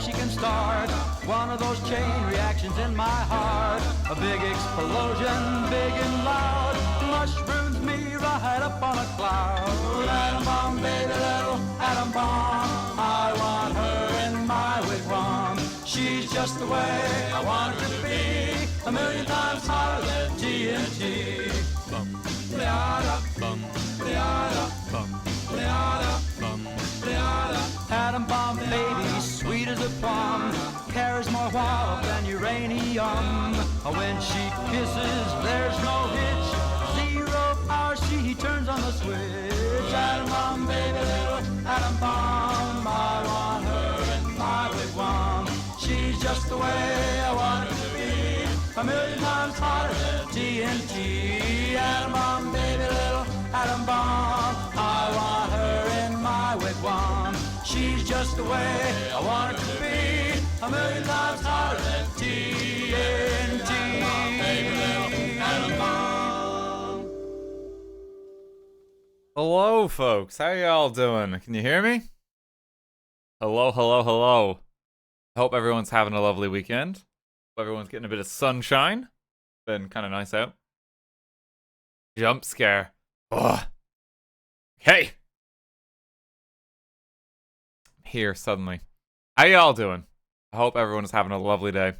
she can start one of those chain reactions in my heart. A big explosion, big and loud, mushrooms me right up on a cloud. Atom bomb, baby, little atom bomb. I want her in my wigwam. She's just the way I want her to be, a million times hotter than TNT. Atom bomb baby, sweet as a plum, carries more wallop than uranium. When she kisses, there's no hitch, zero power, she turns on the switch. Atom bomb baby, little atom bomb, I want her in my wigwam. She's just the way I want her to be, a million times hotter than TNT. Atom bomb baby, little atom bomb, I want her in my wigwam. She's just the way I want her to be, a million times hotter than TNT. Baby, little atom bomb. Hello, folks. How y'all doing? Can you hear me? Hello, hello, hello. I hope everyone's having a lovely weekend. Hope everyone's getting a bit of sunshine. Been kind of nice out. Jump scare. Ugh. Hey! Here suddenly. How y'all doing? I hope everyone is having a lovely day.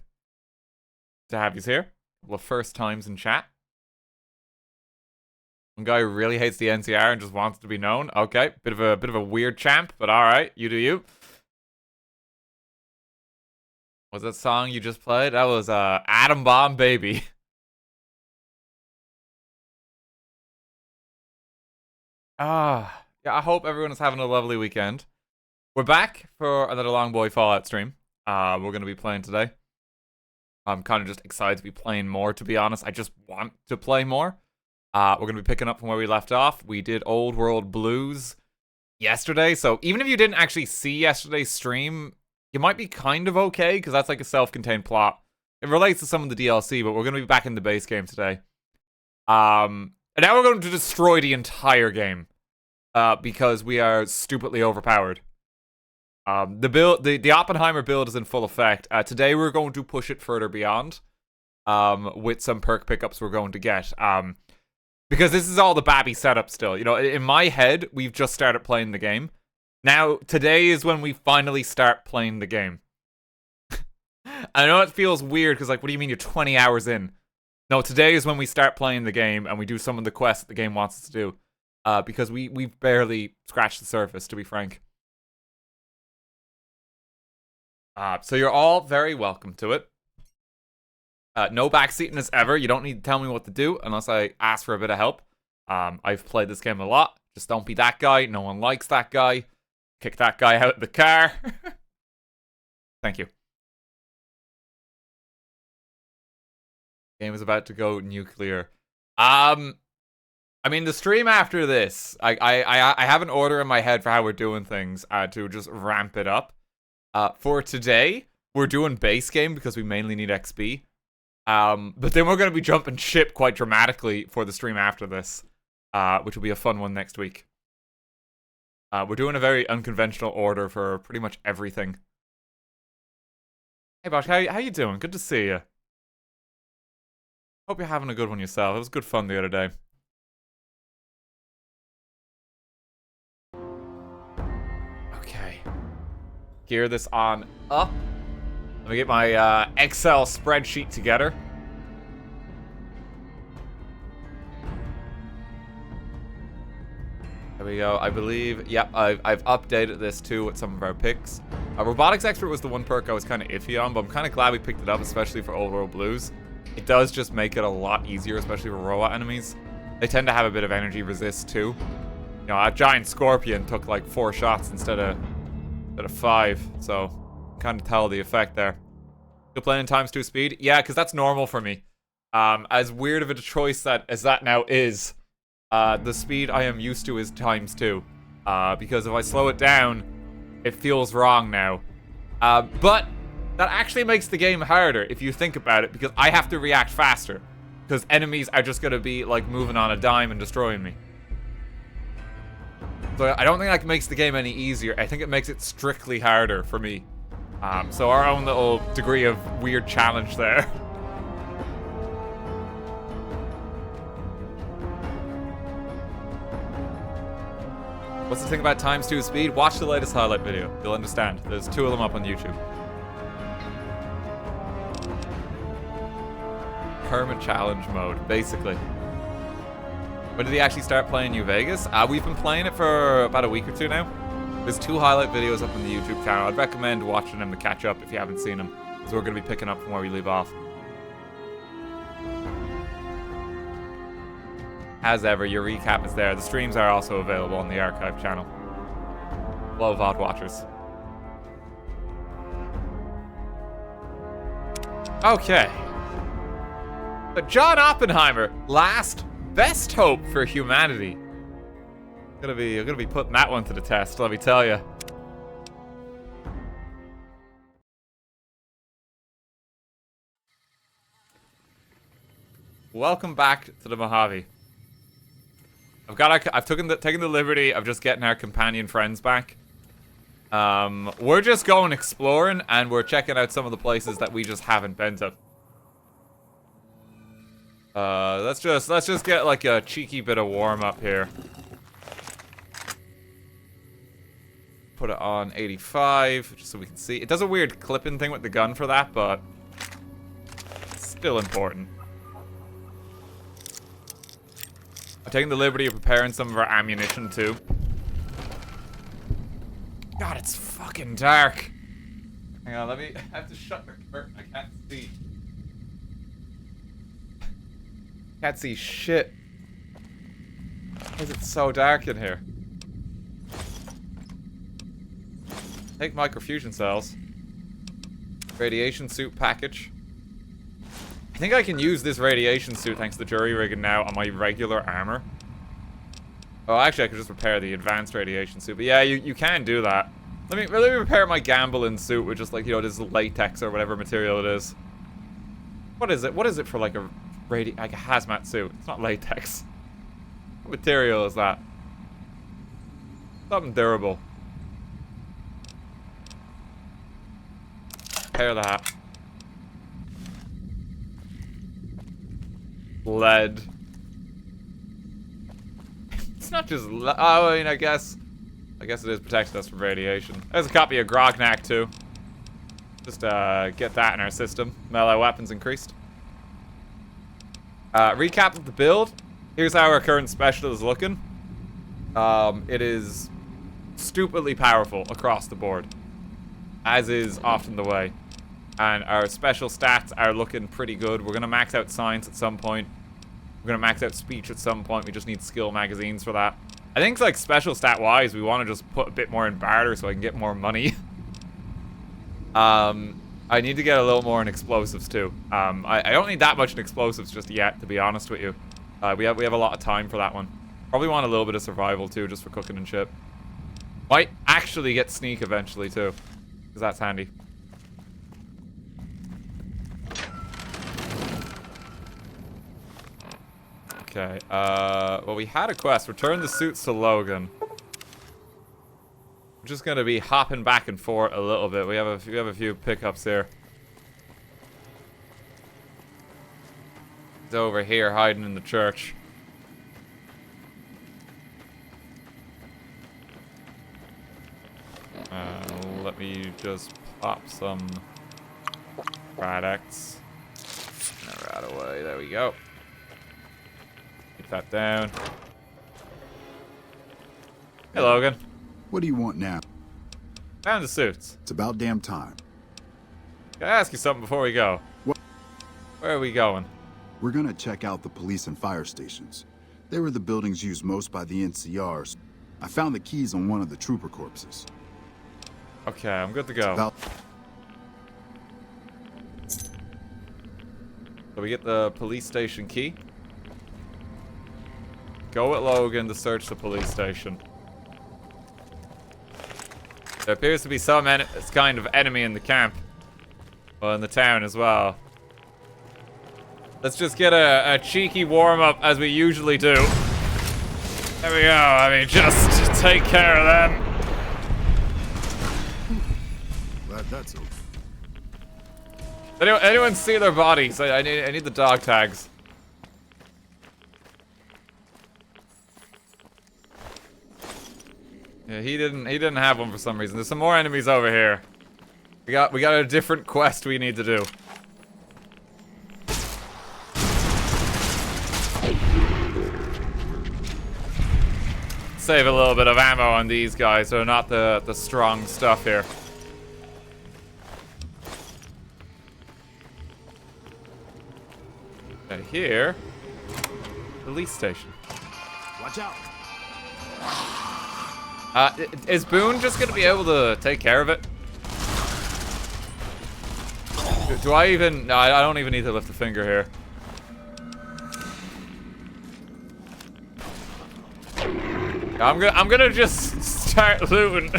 To have you here. A couple of first times in chat. One guy who really hates the NCR and just wants to be known. Okay, bit of a weird champ, but alright, you do you. What's that song you just played? That was Atom Bomb Baby. Yeah, I hope everyone is having a lovely weekend. We're back for another Long Boy Fallout stream. We're going to be playing today. I'm kind of just excited to be playing more, to be honest. I just want to play more. We're going to be picking up from where we left off. We did Old World Blues yesterday, so even if you didn't actually see yesterday's stream, you might be kind of okay, because that's like a self-contained plot. It relates to some of the DLC, but we're going to be back in the base game today. And now we're going to destroy the entire game, because we are stupidly overpowered. The Oppenheimer build is in full effect. Today we're going to push it further beyond, with some perk pickups we're going to get. Because this is all the babby setup still. You know, in my head, we've just started playing the game. Now, today is when we finally start playing the game. I know it feels weird, because, like, what do you mean you're 20 hours in? No, today is when we start playing the game, and we do some of the quests that the game wants us to do. Because we've barely scratched the surface, to be frank. So you're all very welcome to it. No backseating as ever. You don't need to tell me what to do unless I ask for a bit of help. I've played this game a lot. Just don't be that guy. No one likes that guy. Kick that guy out of the car. Thank you. Game is about to go nuclear. I mean, the stream after this, I have an order in my head for how we're doing things to just ramp it up. For today, we're doing base game because we mainly need XP. But then we're going to be jumping ship quite dramatically for the stream after this, which will be a fun one next week. We're doing a very unconventional order for pretty much everything. Hey Bosh, how you doing? Good to see you. Hope you're having a good one yourself. It was good fun the other day. Okay. Gear this on up. Let me get my Excel spreadsheet together. There we go. I believe, yep, I've updated this too with some of our picks. Robotics Expert was the one perk I was kind of iffy on, but I'm kind of glad we picked it up, especially for Old World Blues. It does just make it a lot easier, especially for robot enemies. They tend to have a bit of energy resist too. You know, a giant scorpion took like 4 shots instead of 5, so kind of tell the effect there. Still playing ×2 speed? Yeah, because that's normal for me. As weird of a choice as that now is, the speed I am used to is ×2. Because if I slow it down, it feels wrong now. But that actually makes the game harder if you think about it, because I have to react faster. Because enemies are just going to be like moving on a dime and destroying me. So I don't think that makes the game any easier. I think it makes it strictly harder for me. So our own little degree of weird challenge there. What's the thing about times 2 speed? Watch the latest highlight video. You'll understand. There's 2 of them up on YouTube. Kermit challenge mode, basically. When did he actually start playing New Vegas? We've been playing it for about a week or 2 now. There's 2 highlight videos up on the YouTube channel. I'd recommend watching them to catch up if you haven't seen them. So we're going to be picking up from where we leave off. As ever, your recap is there. The streams are also available on the archive channel. Love VOD watchers. Okay. But John Oppenheimer, last best hope for humanity. I'm gonna be putting that one to the test, let me tell you. Welcome back to the Mojave. I've taken the liberty of just getting our companion friends back. We're just going exploring and we're checking out some of the places that we just haven't been to. Let's just get like a cheeky bit of warm up here. Put it on 85 just so we can see. It does a weird clipping thing with the gun for that, but it's still important. I'm taking the liberty of preparing some of our ammunition too. God, it's fucking dark. Hang on, I have to shut the curtain. I can't see. Can't see shit. Why is it so dark in here? Take microfusion cells. Radiation suit package. I think I can use this radiation suit thanks to the jury rigging now on my regular armor. Oh, actually I could just repair the advanced radiation suit. But yeah, you can do that. Let me repair my gambling suit with just like, you know, this latex or whatever material it is. What is it? What is it for like a hazmat suit? It's not latex. What material is that? Something durable. Repair that. Lead. It's not just lead. Oh, I mean, I guess it is protecting us from radiation. There's a copy of Grognak too. Just get that in our system. Melee weapons increased. Recap of the build. Here's how our current special is looking. It is stupidly powerful across the board, as is often the way. And our special stats are looking pretty good. We're gonna max out science at some point. We're gonna max out speech at some point. We just need skill magazines for that. I think like special stat wise, we want to just put a bit more in barter so I can get more money. I need to get a little more in explosives too. I don't need that much in explosives just yet, to be honest with you. We have a lot of time for that one. Probably want a little bit of survival too, just for cooking and shit. Might actually get sneak eventually too, because that's handy. Okay. Well, we had a quest. Return the suits to Logan. I'm just gonna be hopping back and forth a little bit. We have a few pickups here. He's over here hiding in the church. Let me just pop some products. Right away. There we go. Keep that down. Hey, Logan. What do you want now? Found the suits. It's about damn time. Can I ask you something before we go? What? Where are we going? We're gonna check out the police and fire stations. They were the buildings used most by the NCRs. I found the keys on one of the trooper corpses. Okay, I'm good to go. So we get the police station key. Go with Logan to search the police station. There appears to be some kind of enemy in the camp. Well, in the town as well. Let's just get a cheeky warm-up as we usually do. There we go. I mean, just take care of them. Glad that's over. Anyone see their bodies? I need the dog tags. Yeah, he didn't have one for some reason. There's some more enemies over here. We got a different quest we need to do. Save a little bit of ammo on these guys, so they're not the strong stuff here. Okay, here, police station. Watch out. Is Boone just gonna be able to take care of it? Do I even? No, I don't even need to lift a finger here. I'm gonna just start looting.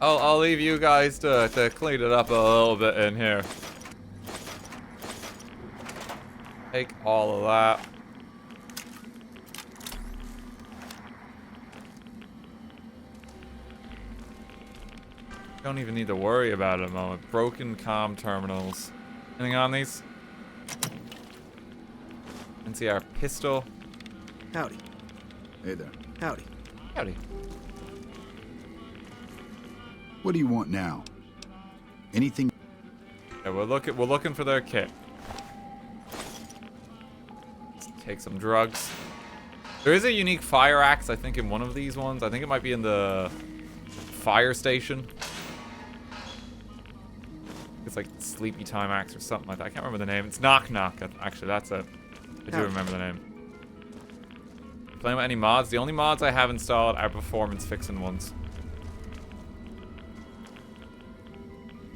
I'll leave you guys to clean it up a little bit in here. Take all of that. Don't even need to worry about it at the moment. Broken comm terminals. Anything on these? NCR pistol. Howdy. Hey there. Howdy. Howdy. What do you want now? Anything? Yeah, we're looking for their kit. Let's take some drugs. There is a unique fire axe, I think, in one of these ones. I think it might be in the fire station. It's like Sleepy Time Axe or something like that. I can't remember the name. It's Knock Knock. Actually, that's it. I do remember the name. Playing with any mods? The only mods I have installed are performance fixing ones.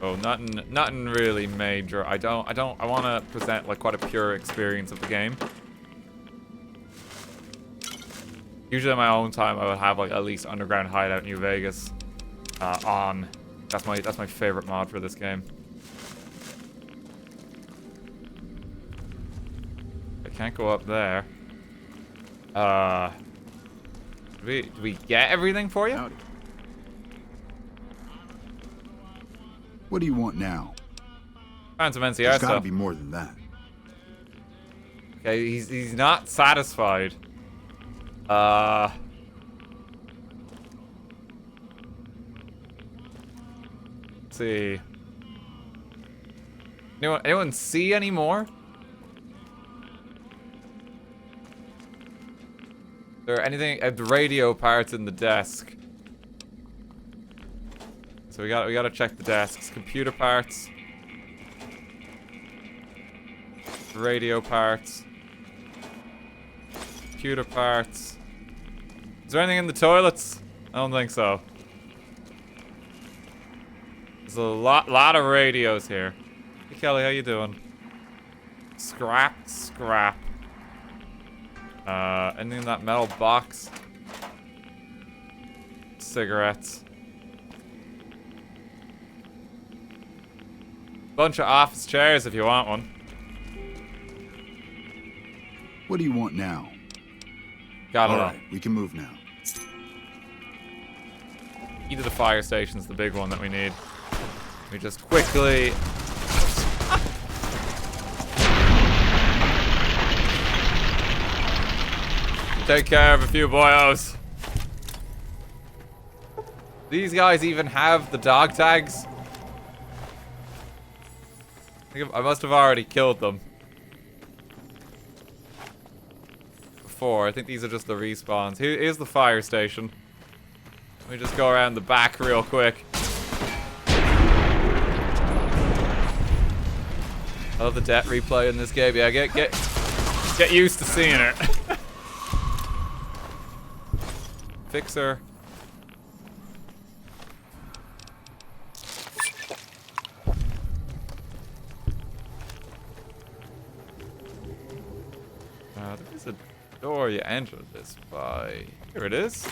Oh, nothing really major. I want to present like quite a pure experience of the game. Usually in my own time, I would have like at least Underground Hideout New Vegas on. That's my favorite mod for this game. I can't go up there. Do we get everything for you? Howdy. What do you want now? Found some NCR There's gotta stuff. be more than that. Okay, he's not satisfied. Let's see. Anyone see any more? Is there anything at the radio parts in the desk? So we gotta check the desks. Computer parts. Radio parts. Computer parts. Is there anything in the toilets? I don't think so. There's a lot of radios here. Hey Kelly, how you doing? Scrap. Anything in that metal box? Cigarettes. Bunch of office chairs if you want one. What do you want now? Got it All all. right, we can move now. Either the fire station's the big one that we need. We just quickly... take care of a few boyos. These guys even have the dog tags. I must have already killed them. Before. I think these are just the respawns. Here's the fire station. Let me just go around the back real quick. I love the death replay in this game. Yeah, get used to seeing it. Fixer. There is a door you enter this by. Here it is.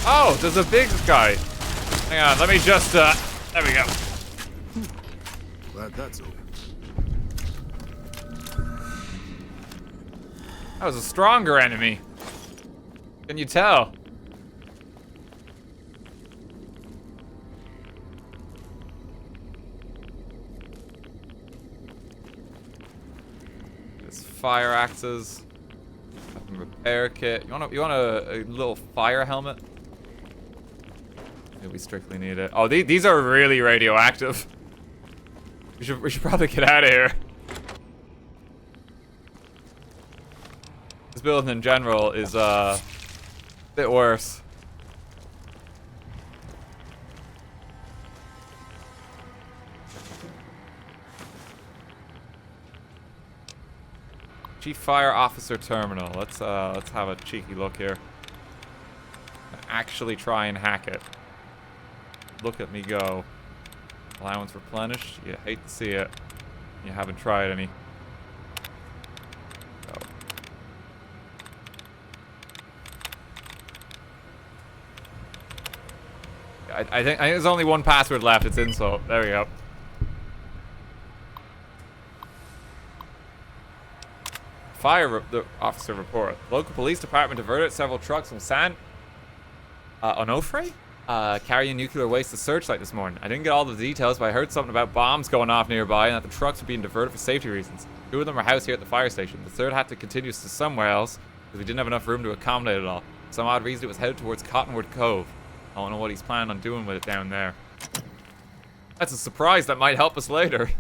Oh, there's a big guy. Hang on, let me just, there we go. Glad that's over. That was a stronger enemy. Can you tell? There's fire axes. Repair kit. You want a little fire helmet? Yeah, we strictly need it. Oh, these are really radioactive. We should probably get out of here. This building in general is a bit worse. Chief Fire Officer Terminal. Let's have a cheeky look here. Actually try and hack it. Look at me go. Allowance replenished. You hate to see it. You haven't tried any. Go. I think there's only one password left. It's insult. There we go. Fire officer report. Local police department diverted several trucks from San Onofre? Carrying nuclear waste to Searchlight this morning. I didn't get all the details, but I heard something about bombs going off nearby and that the trucks were being diverted for safety reasons. 2 of them are housed here at the fire station. The third had to continue to somewhere else because we didn't have enough room to accommodate it all. For some odd reason, it was headed towards Cottonwood Cove. I don't know what he's planning on doing with it down there. That's a surprise that might help us later.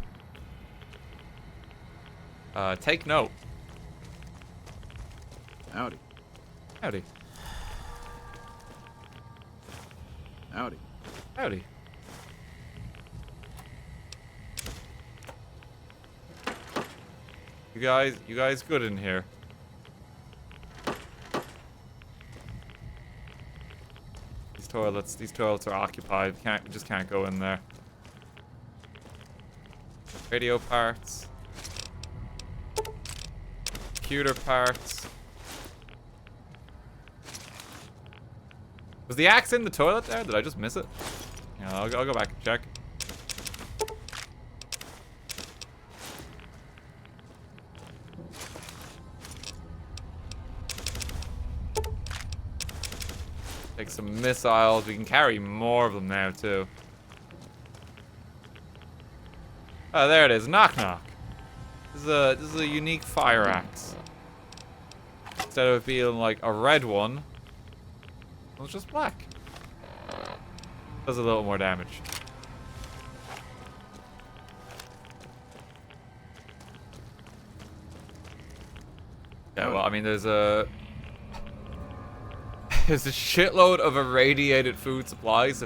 Take note. Howdy. Howdy. Howdy. Howdy. You guys good in here? These toilets are occupied. Just can't go in there. Radio parts. Computer parts. Was the axe in the toilet there? Did I just miss it? Yeah, I'll go back and check. Take some missiles. We can carry more of them now, too. Oh, there it is. Knock knock. This is a unique fire axe. Instead of it being like a red one, it's just black. Does a little more damage. Yeah, well, I mean, there's a shitload of irradiated food supplies.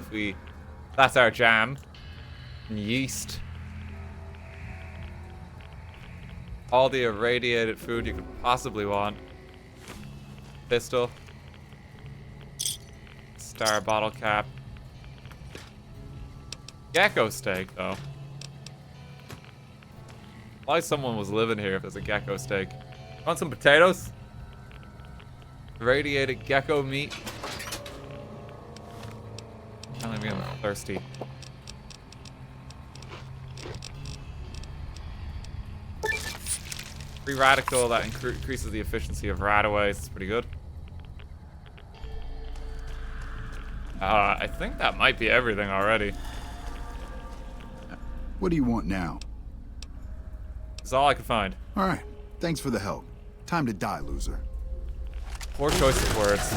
That's our jam. And yeast. All the irradiated food you could possibly want. Pistol. Star bottle cap. Gecko steak, though. Why someone was living here if there's a gecko steak? Want some potatoes? Radiated gecko meat. I'm getting thirsty. Free radical that increases the efficiency of radaways. It's pretty good. I think that might be everything already. What do you want now? That's all I could find. All right. Thanks for the help. Time to die, loser. Poor choice of words.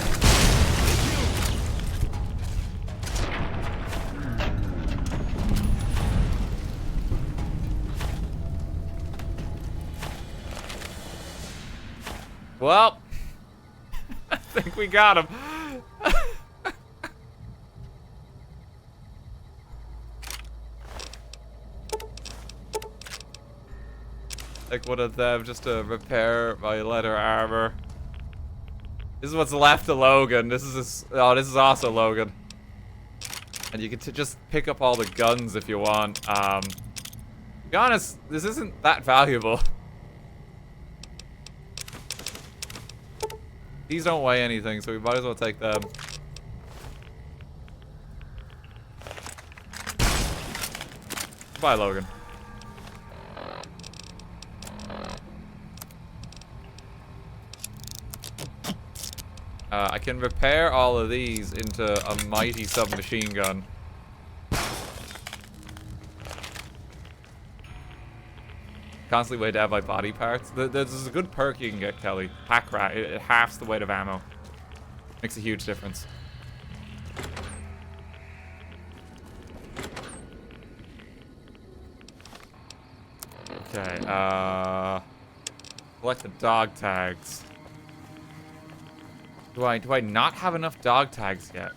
Well, I think we got him. Like one of them just to repair my leather armor. This is what's left of Logan. This is also Logan. And you can just pick up all the guns if you want. To be honest, this isn't that valuable. These don't weigh anything, so we might as well take them. Bye, Logan. I can repair all of these into a mighty submachine gun. Constantly weighed down by body parts. There's a good perk you can get, Kelly. Pack rat. It halves the weight of ammo. Makes a huge difference. Okay, collect the dog tags. Do I not have enough dog tags yet?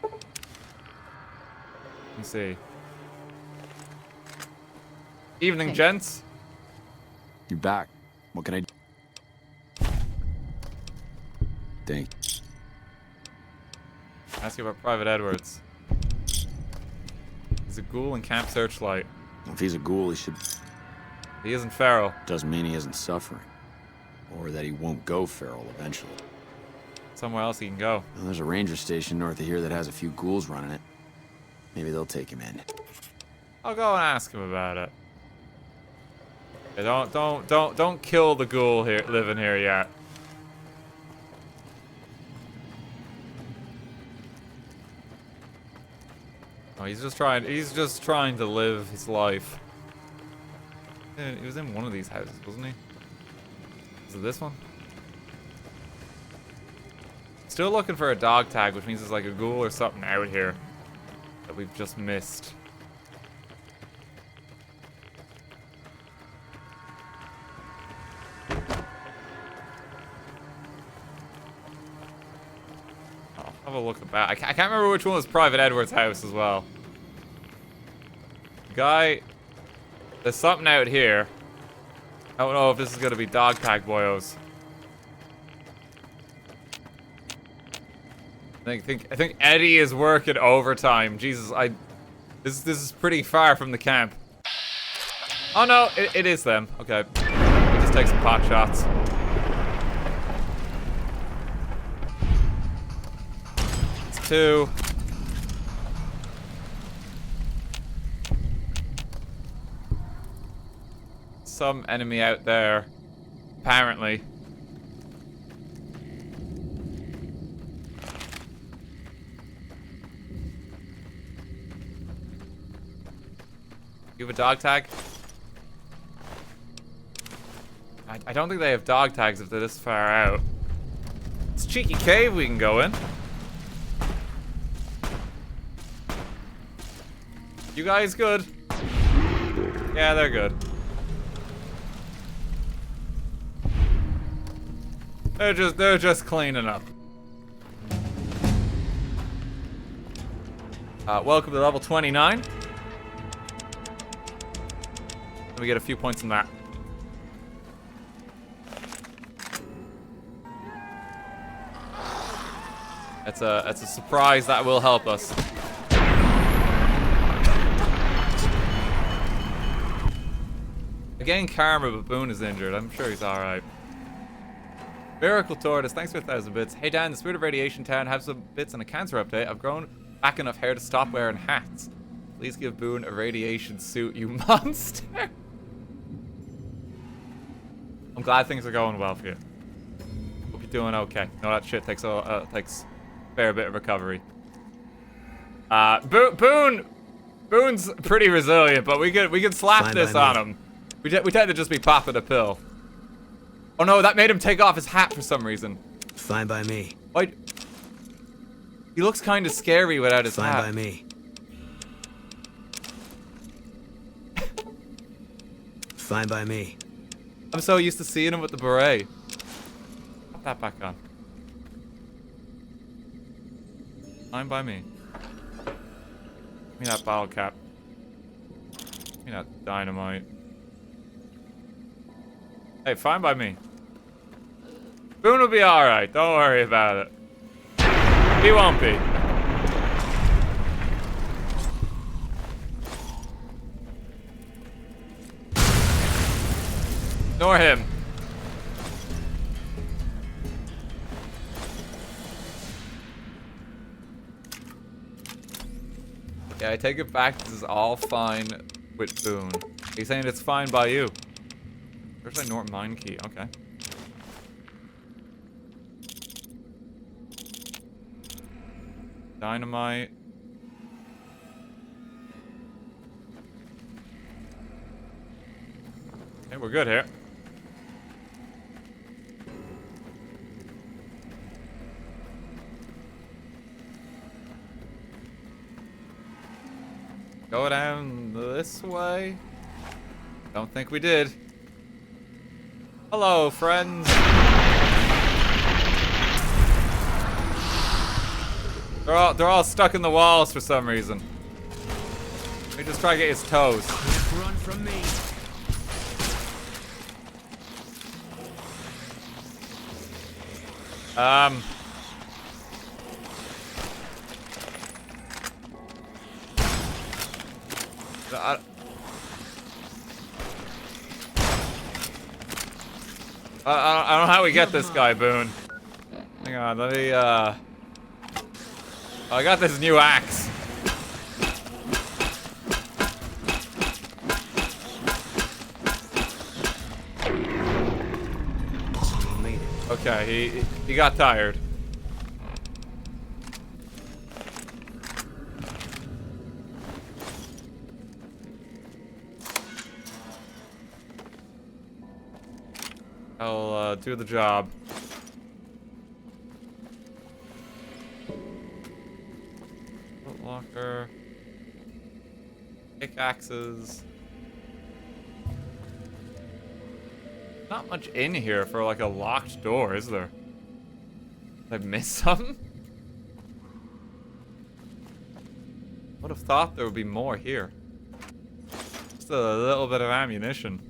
Let me see. Evening, gents. You're back. What can I do? Thank you. Ask you about Private Edwards. He's a ghoul in Camp Searchlight. If he's a ghoul, he should... He isn't feral. Doesn't mean he isn't suffering. Or that he won't go feral eventually. Somewhere else he can go. Well, there's a ranger station north of here that has a few ghouls running it. Maybe they'll take him in. I'll go and ask him about it. Yeah, don't kill the ghoul here living here yet. Oh, he's just trying to live his life. He was in one of these houses, wasn't he? Is it this one? Still looking for a dog tag, which means there's like a ghoul or something out here that we've just missed. I'll have a look about. I can't remember which one was Private Edwards' house as well. Guy, there's something out here. I don't know if this is gonna be dog tag boyos. I think Eddie is working overtime. Jesus, this is pretty far from the camp. Oh no, it is them. Okay, we'll just take some pot shots. It's 2. Some enemy out there, apparently. You have a dog tag? I don't think they have dog tags if they're this far out. It's a cheeky cave we can go in. You guys good? Yeah, they're good. They're just cleaning up. Welcome to level 29. Let me get a few points on that. That's a surprise that will help us. Again, karma, but Boone is injured. I'm sure he's all right. Miracle Tortoise, thanks for 1,000 bits. Hey Dan, the Spirit of Radiation Town have some bits on a cancer update. I've grown back enough hair to stop wearing hats. Please give Boone a radiation suit, you monster. I'm glad things are going well for you. Hope you're doing okay. No, that shit takes a fair bit of recovery. Boone's pretty resilient, but we could slap Fine this by on him. We tend to just be popping a pill. Oh no, that made him take off his hat for some reason. Fine by me. Why? He looks kind of scary without his Fine hat. by me. Fine by me. I'm so used to seeing him with the beret. Put that back on. Fine by me. Give me that bottle cap. Give me that dynamite. Hey, fine by me. Boone will be alright. Don't worry about it. He won't be. Nor him. Yeah, I take it back. This is all fine with Boone. He's saying it's fine by you. There's a Norton mine key. Okay. Dynamite. Okay, we're good here. Go down this way. Don't think we did. Hello, friends. They're all stuck in the walls for some reason. Let me just try to get his toes. Run from me. I don't know how we get this guy, Boone. Hang on, let me, I got this new axe. Okay, he got tired. I'll do the job. Locker. Pickaxes. Not much in here for like a locked door, is there? Did I miss something? Would have thought there would be more here. Just a little bit of ammunition.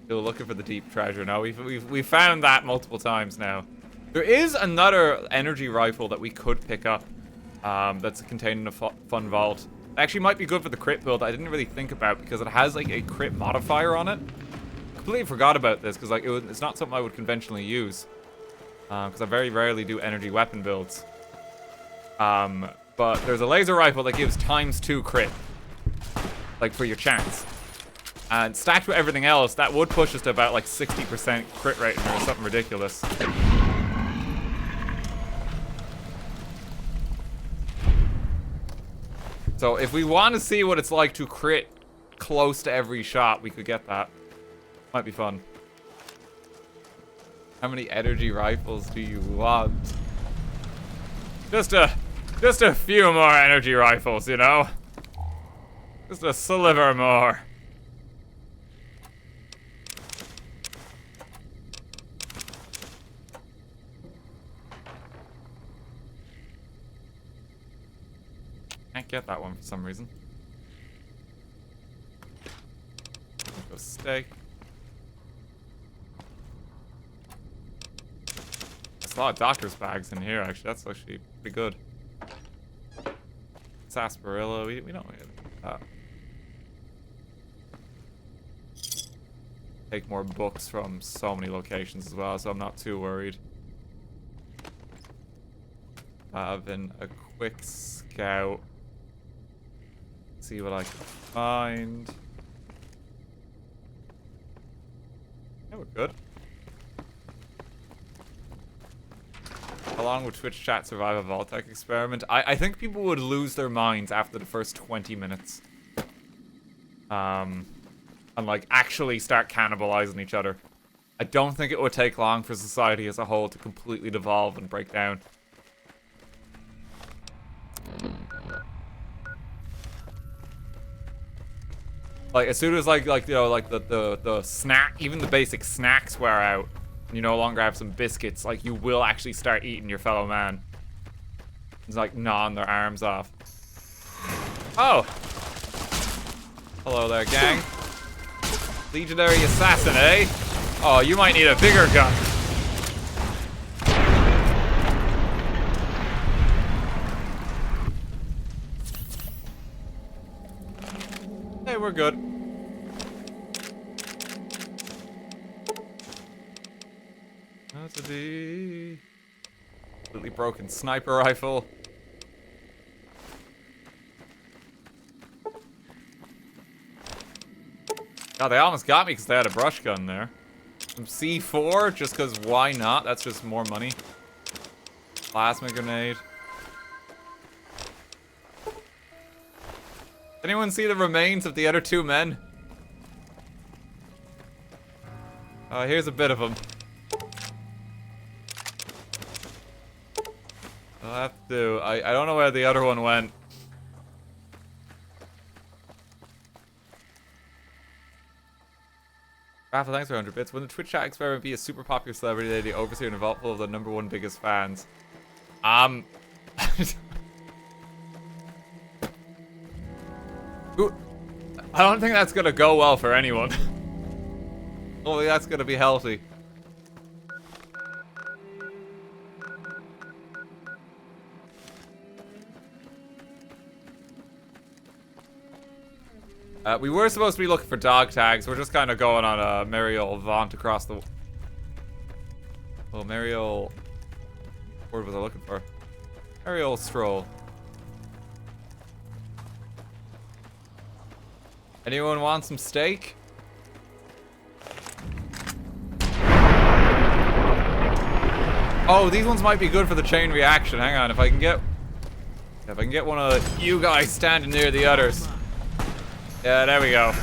Still looking for the deep treasure. No, we've found that multiple times now. There is another energy rifle that we could pick up. That's contained in a fun vault. Actually, might be good for the crit build. I didn't really think about because it has like a crit modifier on it. Completely forgot about this because like it's not something I would conventionally use. Because I very rarely do energy weapon builds. But there's a laser rifle that gives ×2 crit, like for your chance. And stacked with everything else, that would push us to about like 60% crit rating or something ridiculous. So if we want to see what it's like to crit close to every shot, we could get that. Might be fun. How many energy rifles do you want? Just a few more energy rifles, you know? Just a sliver more. Can't get that one for some reason. Go steak. There's a lot of doctor's bags in here, actually. That's actually pretty good. Sarsaparilla. We don't need that. Take more books from so many locations as well, so I'm not too worried. Having a quick scout. See what I can find. Yeah, we're good. How long would Twitch chat survive a Vault-Tec experiment? I think people would lose their minds after the first 20 minutes. And like actually start cannibalizing each other. I don't think it would take long for society as a whole to completely devolve and break down. Like as soon as like you know like the snack, even the basic snacks wear out, and you no longer have some biscuits, like you will actually start eating your fellow man. It's like gnawing their arms off. Oh, hello there, gang. Legionary assassin, eh? Oh, you might need a bigger gun. Hey, we're good. That's a D. Completely broken sniper rifle. God, they almost got me because they had a brush gun there. Some C4, just because why not? That's just more money. Plasma grenade. Anyone see the remains of the other two men? Here's a bit of them. I'll have to. I don't know where the other one went. Raffle, thanks for 100 bits. When the Twitch chat experiment be a super popular celebrity lady, overseer and vaultful of the #1 biggest fans? Ooh, I don't think that's gonna go well for anyone. Hopefully that's gonna be healthy. We were supposed to be looking for dog tags. We're just kind of going on a merry old vaunt across the... Well, merry old... What word was I looking for? Merry old stroll. Anyone want some steak? Oh, these ones might be good for the chain reaction. Hang on, if I can get one of you guys standing near the others. Yeah, there we go.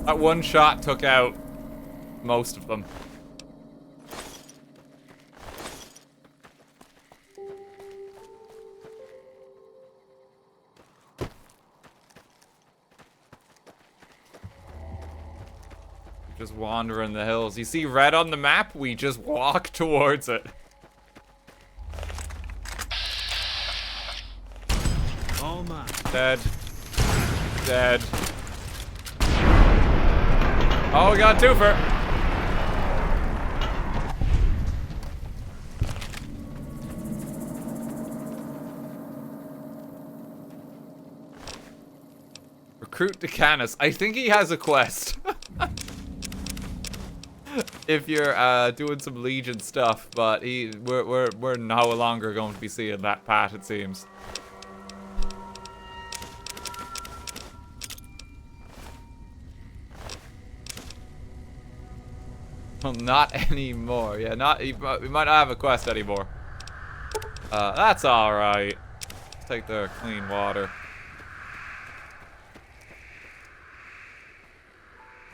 That one shot took out most of them. Just wander in the hills. You see red on the map? We just walk towards it. All mine. Dead. Dead. Oh, we got a twofer. Recruit Decanus. I think he has a quest. If you're doing some Legion stuff, but we're no longer going to be seeing that path, it seems. Well, not anymore. Yeah, we might not have a quest anymore. That's all right. Take the clean water.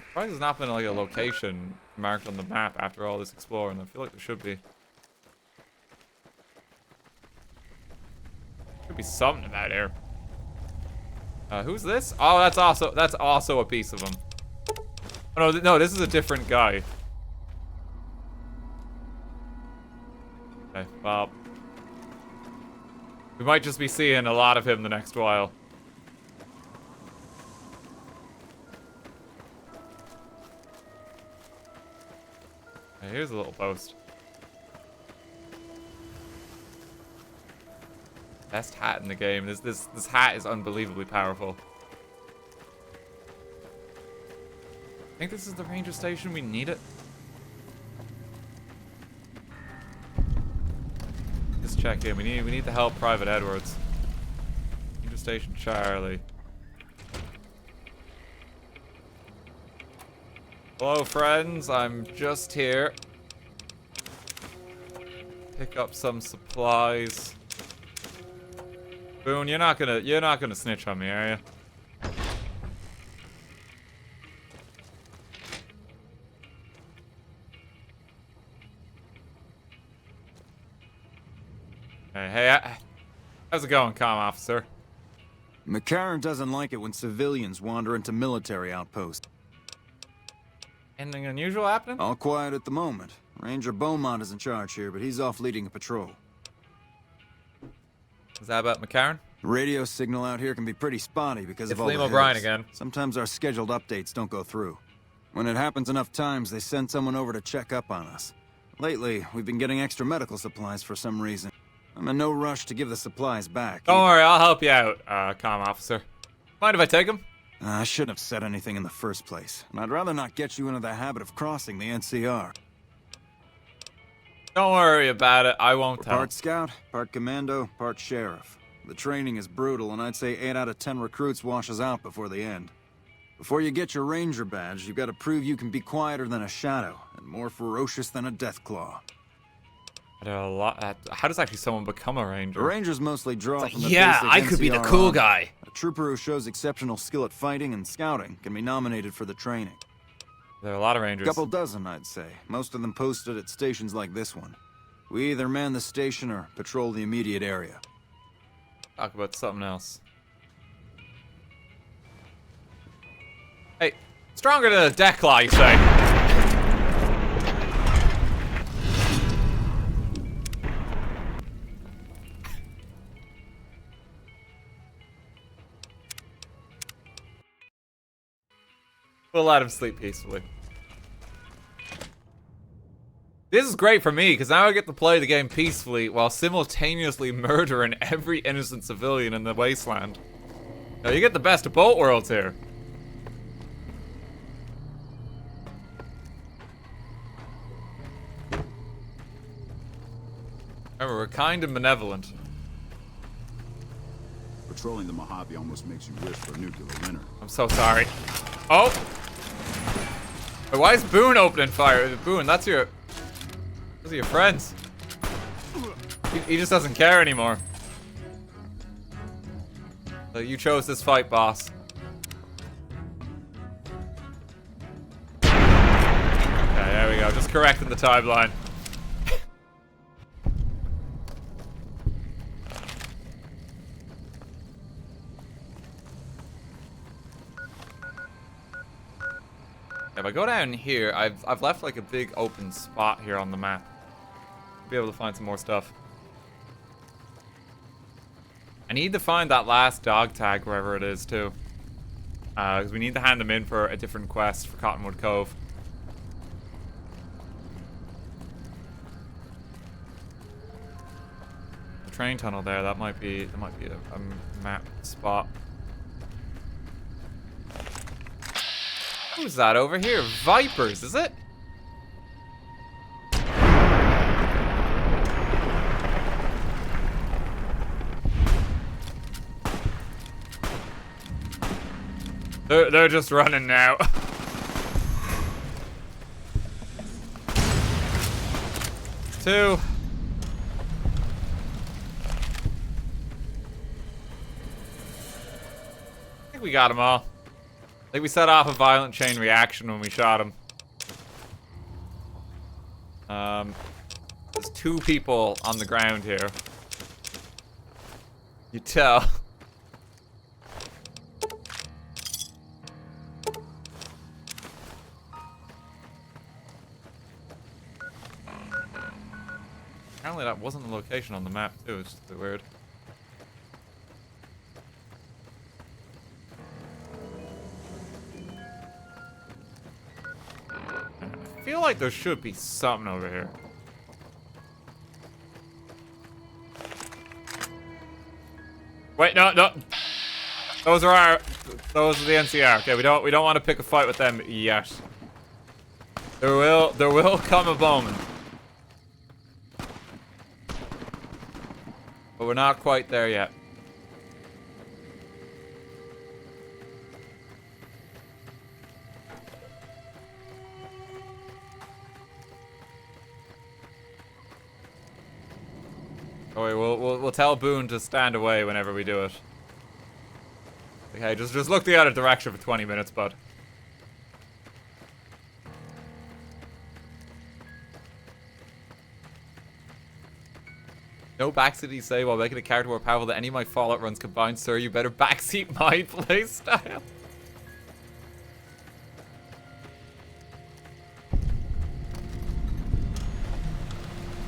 Surprised there's not been like a location marked on the map after all this exploring. I feel like there should be. Could be something about here. Who's this? Oh, that's also a piece of him. Oh no, this is a different guy. Okay, well, we might just be seeing a lot of him the next while. Here's a little post. Best hat in the game. This hat is unbelievably powerful. I think this is the ranger station. We need it. Just check in. We need to help Private Edwards. Ranger station Charlie. Hello, friends. I'm just here. Pick up some supplies. Boone, you're not gonna snitch on me, are you? Hey, how's it going, comm officer? McCarran doesn't like it when civilians wander into military outposts. Anything unusual happening? All quiet at the moment. Ranger Beaumont is in charge here, but he's off leading a patrol. Is that about McCarran? The radio signal out here can be pretty spotty because of all Liam the O'Brien hills. again. Sometimes our scheduled updates don't go through. When it happens enough times, they send someone over to check up on us. Lately, we've been getting extra medical supplies for some reason. I'm in no rush to give the supplies back. Don't worry, I'll help you out, comm officer. Mind if I take them? I shouldn't have said anything in the first place, and I'd rather not get you into the habit of crossing the NCR. Don't worry about it, I won't We're tell. part scout, part commando, part sheriff. The training is brutal, and I'd say 8 out of 10 recruits washes out before the end. Before you get your ranger badge, you've got to prove you can be quieter than a shadow and more ferocious than a deathclaw. There are a lot. How does actually someone become a ranger? The rangers mostly draw from the Yeah, basic I could be the NCR cool army. guy. A trooper who shows exceptional skill at fighting and scouting can be nominated for the training. There are a lot of rangers. Couple dozen, I'd say. Most of them posted at stations like this one. We either man the station or patrol the immediate area. Talk about something else. Hey, stronger than a deathclaw, you say? We'll let him sleep peacefully. This is great for me, because now I get to play the game peacefully while simultaneously murdering every innocent civilian in the wasteland. Now, you get the best of both worlds here. Remember, we're kind and benevolent. Patrolling the Mojave almost makes you wish for a nuclear winter. I'm so sorry. Oh! Wait, why is Boone opening fire? Boone, those are your friends. He just doesn't care anymore. So you chose this fight, boss. Okay, there we go. Just correcting the timeline. If I go down here, I've left like a big open spot here on the map. Be able to find some more stuff. I need to find that last dog tag wherever it is too. Because we need to hand them in for a different quest for Cottonwood Cove. The train tunnel there, that might be a map spot. Who's that over here? Vipers, is it? They're just running now. Two. I think we got them all. I think we set off a violent chain reaction when we shot him. There's 2 people on the ground here. You tell. Apparently that wasn't the location on the map too, it's just a bit weird. I feel like there should be something over here. Wait, no. Those are the NCR. Okay, we don't want to pick a fight with them yet. There will come a moment. But we're not quite there yet. Oh wait, we'll tell Boone to stand away whenever we do it. Okay, just look the other direction for 20 minutes, bud. No backseat say while making a character more powerful than any of my Fallout runs combined, sir. You better backseat my playstyle.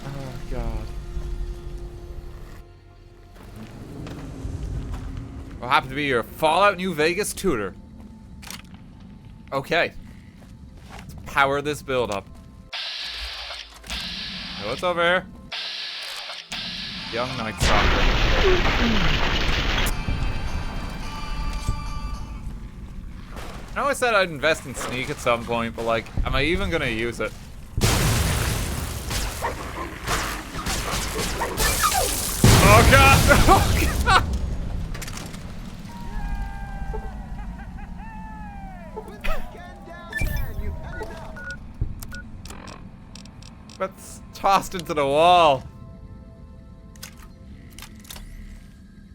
Oh god. I'll happen to be your Fallout New Vegas tutor. Okay. Let's power this build up. So what's over here? Young Night Stalker. I know I said I'd invest in sneak at some point, but like, am I even gonna use it? Oh god! Oh god! That's tossed into the wall.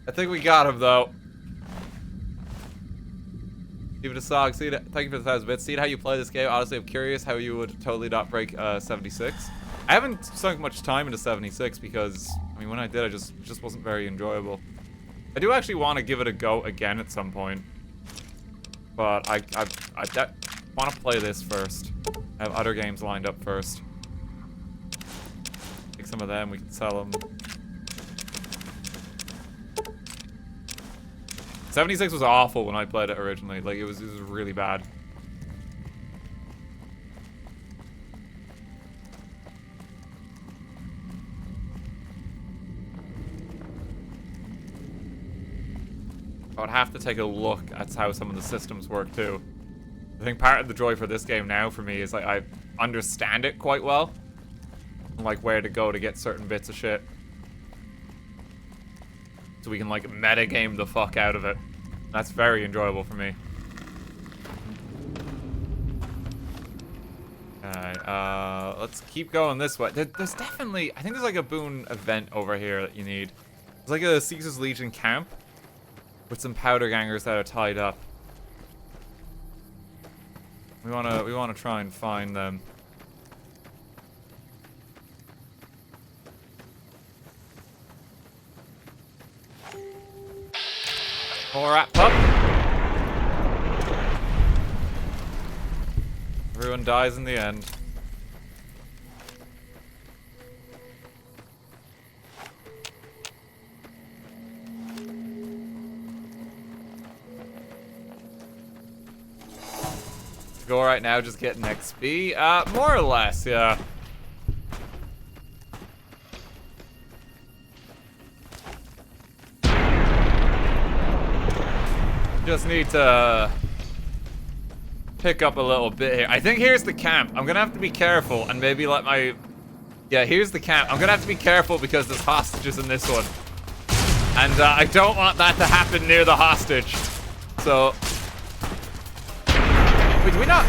I think we got him though. Give it a song. See, thank you for the 1,000 bits. Seeing how you play this game, honestly, I'm curious how you would totally not break 76. I haven't sunk much time into 76 because, I mean, when I did, I just wasn't very enjoyable. I do actually want to give it a go again at some point, but I want to play this first. I have other games lined up first. Take some of them. We can sell them. 76 was awful when I played it originally. Like, it was really bad. I would have to take a look at how some of the systems work too. I think part of the joy for this game now for me is like I understand it quite well. And like where to go to get certain bits of shit. So we can like metagame the fuck out of it. That's very enjoyable for me. Alright, let's keep going this way. There's definitely, I think there's like a Boone event over here that you need. There's like a Caesar's Legion camp with some powder gangers that are tied up. We wanna try and find them. More rat pup. Everyone dies in the end. Go right now, just getting XP. More or less, yeah. Just need to pick up a little bit here. I think here's the camp. I'm gonna have to be careful and maybe let my... Yeah, here's the camp. I'm gonna have to be careful because there's hostages in this one. And I don't want that to happen near the hostage. So... Wait, do we not...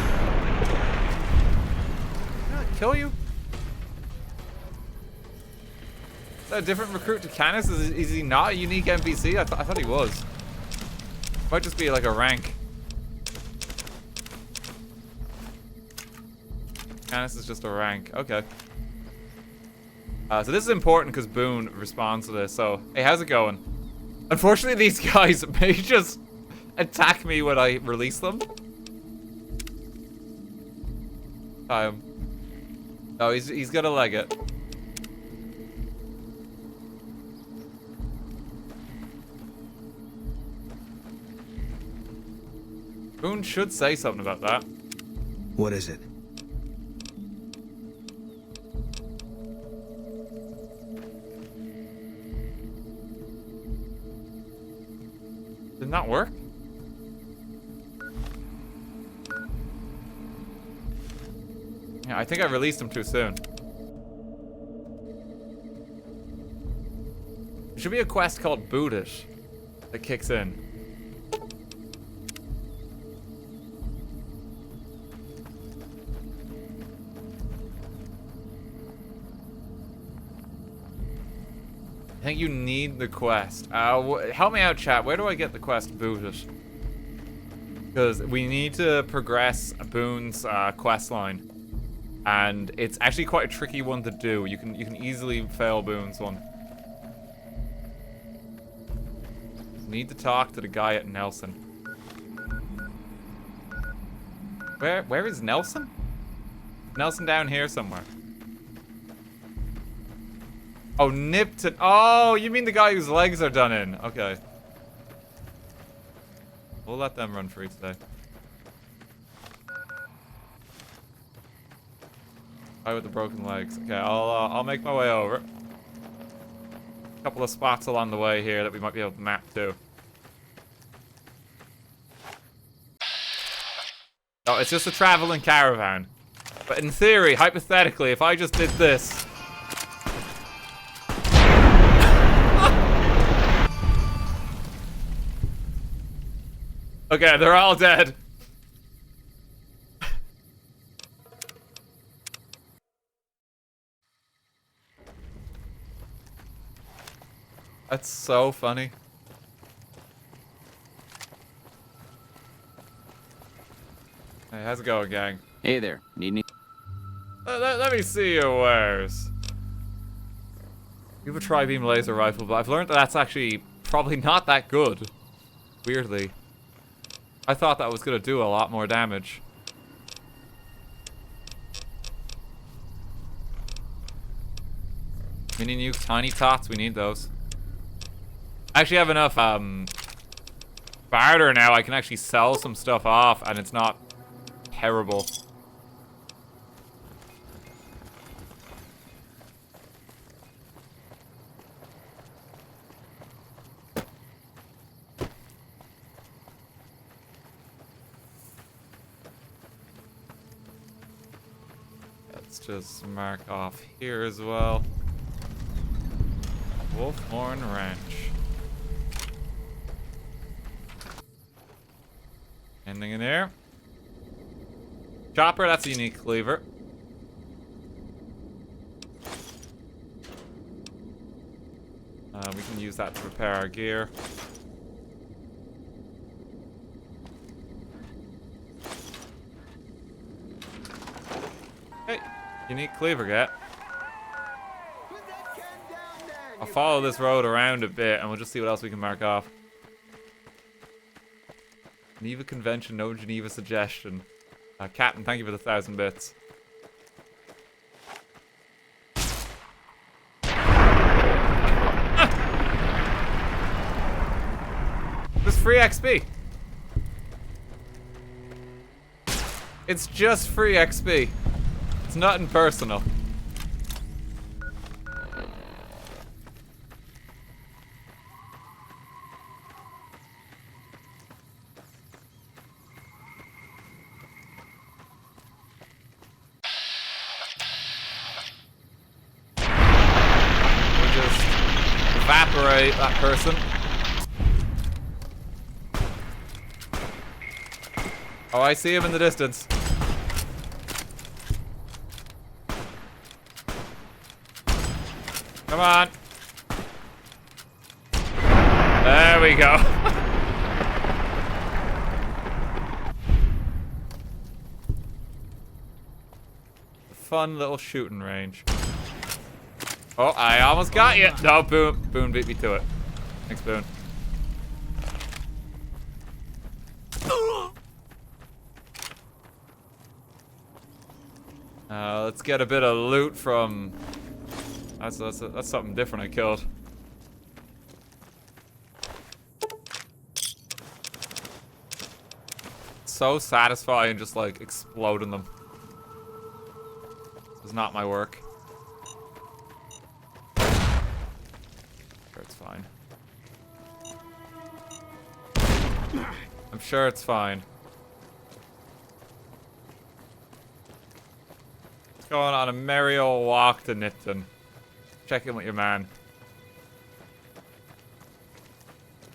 kill you? Is that a different recruit to Canis? Is he not a unique NPC? I thought he was. Might just be like a rank. Canis is just a rank. Okay. So this is important because Boone responds to this. So, hey, how's it going? Unfortunately, these guys may just attack me when I release them. Oh, he's gonna leg it. Boone should say something about that. What is it? Did not work? Yeah, I think I released him too soon. There should be a quest called Bootish that kicks in. I think you need the quest. Help me out, chat. Where do I get the quest Bootish? Because we need to progress Boone's quest line. And it's actually quite a tricky one to do. You can easily fail Boone's one. Need to talk to the guy at Nelson. Where is Nelson? Nelson down here somewhere. Oh, Nipton. Oh, you mean the guy whose legs are done in. Okay. We'll let them run free today. Guy with the broken legs. Okay, I'll make my way over. A couple of spots along the way here that we might be able to map to. Oh, it's just a traveling caravan. But in theory, hypothetically, if I just did this. Okay, they're all dead. That's so funny. Hey, how's it going, gang? Hey there, need any? Let me see your wares. You have a tri-beam laser rifle, but I've learned that that's actually probably not that good. Weirdly. I thought that was gonna do a lot more damage. Mini nuke, tiny tots, we need those. I actually have enough barter now. I can actually sell some stuff off and it's not terrible. Let's just mark off here as well. Wolfhorn Ranch. Anything in there? Chopper, that's a unique cleaver. We can use that to repair our gear. Hey, unique cleaver get. I'll follow this road around a bit and we'll just see what else we can mark off. Geneva Convention, no Geneva suggestion. Captain, thank you for the 1,000 bits. Just free XP. It's just free XP. It's nothing personal. Evaporate that person. Oh, I see him in the distance. Come on. There we go. Fun little shooting range. Oh, I almost got you. No, Boone. Boone beat me to it. Thanks, Boone. Let's get a bit of loot from... That's something different I killed. So satisfying just like exploding them. This is not my work. It's fine. I'm sure it's fine. Let's go on a merry old walk to Nipton. Check in with your man.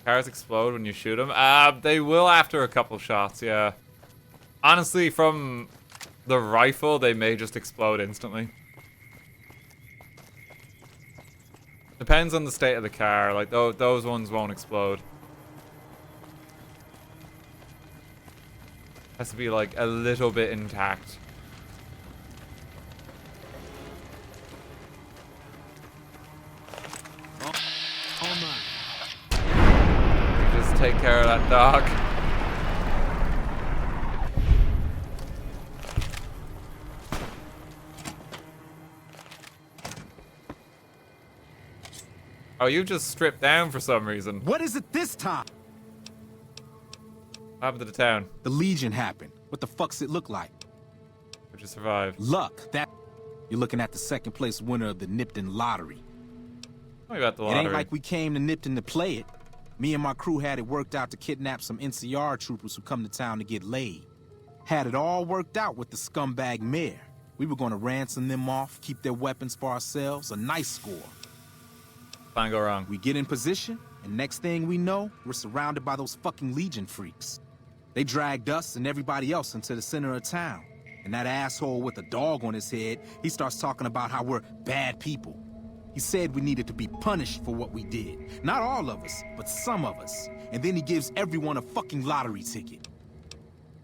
Cars explode when you shoot them. They will after a couple shots, yeah. Honestly, from the rifle, they may just explode instantly. Depends on the state of the car. Like, those ones won't explode. Has to be, like, a little bit intact. Just take care of that dog. Oh, you just stripped down for some reason. What is it this time? What happened to the town? The Legion happened. What the fuck's it look like? How'd you survive? Luck. That you're looking at the second place winner of the Nipton lottery. Tell me about the It lottery. ain't like we came to Nipton to play it. Me and my crew had it worked out to kidnap some NCR troopers who come to town to get laid. Had it all worked out with the scumbag mayor. We were going to ransom them off, keep their weapons for ourselves. A nice score. Fine, go wrong. We get in position, and next thing we know, we're surrounded by those fucking Legion freaks. They dragged us and everybody else into the center of town. And that asshole with a dog on his head, he starts talking about how we're bad people. He said we needed to be punished for what we did. Not all of us, but some of us. And then he gives everyone a fucking lottery ticket.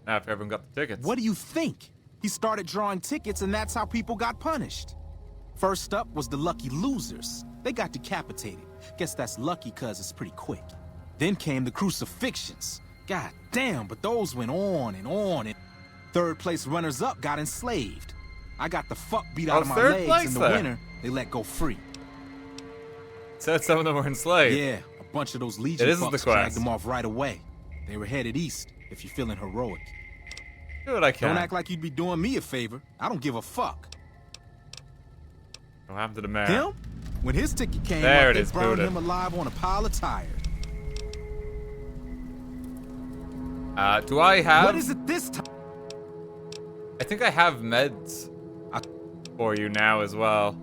After everyone got the tickets. What do you think? He started drawing tickets and that's how people got punished. First up was the lucky losers. They got decapitated. Guess that's lucky cause it's pretty quick. Then came the crucifixions. God damn, but those went on and on. And third place runners-up got enslaved. I got the fuck beat out of my third legs place in the there. winter. They let go free. Said some of them were enslaved. Yeah, a bunch of those Legion isn't the fucks dragged quest. them off right away. They were headed east, if you're feeling heroic. Do what I can. Don't act like you'd be doing me a favor. I don't give a fuck. What happened to the mayor? Him? When his ticket came There up, it they is, burned booted. him alive on a pile of tires. Do I have... What is it this time? I think I have meds for you now as well.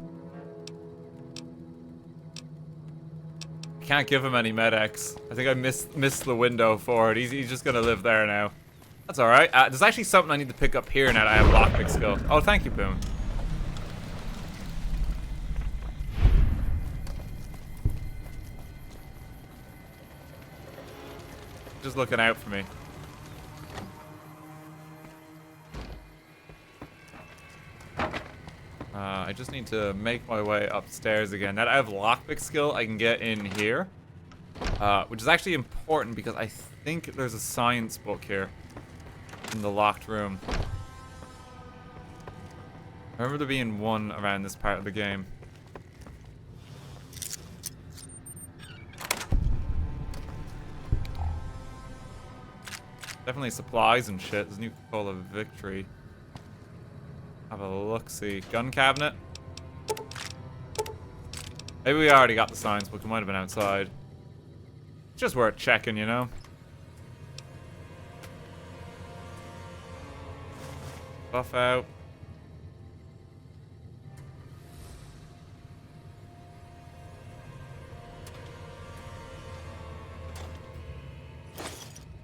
Can't give him any Med-X. I think I missed the window for it. He's just gonna live there now. That's alright. There's actually something I need to pick up here now that I have lockpick skill. Oh, thank you, Boone. Just looking out for me. I just need to make my way upstairs again. Now that I have lockpick skill, I can get in here. Which is actually important because I think there's a science book here in the locked room. I remember there being one around this part of the game. Definitely supplies and shit. There's a new call of victory. Have a look-see. Gun cabinet. Maybe we already got the science book. It might have been outside. It's just worth checking, you know? Buff out.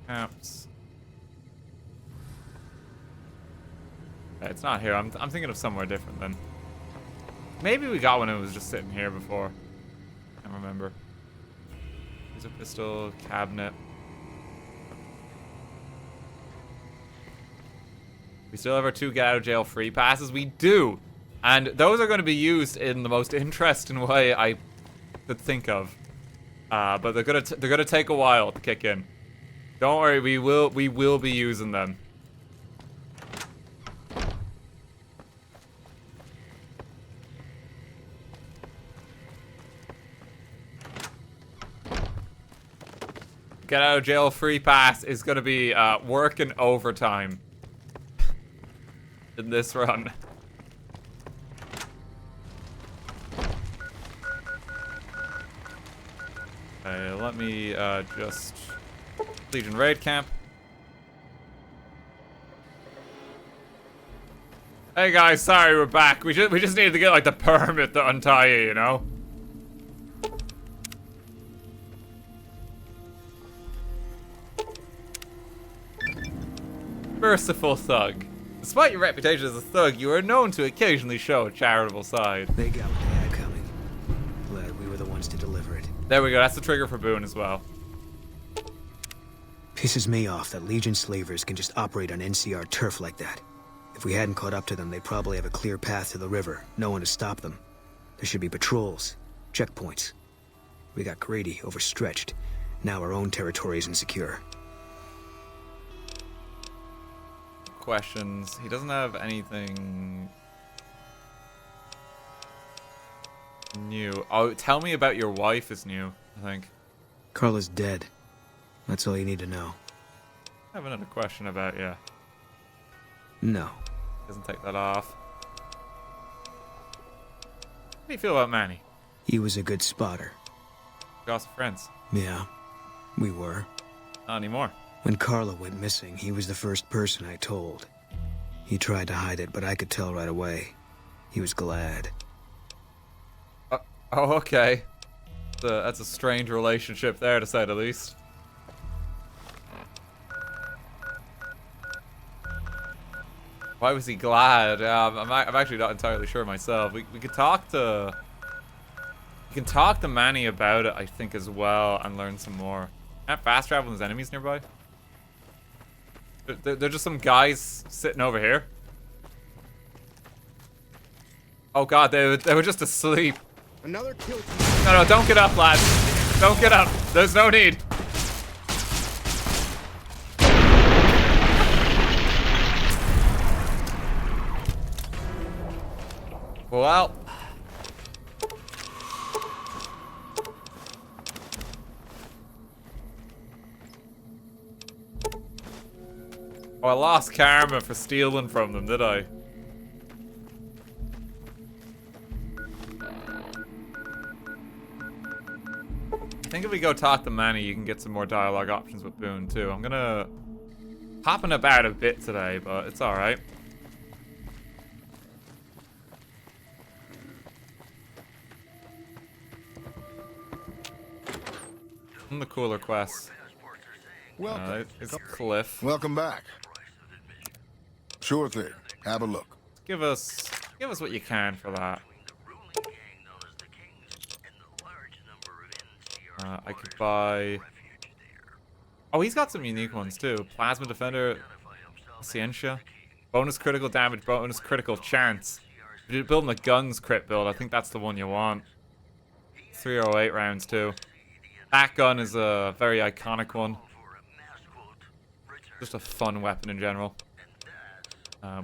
Caps. It's not here. I'm thinking of somewhere different then. Maybe we got one and it was just sitting here before. Can't remember. Here's a pistol, cabinet. We still have our 2 get out of jail free passes. We do, and those are going to be used in the most interesting way I could think of. But they're gonna take a while to kick in. Don't worry, we will be using them. Get out of jail free pass is gonna be working overtime in this run. Okay, let me just Legion raid camp. Hey guys, sorry we're back. We just needed to get like the permit to untie you know. Merciful thug. Despite your reputation as a thug, you are known to occasionally show a charitable side. They got what they had coming. Glad we were the ones to deliver it. There we go, that's the trigger for Boone as well. Pisses me off that Legion slavers can just operate on NCR turf like that. If we hadn't caught up to them, they'd probably have a clear path to the river. No one to stop them. There should be patrols, checkpoints. We got greedy, overstretched. Now our own territory is insecure. Questions. He doesn't have anything new. Oh, tell me about your wife is new, I think. Carla's dead. That's all you need to know. I have another question about you. No. Doesn't take that off. How do you feel about Manny? He was a good spotter. Gossip friends. Yeah, we were. Not anymore. When Carla went missing, he was the first person I told. He tried to hide it, but I could tell right away. He was glad. Oh, okay. That's a strange relationship there, to say the least. Why was he glad? I'm actually not entirely sure myself. We could talk to You can talk to Manny about it, I think, as well, and learn some more. Can't fast travel when there's enemies nearby? They're just some guys sitting over here. Oh god, they were just asleep. Another kill. No, don't get up, lads. Don't get up. There's no need. Well. Oh, I lost karma for stealing from them, did I? I think if we go talk to Manny, you can get some more dialogue options with Boone, too. I'm gonna... hopping about a bit today, but it's alright. The cooler quests. Welcome. It's Cliff. Welcome back. Sure thing. Have a look. Give us what you can for that. I could buy... Oh, he's got some unique ones too. Plasma Defender, Scientia. Bonus critical damage, bonus critical chance. If you're building a guns crit build, I think that's the one you want. 308 rounds too. That gun is a very iconic one. Just a fun weapon in general.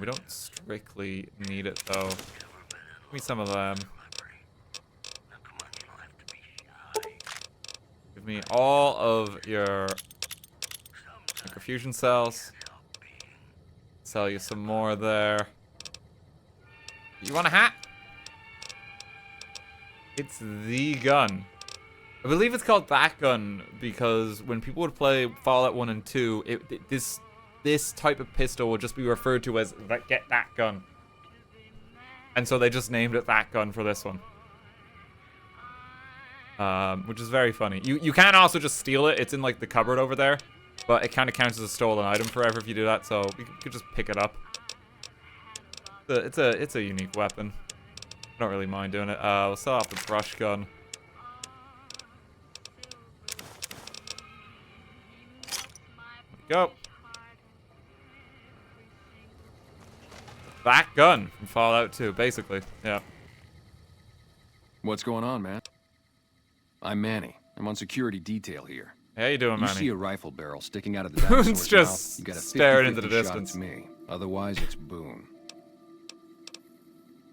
We don't strictly need it though. Give me some of them. Give me all of your microfusion cells. Sell you some more there. You want a hat? It's the gun. I believe it's called that gun because when people would play Fallout 1 and 2, this type of pistol would just be referred to as get that gun. And so they just named it that gun for this one. Which is very funny. You can also just steal it. It's in like the cupboard over there. But it kind of counts as a stolen item forever if you do that, so you could just pick it up. It's a unique weapon. I don't really mind doing it. We'll sell off the brush gun. Go. That gun from Fallout 2, basically. Yeah. What's going on, man? I'm Manny. I'm on security detail here. How you doing, Manny? You see a rifle barrel sticking out of the Boone's dinosaur's just mouth, you got a staring into the 50-50 shot distance. it's me. Otherwise, it's Boone.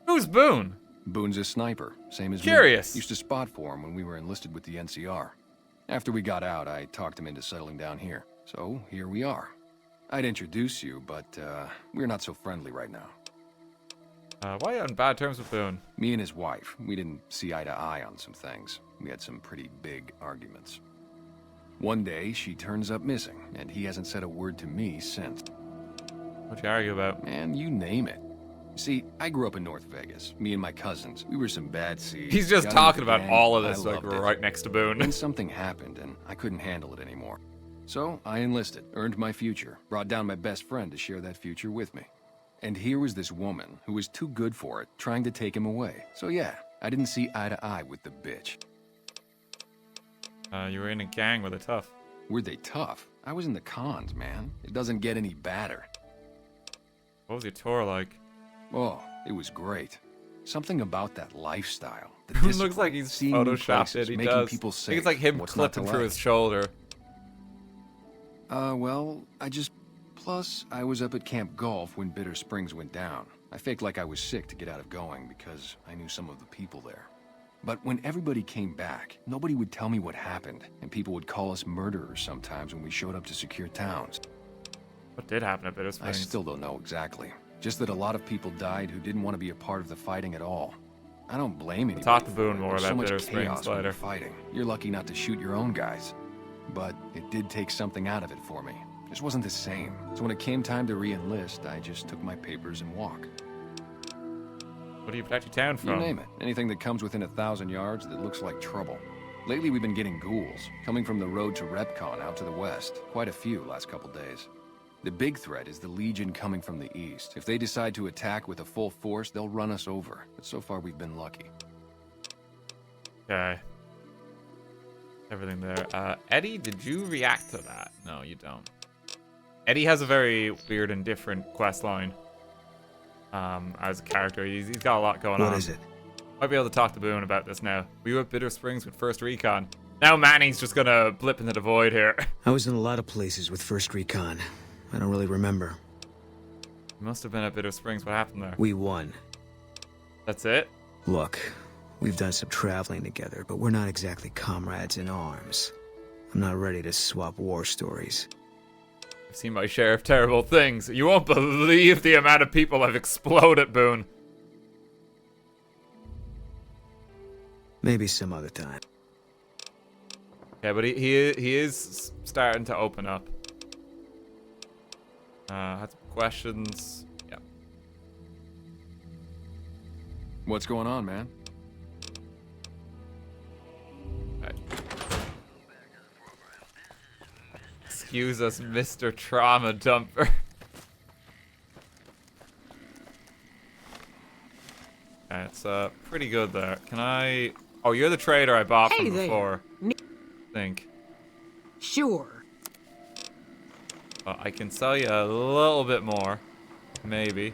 Who's Boone? Boone's a sniper, same as Curious. me. Used to spot for him when we were enlisted with the NCR. After we got out, I talked him into settling down here. So, here we are. I'd introduce you, but we're not so friendly right now. Why are you on bad terms with Boone? Me and his wife, we didn't see eye to eye on some things. We had some pretty big arguments. One day, she turns up missing, and he hasn't said a word to me since. What'd you argue about? Man, you name it. See, I grew up in North Vegas. Me and my cousins, we were some bad seeds. He's just Got talking into the about gang, all of I this like loved we're it. right next to Boone. Then something happened, and I couldn't handle it anymore. So, I enlisted, earned my future, brought down my best friend to share that future with me. And here was this woman who was too good for it, trying to take him away. So yeah, I didn't see eye to eye with the bitch. You were in a gang with a tough. Were they tough? I was in the cons, man. It doesn't get any badder. What was your tour like? Oh, it was great. Something about that lifestyle. The Looks discipline, like he's seeing new photoshopped places, it. He making does. people I safe. think it's like him What's not to clipping through like? his shoulder. Well, Plus, I was up at Camp Golf when Bitter Springs went down. I faked like I was sick to get out of going because I knew some of the people there. But when everybody came back, nobody would tell me what happened, and people would call us murderers sometimes when we showed up to secure towns. What did happen at Bitter I Springs? still don't know exactly. Just that a lot of people died who didn't want to be a part of the fighting at all. I don't blame anybody. Talk to for Boone it. more There's about so much Bitter Springs chaos when later. you're fighting. You're lucky not to shoot your own guys. But it did take something out of it for me. Just wasn't the same. So when it came time to re-enlist, I just took my papers and walked. What do you protect your town You from? name it. Anything that comes within 1,000 yards that looks like trouble. Lately we've been getting ghouls, coming from the road to Repconn out to the west. Quite a few last couple days. The big threat is the Legion coming from the east. If they decide to attack with a full force, they'll run us over. But so far we've been lucky. Okay. Everything there. Eddie, did you react to that? No, you don't. Eddie has a very weird and different quest line. As a character, he's got a lot going on. What is it? Might be able to talk to Boone about this now. We were at Bitter Springs with First Recon. Now Manny's just gonna blip into the void here. I was in a lot of places with First Recon. I don't really remember. You must have been at Bitter Springs. What happened there? We won. That's it? Look, we've done some traveling together, but we're not exactly comrades in arms. I'm not ready to swap war stories. I've seen my share of terrible things. You won't believe the amount of people I've exploded, Boone. Maybe some other time. Yeah, but he is starting to open up. Had some questions. Yeah. What's going on, man? Right. Excuse us, Mr. Trauma Dumper. Okay, it's pretty good there. Can I... Oh, you're the trader I bought from before. I think. Sure. I can sell you a little bit more. Maybe.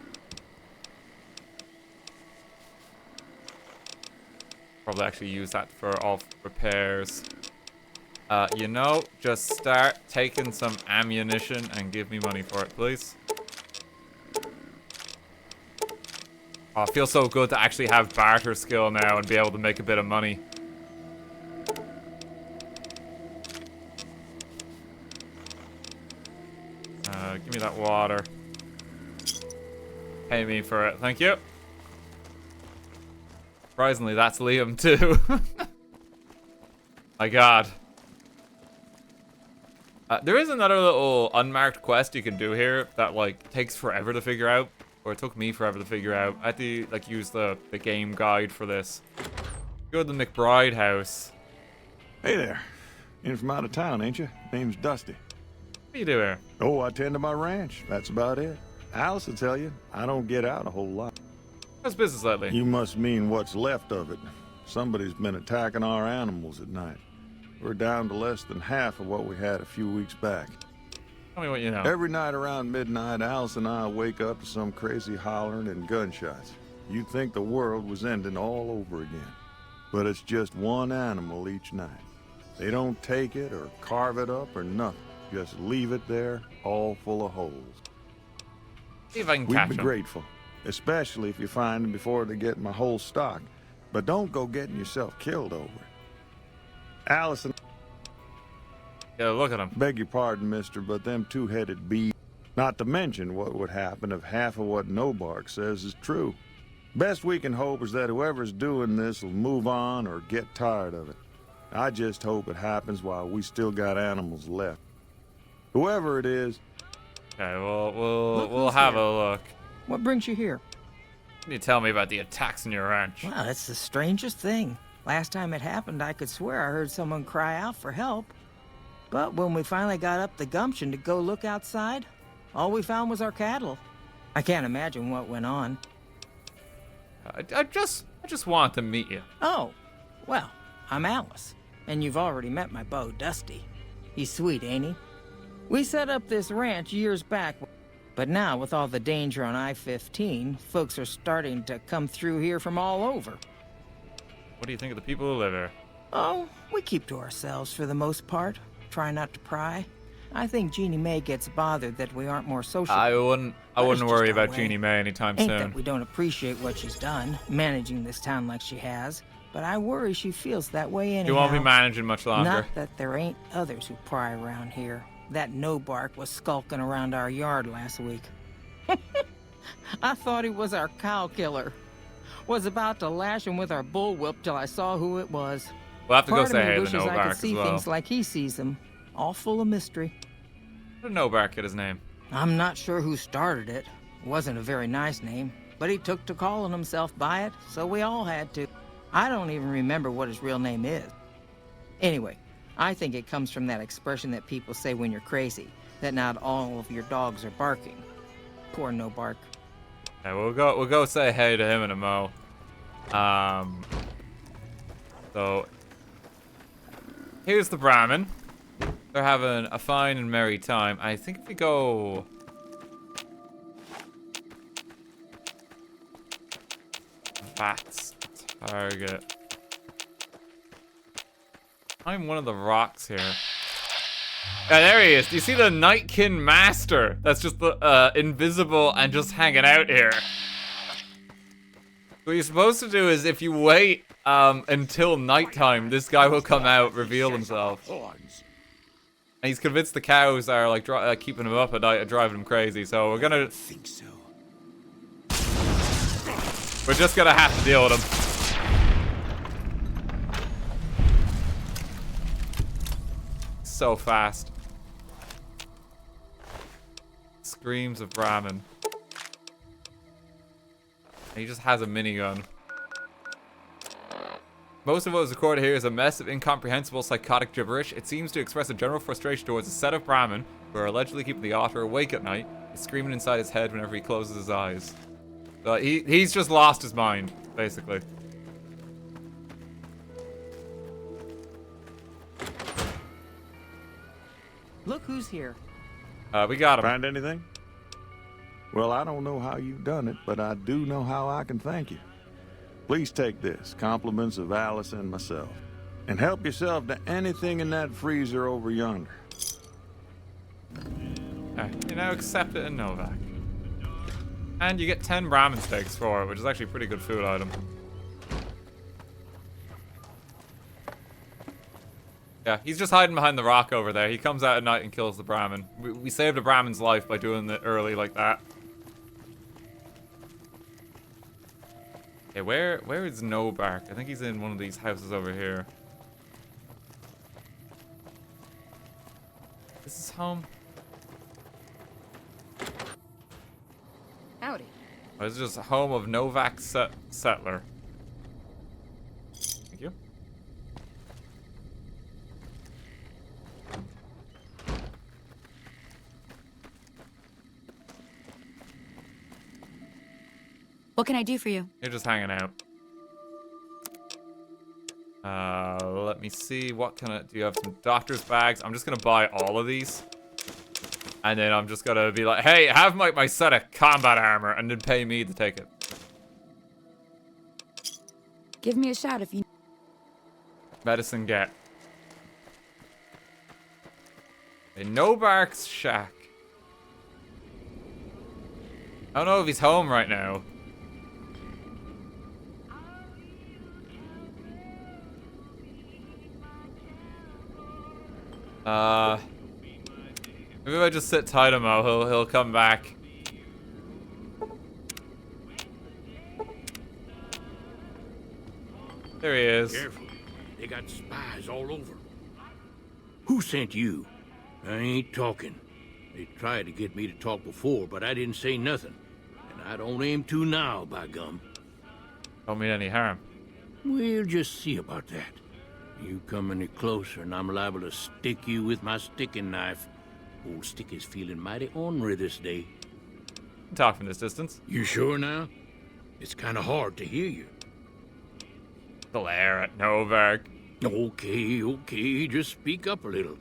Probably actually use that for all repairs. You know, just start taking some ammunition and give me money for it, please. Oh, it feels so good to actually have barter skill now and be able to make a bit of money. Give me that water. Pay me for it. Thank you. Surprisingly, that's Liam too. My god. There is another little unmarked quest you can do here that like takes forever to figure out. Or it took me forever to figure out. I had to like use the game guide for this. Go to the McBride house. Hey there. In from out of town, ain't you? Name's Dusty. What do you do here? Oh, I tend to my ranch. That's about it. Alice will tell you, I don't get out a whole lot. How's business lately? You must mean what's left of it. Somebody's been attacking our animals at night. We're down to less than half of what we had a few weeks back. Tell me what you know. Every night around midnight, Alice and I wake up to some crazy hollering and gunshots. You'd think the world was ending all over again. But it's just one animal each night. They don't take it or carve it up or nothing. Just leave it there, all full of holes. See if I can We'd catch be them. grateful, especially if you find them before they get my whole stock. But don't go getting yourself killed over it. Alice and... Yeah, look at them. Beg your pardon, mister, but them two-headed beasts. Not to mention what would happen if half of what Nobark says is true. Best we can hope is that whoever's doing this will move on or get tired of it. I just hope it happens while we still got animals left. Whoever it is. Okay, we'll have a look. What brings you here? Can you tell me about the attacks in your ranch? Wow, that's the strangest thing. Last time it happened, I could swear I heard someone cry out for help. But when we finally got up the gumption to go look outside, all we found was our cattle. I can't imagine what went on. I just want to meet you. Oh, well, I'm Alice, and you've already met my beau, Dusty. He's sweet, ain't he? We set up this ranch years back, but now with all the danger on I-15, folks are starting to come through here from all over. What do you think of the people who live here? Oh, we keep to ourselves for the most part. Try not to pry. I think Jeannie Mae gets bothered that we aren't more social. I wouldn't worry about Jeannie Mae anytime Ain't soon. that we don't appreciate what she's done, managing this town like she has, but I worry she feels that way anyhow. You won't be managing much longer. Not that there ain't others who pry around here. That Nobark was skulking around our yard last week. I thought he was our cow killer. Was about to lash him with our bullwhip till I saw who it was. We'll have to Part go of say me hey to wishes I Nobark could see as well. things like he sees them, all full of mystery. What did Nobark get his name? I'm not sure who started it. Wasn't a very nice name, but he took to calling himself by it, so we all had to. I don't even remember what his real name is. Anyway, I think it comes from that expression that people say when you're crazy, that not all of your dogs are barking. Poor Nobark. Yeah, we'll go say hey to him in a mo. So, here's the Brahmin. They're having a fine and merry time. I think if we go... Bats. Target. I'm one of the rocks here. Yeah, there he is. Do you see the Nightkin Master? That's just the invisible and just hanging out here. What you're supposed to do is if you wait until nighttime, this guy will come out, reveal himself. And he's convinced the cows are like keeping him up at night and driving him crazy. So we're gonna... think so. We're just gonna have to deal with him. So fast. Screams of Brahmin. He just has a minigun. Most of what was recorded here is a mess of incomprehensible psychotic gibberish. It seems to express a general frustration towards a set of Brahmin who are allegedly keeping the author awake at night, screaming inside his head whenever he closes his eyes. So he's just lost his mind, basically. Look who's here. We got him. Find anything? Well, I don't know how you've done it, but I do know how I can thank you. Please take this, compliments of Alice and myself, and help yourself to anything in that freezer over yonder. You now accept it in Novak. And you get 10 Brahmin steaks for it, which is actually a pretty good food item. Yeah, he's just hiding behind the rock over there. He comes out at night and kills the Brahmin. We saved a Brahmin's life by doing it early like that. Okay, where is Nobark? I think he's in one of these houses over here. This is home. Howdy. Oh, this is just a home of Novak settler. Thank you. What can I do for you? You're just hanging out. Let me see. What kind of... Do you have some doctor's bags? I'm just gonna buy all of these. And then I'm just gonna be like, hey, have my set of combat armor, and then pay me to take it. Give me a shout if you... Medicine get. In Nobark's shack. I don't know if he's home right now. Maybe if I just sit tight him out, he'll come back. There he is. Careful. They got spies all over. Who sent you? I ain't talking. They tried to get me to talk before, but I didn't say nothing. And I don't aim to now, by gum. Don't mean any harm. We'll just see about that. You come any closer and I'm liable to stick you with my sticking knife. Old Stick is feeling mighty ornery this day. Talk from this distance. You sure now? It's kind of hard to hear you. Glare at Novak. Okay, just speak up a little.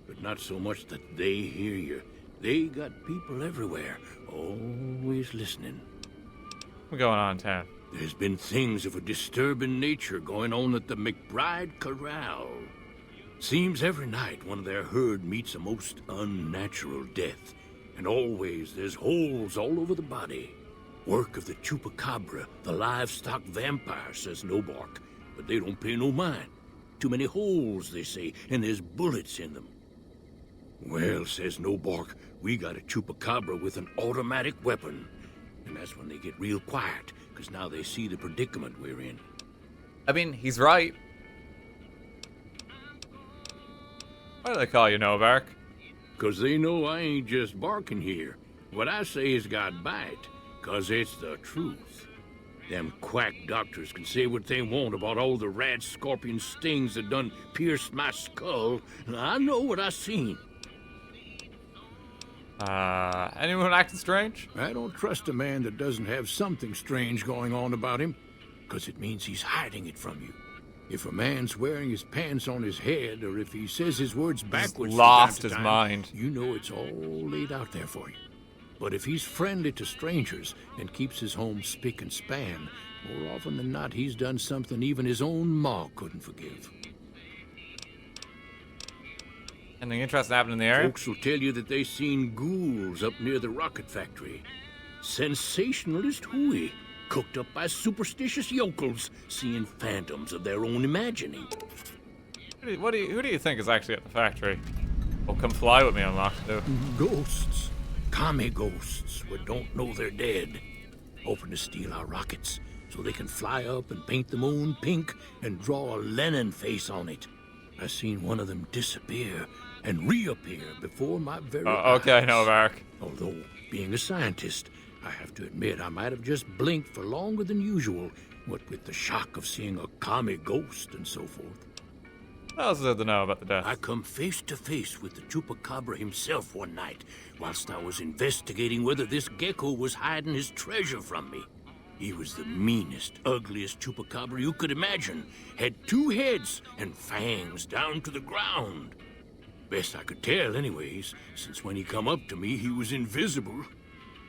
But not so much that they hear you. They got people everywhere, always listening. What's going on in town? There's been things of a disturbing nature going on at the McBride Corral. Seems every night one of their herd meets a most unnatural death. And always there's holes all over the body. Work of the chupacabra, the livestock vampire, says Nobark. But they don't pay no mind. Too many holes, they say, and there's bullets in them. Well, says Nobark, we got a chupacabra with an automatic weapon. And that's when they get real quiet, because now they see the predicament we're in. I mean, he's right. Why do they call you Nobark? Because they know I ain't just barking here. What I say has got bite, because it's the truth. Them quack doctors can say what they want about all the rat scorpion stings that done pierced my skull, and I know what I seen. Anyone acting strange? I don't trust a man that doesn't have something strange going on about him, because it means he's hiding it from you. If a man's wearing his pants on his head, or if he says his words backwards, lost from time to his time, mind. you know it's all laid out there for you. But if he's friendly to strangers and keeps his home spick and span, more often than not, he's done something even his own ma couldn't forgive. Anything interesting happening in the area? Folks will tell you that they seen ghouls up near the rocket factory. Sensationalist hooey, cooked up by superstitious yokels, seeing phantoms of their own imagining. Who do you think is actually at the factory? Well, come fly with me on Lock 2. Ghosts. Commie ghosts who don't know they're dead. Hoping to steal our rockets so they can fly up and paint the moon pink and draw a Lenin face on it. I seen one of them disappear and reappear before my very eyes. Okay, Novak. Although, being a scientist, I have to admit I might have just blinked for longer than usual, what with the shock of seeing a commie ghost and so forth. What else is there to know about the death? I come face to face with the chupacabra himself one night, whilst I was investigating whether this gecko was hiding his treasure from me. He was the meanest, ugliest chupacabra you could imagine. Had 2 heads and fangs down to the ground. Best I could tell anyways, since when he come up to me, he was invisible.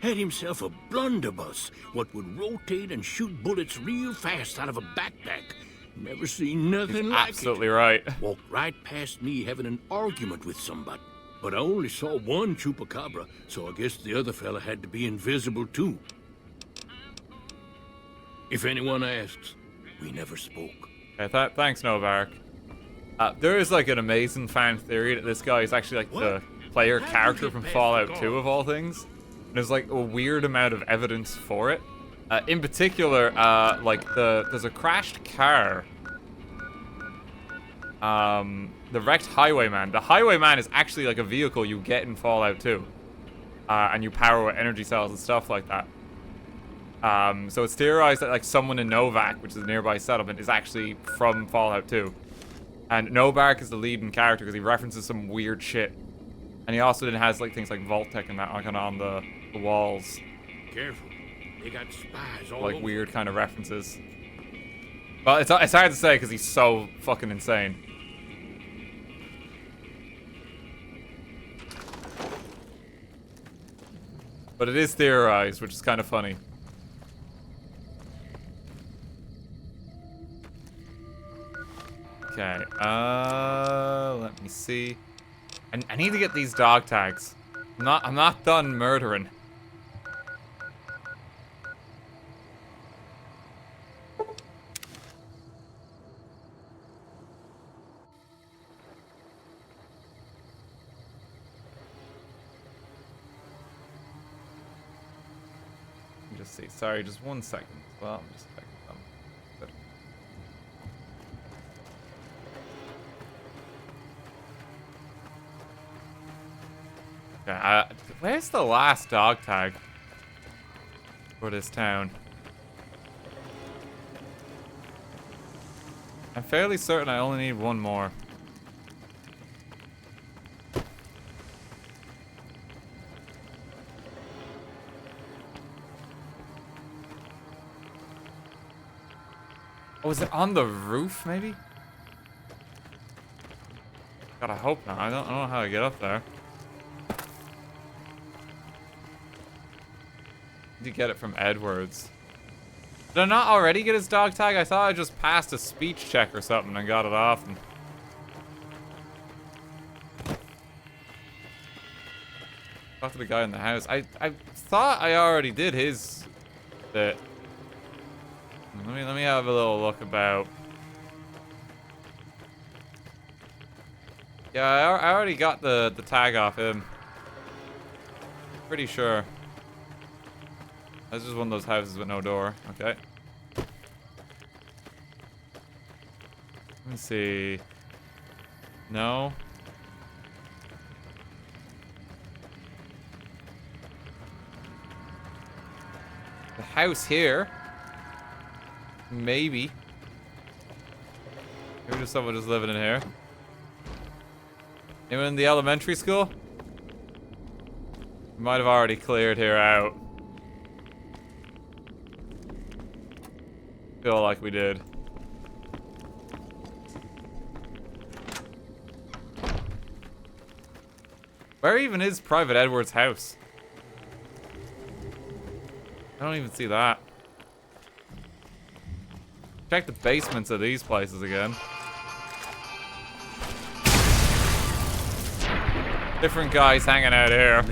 Had himself a blunderbuss, what would rotate and shoot bullets real fast out of a backpack. Never seen nothing like it. Absolutely right. Walked right past me having an argument with somebody. But I only saw one chupacabra, so I guess the other fella had to be invisible too. If anyone asks, we never spoke. Okay, thanks, Novak. There is like an amazing fan theory that this guy is actually like the player character from Fallout 2 of all things. And there's like a weird amount of evidence for it. In particular, there's a crashed car. The wrecked Highwayman. The Highwayman is actually like a vehicle you get in Fallout 2. And you power with energy cells and stuff like that. So it's theorized that like someone in Novak, which is a nearby settlement, is actually from Fallout 2. And Novak is the leading character because he references some weird shit. And he also then has like things like Vault-Tec and that like, on the walls. Careful. They got spies all Like over. weird kind of references. Well, it's hard to say because he's so fucking insane. But it is theorized, which is kind of funny. Okay, let me see. I need to get these dog tags. I'm not done murdering. Let me just see. Sorry, just 1 second. Well, I'm just checking them. Good. Okay, where's the last dog tag for this town? I'm fairly certain I only need 1 more. Oh, is it on the roof, maybe? God, I hope not. I don't know how to get up there. To get it from Edwards. Did I not already get his dog tag? I thought I just passed a speech check or something and got it off him. Talk to the guy in the house. I thought I already did his bit. Let me have a little look about. Yeah, I already got the tag off him. Pretty sure. That's just one of those houses with no door. Okay. Let me see. No. The house here. Maybe. Maybe there's someone just living in here. Anyone in the elementary school? We might have already cleared here out. Feel like we did. Where even is Private Edward's house? I don't even see that. Check the basements of these places again. Different guys hanging out here.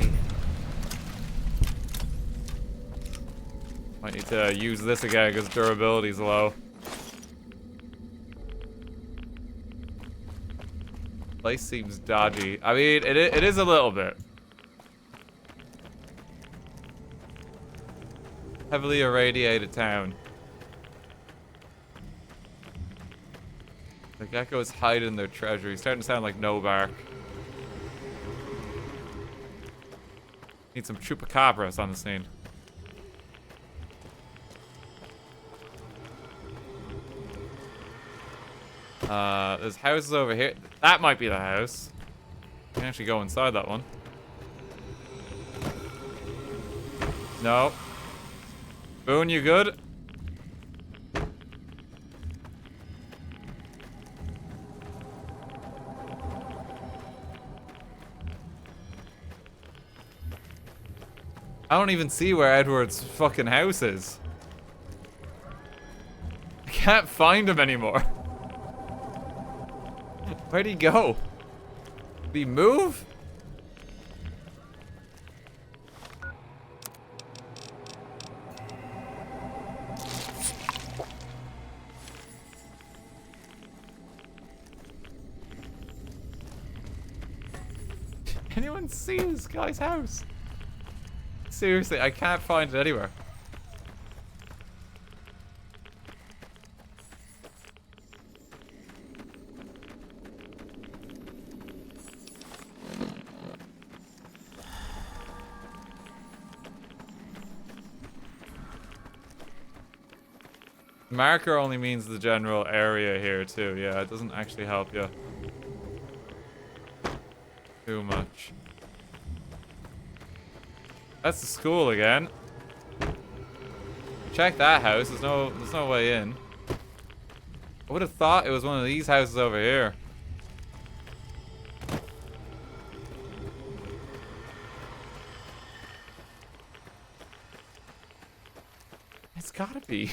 Might need to use this again because durability's low. Place seems dodgy. I mean, it is a little bit. Heavily irradiated town. The geckos hide in their treasure. He's starting to sound like Nobark. Need some chupacabras on the scene. There's houses over here. That might be the house. You can actually go inside that one. No. Boone, you good? I don't even see where Edward's fucking house is. I can't find him anymore. Where'd he go? Did he move? Anyone see this guy's house? Seriously, I can't find it anywhere. Marker only means the general area here too. Yeah, it doesn't actually help you too much. That's the school again. Check that house. There's no way in. I would have thought it was one of these houses over here. It's gotta be.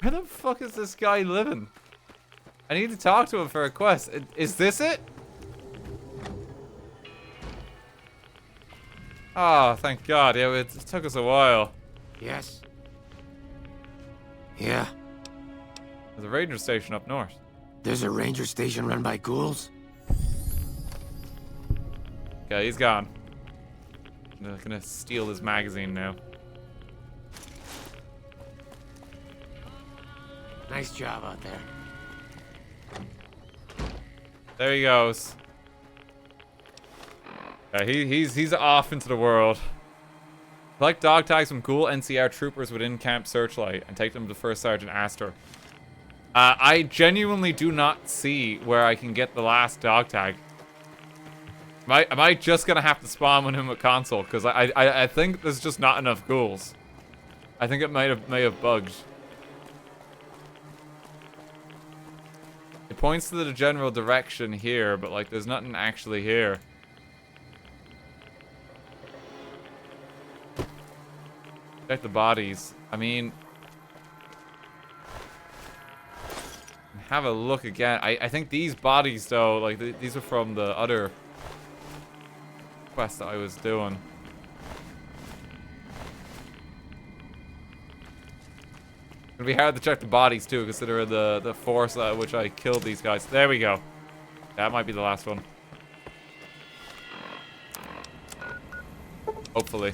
Where the fuck is this guy living? I need to talk to him for a quest. Is this it? Oh, thank God. Yeah, it took us a while. Yes. Yeah. There's a ranger station up north. There's a ranger station run by ghouls? Okay, he's gone. I'm gonna steal his magazine now. Nice job out there. There he goes. Yeah, he's off into the world. Collect dog tags from ghoul NCR troopers within Camp Searchlight and take them to First Sergeant Astor. I genuinely do not see where I can get the last dog tag. Am I just gonna have to spawn with him at console? Because I think there's just not enough ghouls. I think it may have bugged. It points to the general direction here, but like there's nothing actually here. Check the bodies. I mean, have a look again. I think these bodies though, like these are from the other quest that I was doing. It'll be hard to check the bodies too, considering the force at which I killed these guys. There we go. That might be the last one. Hopefully.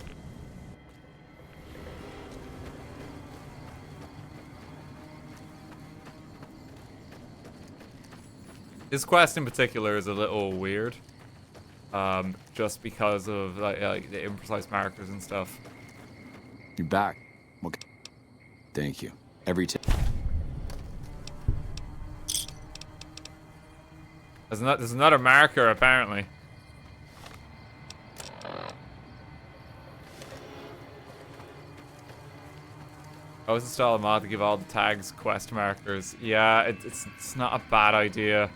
This quest in particular is a little weird. Just because of like the imprecise markers and stuff. You're back. Okay. Thank you. Every time. There's another marker apparently. I was installing a mod to give all the tags quest markers. Yeah, it's not a bad idea.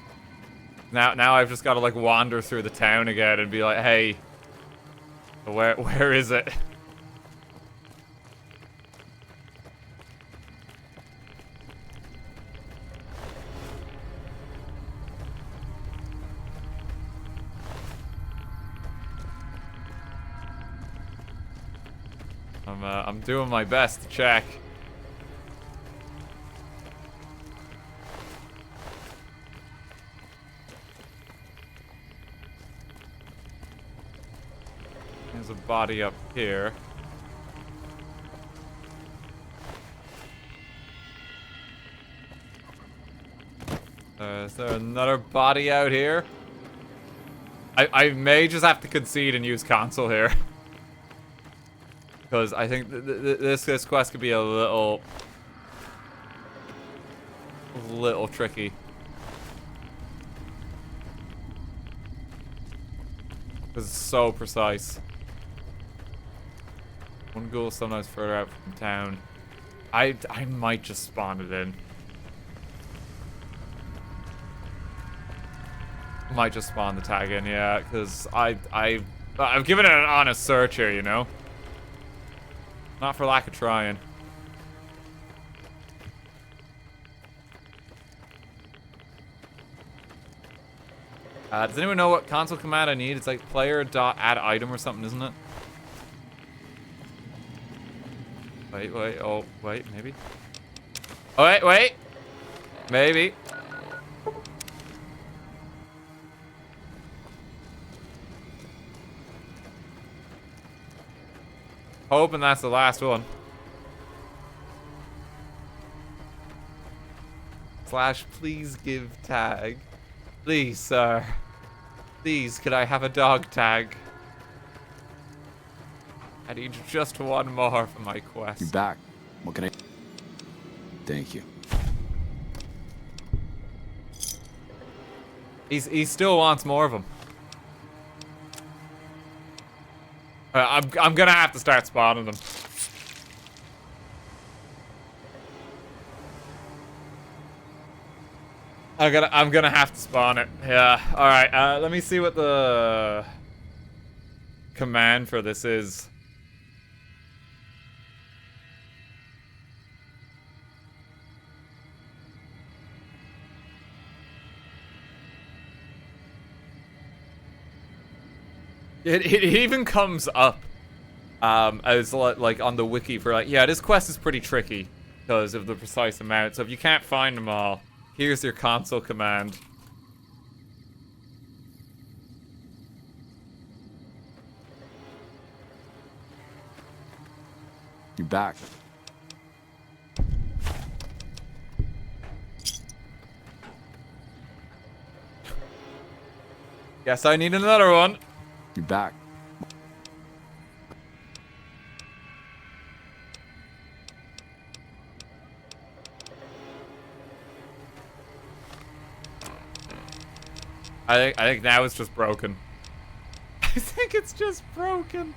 Now I've just got to like wander through the town again and be like, hey, where is it? I'm doing my best to check. There's a body up here. Is there another body out here? I may just have to concede and use console here. Because I think this quest could be a little tricky. Because it's so precise. One ghoul sometimes further out from town. I might just spawn it in. Might just spawn the tag in, yeah, because I've given it an honest search here, you know? Not for lack of trying. Does anyone know what console command I need? It's like player.add item or something, isn't it? Wait, oh, wait, maybe? Oh, wait! Maybe. Hoping that's the last one. / please give tag. Please, sir. Please, could I have a dog tag? I need just one more for my quest. You're back. What can I... Thank you. He still wants more of them. I'm gonna have to start spawning them. I'm gonna have to spawn it. Yeah. All right. Let me see what the command for this is. It even comes up as like on the wiki for like, yeah, this quest is pretty tricky because of the precise amount. So if you can't find them all, here's your console command. You're back. Guess I need another one. You're back. I think now it's just broken. I think it's just broken.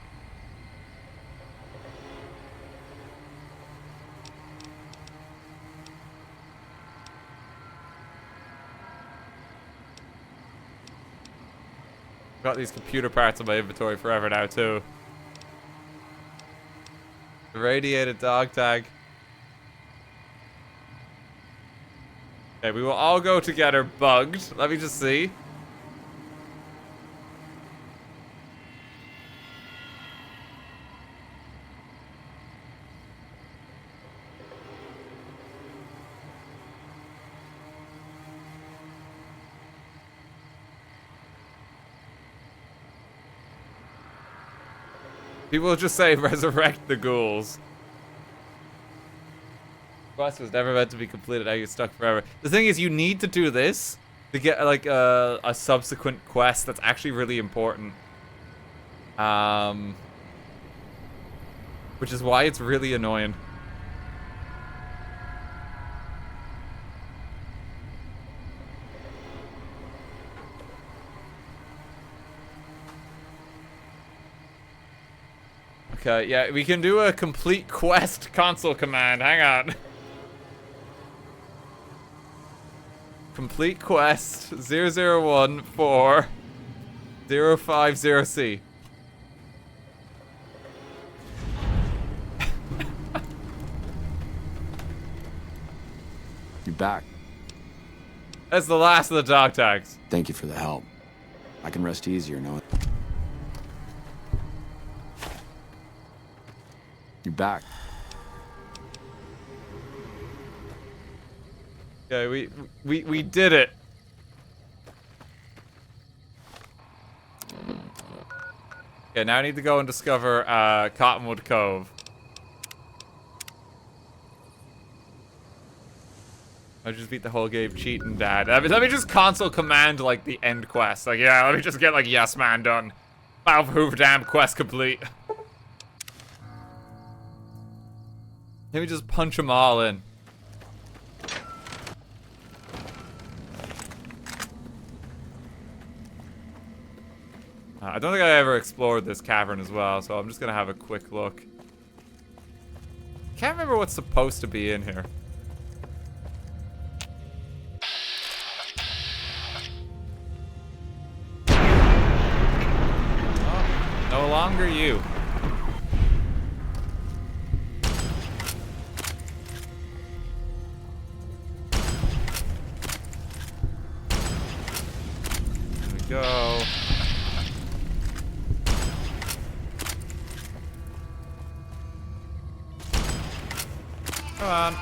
Got these computer parts in my inventory forever now too. Irradiated dog tag. Okay, we will all go together bugged. Let me just see. People just say resurrect the ghouls. Quest was never meant to be completed. Now you're stuck forever. The thing is, you need to do this to get like a subsequent quest that's actually really important. Which is why it's really annoying. Okay, yeah, we can do a complete quest console command. Hang on. Complete quest 0014-050C. You're back. That's the last of the dog tags. Thank you for the help. I can rest easier knowing... You're back. Okay, we did it. Okay, now I need to go and discover Cottonwood Cove. I just beat the whole game cheating, Dad. Let me just console command like the end quest. Like, yeah, let me just get like yes man done. Battle for Hoover Dam quest complete. Let me just punch them all in. I don't think I ever explored this cavern as well, so I'm just gonna have a quick look. Can't remember what's supposed to be in here. Oh, no longer you. There we go. Come on.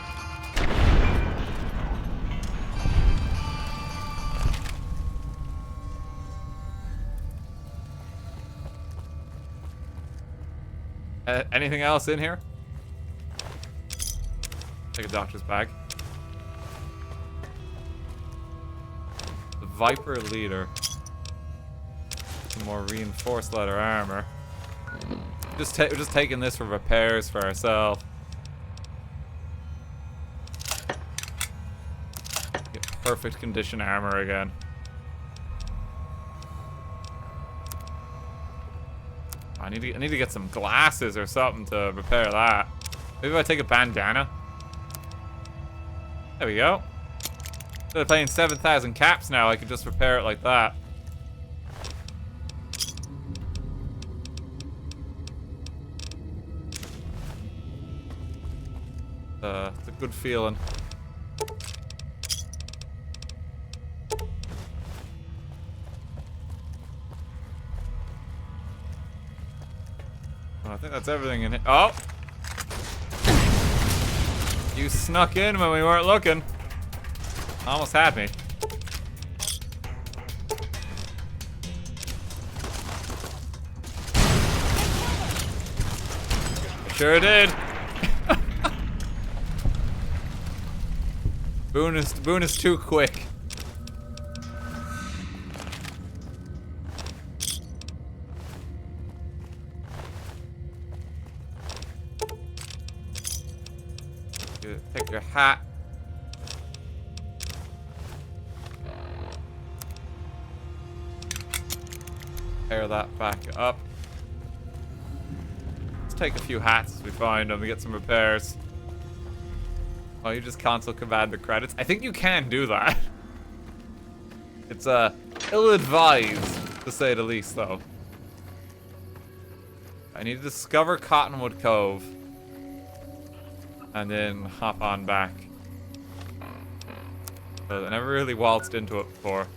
Anything else in here? Take a doctor's bag. The Viper Leader. Some more reinforced leather armor. Just taking this for repairs for ourselves. Get perfect condition armor again. I need to get some glasses or something to repair that. Maybe if I take a bandana. There we go. Instead of paying 7,000 caps now, I could just repair it like that. It's a good feeling. I think that's everything in here. Oh! You snuck in when we weren't looking. Almost had me. I sure did. Boone is too quick. Take your hat. Pair that back up. Let's take a few hats as we find them. We get some repairs. Oh, you just console command the credits? I think you can do that. It's ill-advised, to say the least, though. I need to discover Cottonwood Cove. And then hop on back. I never really waltzed into it before.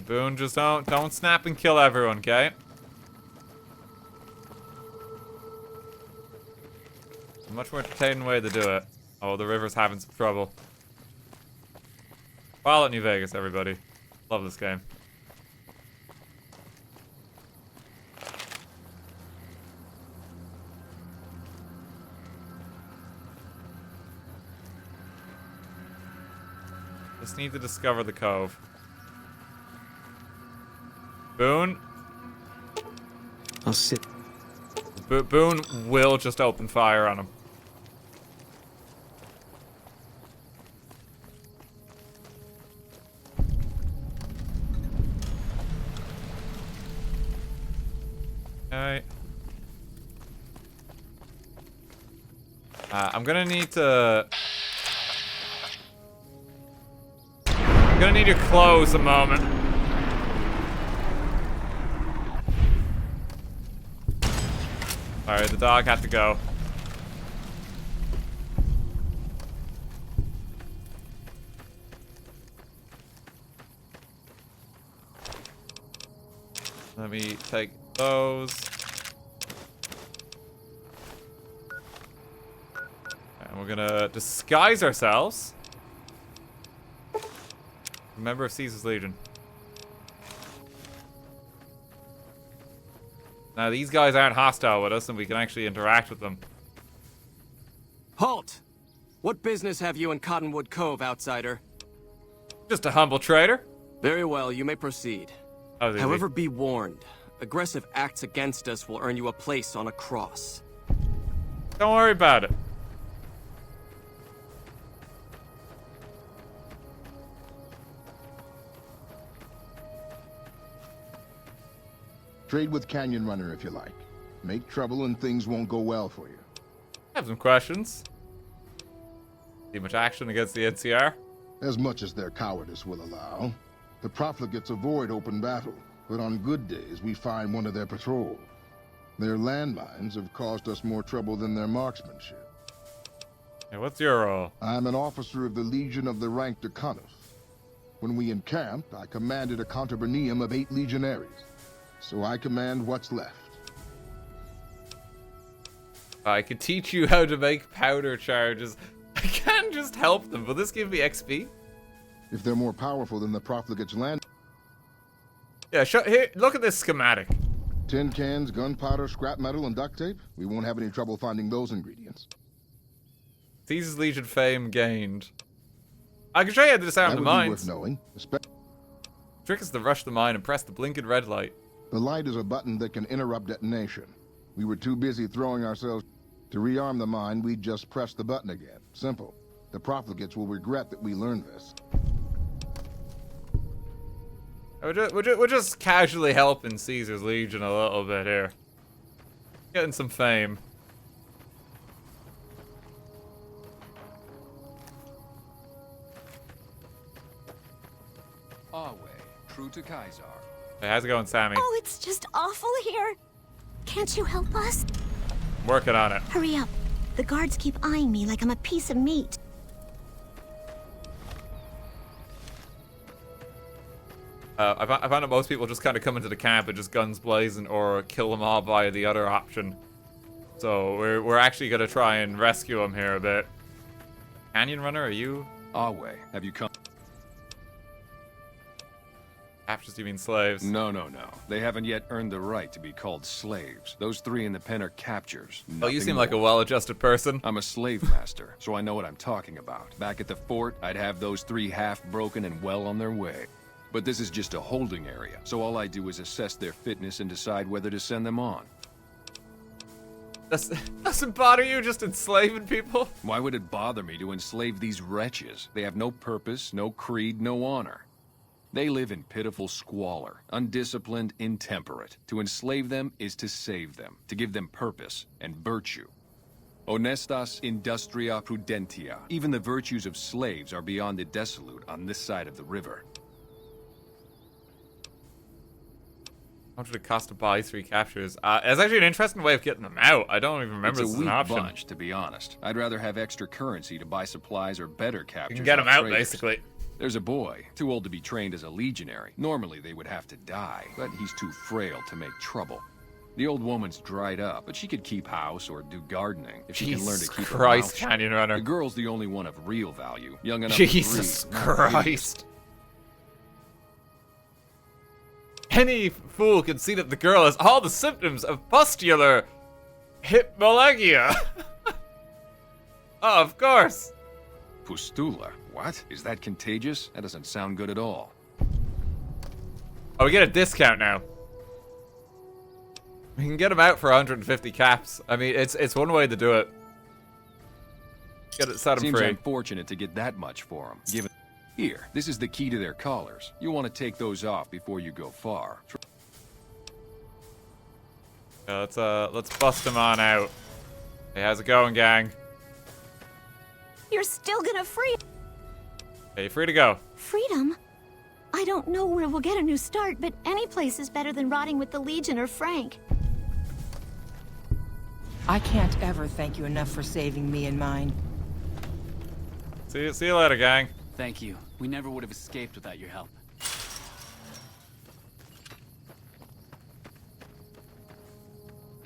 Boone, just don't snap and kill everyone, okay? It's a much more entertaining way to do it. Oh, the river's having some trouble. Fallout New Vegas, everybody. Love this game. Just need to discover the cove. Boone? I'll sit. Boone will just open fire on him. Okay. I'm gonna need to... I'm gonna need your clothes a moment. Alright, the dog had to go. Let me take those. And we're gonna disguise ourselves. A member of Caesar's Legion. Now these guys aren't hostile with us and we can actually interact with them. Halt! What business have you in Cottonwood Cove, outsider? Just a humble trader. Very well, you may proceed. Oh, However, be warned. Aggressive acts against us will earn you a place on a cross. Don't worry about it. Trade with Canyon Runner if you like. Make trouble and things won't go well for you. I have some questions. See much action against the NCR? As much as their cowardice will allow. The profligates avoid open battle, but on good days we find one of their patrol. Their landmines have caused us more trouble than their marksmanship. Hey, what's your role? I'm an officer of the Legion of the rank Decanus. When we encamped, I commanded a contubernium of 8 legionaries. So I command what's left. I could teach you how to make powder charges. I can't just help them. Will this give me XP? If they're more powerful than the profligates' land... Yeah, here, look at this schematic. Tin cans, gunpowder, scrap metal, and duct tape? We won't have any trouble finding those ingredients. Caesar's Legion fame gained. I can show you how to disarm the mines. That would be worth knowing. Trick is to rush the mine and press the blinking red light. The light is a button that can interrupt detonation. We were too busy throwing ourselves to rearm the mine, we'd just press the button again. Simple. The profligates will regret that we learned this. We're just casually helping Caesar's Legion a little bit here. Getting some fame. Our way, true to Kaiser. Hey, how's it going, Sammy? Oh, it's just awful here. Can't you help us? Working on it. Hurry up. The guards keep eyeing me like I'm a piece of meat. I found that most people just kind of come into the camp and just guns blazing or kill them all by the other option. So we're actually gonna try and rescue them here a bit. Canyon Runner, are you? Our way. Have you come? Captures, you mean slaves? No. They haven't yet earned the right to be called slaves. Those 3 in the pen are captures. Oh, you seem like a well-adjusted person. I'm a slave master, so I know what I'm talking about. Back at the fort, I'd have those 3 half-broken and well on their way. But this is just a holding area, so all I do is assess their fitness and decide whether to send them on. Doesn't bother you just enslaving people? Why would it bother me to enslave these wretches? They have no purpose, no creed, no honor. They live in pitiful squalor, undisciplined, intemperate. To enslave them is to save them, to give them purpose and virtue. Honestas industria prudentia. Even the virtues of slaves are beyond the dissolute on this side of the river. How much would it cost to buy 3 captures? It's actually an interesting way of getting them out. I don't even remember It's this a as an weak option. bunch, to be honest. I'd rather have extra currency to buy supplies or better captures. You can get them off out, traders. basically. There's a boy, too old to be trained as a legionary. Normally they would have to die, but he's too frail to make trouble. The old woman's dried up, but she could keep house or do gardening if she can learn to keep her mouth shut. Canyon Runner. The girl's the only one of real value, young enough Jesus to breed, not Christ. Any fool can see that the girl has all the symptoms of pustular hypomalagia. Oh, of course. Pustula? What? Is that contagious? That doesn't sound good at all. Oh, we get a discount now. We can get them out for 150 caps. I mean, it's one way to do it. Get it, set them Seems free. unfortunate to get that much for them. Given here, this is the key to their collars. You want to take those off before you go far. Yeah, let's bust him on out. Hey, how's it going, gang? You're still gonna free... Hey, you're free to go. Freedom? I don't know where we'll get a new start, but any place is better than rotting with the Legion or Frank. I can't ever thank you enough for saving me and mine. See you later, gang. Thank you. We never would have escaped without your help.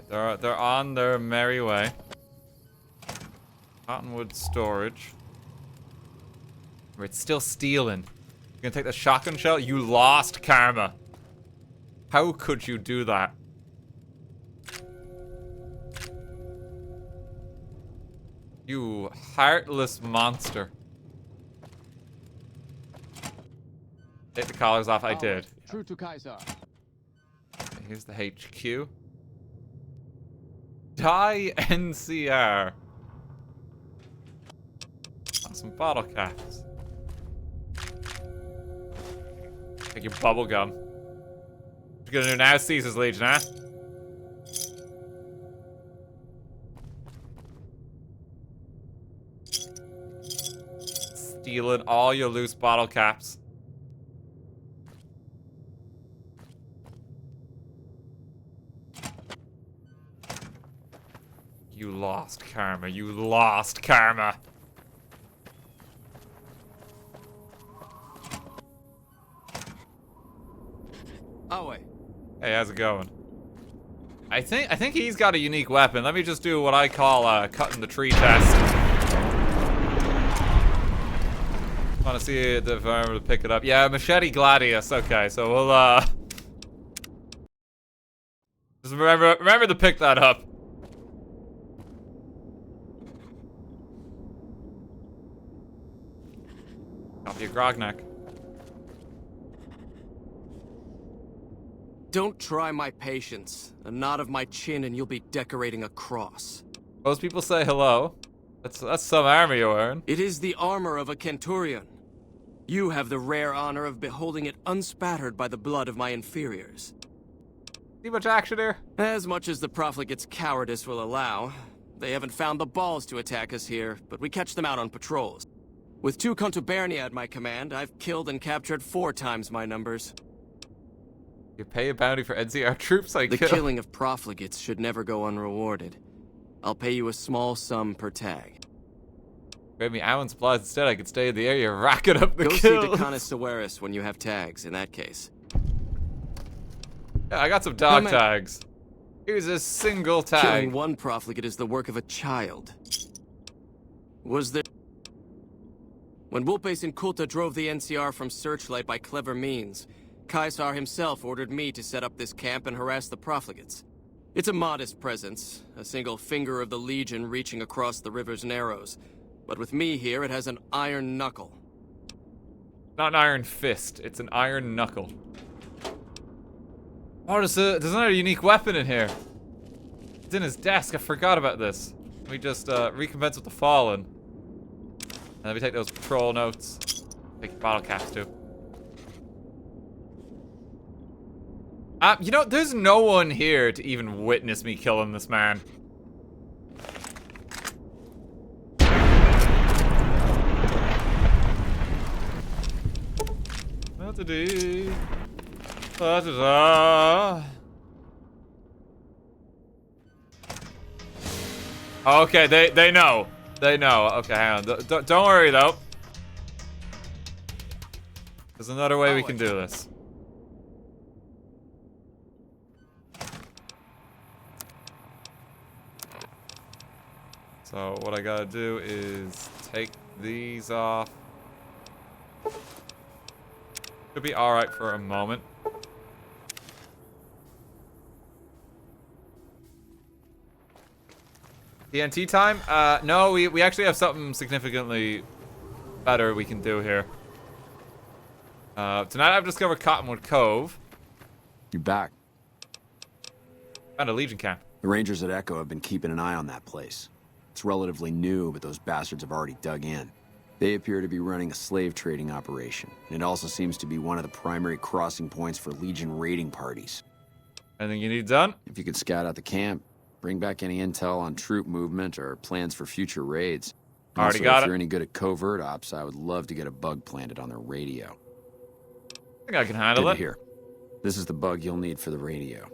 They're on their merry way. Cottonwood storage. It's still stealing. You're gonna take the shotgun shell? You lost karma. How could you do that? You heartless monster. Take the collars off. I did. True to Kaiser. Here's the HQ. Die NCR. Oh, some bottle caps. Take your bubble gum. What you gonna do now, Caesar's Legion, huh? Stealing all your loose bottle caps. You lost karma. You lost karma. Oh wait. Hey, how's it going? I think he's got a unique weapon. Let me just do what I call cutting the tree test. Want to see if I'm able to pick it up? Yeah, machete gladius. Okay, so we'll just remember to pick that up. Copy of Grognak. Don't try my patience. A nod of my chin and you'll be decorating a cross. Most people say hello. That's some armor you're wearing. It is the armor of a Centurion. You have the rare honor of beholding it unspattered by the blood of my inferiors. See much action here? As much as the profligate's cowardice will allow. They haven't found the balls to attack us here, but we catch them out on patrols. With 2 Contubernia at my command, I've killed and captured 4 times my numbers. You pay a bounty for NCR troops I The kill. killing of profligates should never go unrewarded. I'll pay you a small sum per tag. Grab me Alan supplies instead. I could stay in the area racking up the Go kills. see Decanus Severus when you have tags, in that case. Yeah, I got some dog tags. Here's a single tag. Killing one profligate is the work of a child. Was there... When Wulpes and Kulta drove the NCR from Searchlight by clever means, Caesar himself ordered me to set up this camp and harass the profligates. It's a modest presence, a single finger of the Legion reaching across the river's narrows. But with me here, it has an iron knuckle. Not an iron fist, it's an iron knuckle. Oh, there's another unique weapon in here. It's in his desk, I forgot about this. Let me just recompense with the fallen. And let me take those patrol notes. Take your bottle caps too. You know, there's no one here to even witness me killing this man. Okay, they know. They know. Okay, hang on. Don't worry though. There's another way we can do this. So what I gotta do is take these off. Should be alright for a moment. TNT time? No, we actually have something significantly better we can do here. Tonight I've discovered Cottonwood Cove. You're back. Found a Legion camp. The Rangers at Echo have been keeping an eye on that place. It's relatively new, but those bastards have already dug in. They appear to be running a slave trading operation, and it also seems to be one of the primary crossing points for Legion raiding parties. Anything you need done? If you could scout out the camp, bring back any intel on troop movement or plans for future raids. And Already also, got if it. you're any good at covert ops, I would love to get a bug planted on their radio. I think I can handle Good it. to hear. This is the bug you'll need for the radio.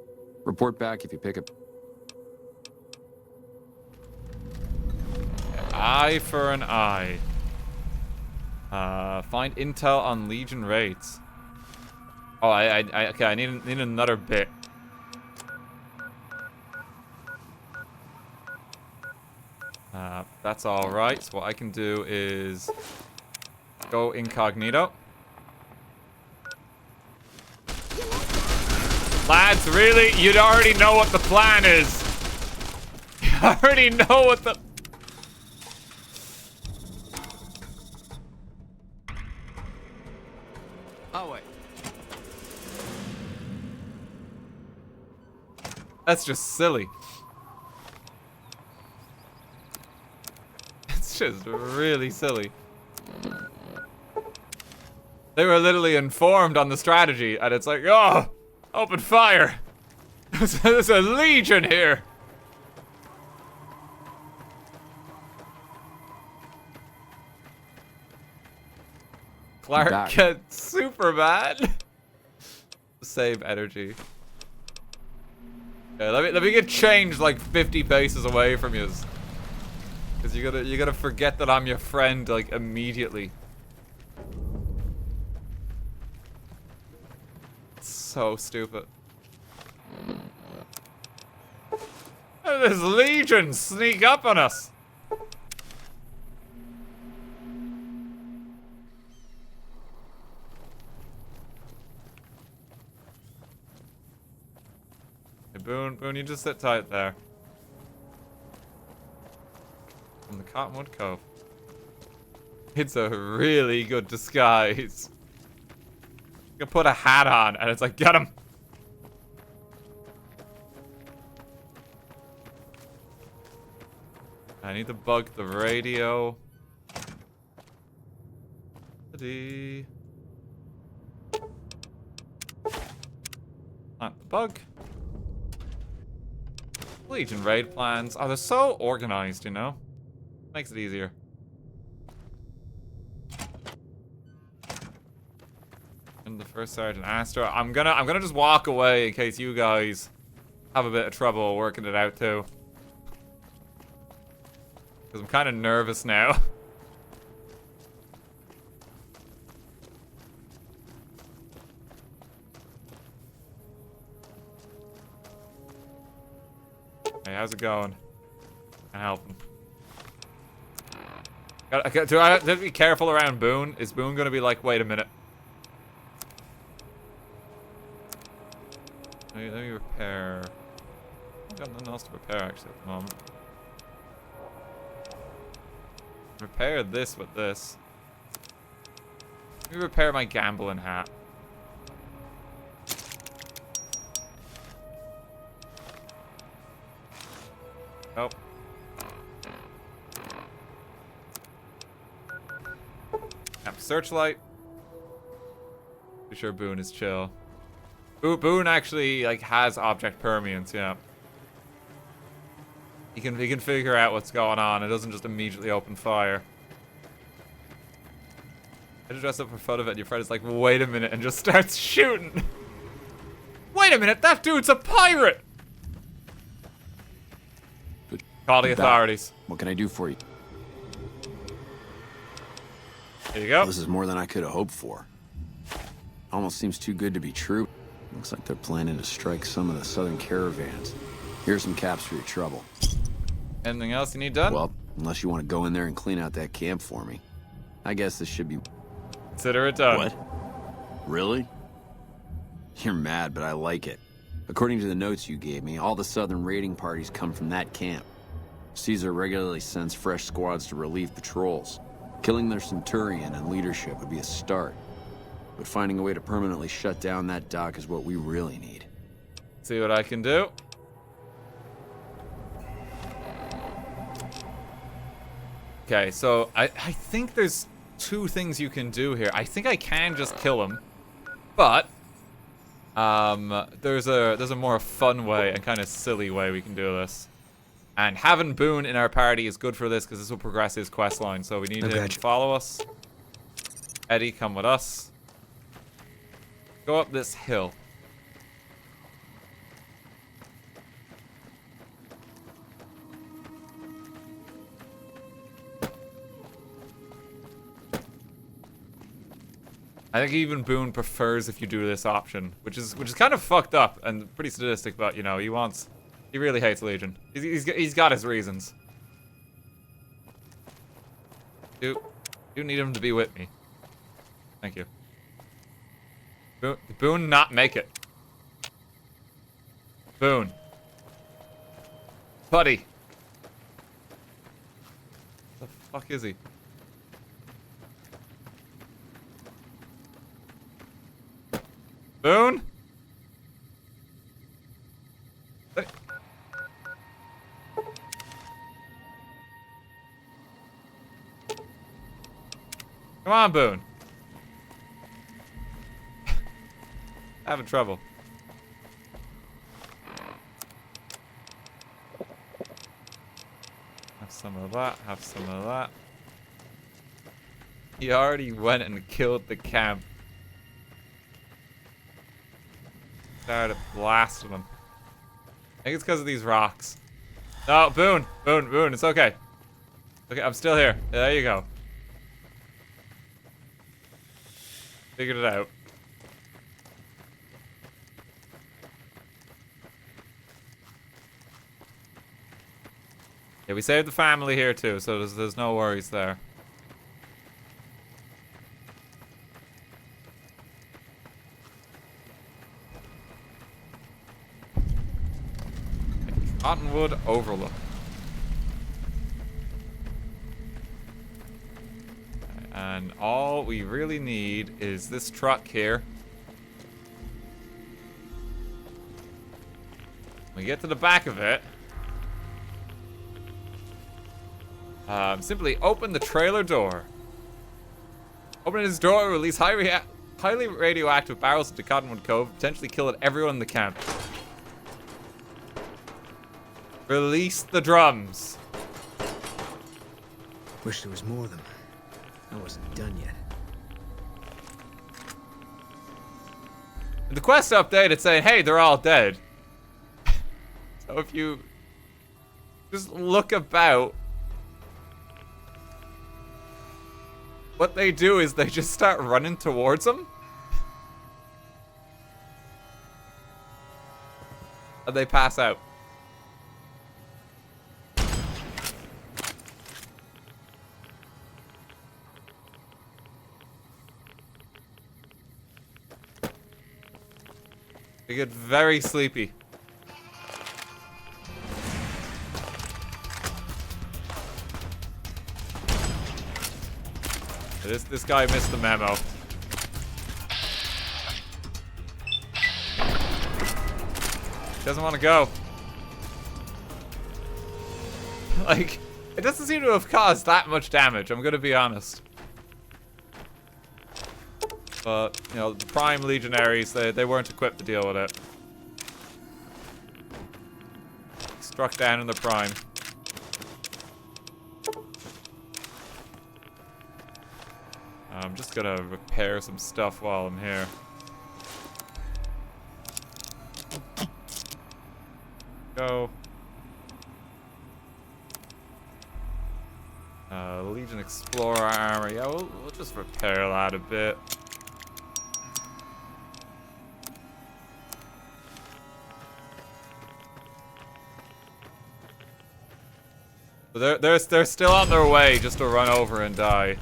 Report back if you pick up. Eye for an eye. Find intel on Legion raids. Oh, okay, I need another bit. That's all right. So what I can do is go incognito. Lads, really? You'd already know what the plan is. You already know what the... Oh, wait. That's just silly. It's just really silly. They were literally informed on the strategy, and it's like, oh, open fire. There's a legion here. Clark gets super bad. Save energy. Okay, let me get changed like 50 paces away from you. Cause you gotta forget that I'm your friend like immediately. It's so stupid. This legion sneak up on us. Hey, Boone, you just sit tight there. From the Cottonwood Cove. It's a really good disguise. You can put a hat on and it's like, get him! I need to bug the radio. Not the bug. Legion raid plans. Oh, they're so organized, you know? Makes it easier. And the first sergeant Astro. I'm gonna just walk away in case you guys have a bit of trouble working it out too. Because I'm kind of nervous now. Hey, how's it going? Can I help him? Do I have to be careful around Boone? Is Boone gonna be like, wait a minute? Let me repair. I've got nothing else to repair actually at the moment. Repair this with this. Let me repair my gambling hat. Oh. Searchlight. Pretty sure Boone is chill. Boone actually like has object permanence, yeah. He can figure out what's going on. It doesn't just immediately open fire. I just dress up for photo of it and your friend is like, wait a minute, and just starts shooting. Wait a minute, that dude's a pirate! Call the authorities. What can I do for you? There you go. This is more than I could have hoped for. Almost seems too good to be true. Looks like they're planning to strike some of the southern caravans. Here's some caps for your trouble. Anything else you need done? Well, unless you want to go in there and clean out that camp for me. I guess this should be... Consider it done. What? Really? You're mad, but I like it. According to the notes you gave me, all the southern raiding parties come from that camp. Caesar regularly sends fresh squads to relieve patrols. Killing their centurion and leadership would be a start. But finding a way to permanently shut down that dock is what we really need. See what I can do. Okay, so I think there's two things you can do here. I think I can just kill him, but There's a more fun way and kind of silly way we can do this. And having Boone in our party is good for this because this will progress his quest line. So we need him to follow us. Eddie, come with us. Go up this hill. I think even Boone prefers if you do this option, which is kind of fucked up and pretty sadistic, but you know, he really hates Legion. He's got his reasons. Do need him to be with me. Thank you. Boone not make it. Boone. Buddy. What the fuck is he? Boone? Come on, Boone. Having trouble. Have some of that, have some of that. He already went and killed the camp. Started blasting them. I think it's because of these rocks. No, Boone, it's okay. Okay, I'm still here. There you go. Figured it out. Yeah, we saved the family here too, so there's no worries there. Cottonwood Overlook. And all we really need is this truck here. We get to the back of it. Simply open the trailer door. Opening this door will release highly radioactive barrels into Cottonwood Cove, potentially killing everyone in the camp. Release the drums. Wish there was more of them. I wasn't done yet. In the quest update, it's saying, hey, they're all dead. So if you just look about, what they do is they just start running towards them. And they pass out. They get very sleepy. This guy missed the memo. Doesn't want to go. Like, it doesn't seem to have caused that much damage, I'm gonna be honest. But, you know, the Prime Legionaries, they weren't equipped to deal with it. Struck down in the Prime. I'm just gonna repair some stuff while I'm here. Go. Legion Explorer armor. Yeah, we'll just repair that a bit. So they're still on their way just to run over and die.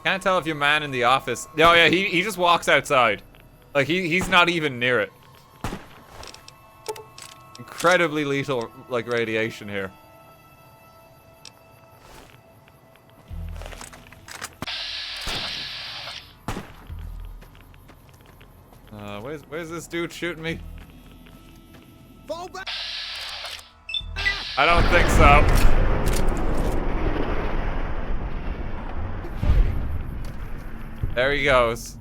Can't tell if your man in the office. Oh yeah, he just walks outside. Like he's not even near it. Incredibly lethal, like, radiation here. Where's this dude shooting me? Fall back. I don't think so. There he goes.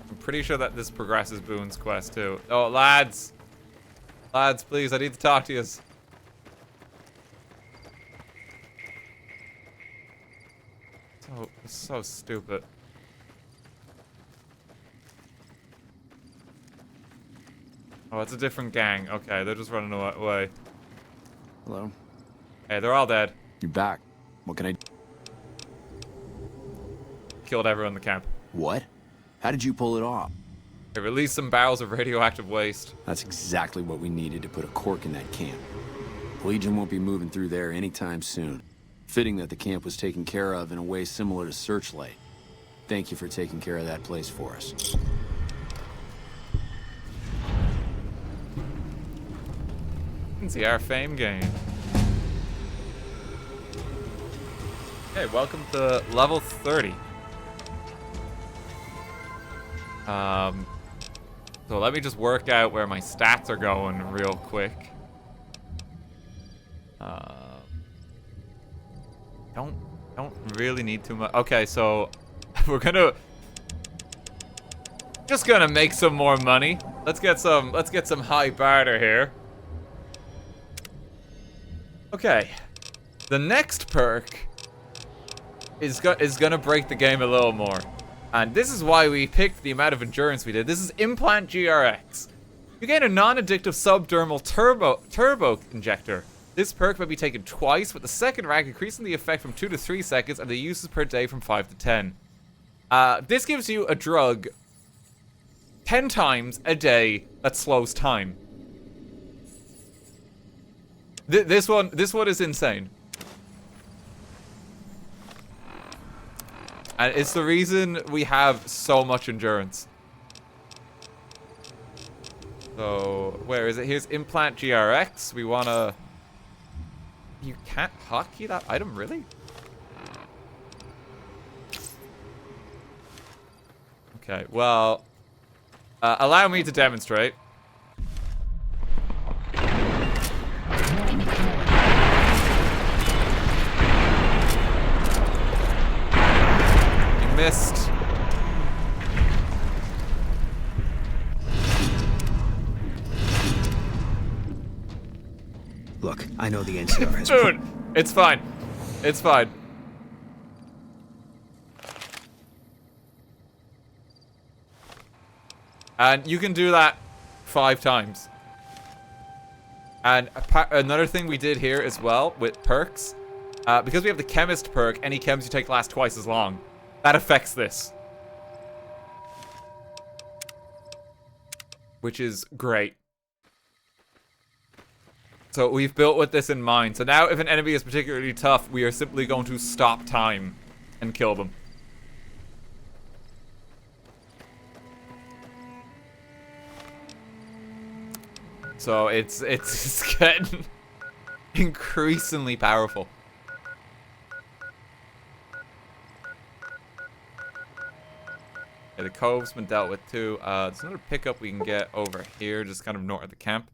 I'm pretty sure that this progresses Boone's quest too. Oh, lads. Lads, please, I need to talk to you. So stupid. Oh, it's a different gang. Okay, they're just running away. Hello? Hey, they're all dead. You're back. What can I do? Killed everyone in the camp. What? How did you pull it off? They released some barrels of radioactive waste. That's exactly what we needed to put a cork in that camp. The Legion won't be moving through there anytime soon. Fitting that the camp was taken care of in a way similar to Searchlight. Thank you for taking care of that place for us. See our fame game. Okay, welcome to level 30. So let me just work out where my stats are going real quick. Don't really need too much. Okay, so we're just gonna make some more money. Let's get some high barter here. Okay, the next perk is gonna break the game a little more, and this is why we picked the amount of endurance we did. This is Implant GRX. You gain a non-addictive subdermal turbo injector. This perk may be taken twice, with the second rank increasing the effect from 2 to 3 seconds and the uses per day from 5 to 10. This gives you a drug 10 times a day that slows time. This one is insane. And it's the reason we have so much endurance. So, where is it? Here's Implant GRX. We wanna... You can't hotkey that item, really? Okay, well... allow me to demonstrate. You missed. Look, I know the NCR has... Boone! It's fine. It's fine. And you can do that 5 times. And another thing we did here as well with perks, because we have the chemist perk, any chems you take last twice as long. That affects this. Which is great. So we've built with this in mind. So now if an enemy is particularly tough, we are simply going to stop time and kill them. So it's getting increasingly powerful. Okay, the cove's been dealt with too. There's another pickup we can get over here, just kind of north of the camp.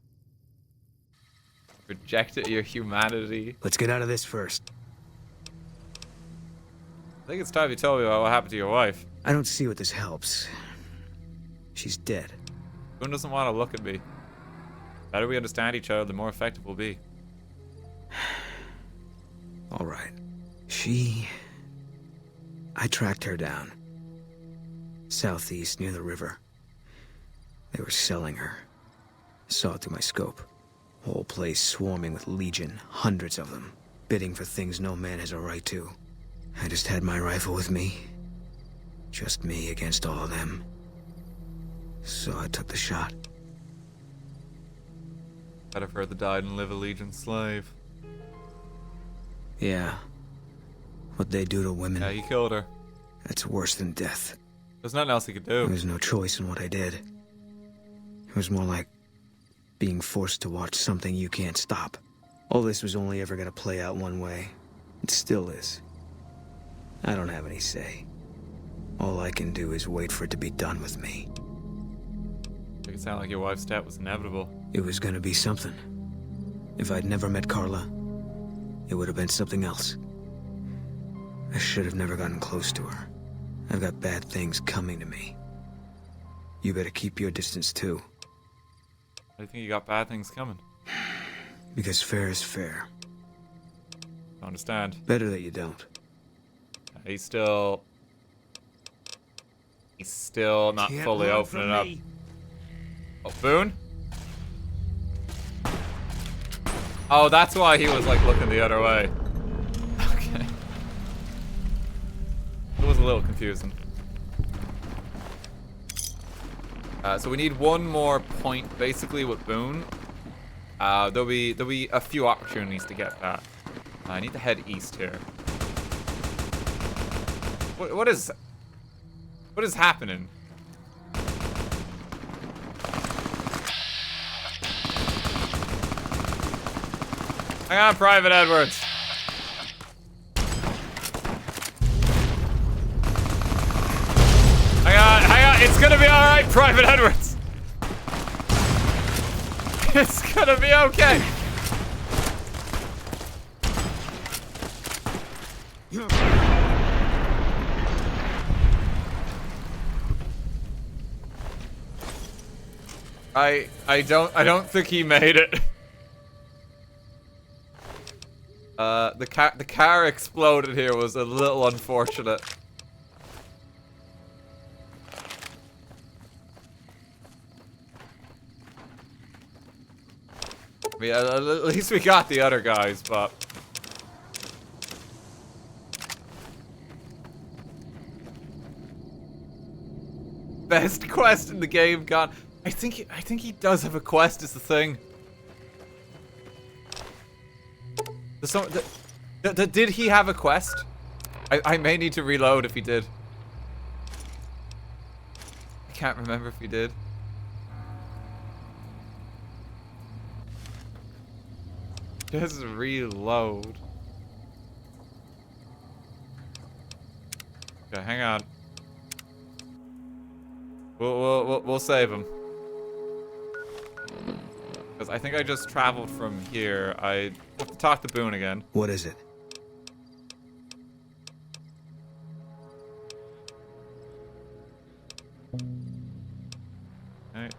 Rejected your humanity. Let's get out of this first. I think it's time you told me about what happened to your wife. I don't see what this helps. She's dead. Boone doesn't want to look at me. The better we understand each other, the more effective we'll be. All right. I tracked her down. Southeast, near the river. They were selling her. Saw it through my scope. Whole place swarming with Legion, hundreds of them, bidding for things no man has a right to. I just had my rifle with me. Just me against all of them. So I took the shot. Better for her to die than live a Legion slave. Yeah. What they do to women. Yeah, you killed her. That's worse than death. There's nothing else you could do. There was no choice in what I did. It was more like being forced to watch something you can't stop. All this was only ever gonna play out one way. It still is. I don't have any say. All I can do is wait for it to be done with me. it sound like your wife's death was inevitable. It was gonna be something. If I'd never met Carla, it would have been something else. I should have never gotten close to her. I've got bad things coming to me. You better keep your distance too. I think you got bad things coming. Because fair is fair. I understand. Better that you don't. He's still not fully opening up. Oh, Boone? Oh, that's why he was like looking the other way. Okay. It was a little confusing. So we need one more point basically with Boone. There'll be a few opportunities to get that. I need to head east here. What is happening? Hang on, Private Edwards. Hang on, it's gonna be alright, Private Edwards. It's gonna be okay. I don't think he made it. The car exploded here was a little unfortunate. I mean, at least we got the other guys, but best quest in the game gone. I think he does have a quest is the thing. Did he have a quest? I may need to reload if he did. I can't remember if he did. Just reload. Okay, hang on. We'll save him. Because I think I just traveled from here. I have to talk to Boone again. What is it? Alright.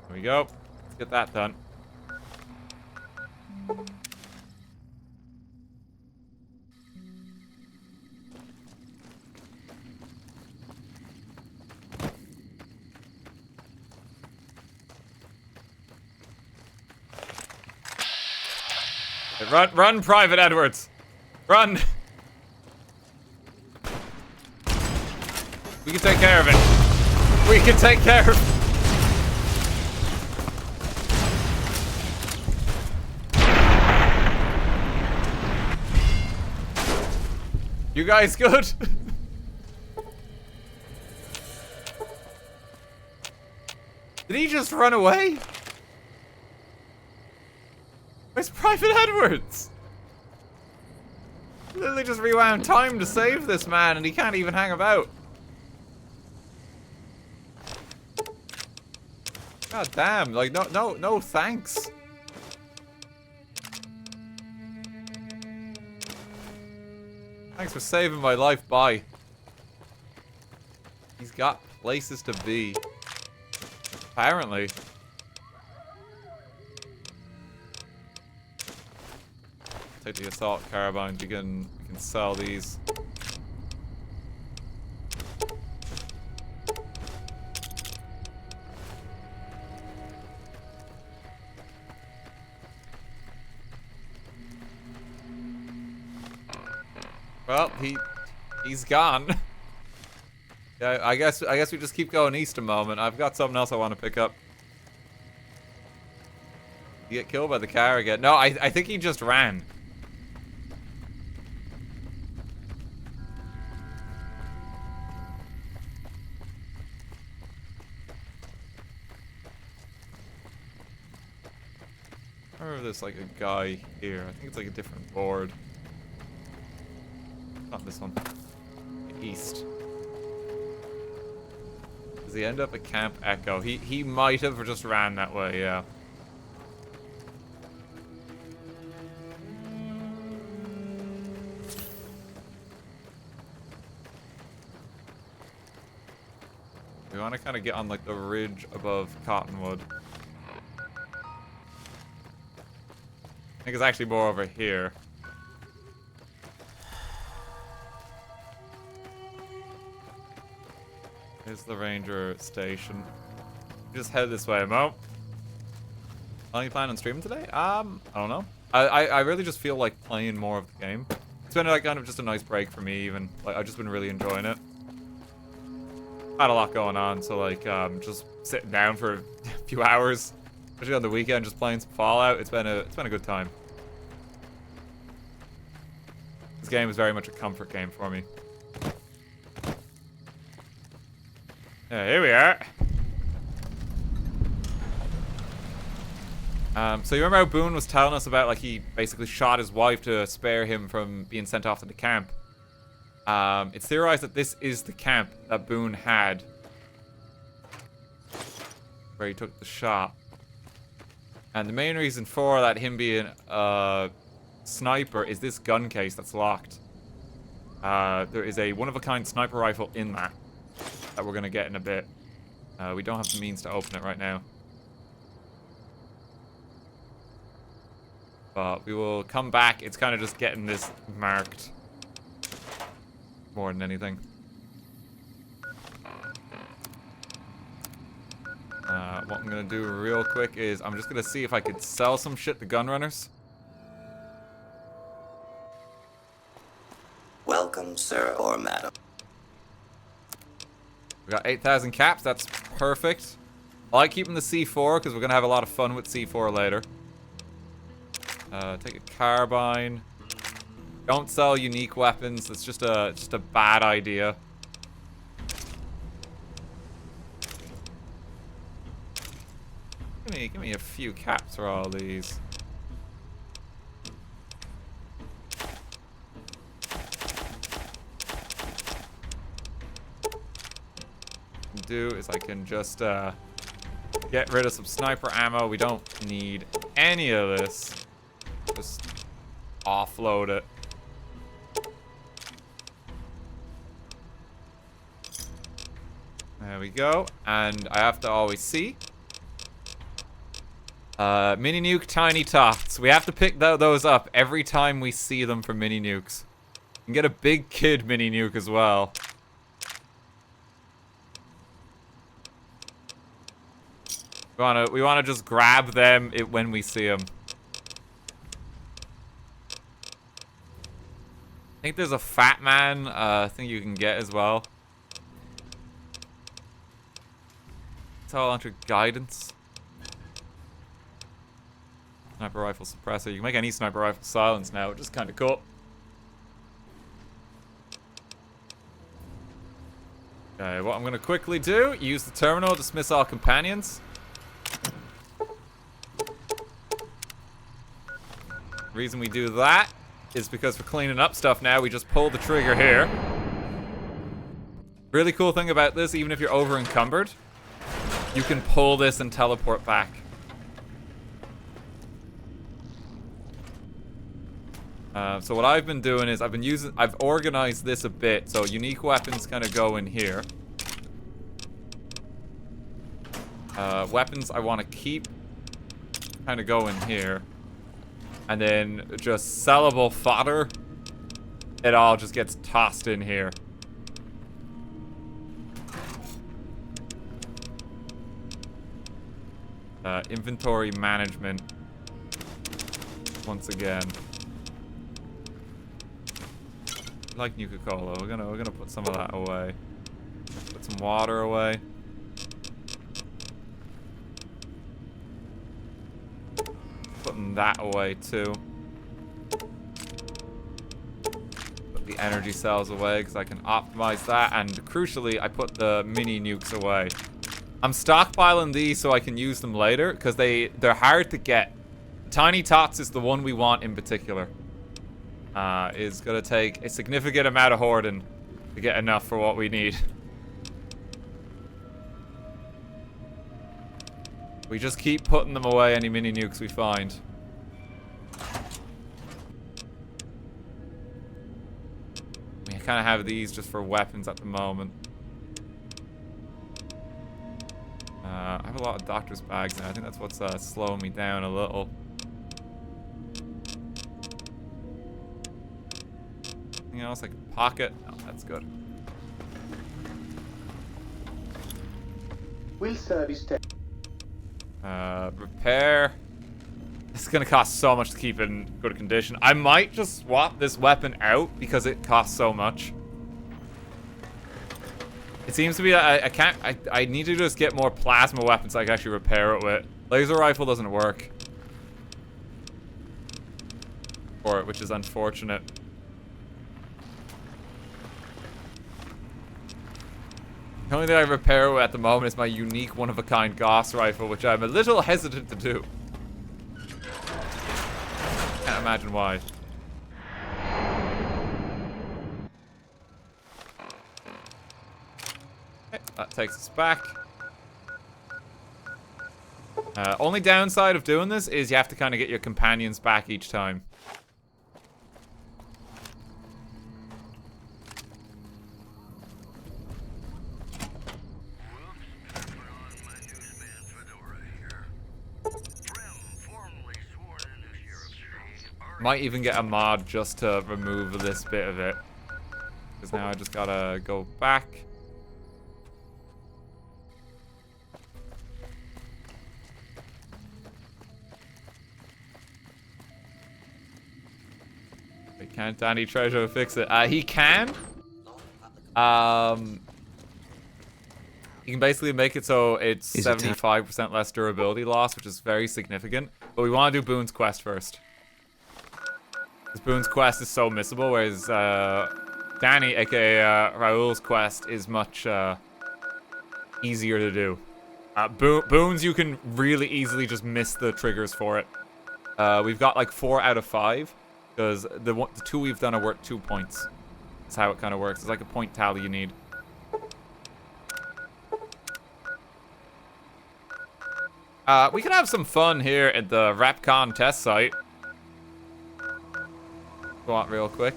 There we go. Let's get that done. Run, Private Edwards! Run! We can take care of it. We can take care of it. You guys good? Did he just run away? Where's Private Edwards? Literally just rewound time to save this man and he can't even hang about. God damn, like no thanks. Thanks for saving my life, bye. He's got places to be. Apparently. Take the assault carbines, we can sell these. Well, he's gone. Yeah, I guess we just keep going east a moment. I've got something else I want to pick up. You get killed by the car again. No, I think he just ran. I remember there's like a guy here. I think it's like a different board. Not this one. East. Is he end up at Camp Echo? He might have just ran that way, yeah. We want to kind of get on like the ridge above Cottonwood. I think it's actually more over here. Here's the ranger station. Just head this way, Mo. Are you planning on streaming today? I don't know. I really just feel like playing more of the game. It's been like kind of just a nice break for me even. Like I've just been really enjoying it. Had a lot going on, so like just sitting down for a few hours, especially on the weekend, just playing some Fallout. It's been a good time. This game is very much a comfort game for me. Yeah, here we are. So you remember how Boone was telling us about like he basically shot his wife to spare him from being sent off to the camp? It's theorized that this is the camp that Boone had where he took the shot. And the main reason for that, him being a sniper, is this gun case that's locked. There is a one-of-a-kind sniper rifle in that we're going to get in a bit. We don't have the means to open it right now. But we will come back. It's kind of just getting this marked more than anything. What I'm gonna do real quick is I'm just gonna see if I could sell some shit to gunrunners. Welcome, sir or madam. We got 8,000 caps. That's perfect. I like keeping the C4 because we're gonna have a lot of fun with C4 later. Take a carbine. Don't sell unique weapons. It's just a bad idea. Give me a few caps for all these. Do is I can just get rid of some sniper ammo. We don't need any of this. Just offload it. There we go. And I have to always see. Mini nuke, tiny tots. We have to pick those up every time we see them for mini nukes. You can get a big kid mini nuke as well. We wanna just grab them when we see them. I think there's a fat man thing you can get as well. It's all under guidance. Sniper rifle suppressor. You can make any sniper rifle silence now, which is kind of cool. Okay, what I'm going to quickly do, use the terminal, dismiss all companions. The reason we do that is because for cleaning up stuff now, we just pull the trigger here. Really cool thing about this, even if you're over encumbered, you can pull this and teleport back. So what I've been doing is I've organized this a bit. So unique weapons kind of go in here. Weapons I want to keep kind of go in here. And then just sellable fodder, it all just gets tossed in here. Inventory management. Once again. Like Nuka-Cola, we're gonna put some of that away. Put some water away. Putting that away too. Put the energy cells away because I can optimize that, and crucially, I put the mini nukes away. I'm stockpiling these so I can use them later because they're hard to get. Tiny Tots is the one we want in particular. Is gonna take a significant amount of hoarding to get enough for what we need. We just keep putting them away, any mini nukes we find. We kind of have these just for weapons at the moment. I have a lot of doctor's bags now. I think that's what's slowing me down a little. Anything else I can pocket? No, that's good. Will service tech. Repair. It's gonna cost so much to keep in good condition. I might just swap this weapon out because it costs so much. It seems to be that I need to just get more plasma weapons so I can actually repair it with. Laser rifle doesn't work for it, which is unfortunate. The only thing I repair with at the moment is my unique one-of-a-kind Gauss rifle, which I'm a little hesitant to do. Can't imagine why. Okay, that takes us back. Only downside of doing this is you have to kind of get your companions back each time. Might even get a mod just to remove this bit of it. Because now I just gotta go back. Can't Danny Treasure fix it? He can. You can basically make it so it's 75% less durability loss, which is very significant. But we want to do Boone's quest first. Because Boone's quest is so missable, whereas Danny, aka Raoul's quest, is much easier to do. Boone's, you can really easily just miss the triggers for it. We've got like 4 out of 5. Because the 2 we've done are worth 2 points. That's how it kind of works. It's like a point tally you need. We can have some fun here at the Repconn test site. Go out real quick.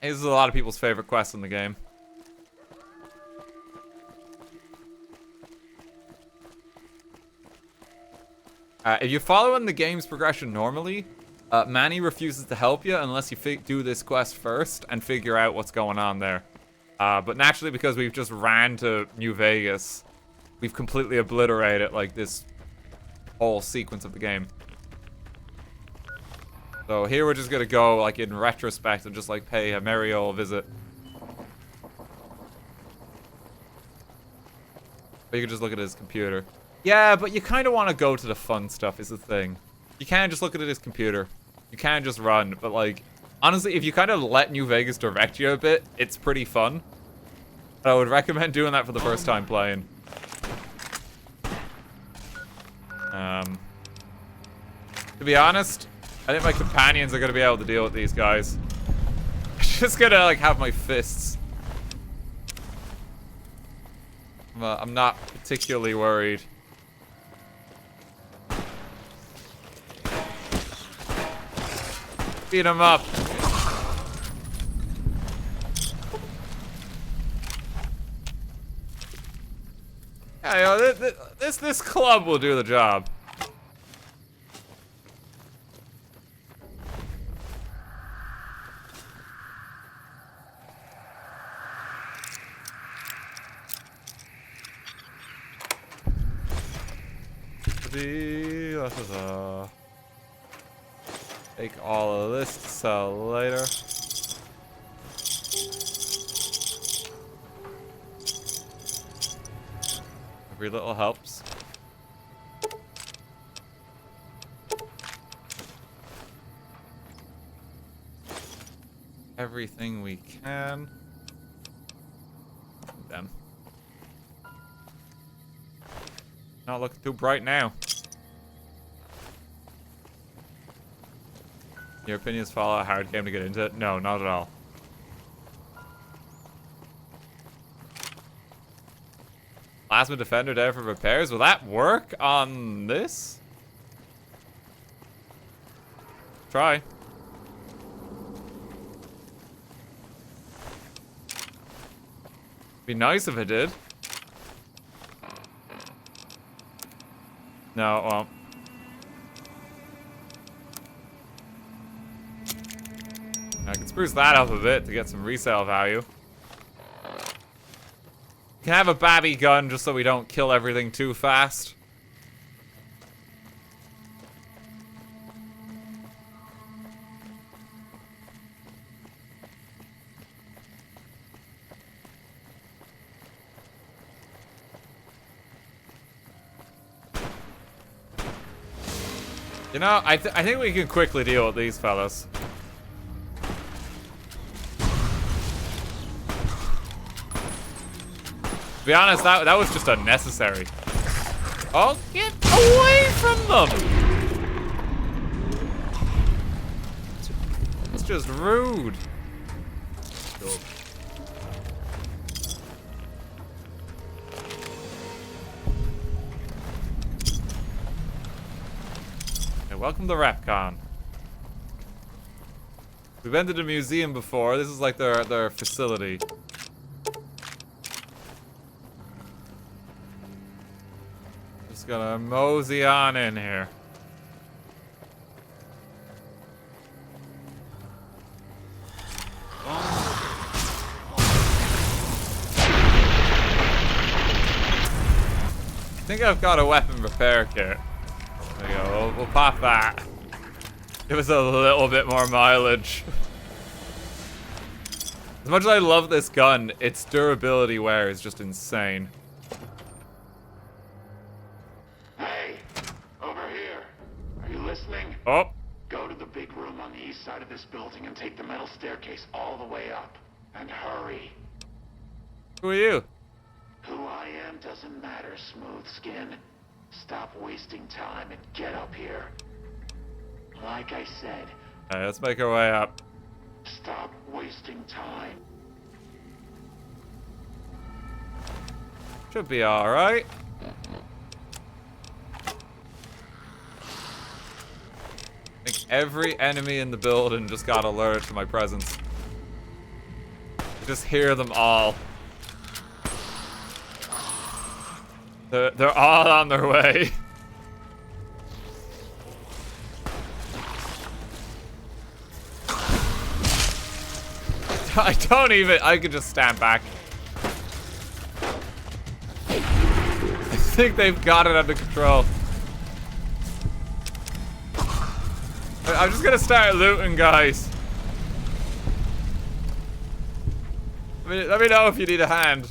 This is a lot of people's favorite quest in the game. If you're following the game's progression normally, Manny refuses to help you unless you do this quest first and figure out what's going on there. But naturally, because we've just ran to New Vegas, we've completely obliterated like this whole sequence of the game. So here we're just gonna go like in retrospect and just like pay a merry old visit. But you can just look at his computer. Yeah, but you kind of want to go to the fun stuff is the thing. You can't just look at his computer. You can't just run. But like, honestly, if you kind of let New Vegas direct you a bit, it's pretty fun. I would recommend doing that for the first time playing. To be honest, I think my companions are going to be able to deal with these guys. I'm just going to like have my fists. I'm not particularly worried. Beat him up. Yeah, you know, this club will do the job. Take all of this to sell later. Every little helps. Everything we can. Them. Not looking too bright now. Your opinions follow a hard game to get into it? No, not at all. Plasma defender there for repairs. Will that work on this? Try. Be nice if it did. No, it won't. I can spruce that up a bit to get some resale value. Can have a babby gun just so we don't kill everything too fast. You know, I think we can quickly deal with these fellas. To be honest, that was just unnecessary. Oh, get away from them! It's just rude. Hey, welcome to Repconn. We've been to the museum before. This is like their facility. Just gonna mosey on in here. I think I've got a weapon repair kit. There you go, we'll pop that. Give us a little bit more mileage. As much as I love this gun, its durability wear is just insane. Hey, over here. Are you listening? Oh. Go to the big room on the east side of this building and take the metal staircase all the way up. And hurry. Who are you? Who I am doesn't matter, Smooth Skin. Stop wasting time and get up here. Like I said. Alright, let's make our way up. Stop wasting time. Should be alright. I think every enemy in the building just got alerted to my presence. Just hear them all. They're all on their way. I could just stand back. I think they've got it under control. I'm just gonna start looting, guys. Let me know if you need a hand.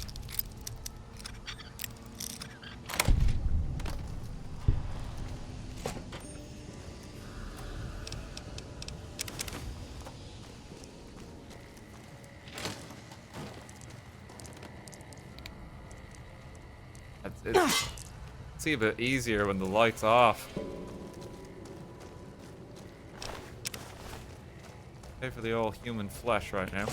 It's a bit easier when the light's off. Pay for the old human flesh right now.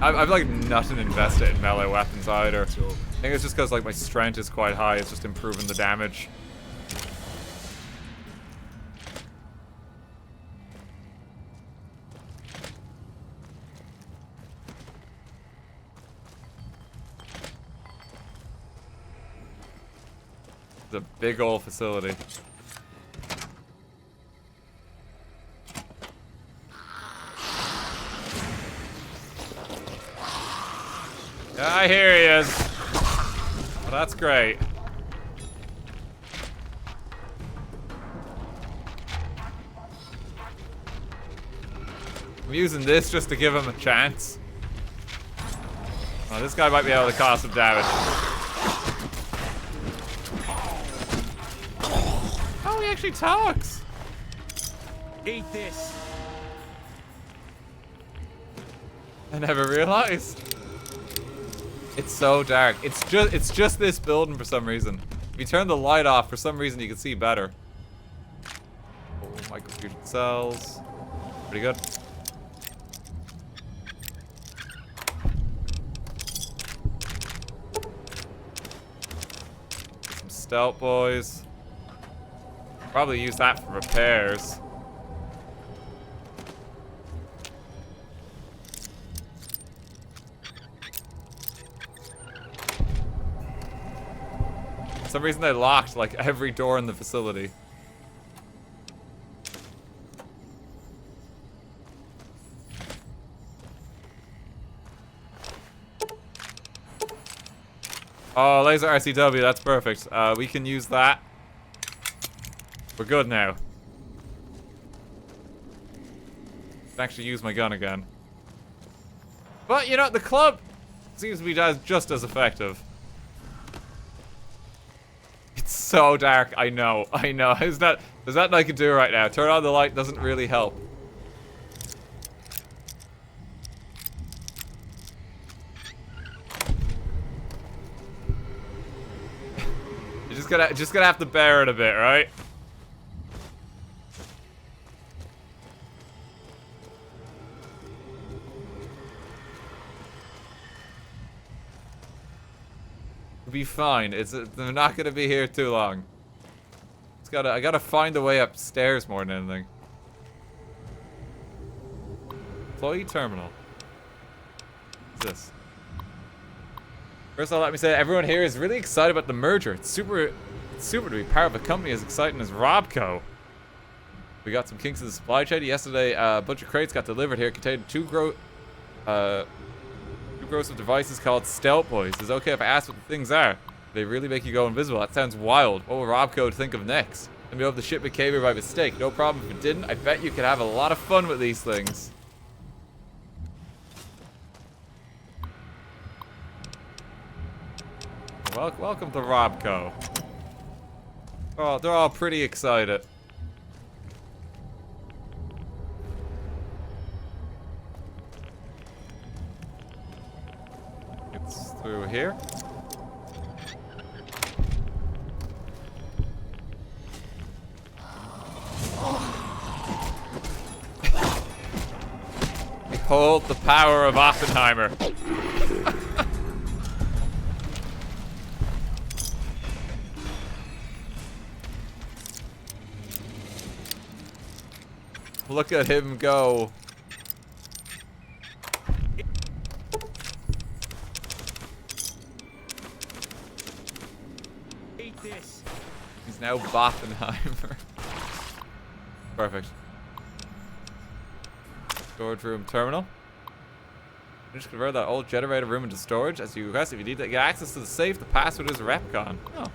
I've like nothing invested in melee weapons either. I think it's just because like my strength is quite high. It's just improving the damage. It's a big old facility. Yeah, I hear he is. Well, that's great. I'm using this just to give him a chance. Oh, this guy might be able to cause some damage. Oh, he actually talks. Eat this. I never realized. It's so dark. It's just this building for some reason. If you turn the light off, for some reason you can see better. treated cells. Pretty good. Some stout boys. Probably use that for repairs. For some reason they locked like every door in the facility. Oh, laser RCW, that's perfect. We can use that. We're good now. Can actually use my gun again. But, you know, the club seems to be just as effective. It's so dark, I know. There's nothing I can do right now. Turn on the light doesn't really help. You're just gonna have to bear it a bit, right? We'll be fine. They're not gonna be here too long. I gotta find a way upstairs more than anything. Employee terminal. What's this? First of all, let me say everyone here is really excited about the merger. It's super to be part of a company as exciting as Robco. We got some kinks in the supply chain. Yesterday, a bunch of crates got delivered here containing two gross of devices called Stealth Boys. Is it okay if I ask what the things are? They really make you go invisible. That sounds wild. What will Robco think of next? Let me know if the shipment came here by mistake. No problem if it didn't. I bet you could have a lot of fun with these things. Welcome to Robco. Oh, they're all pretty excited. It's through here. Behold the power of Oppenheimer. Look at him go. Eat this. He's now Oppenheimer. Perfect. Storage room terminal. Just convert that old generator room into storage as you request. If you need to get access to the safe, the password is Repconn. Oh.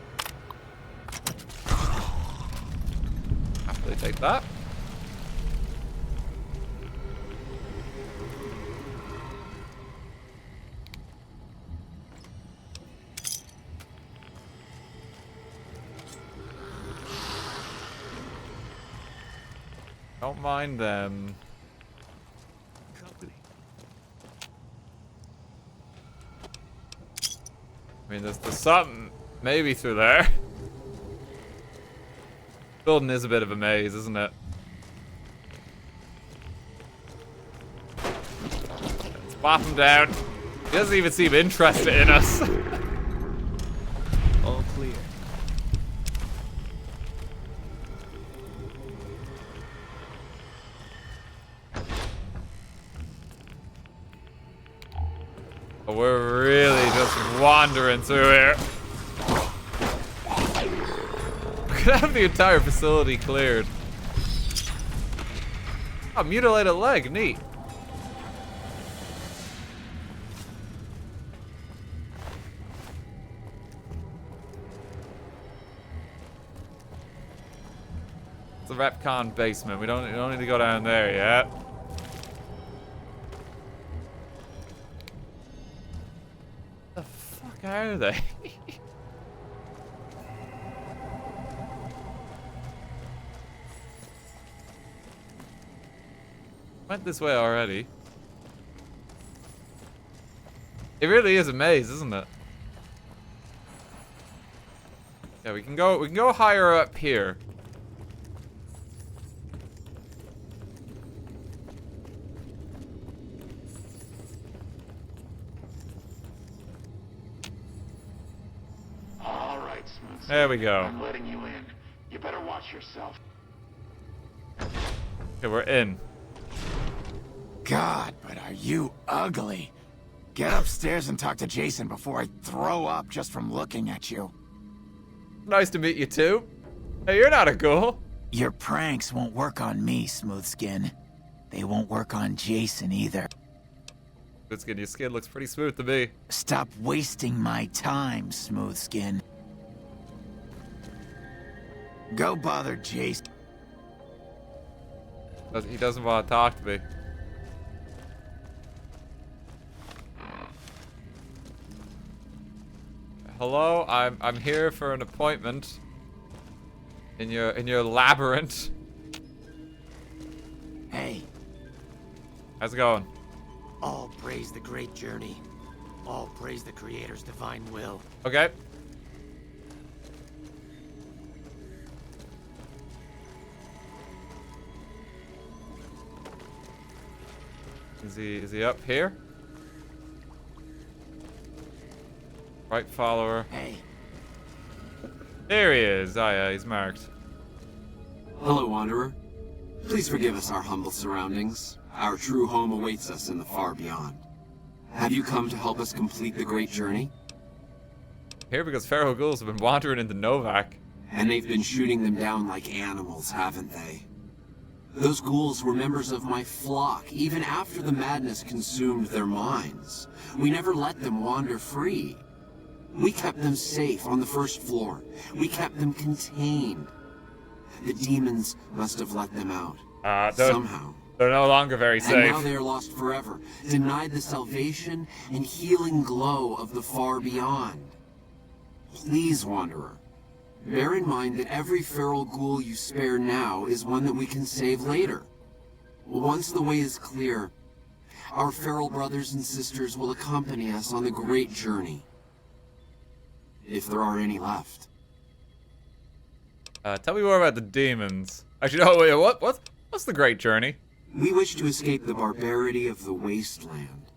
Happily take that. Don't mind them. I mean, there's something maybe through there. Building is a bit of a maze, isn't it? Let's bop him down. He doesn't even seem interested in us. All clear. We're really just wandering through here. We could have the entire facility cleared. Oh, mutilated leg, neat. It's the Repconn basement. We don't need to go down there yet. Are they? Went this way already. It really is a maze, isn't it? Yeah, we can go higher up here. Smooth. There we go. I'm letting you in. You better watch yourself. Okay, we're in. God, but are you ugly. Get upstairs and talk to Jason before I throw up just from looking at you. Nice to meet you too. Hey, you're not a ghoul. Your pranks won't work on me, Smoothskin. They won't work on Jason either. Smoothskin, your skin looks pretty smooth to me. Stop wasting my time, Smoothskin. Go bother Jason. He doesn't want to talk to me. Hello, I'm here for an appointment. In your labyrinth. Hey. How's it going? All praise the great journey. All praise the Creator's divine will. Okay. Is he up here? Right follower. Hey. There he is. Oh yeah, he's marked. Hello, Wanderer. Please forgive us our humble surroundings. Our true home awaits us in the far beyond. Have you come to help us complete the great journey? Here because feral ghouls have been wandering into Novak. And they've been shooting them down like animals, haven't they? Those ghouls were members of my flock, even after the madness consumed their minds. We never let them wander free. We kept them safe on the first floor. We kept them contained. The demons must have let them out. Somehow. They're no longer very safe. And now they are lost forever, denied the salvation and healing glow of the far beyond. Please, Wanderer, bear in mind that every feral ghoul you spare now is one that we can save later. Once the way is clear, our feral brothers and sisters will accompany us on the great journey. If there are any left. Tell me more about the demons. Actually, no, wait, what's the great journey? We wish to escape the barbarity of the wasteland,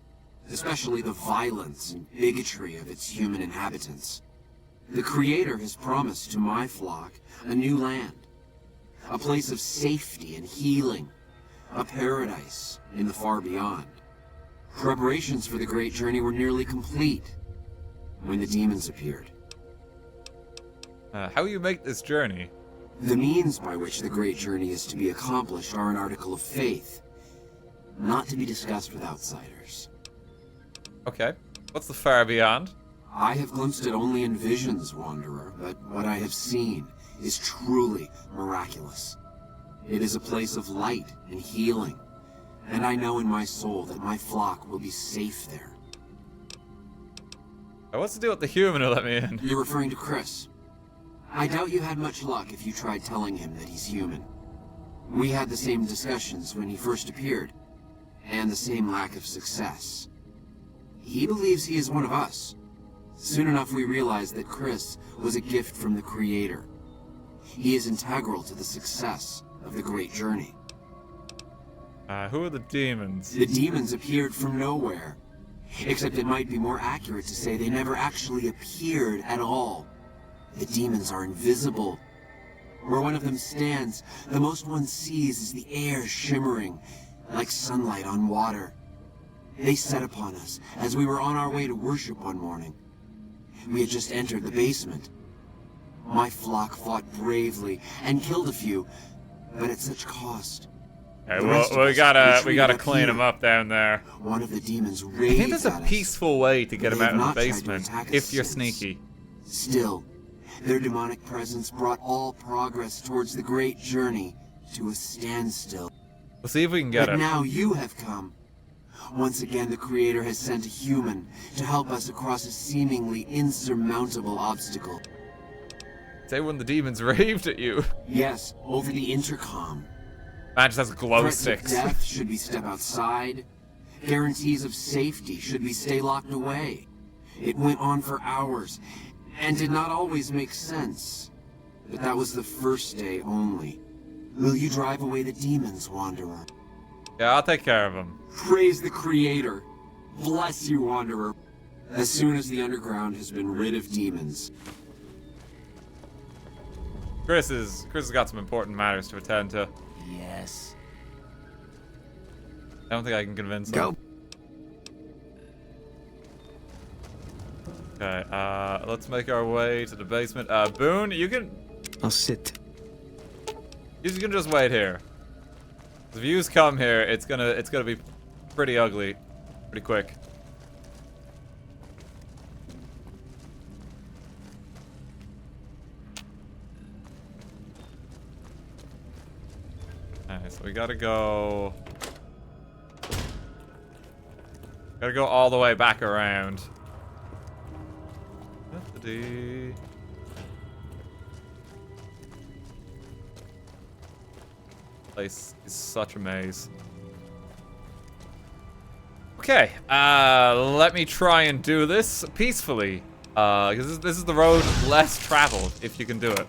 especially the violence and bigotry of its human inhabitants. The Creator has promised to my flock a new land, a place of safety and healing, a paradise in the far beyond. Preparations for the great journey were nearly complete when the demons appeared. How will you make this journey? The means by which the great journey is to be accomplished are an article of faith, not to be discussed with outsiders. Okay. What's the far beyond? I have glimpsed it only in visions, Wanderer, but what I have seen is truly miraculous. It is a place of light and healing, and I know in my soul that my flock will be safe there. What's the deal with the human who let me in? You're referring to Chris. I doubt you had much luck if you tried telling him that he's human. We had the same discussions when he first appeared, and the same lack of success. He believes he is one of us. Soon enough we realized that Chris was a gift from the Creator. He is integral to the success of the great journey. Who are the demons? The demons appeared from nowhere. Except it might be more accurate to say they never actually appeared at all. The demons are invisible. Where one of them stands, the most one sees is the air shimmering, like sunlight on water. They set upon us as we were on our way to worship one morning. We had just entered the basement. My flock fought bravely and killed a few, but at such cost. Hey, we gotta clean him up down there. One of the demons I raged think there's a peaceful way to get him out of the basement, if you're since. sneaky. Still, their demonic presence brought all progress towards the great journey to a standstill. We'll see if we can get But him. now you have come. Once again, the Creator has sent a human to help us across a seemingly insurmountable obstacle. Say when the demons raved at you. Yes, over the intercom. Man just has glow Threats sticks. of death should we step outside. Guarantees of safety should we stay locked away. It went on for hours, and did not always make sense. But that was the first day only. Will you drive away the demons, Wanderer? Yeah, I'll take care of him. Praise the Creator. Bless you, Wanderer. As soon as the underground has been rid of demons, Chris has got some important matters to attend to. Yes. I don't think I can convince him. Go. Okay, let's make our way to the basement. Boone, you can... I'll sit. You can just wait here. If views come here, it's gonna be pretty ugly, pretty quick. Alright, so we gotta go all the way back around. Place is such a maze. Okay, let me try and do this peacefully. Because this is the road less traveled, if you can do it.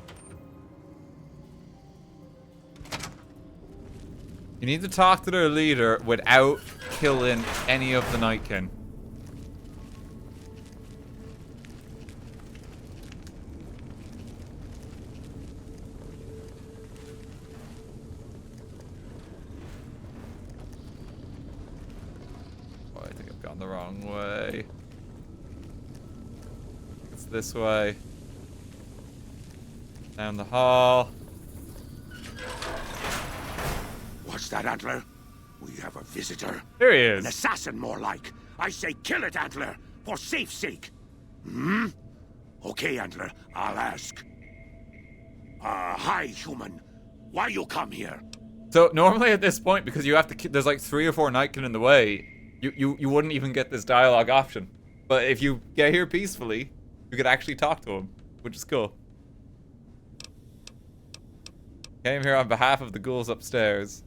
You need to talk to their leader without killing any of the Nightkin. Oh, I think I've gone the wrong way. It's this way. Down the hall. What's that, Antler? We have a visitor. Here he is. An assassin, more like. I say kill it, Antler, for safe's sake. Hmm? Okay, Antler, I'll ask. Hi, human. Why you come here? So normally at this point, because you have to, there's like 3 or 4 Nightkin in the way, you wouldn't even get this dialogue option. But if you get here peacefully, you could actually talk to him, which is cool. Came here on behalf of the ghouls upstairs.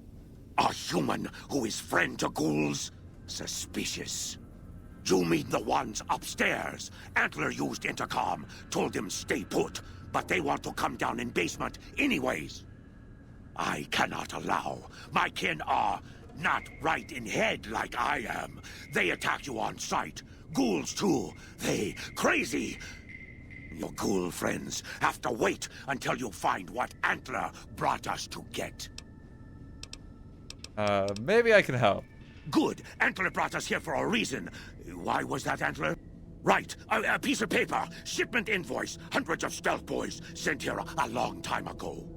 A human who is friend to ghouls? Suspicious. You mean the ones upstairs? Antler used intercom, told them stay put, but they want to come down in basement anyways. I cannot allow. My kin are not right in head like I am. They attack you on sight. Ghouls too. They crazy. Your ghoul friends have to wait until you find what Antler brought us to get. Maybe I can help. Good. Antler brought us here for a reason. Why was that, Antler? Right. A piece of paper. Shipment invoice. Hundreds of stealth boys sent here a long time ago.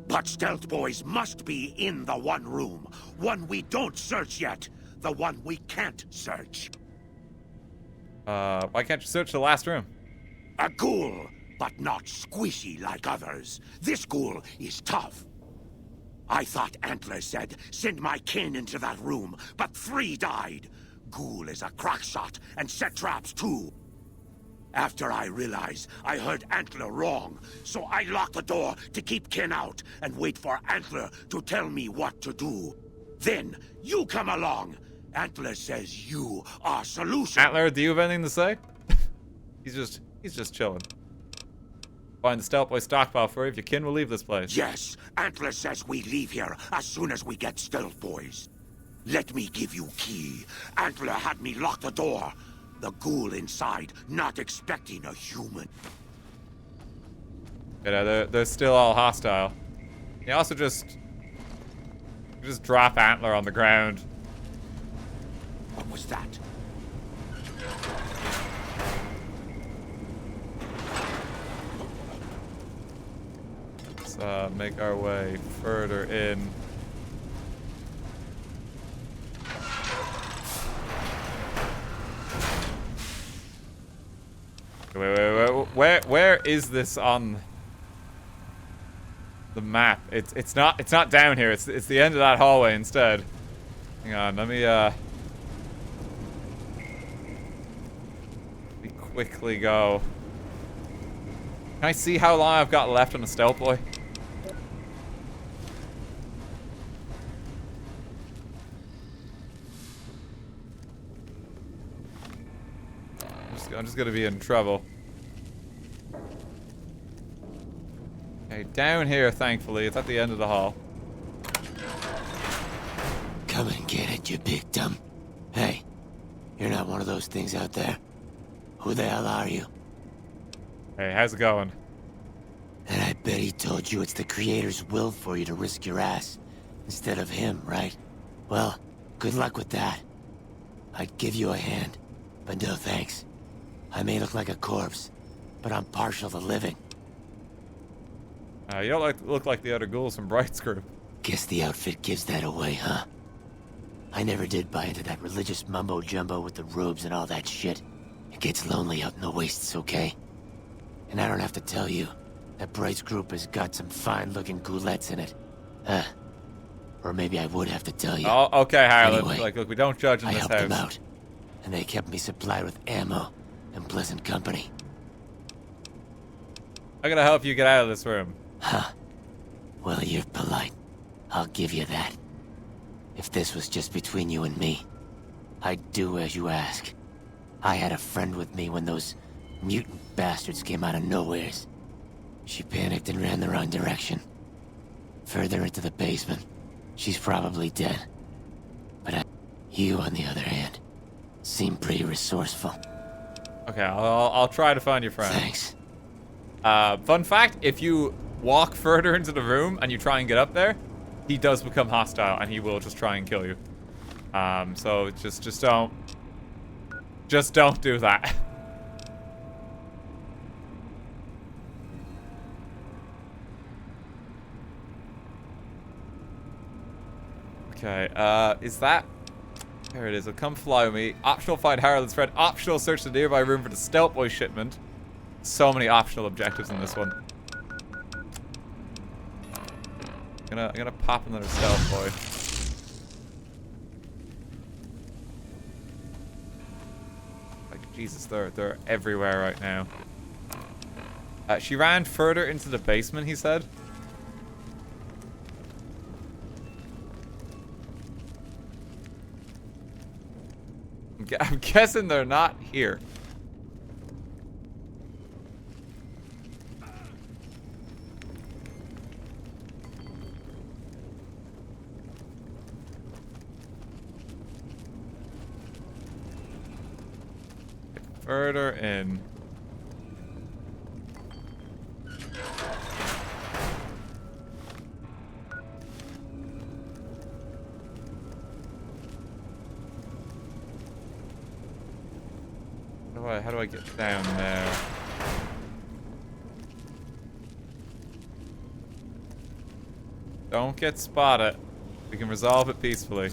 But stealth boys must be in the one room. One we don't search yet. The one we can't search. Why can't you search the last room? A ghoul, but not squishy like others. This ghoul is tough. I thought Antler said, send my kin into that room, but 3 died. Ghoul is a crack shot and set traps too. After I realized I heard Antler wrong, so I locked the door to keep kin out and wait for Antler to tell me what to do. Then you come along. Antler says you are solution. Antler, do you have anything to say? He's just chilling. Find the stealth boy stockpile for you. If your kin will leave this place. Yes, Antler says we leave here as soon as we get stealth boys. Let me give you key. Antler had me lock the door. The ghoul inside, not expecting a human. Yeah, they're still all hostile. You also just drop Antler on the ground. What was that? Let's make our way further in. Wait, where is this on the map? It's not down here. It's the end of that hallway instead. Hang on, let me quickly go. Can I see how long I've got left on the stealth boy? I'm just gonna be in trouble. Okay, down here, thankfully. It's at the end of the hall. Come and get it, you big dumb. Hey, you're not one of those things out there. Who the hell are you? Hey, how's it going? And I bet he told you it's the Creator's will for you to risk your ass instead of him, right? Well, good luck with that. I'd give you a hand, but no thanks. I may look like a corpse, but I'm partial to living. You don't look like the other ghouls from Bright's group. Guess the outfit gives that away, huh? I never did buy into that religious mumbo-jumbo with the robes and all that shit. It gets lonely out in the wastes, okay? And I don't have to tell you, that Bright's group has got some fine-looking ghoulettes in it. Or maybe I would have to tell you. Oh, okay, Harlan. Anyway, Look, we don't judge in I this helped house. them out, and they kept me supplied with ammo and pleasant company. I'm gonna help you get out of this room. Huh. Well, you're polite. I'll give you that. If this was just between you and me, I'd do as you ask. I had a friend with me when those mutant bastards came out of nowheres. She panicked and ran the wrong direction. Further into the basement. She's probably dead. But you, on the other hand, seem pretty resourceful. Okay, I'll try to find your friend. Thanks. Fun fact, if you walk further into the room and you try and get up there, he does become hostile and he will just try and kill you. So just don't do that. Okay, is that... There it is, come fly with me. Optional find Harlan's friend. Optional search the nearby room for the Stealth Boy shipment. So many optional objectives in this one. I'm gonna pop another Stealth Boy. Like, Jesus, they're everywhere right now. She ran further into the basement, he said. I'm guessing they're not here. Further in. How do I get down there? Don't get spotted. We can resolve it peacefully.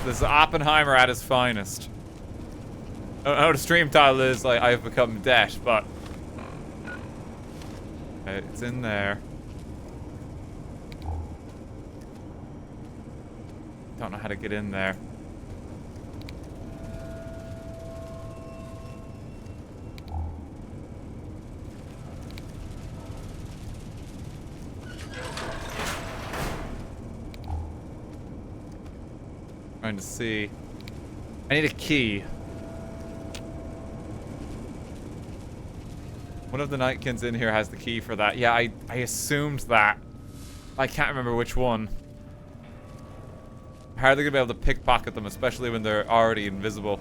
This is Oppenheimer at his finest. I don't know the stream title is, like, I have become dead, but... Okay, it's in there. Don't know how to get in there. Trying to see. I need a key. One of the Nightkins in here has the key for that. Yeah, I assumed that. I can't remember which one. How are they gonna be able to pickpocket them, especially when they're already invisible?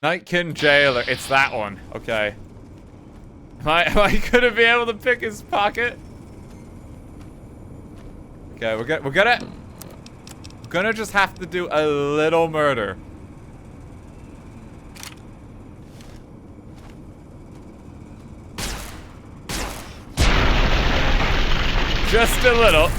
Nightkin Jailer. It's that one. Okay. Am I gonna be able to pick his pocket? Okay, we're gonna just have to do a little murder. Just a little.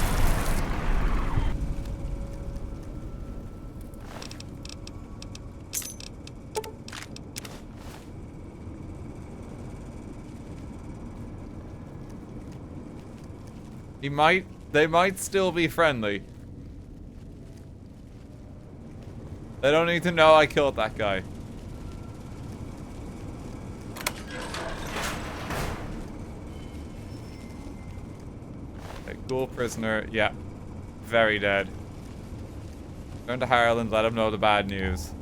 They might still be friendly. They don't need to know I killed that guy. Ghoul prisoner. Yeah. Very dead. Turn to Harland, let him know the bad news.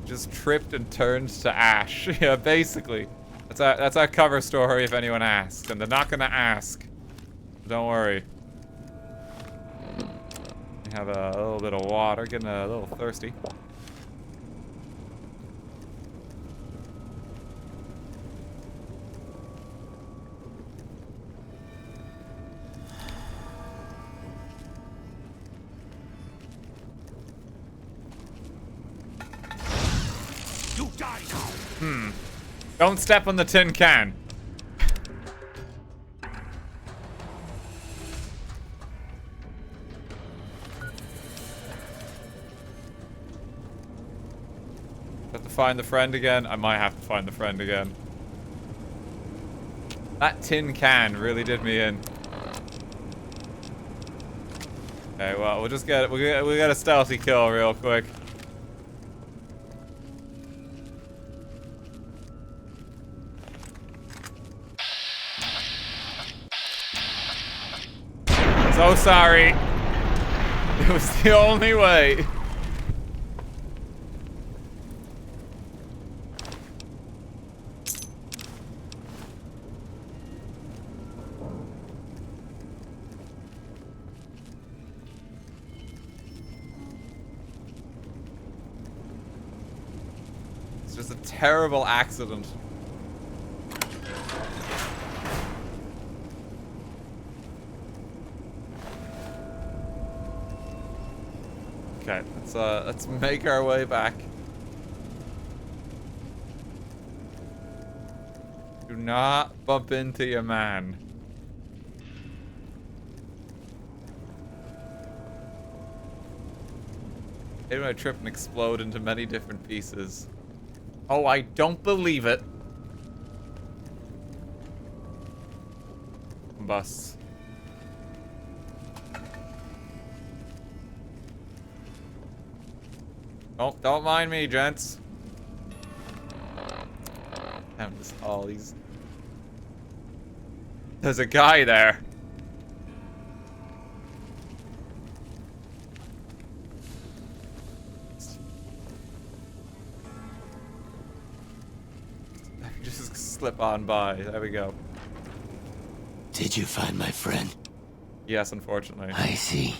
Just tripped and turned to ash. Yeah, basically. That's our cover story if anyone asks. And they're not gonna ask. Don't worry. We have a little bit of water, getting a little thirsty. Don't step on the tin can. Have to find the friend again. I might have to find the friend again. That tin can really did me in. Okay, well, we'll just get we got a stealthy kill real quick. So sorry. It was the only way. It's just a terrible accident. Okay, let's make our way back. Do not bump into your man. Maybe I trip and explode into many different pieces. Oh, I don't believe it. Bus. Oh, don't mind me, gents. Damn, just all these. There's a guy there. Just slip on by. There we go. Did you find my friend? Yes, unfortunately. I see.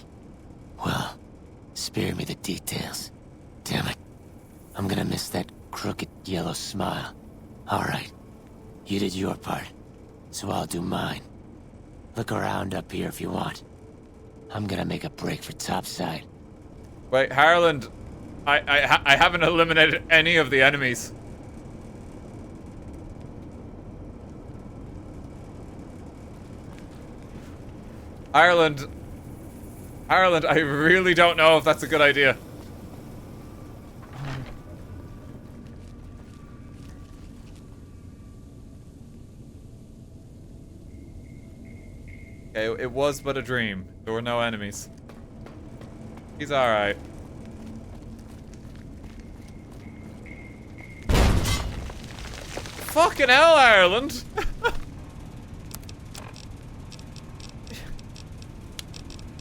Well, spare me the details. Damn it. I'm gonna miss that crooked yellow smile. Alright. You did your part, so I'll do mine. Look around up here if you want. I'm gonna make a break for topside. Wait, Harland. I haven't eliminated any of the enemies. Ireland, I really don't know if that's a good idea. Okay, it was but a dream. There were no enemies. He's alright. Fucking hell, Ireland!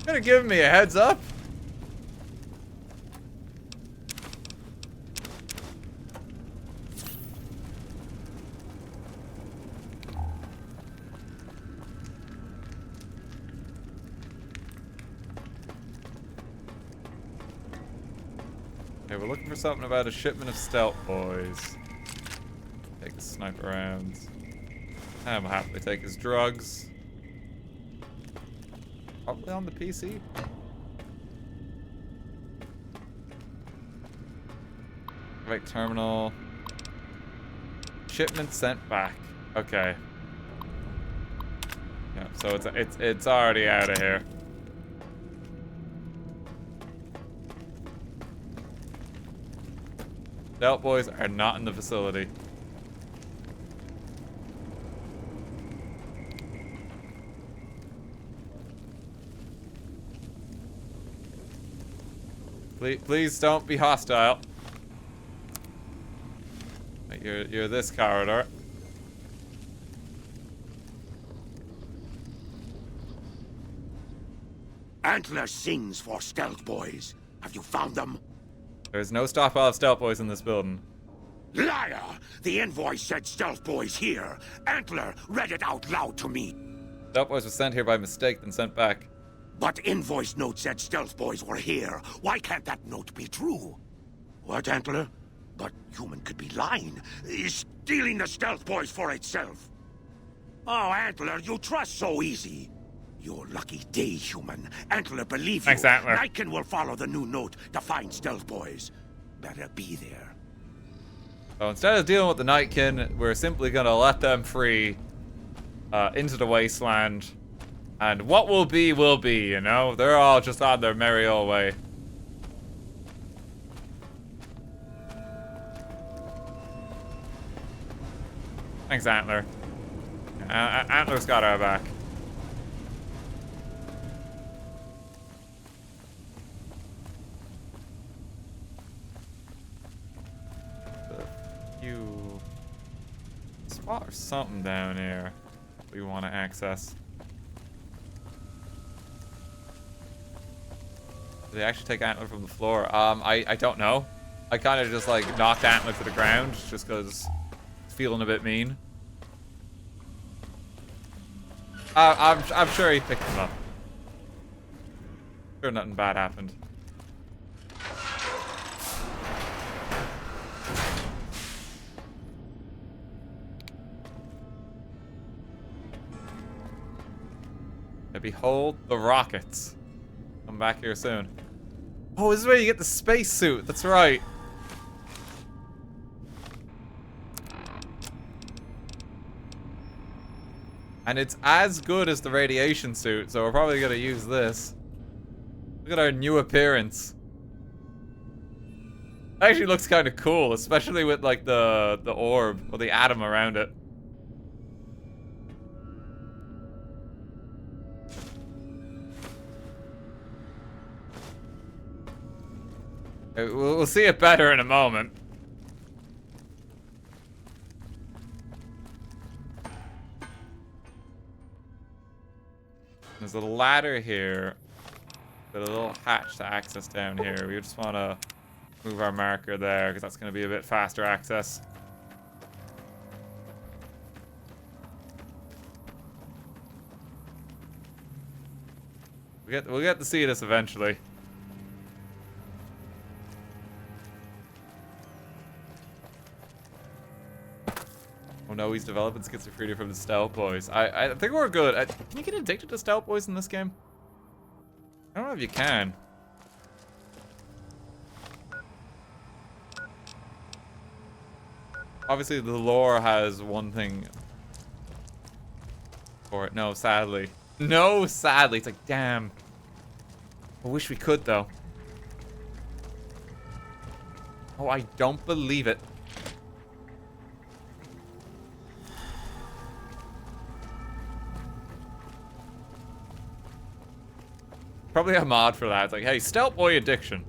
Could have given me a heads up. Okay, we're looking for something about a shipment of stealth boys. Take his sniper rounds. I'm happy to take his drugs. Probably on the PC. Right, terminal. Shipment sent back. Okay. Yeah, so it's already out of here. Stealth boys are not in the facility. Please don't be hostile. You're this corridor. Antler sings for stealth boys. Have you found them? There's no stockpile of stealth boys in this building. Liar! The invoice said stealth boys here. Antler read it out loud to me. Stealth boys were sent here by mistake, then sent back. But invoice note said stealth boys were here. Why can't that note be true? What, Antler? But human could be lying. Stealing the stealth boys for itself. Oh, Antler, you trust so easy. Your lucky day, human. Antler believe you. Thanks, Antler. Nightkin will follow the new note to find stealth boys. Better be there. So instead of dealing with the Nightkin, we're simply gonna let them free into the wasteland. And what will be, you know? They're all just on their merry old way. Thanks, Antler. Antler's got our back. Spot or something down here we want to access. Did they actually take Antler from the floor? I don't know. I kind of just like knocked Antler to the ground just because it's feeling a bit mean. I'm sure he picked him up. Sure nothing bad happened. Behold the rockets. Come back here soon. Oh, this is where you get the spacesuit. That's right. And it's as good as the radiation suit, so we're probably gonna use this. Look at our new appearance. Actually looks kind of cool, especially with like the orb or the atom around it. We'll see it better in a moment. There's a ladder here with a little hatch to access down here. We just want to move our marker there because that's going to be a bit faster access. We'll get to see this eventually. Oh no, he's developing schizophrenia from the Stealth Boys. I think we're good. Can you get addicted to Stealth Boys in this game? I don't know if you can. Obviously, the lore has one thing for it. No, sadly. No, sadly. It's like, damn. I wish we could, though. Oh, I don't believe it. Probably a mod for that. It's like, hey, Stealth Boy addiction.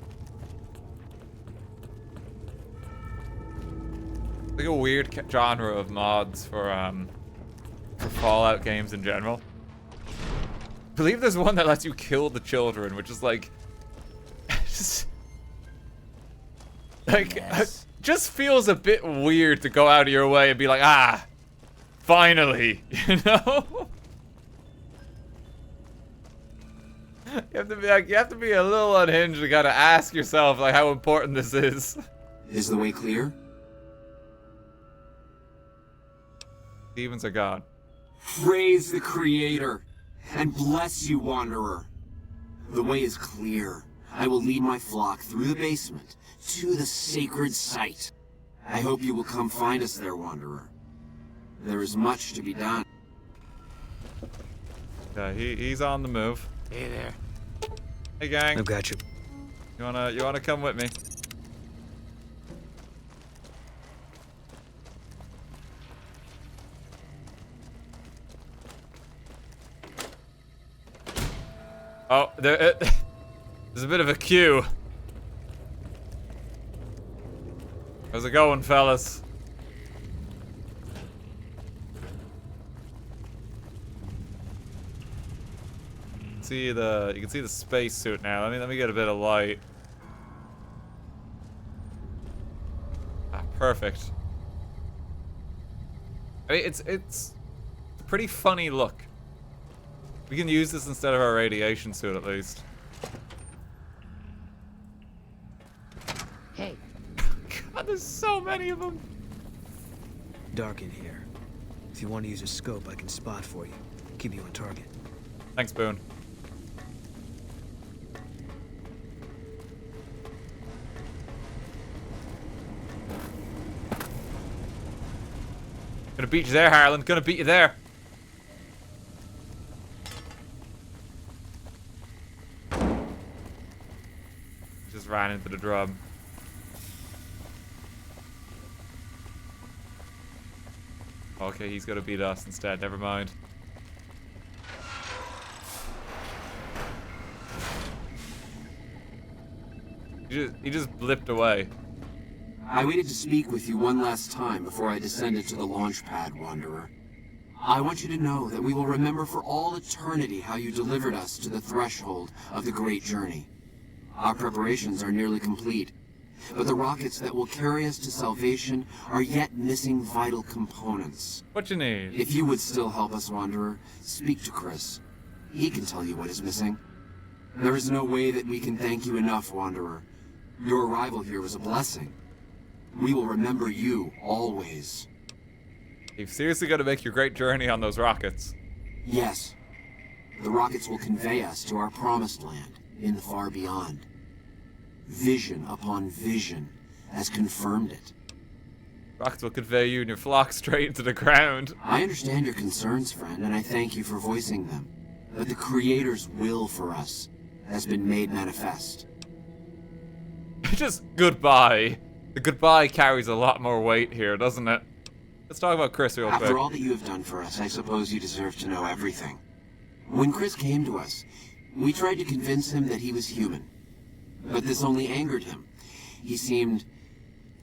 Like a weird genre of mods for Fallout games in general. I believe there's one that lets you kill the children, which is like, just feels a bit weird to go out of your way and be like, ah, finally, you know. You have to be a little unhinged to gotta ask yourself like how important this is. Is the way clear? Demons are gone. Praise the Creator, and bless you, Wanderer. The way is clear. I will lead my flock through the basement to the sacred site. I hope you will come find us there, Wanderer. There is much to be done. Yeah, he's on the move. Hey there. Hey gang. I've got you. You wanna come with me? Oh, there's a bit of a queue. How's it going, fellas? You can see the spacesuit now. Let me get a bit of light. Ah, perfect. I mean, it's a pretty funny look. We can use this instead of our radiation suit at least. Hey. God, there's so many of them. Dark in here. If you want to use a scope, I can spot for you. Keep you on target. Thanks, Boone. Gonna beat you there, Harlan. Gonna beat you there. Just ran into the drum. Okay, he's gonna beat us instead. Never mind. He just blipped away. I waited to speak with you one last time before I descended to the launch pad, Wanderer. I want you to know that we will remember for all eternity how you delivered us to the threshold of the great journey. Our preparations are nearly complete, but the rockets that will carry us to salvation are yet missing vital components. What you need? If you would still help us, Wanderer, speak to Chris. He can tell you what is missing. There is no way that we can thank you enough, Wanderer. Your arrival here was a blessing. We will remember you, always. You've seriously got to make your great journey on those rockets. Yes. The rockets will convey us to our promised land, in the far beyond. Vision upon vision has confirmed it. Rockets will convey you and your flock straight into the ground. I understand your concerns, friend, and I thank you for voicing them. But the Creator's will for us has been made manifest. Just goodbye. The goodbye carries a lot more weight here, doesn't it? Let's talk about Chris real quick. After all that you have done for us, I suppose you deserve to know everything. When Chris came to us, we tried to convince him that he was human. But this only angered him. He seemed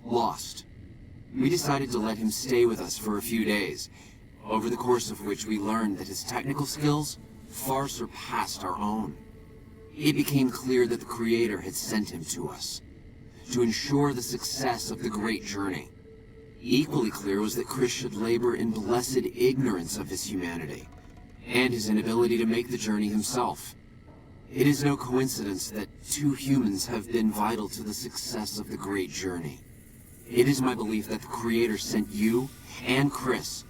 lost. We decided to let him stay with us for a few days, over the course of which we learned that his technical skills far surpassed our own. It became clear that the Creator had sent him to us to ensure the success of the great journey. Equally clear was that Chris should labor in blessed ignorance of his humanity, and his inability to make the journey himself. It is no coincidence that two humans have been vital to the success of the great journey. It is my belief that the Creator sent you and Chris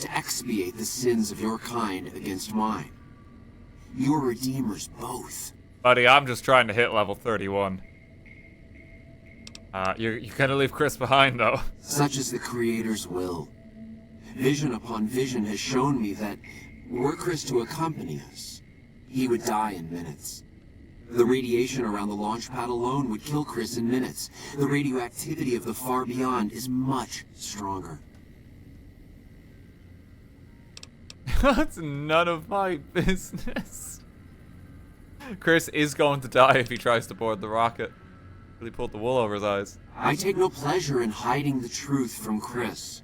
to expiate the sins of your kind against mine. You're redeemers both. Buddy, I'm just trying to hit level 31. You're gonna leave Chris behind, though. Such is the Creator's will. Vision upon vision has shown me that were Chris to accompany us, he would die in minutes. The radiation around the launch pad alone would kill Chris in minutes. The radioactivity of the far beyond is much stronger. That's none of my business. Chris is going to die if he tries to board the rocket. Really pulled the wool over his eyes. I take no pleasure in hiding the truth from Chris,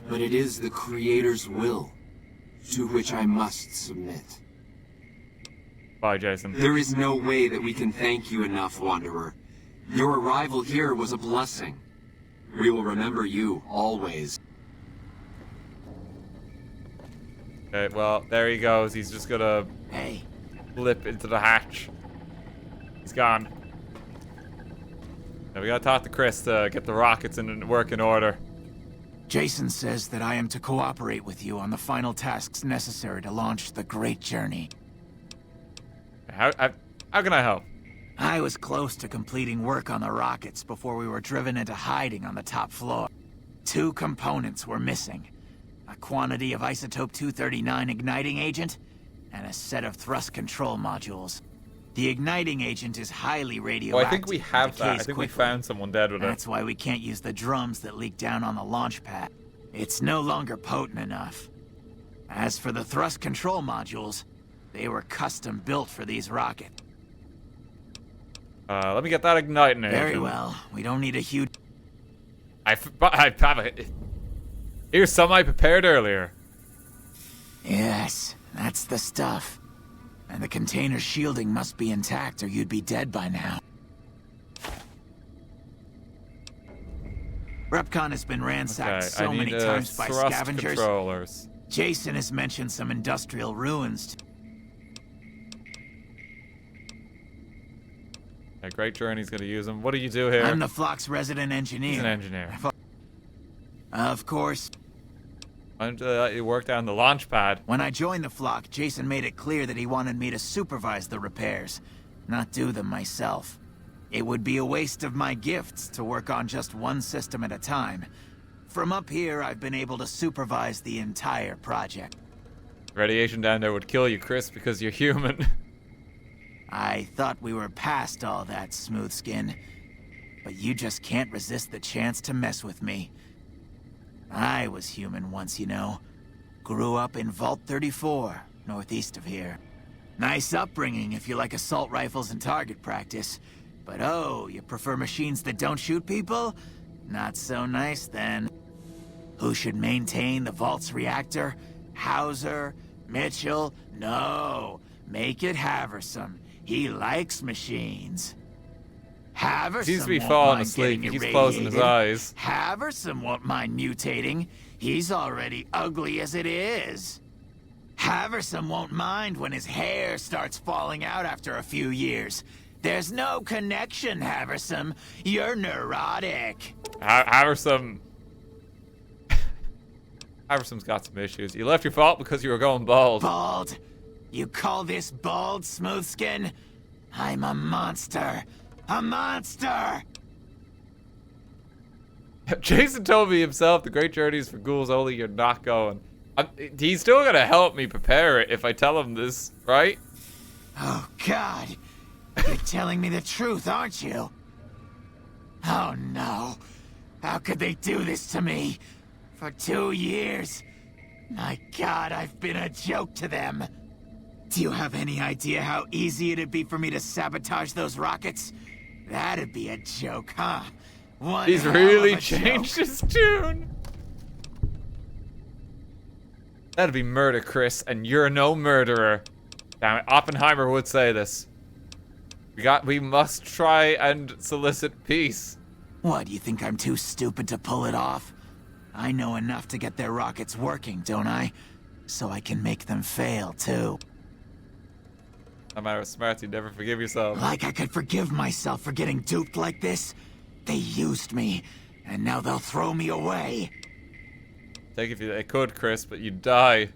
but it is the Creator's will to which I must submit. Bye, Jason. There is no way that we can thank you enough, Wanderer. Your arrival here was a blessing. We will remember you always. Okay, well, there he goes. He's just gonna blip into the hatch. He's gone. Now we gotta talk to Chris to get the rockets in working order. Jason says that I am to cooperate with you on the final tasks necessary to launch the great journey. How can I help? I was close to completing work on the rockets before we were driven into hiding on the top floor. 2 components were missing. A quantity of isotope 239 igniting agent, and a set of thrust control modules. The igniting agent is highly radioactive. Oh, I think we have that. I think we found someone dead with it. That's why we can't use the drums that leak down on the launch pad. It's no longer potent enough. As for the thrust control modules, they were custom built for these rockets. Let me get that igniting agent. Very well. We don't need a huge... Here's some I prepared earlier. Yes, that's the stuff. And the container's shielding must be intact or you'd be dead by now. Repconn has been ransacked so many times by scavengers. Controllers. Jason has mentioned some industrial ruins. A great journey's gonna use them. What do you do here? I'm the flock's resident engineer. He's an engineer. Of course. And you work down the launch pad. When I joined the flock, Jason made it clear that he wanted me to supervise the repairs, not do them myself. It would be a waste of my gifts to work on just one system at a time. From up here, I've been able to supervise the entire project. Radiation down there would kill you, Chris, because you're human. I thought we were past all that, Smooth Skin. But you just can't resist the chance to mess with me. I was human once, you know. Grew up in Vault 34, northeast of here. Nice upbringing if you like assault rifles and target practice. But oh, you prefer machines that don't shoot people? Not so nice then. Who should maintain the Vault's reactor? Hauser? Mitchell? No. Make it Haversam. He likes machines. Haversam Seems to be won't falling mind asleep. getting He's closing his eyes. Haversam won't mind mutating. He's already ugly as it is. Haversam won't mind when his hair starts falling out after a few years. There's no connection, Haversam. You're neurotic. Haversam's got some issues. You left your fault because you were going bald. Bald? You call this bald, Smoothskin? I'm a monster. A monster! Jason told me himself the great journey is for ghouls only. You're not going. He's still gonna help me prepare it if I tell him this, right? Oh, God. You're telling me the truth, aren't you? Oh, no. How could they do this to me? For 2 years. My God, I've been a joke to them. Do you have any idea how easy it'd be for me to sabotage those rockets? That'd be a joke, huh? He's really changed his tune. That'd be murder, Chris, and you're no murderer. Damn it, Oppenheimer would say this. We must try and solicit peace. What, you think I'm too stupid to pull it off? I know enough to get their rockets working, don't I? So I can make them fail, too. No matter how smart, you never forgive yourself. Like I could forgive myself for getting duped like this? They used me, and now they'll throw me away. Take if they could, Chris, but you'd die.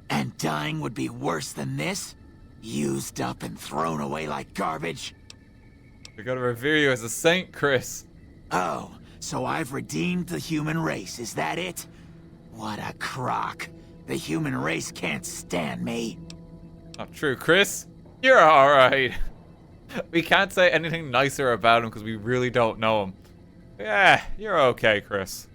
And dying would be worse than this? Used up and thrown away like garbage? They're gonna revere you as a saint, Chris. Oh, so I've redeemed the human race, is that it? What a crock. The human race can't stand me. Not true, Chris. You're alright. We can't say anything nicer about him because we really don't know him. Yeah, you're okay, Chris.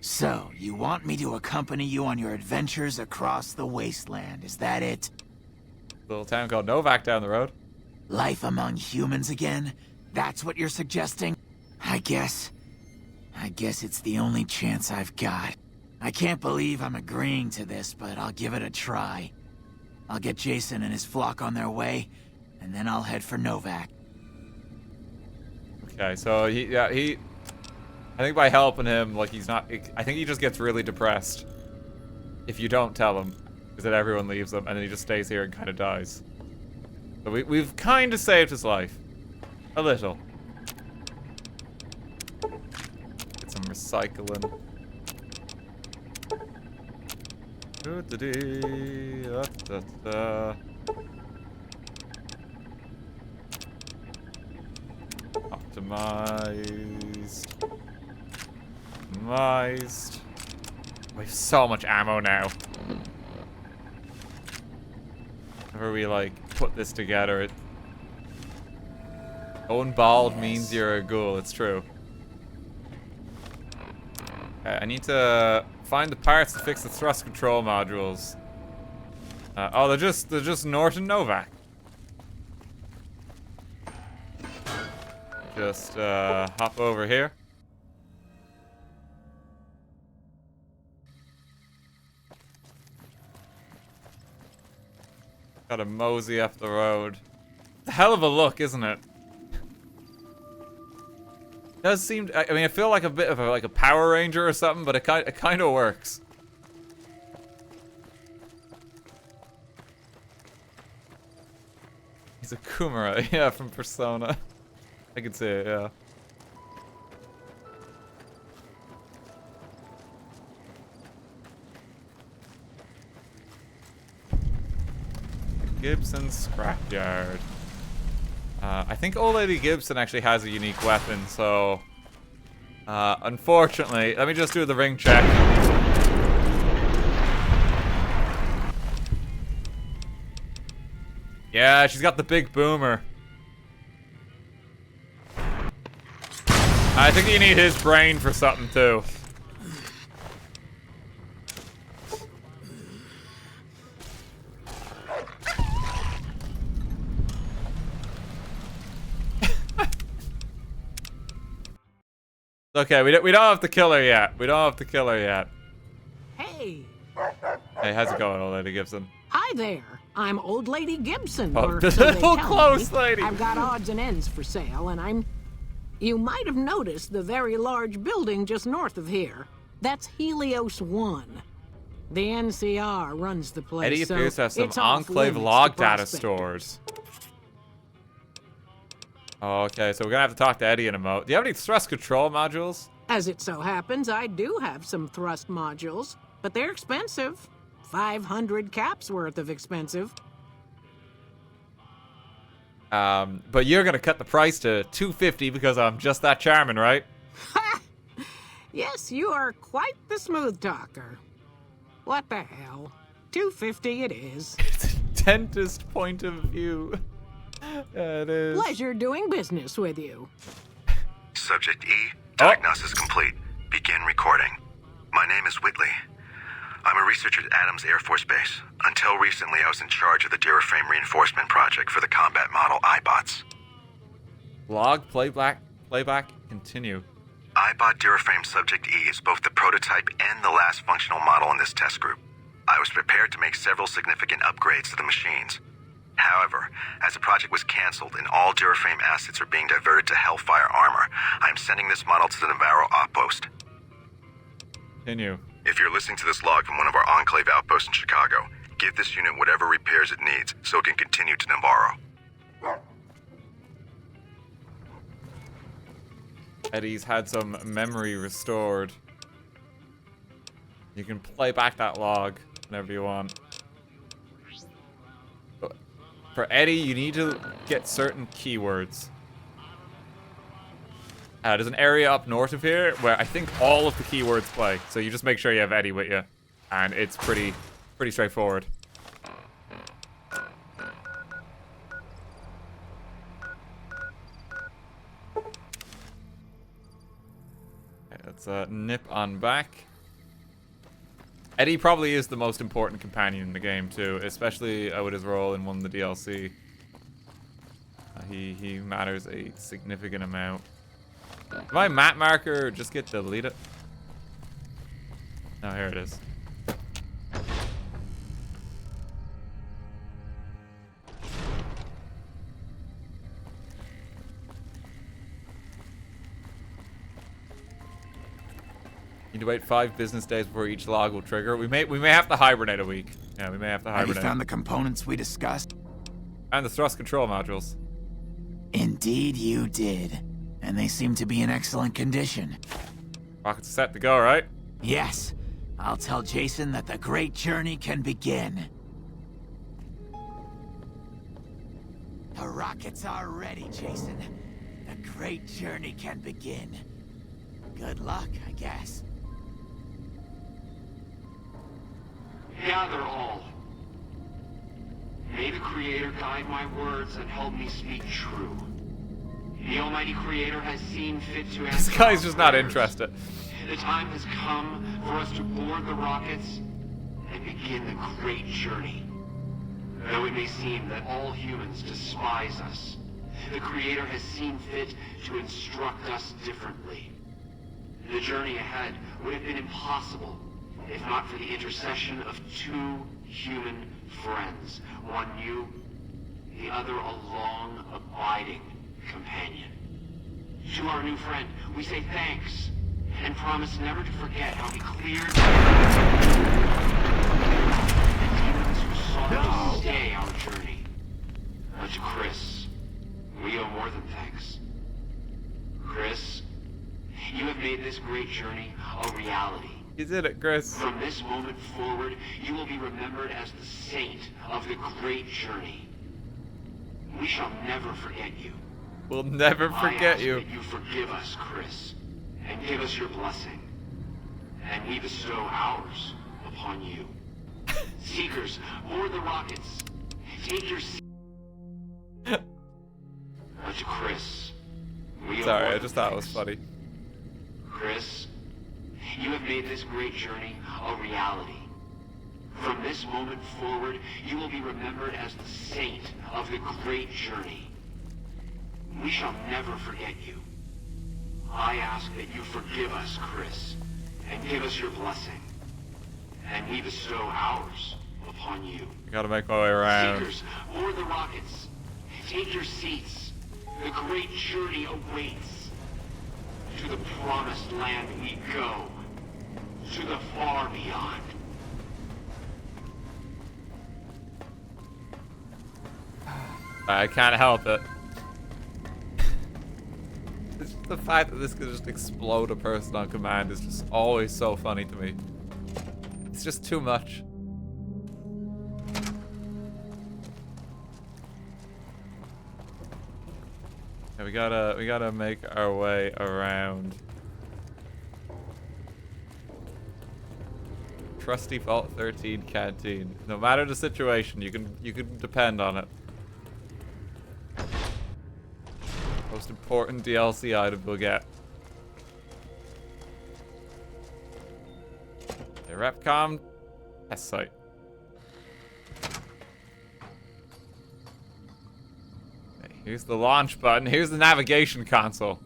So, you want me to accompany you on your adventures across the wasteland, is that it? Little town called Novak down the road. Life among humans again? That's what you're suggesting? I guess it's the only chance I've got. I can't believe I'm agreeing to this, but I'll give it a try. I'll get Jason and his flock on their way, and then I'll head for Novak. Okay, so I think by helping him, like I think he just gets really depressed if you don't tell him, because then everyone leaves him, and then he just stays here and kind of dies. So we've kind of saved his life. A little. Get some recycling. Optimized. Optimized. We have so much ammo now. Whenever we put this together, going bald means you're a ghoul. It's true. Okay, I need to find the parts to fix the thrust control modules. Oh, they're just north of Novak. Just hop over here. Gotta mosey up the road. It's a hell of a look, isn't it? Does seem. I mean, I feel like a bit of a Power Ranger or something, but it kind of works. He's a Kumara, yeah, from Persona. I can see it, yeah. Gibson Scrapyard. I think Old Lady Gibson actually has a unique weapon, so... unfortunately, let me just do the ring check. Yeah, she's got the big boomer. I think you need his brain for something, too. Okay, we don't have to kill her yet. We don't have to kill her yet. Hey. Hey, how's it going, Old Lady Gibson? Hi there. I'm Old Lady Gibson. Oh, or the so they little tell close me. lady. I've got odds and ends for sale, and I'm... You might have noticed the very large building just north of here. That's Helios 1. The NCR runs the place. Eddie appears to have some it's off Enclave limits log to data prospect. stores. Oh, okay, so we're gonna have to talk to Eddie in a moment. Do you have any thrust control modules? As it so happens, I do have some thrust modules, but they're expensive. 500 caps worth of expensive. But you're gonna cut the price to $250 because I'm just that charming, right? Yes, you are quite the smooth talker. What the hell? $250 it is. Dentist point of view. Yeah, it is. Pleasure doing business with you. Subject E, diagnosis complete. Begin recording. My name is Whitley. I'm a researcher at Adams Air Force Base. Until recently, I was in charge of the Duraframe reinforcement project for the combat model iBots. Log, playback, continue. iBot Duraframe Subject E is both the prototype and the last functional model in this test group. I was prepared to make several significant upgrades to the machines. However, as the project was canceled and all Duraframe assets are being diverted to Hellfire armor, I am sending this model to the Navarro outpost. Continue. If you're listening to this log from one of our Enclave outposts in Chicago, give this unit whatever repairs it needs so it can continue to Navarro. Eddie's had some memory restored. You can play back that log whenever you want. For Eddie, you need to get certain keywords. There's an area up north of here where I think all of the keywords play. So you just make sure you have Eddie with you. And it's pretty straightforward. Okay, let's nip on back. Eddie probably is the most important companion in the game too, especially with his role in one of the DLC. He matters a significant amount. Did my map marker just get deleted? No, here it is. Need to wait 5 business days before each log will trigger. We may have to hibernate a week. Yeah, we may have to Have you hibernate. found the components we discussed? And the thrust control modules. Indeed you did. And they seem to be in excellent condition. Rockets set to go, right? Yes. I'll tell Jason that the great journey can begin. The rockets are ready, Jason. The great journey can begin. Good luck, I guess. Gather all. May the Creator guide my words and help me speak true. The Almighty Creator has seen fit to answer. This guy's just not interested. The time has come for us to board the rockets and begin the great journey. Though it may seem that all humans despise us, the Creator has seen fit to instruct us differently. The journey ahead would have been impossible if not for the intercession of 2 human friends. One new, the other a long, abiding companion. To our new friend, we say thanks, and promise never to forget how we cleared the demons who sought to stay our journey. But to Chris, we owe more than thanks. Chris, you have made this great journey a reality. You did it, Chris. From this moment forward, you will be remembered as the saint of the great journey. We shall never forget you. We'll never forget you. I ask that you forgive us, Chris, and give us your blessing, and we bestow ours upon you. Seekers, board the rockets. Take your seat. But to Chris, we Sorry, I just thought it was funny. Chris, you have made this great journey a reality. From this moment forward, you will be remembered as the saint of the great journey. We shall never forget you. I ask that you forgive us, Chris, and give us your blessing, and we bestow ours upon you. I gotta make my way around. Seekers, board the rockets. Take your seats. The great journey awaits. To the promised land we go. To the far beyond. I can't help it. It's just the fact that this could just explode a person on command is just always so funny to me. It's just too much. Yeah, we gotta make our way around. Trusty Vault 13 canteen. No matter the situation, you can depend on it. Most important DLC item we'll get. The Repconn test site. Okay, here's the launch button. Here's the navigation console.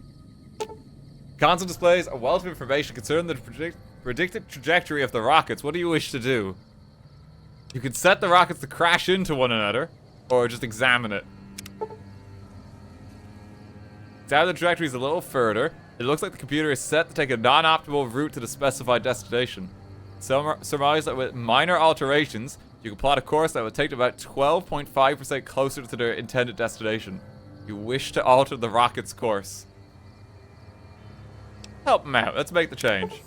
Console displays a wealth of information concerning the predicted trajectory of the rockets. What do you wish to do? You can set the rockets to crash into one another, or just examine it. Down the trajectory is a little further. It looks like the computer is set to take a non-optimal route to the specified destination. Surmise that with minor alterations, you can plot a course that would take about 12.5% closer to their intended destination. You wish to alter the rocket's course. Help them out. Let's make the change.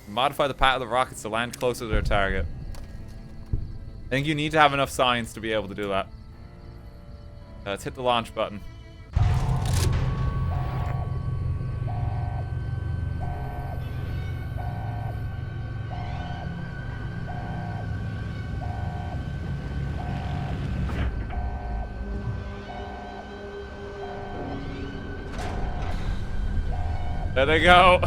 Modify the path of the rockets to land closer to their target. I think you need to have enough science to be able to do that. Let's hit the launch button. There they go.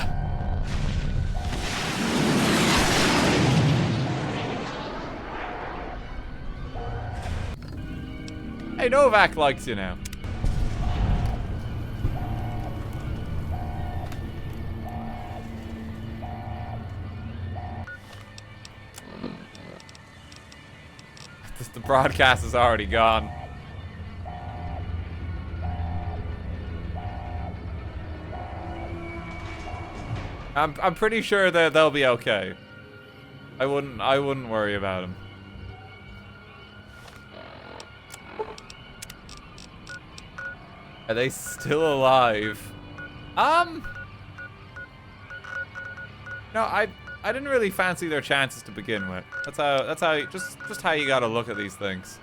Hey, Novak likes you now. The broadcast is already gone. I'm pretty sure that they'll be okay. I wouldn't worry about them. Are they still alive? No, I didn't really fancy their chances to begin with. That's how just how you gotta look at these things.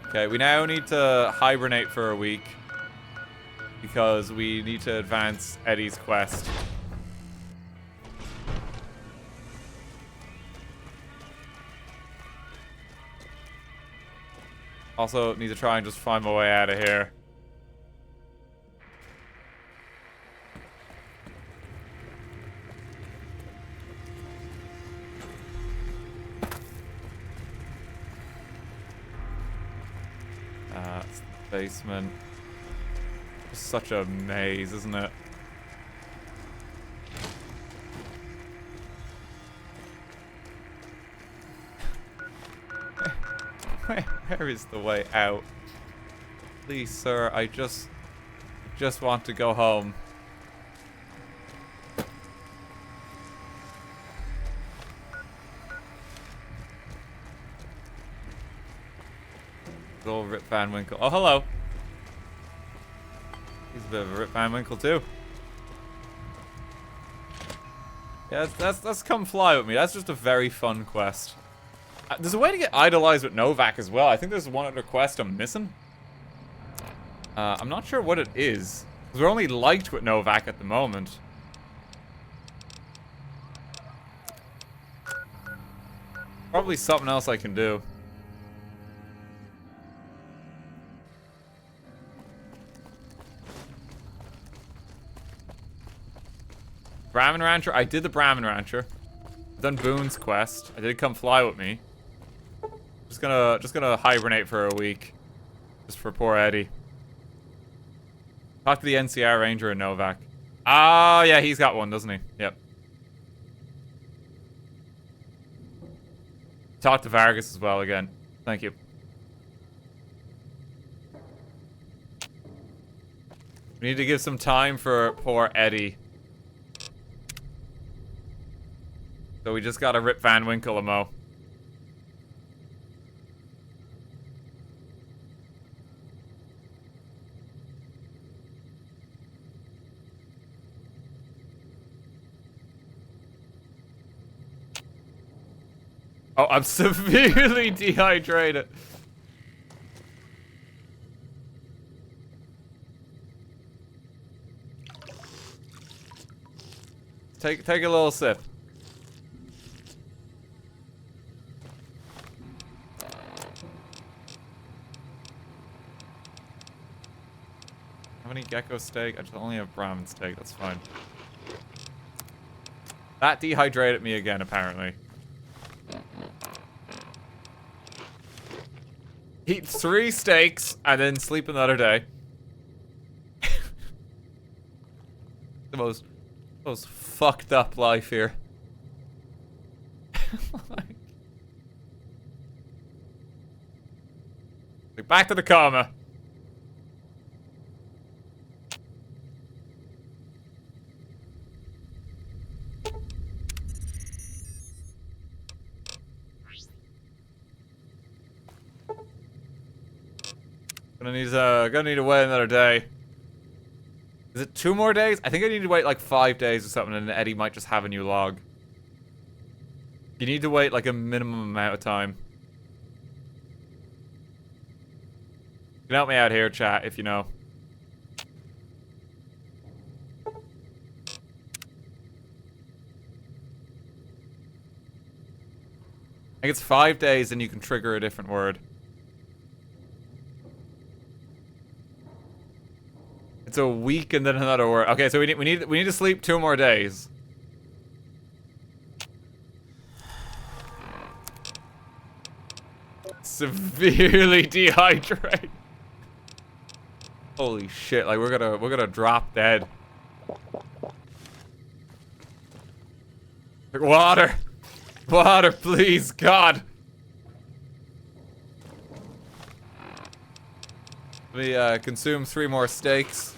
Okay, we now need to hibernate for a week because we need to advance Eddie's quest. Also, need to try and just find my way out of here. It's the basement. It's such a maze, isn't it? Where is the way out? Please, sir, I just want to go home. Good old Rip Van Winkle. Oh, hello. He's a bit of a Rip Van Winkle too. Yeah, that's come fly with me. That's just a very fun quest. There's a way to get idolized with Novak as well. I think there's one other quest I'm missing. I'm not sure what it is. Because we're only liked with Novak at the moment. Probably something else I can do. Brahmin Rancher? I did the Brahmin Rancher. I've done Boone's quest. I did Come Fly With Me. Just gonna hibernate for a week. Just for poor Eddie. Talk to the NCR Ranger and Novak. Oh, yeah, he's got one, doesn't he? Yep. Talk to Vargas as well again. Thank you. We need to give some time for poor Eddie. So we just gotta Rip Van Winkle a mo. Oh, I'm severely dehydrated. Take a little sip. How many gecko steak? I just only have Brahmin steak. That's fine. That dehydrated me again, apparently. Eat 3 steaks and then sleep another day. The most fucked up life here. Like, back to the coma. Gonna need to wait another day. Is it 2 more days? I think I need to wait like 5 days or something, and Eddie might just have a new log. You need to wait like a minimum amount of time. You can help me out here, chat, if you know. I think it's 5 days, and you can trigger a different word. It's a week and then another word. Okay, so we need to sleep 2 more days. Severely dehydrated. Holy shit! Like we're gonna drop dead. Like, water, please, God. Let me consume 3 more steaks.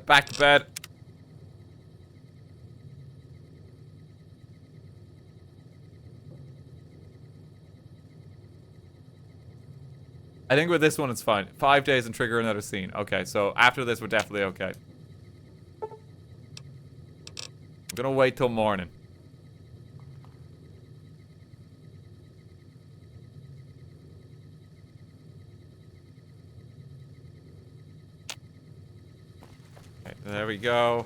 Back to bed. I think with this one it's fine. 5 days and trigger another scene. Okay, so after this we're definitely okay. I'm gonna wait till morning. There we go.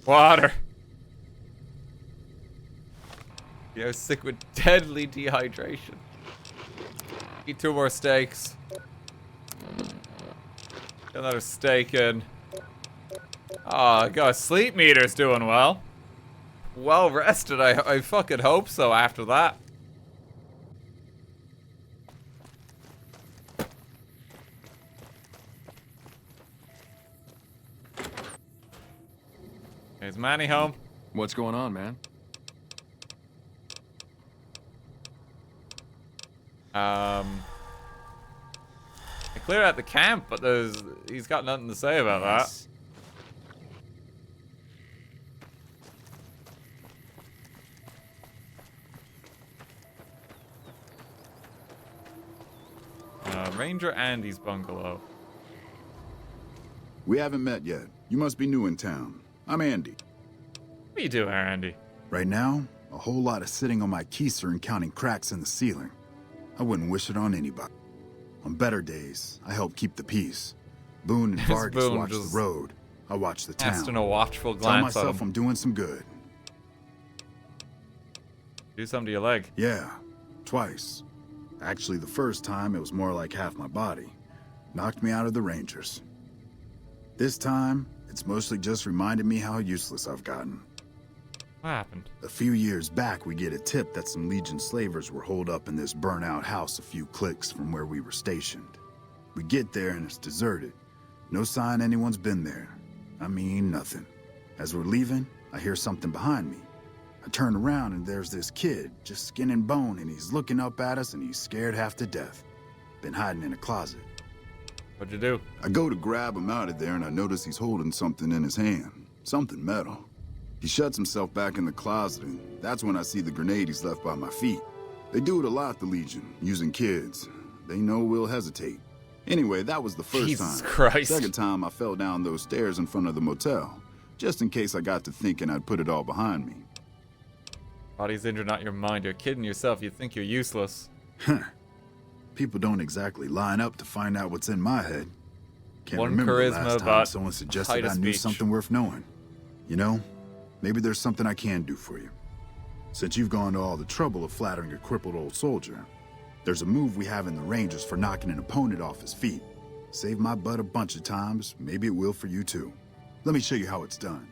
Water. Yeah, I was sick with deadly dehydration. Eat 2 more steaks. Get another steak in. Oh, God, sleep meter's doing well. Well rested, I fucking hope so after that. Is Manny home? What's going on, man? I cleared out the camp, but he's got nothing to say about that. Ranger Andy's bungalow. We haven't met yet. You must be new in town. I'm Andy. What are you doing here, Andy? Right now, a whole lot of sitting on my keister and counting cracks in the ceiling. I wouldn't wish it on anybody. On better days, I help keep the peace. Boone and Vargas Boone watch the road. I watch the town. Casting a watchful Tell glance at myself him. I'm doing some good. Do something to your leg. Yeah, twice. Actually, the first time, it was more like half my body. Knocked me out of the Rangers. This time, it's mostly just reminded me how useless I've gotten. What happened? A few years back, we get a tip that some Legion slavers were holed up in this burnt-out house a few clicks from where we were stationed. We get there and it's deserted. No sign anyone's been there. I mean, nothing. As we're leaving, I hear something behind me. I turn around and there's this kid, just skin and bone, and he's looking up at us and he's scared half to death. Been hiding in a closet. What'd you do? I go to grab him out of there and I notice he's holding something in his hand. Something metal. He shuts himself back in the closet, and that's when I see the grenade he's left by my feet. They do it a lot, the Legion, using kids. They know we'll hesitate. Anyway, that was the first Jesus time. Christ. Second time, I fell down those stairs in front of the motel, just in case I got to thinking I'd put it all behind me. Body's injured, not your mind. You're kidding yourself. You think you're useless. Huh. People don't exactly line up to find out what's in my head. Can't One remember the charisma, last time but someone suggested height I of knew speech. something worth knowing. You know, maybe there's something I can do for you. Since you've gone to all the trouble of flattering a crippled old soldier, there's a move we have in the Rangers for knocking an opponent off his feet. Saved my butt a bunch of times, maybe it will for you too. Let me show you how it's done.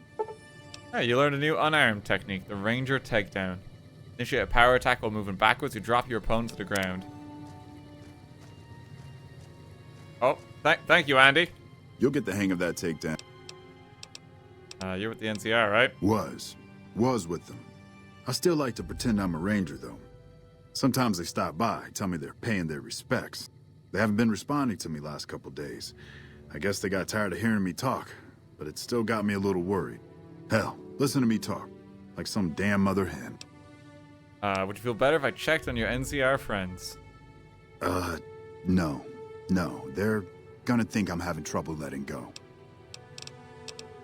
Hey, you learned a new unarmed technique, the Ranger Takedown. Initiate a power attack while moving backwards. You drop your opponent to the ground. Oh, thank you, Andy. You'll get the hang of that takedown. You're with the NCR, right? Was with them. I still like to pretend I'm a ranger, though. Sometimes they stop by, tell me they're paying their respects. They haven't been responding to me last couple days. I guess they got tired of hearing me talk, but it still got me a little worried. Hell, listen to me talk, like some damn mother hen. Would you feel better if I checked on your NCR friends? No. They're gonna think I'm having trouble letting go.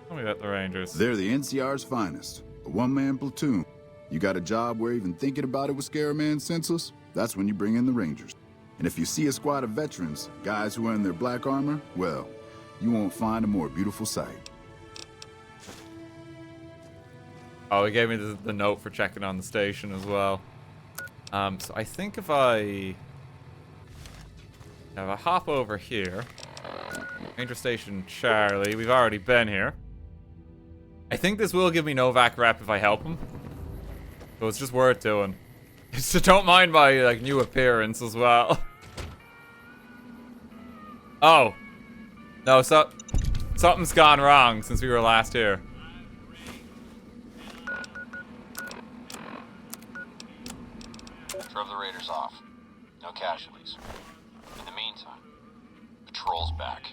Tell me about the Rangers. They're the NCR's finest. A one-man platoon. You got a job where even thinking about it would scare a man senseless? That's when you bring in the Rangers. And if you see a squad of veterans, guys who are in their black armor, well, you won't find a more beautiful sight. Oh, he gave me the note for checking on the station as well. So I think if I hop over here, Ranger Station Charlie, we've already been here. I think this will give me Novak rep if I help him. So it's just worth doing. So don't mind my like new appearance as well. Oh. No, something's gone wrong since we were last here. Drove the raiders off. No casualties. In the meantime, patrol's back.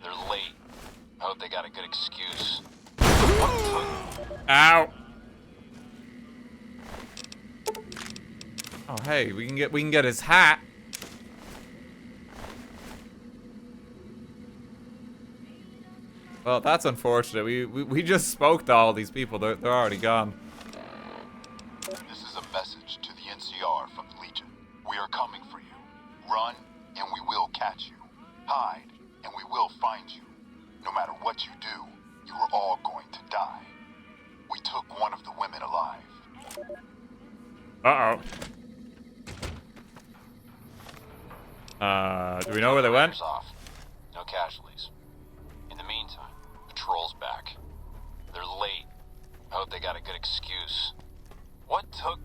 They're late. I hope they got a good excuse. Ow! Oh hey, we can get his hat. Well, that's unfortunate. We just spoke to all these people. They're already gone. This is a message to the NCR from the Legion. We are coming for you. Run, and we will catch you. Hide, and we will find you. No matter what you do, you are all going to die. We took one of the women alive. Uh-oh. Do we know where they went? Off. No casualties. In the meantime, patrol's back. They're late. I hope they got a good excuse. What took...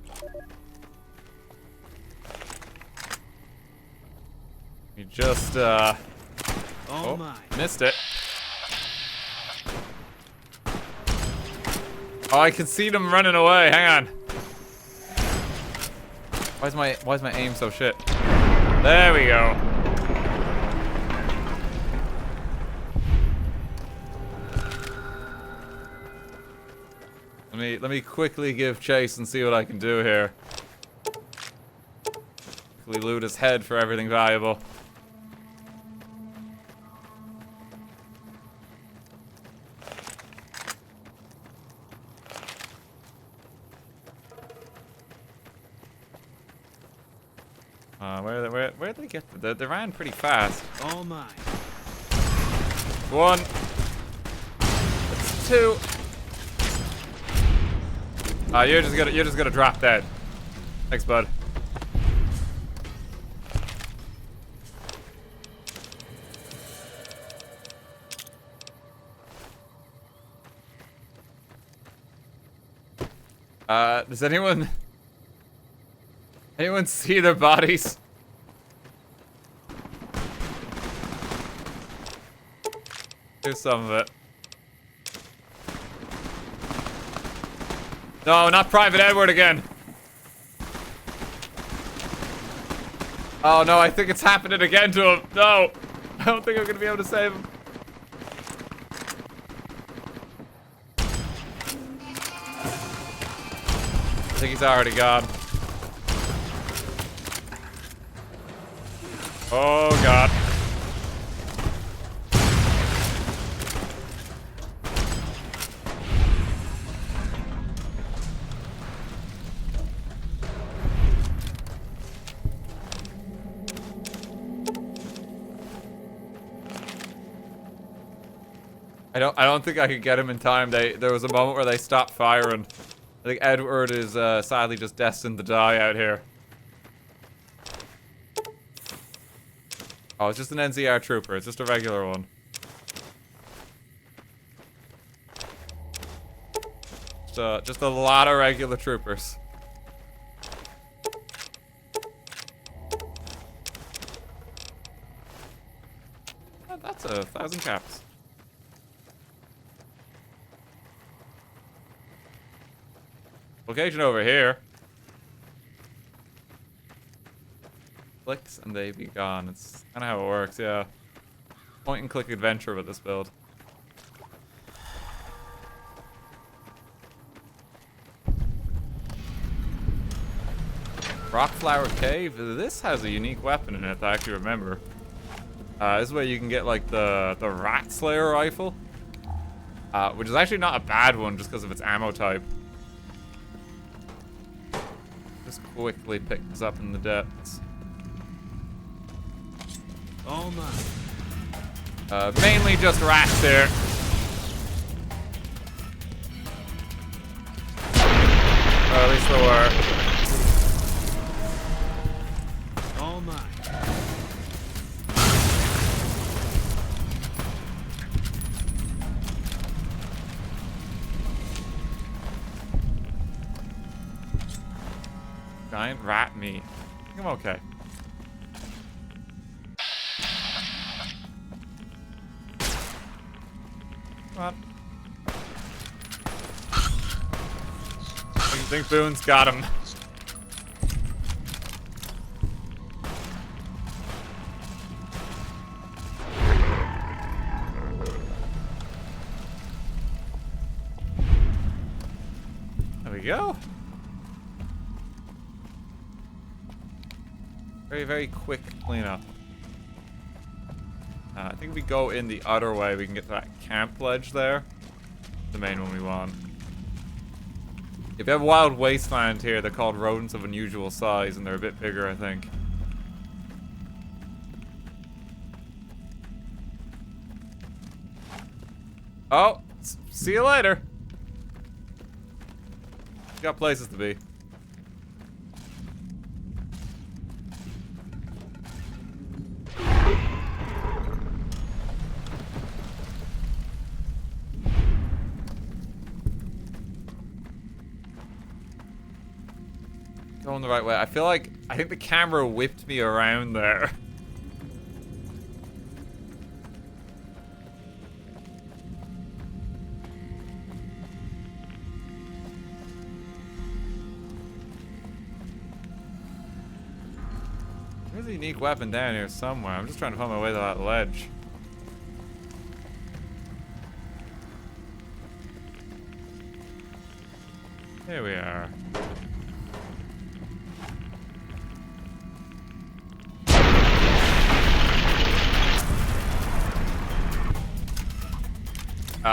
You just, oh my. Missed it. Oh, I can see them running away. Hang on. Why's my aim so shit? There we go. Let me quickly give chase and see what I can do here. Quickly loot his head for everything valuable. Where'd they get? They ran pretty fast. All mine. One. That's two. You're just gonna drop dead. Thanks, bud. Does anyone see their bodies? Here's some of it. No, not Private Edward again. Oh no, I think it's happening again to him. No, I don't think I'm gonna be able to save him. I think he's already gone. Oh god. I don't think I could get him in time. There was a moment where they stopped firing. I think Edward is sadly just destined to die out here. Oh, it's just an NCR trooper. It's just a regular one. Just a lot of regular troopers. Oh, that's 1,000 caps. Location over here. Clicks and they be gone. It's kind of how it works, yeah. Point and click adventure with this build. Rockflower Cave. This has a unique weapon in it that I actually remember. This is where you can get like the Rat Slayer rifle, which is actually not a bad one just because of its ammo type. Just quickly pick this up in the depths. All mine. Mainly just rats here. Or at least there were. All mine. Giant rat meat. I think I'm okay. Come on. I think Boone's got him. There we go. Very, very quick cleanup. I think if we go in the other way, we can get to that camp ledge there. The main one we want. If you have a wild wasteland here, they're called rodents of unusual size, and they're a bit bigger, I think. Oh, see you later. Got places to be. Going the right way. I think the camera whipped me around there. There's a unique weapon down here somewhere. I'm just trying to find my way to that ledge. Here we are.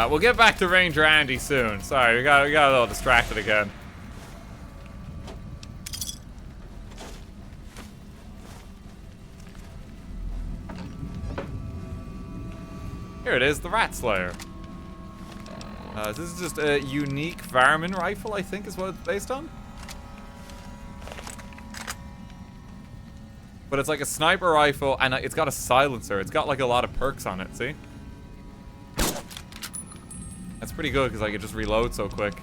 We'll get back to Ranger Andy soon. Sorry, we got a little distracted again. Here it is, the Rat Slayer. This is just a unique Varmin rifle, I think is what it's based on. But it's like a sniper rifle, and it's got a silencer. It's got like a lot of perks on it, see? That's pretty good, because like it just reloads so quick.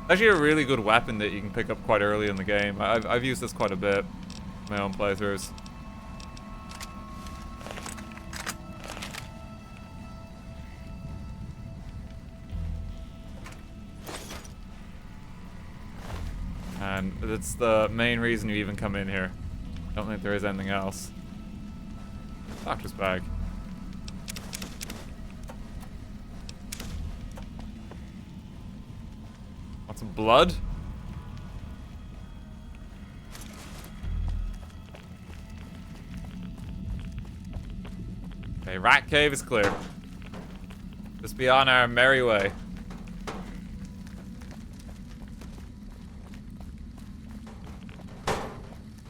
Actually a really good weapon that you can pick up quite early in the game. I've used this quite a bit in my own playthroughs. And that's the main reason you even come in here. I don't think there is anything else. Doctor's bag. Want some blood? Okay, Rat Cave is clear. Just be on our merry way.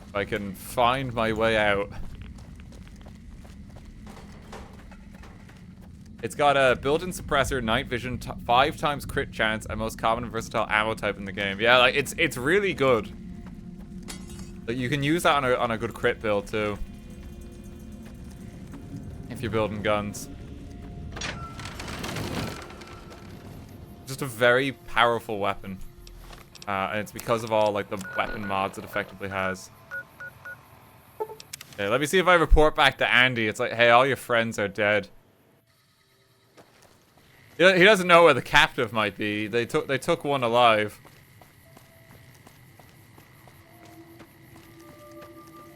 If I can find my way out. It's got a built-in suppressor, night vision, 5 times crit chance, and most common and versatile ammo type in the game. Yeah, like it's really good. Like, you can use that on a good crit build too, if you're building guns. Just a very powerful weapon, and it's because of all like the weapon mods it effectively has. Okay, let me see if I report back to Andy. It's like, hey, all your friends are dead. He doesn't know where the captive might be. They took one alive.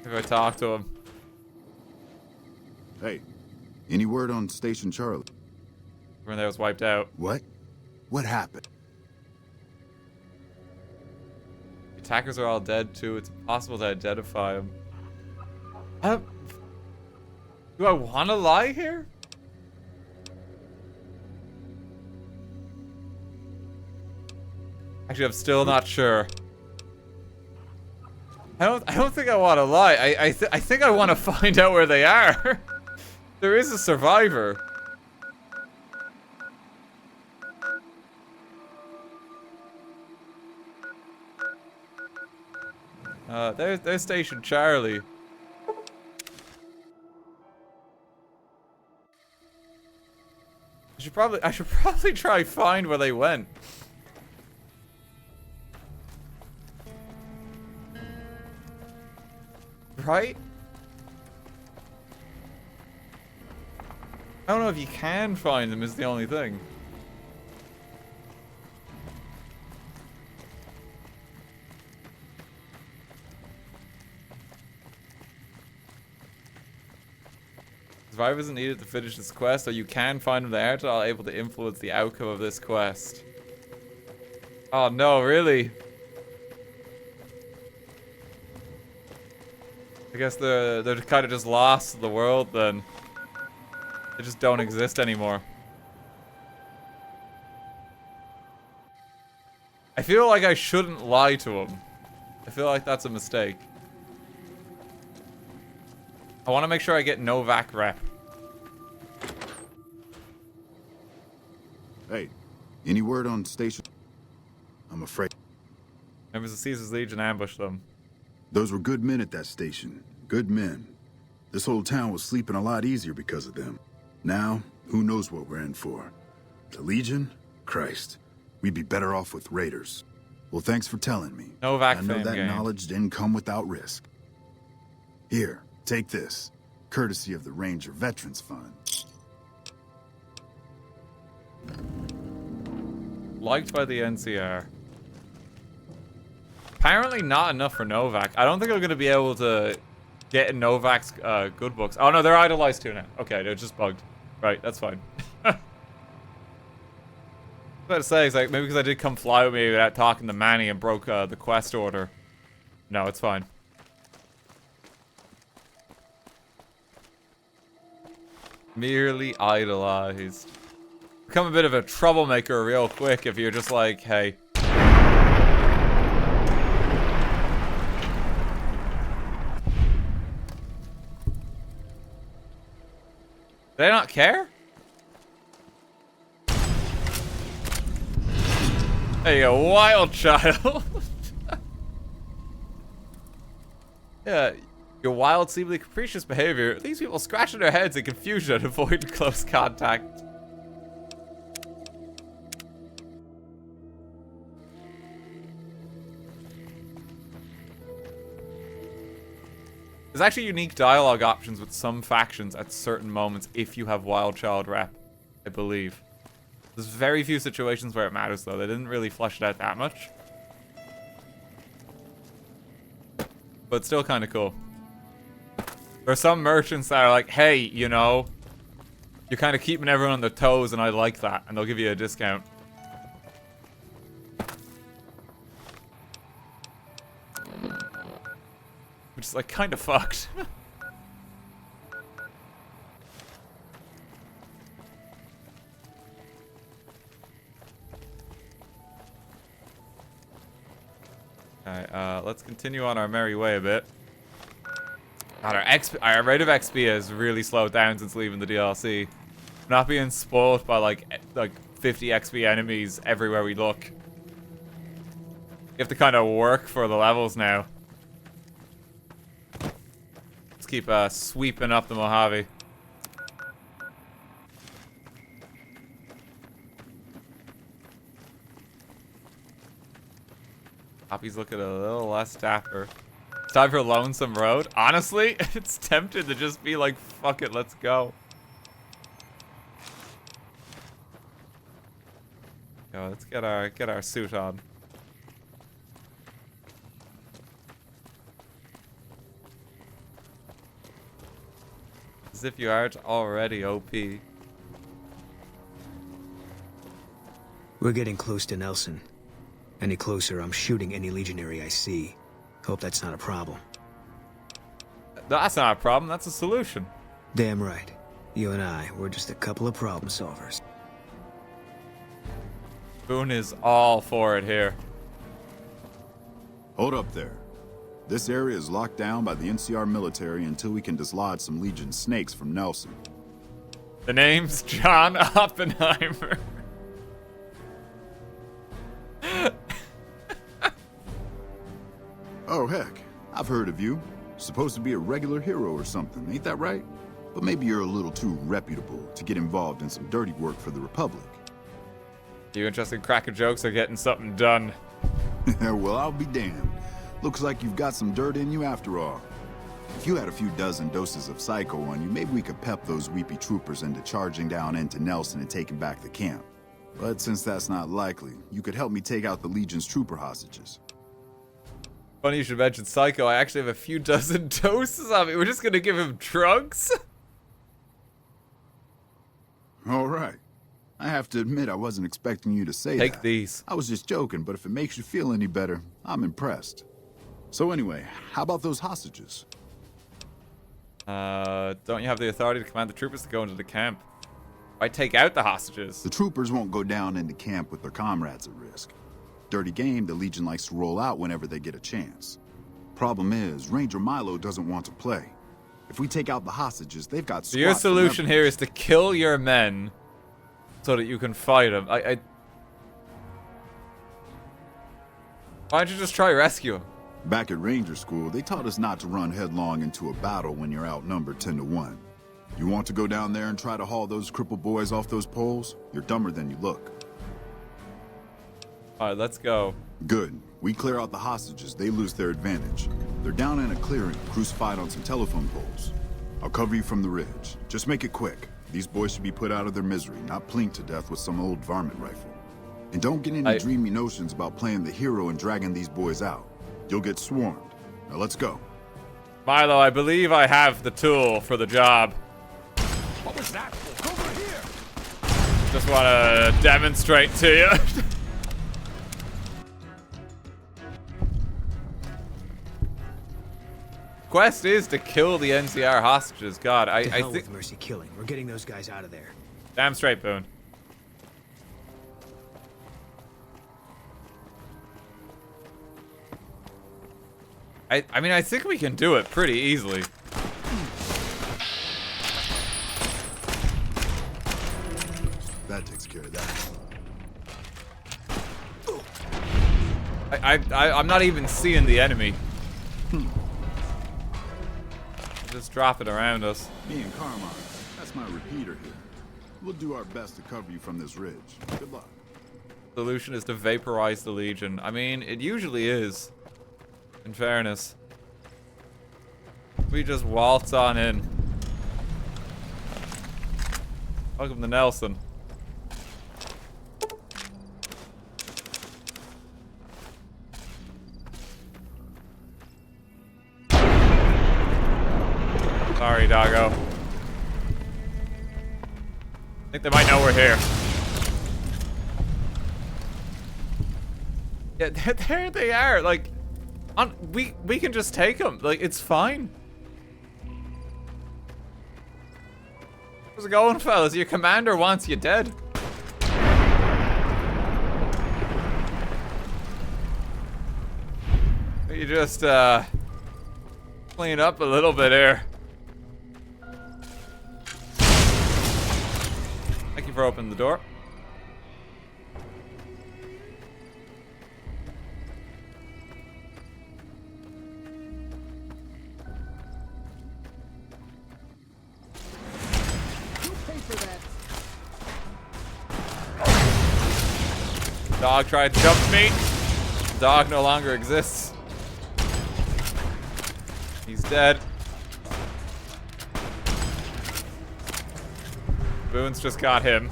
If I talk to him. Hey, any word on Station Charlie? When that was wiped out. What? What happened? The attackers are all dead too. It's impossible to identify them. Do I want to lie here? Actually, I'm still not sure. I don't think I want to lie. I think I want to find out where they are. There is a survivor. There's Station Charlie. I should probably try find where they went. Right? I don't know if you can find them is the only thing. Survivor isn't needed to finish this quest, or you can find them there to are able to influence the outcome of this quest. Oh no, really? I guess they're kind of just lost to the world then. They just don't exist anymore. I feel like I shouldn't lie to them. I feel like that's a mistake. I want to make sure I get Novak rep. Hey, any word on Station? I'm afraid. Members of Caesar's Legion ambushed them. Those were good men at that station. Good men. This whole town was sleeping a lot easier because of them. Now, who knows what we're in for? The Legion? Christ. We'd be better off with raiders. Well, thanks for telling me. Novak I know that game. knowledge didn't come without risk. Here, take this. Courtesy of the Ranger Veterans Fund. Liked by the NCR. Apparently not enough for Novak. I don't think I'm going to be able to getting Novak's good books. Oh no, they're idolized too now. Okay, they're just bugged. Right, that's fine. I was about to say, it's like, maybe because I did come fly with me without talking to Manny and broke the quest order. No, it's fine. Merely idolized. Become a bit of a troublemaker real quick if you're just like, hey. Do they not care? There you go, wild child. Yeah, your wild, seemingly capricious behavior leaves people scratching their heads in confusion and avoiding close contact. There's actually unique dialogue options with some factions at certain moments if you have Wild Child rep, I believe. There's very few situations where it matters though. They didn't really flesh it out that much. But still kind of cool. There are some merchants that are like, hey, you know, you're kind of keeping everyone on their toes and I like that. And they'll give you a discount. Which is like kind of fucked. Alright, let's continue on our merry way a bit. God, our rate of XP has really slowed down since leaving the DLC. Not being spoiled by like 50 XP enemies everywhere we look. You have to kind of work for the levels now. Let's keep sweeping up the Mojave. Poppy's looking a little less dapper. It's time for Lonesome Road. Honestly, it's tempted to just be like, fuck it, let's go. Yo, let's get our suit on. As if you aren't already OP. We're getting close to Nelson. Any closer, I'm shooting any legionary I see. Hope that's not a problem. That's not a problem, that's a solution. Damn right. You and I, we're just a couple of problem solvers. Boone is all for it here. Hold up there. This area is locked down by the NCR military until we can dislodge some Legion snakes from Nelson. The name's John Oppenheimer. Oh, heck. I've heard of you. Supposed to be a regular hero or something, ain't that right? But maybe you're a little too reputable to get involved in some dirty work for the Republic. You interested in cracking jokes or getting something done? Well, I'll be damned. Looks like you've got some dirt in you after all. If you had a few dozen doses of Psycho on you, maybe we could pep those weepy troopers into charging down into Nelson and taking back the camp. But since that's not likely, you could help me take out the Legion's trooper hostages. Funny you should mention Psycho. I actually have a few dozen doses of it. We're just gonna give him drugs? All right. I have to admit I wasn't expecting you to say that. Take these. I was just joking, but if it makes you feel any better, I'm impressed. So anyway, how about those hostages? Don't you have the authority to command the troopers to go into the camp? Why take out the hostages? The troopers won't go down into camp with their comrades at risk. Dirty game the Legion likes to roll out whenever they get a chance. Problem is, Ranger Milo doesn't want to play. If we take out the hostages, they've got So your solution here is to kill your men so that you can fight them. Why don't you just try rescue them? Back at Ranger School, they taught us not to run headlong into a battle when you're outnumbered 10-1. You want to go down there and try to haul those crippled boys off those poles? You're dumber than you look. Alright, let's go. Good. We clear out the hostages, they lose their advantage. They're down in a clearing, crucified on some telephone poles. I'll cover you from the ridge. Just make it quick. These boys should be put out of their misery, not plinked to death with some old varmint rifle. And don't get any dreamy notions about playing the hero and dragging these boys out. You'll get swarmed. Now let's go. Milo, I believe I have the tool for the job. What was that? Over here! Just want to demonstrate to you. Quest is to kill the NCR hostages. God, I hell think with mercy killing. We're getting those guys out of there. Damn straight, Boone. I mean, I think we can do it pretty easily. That takes care of that. I'm not even seeing the enemy. Just drop it around us. Me and Carmine, that's my repeater here. We'll do our best to cover you from this ridge. Good luck. Solution is to vaporize the Legion. I mean, it usually is. In fairness. We just waltz on in. Welcome to Nelson. Sorry, doggo. I think they might know we're here. Yeah, there they are. Like, we can just take them. Like, it's fine. How's it going, fellas? Your commander wants you dead. You just clean up a little bit here. Thank you for opening the door. Dog tried to jump me. Dog no longer exists. He's dead. Boone's just got him.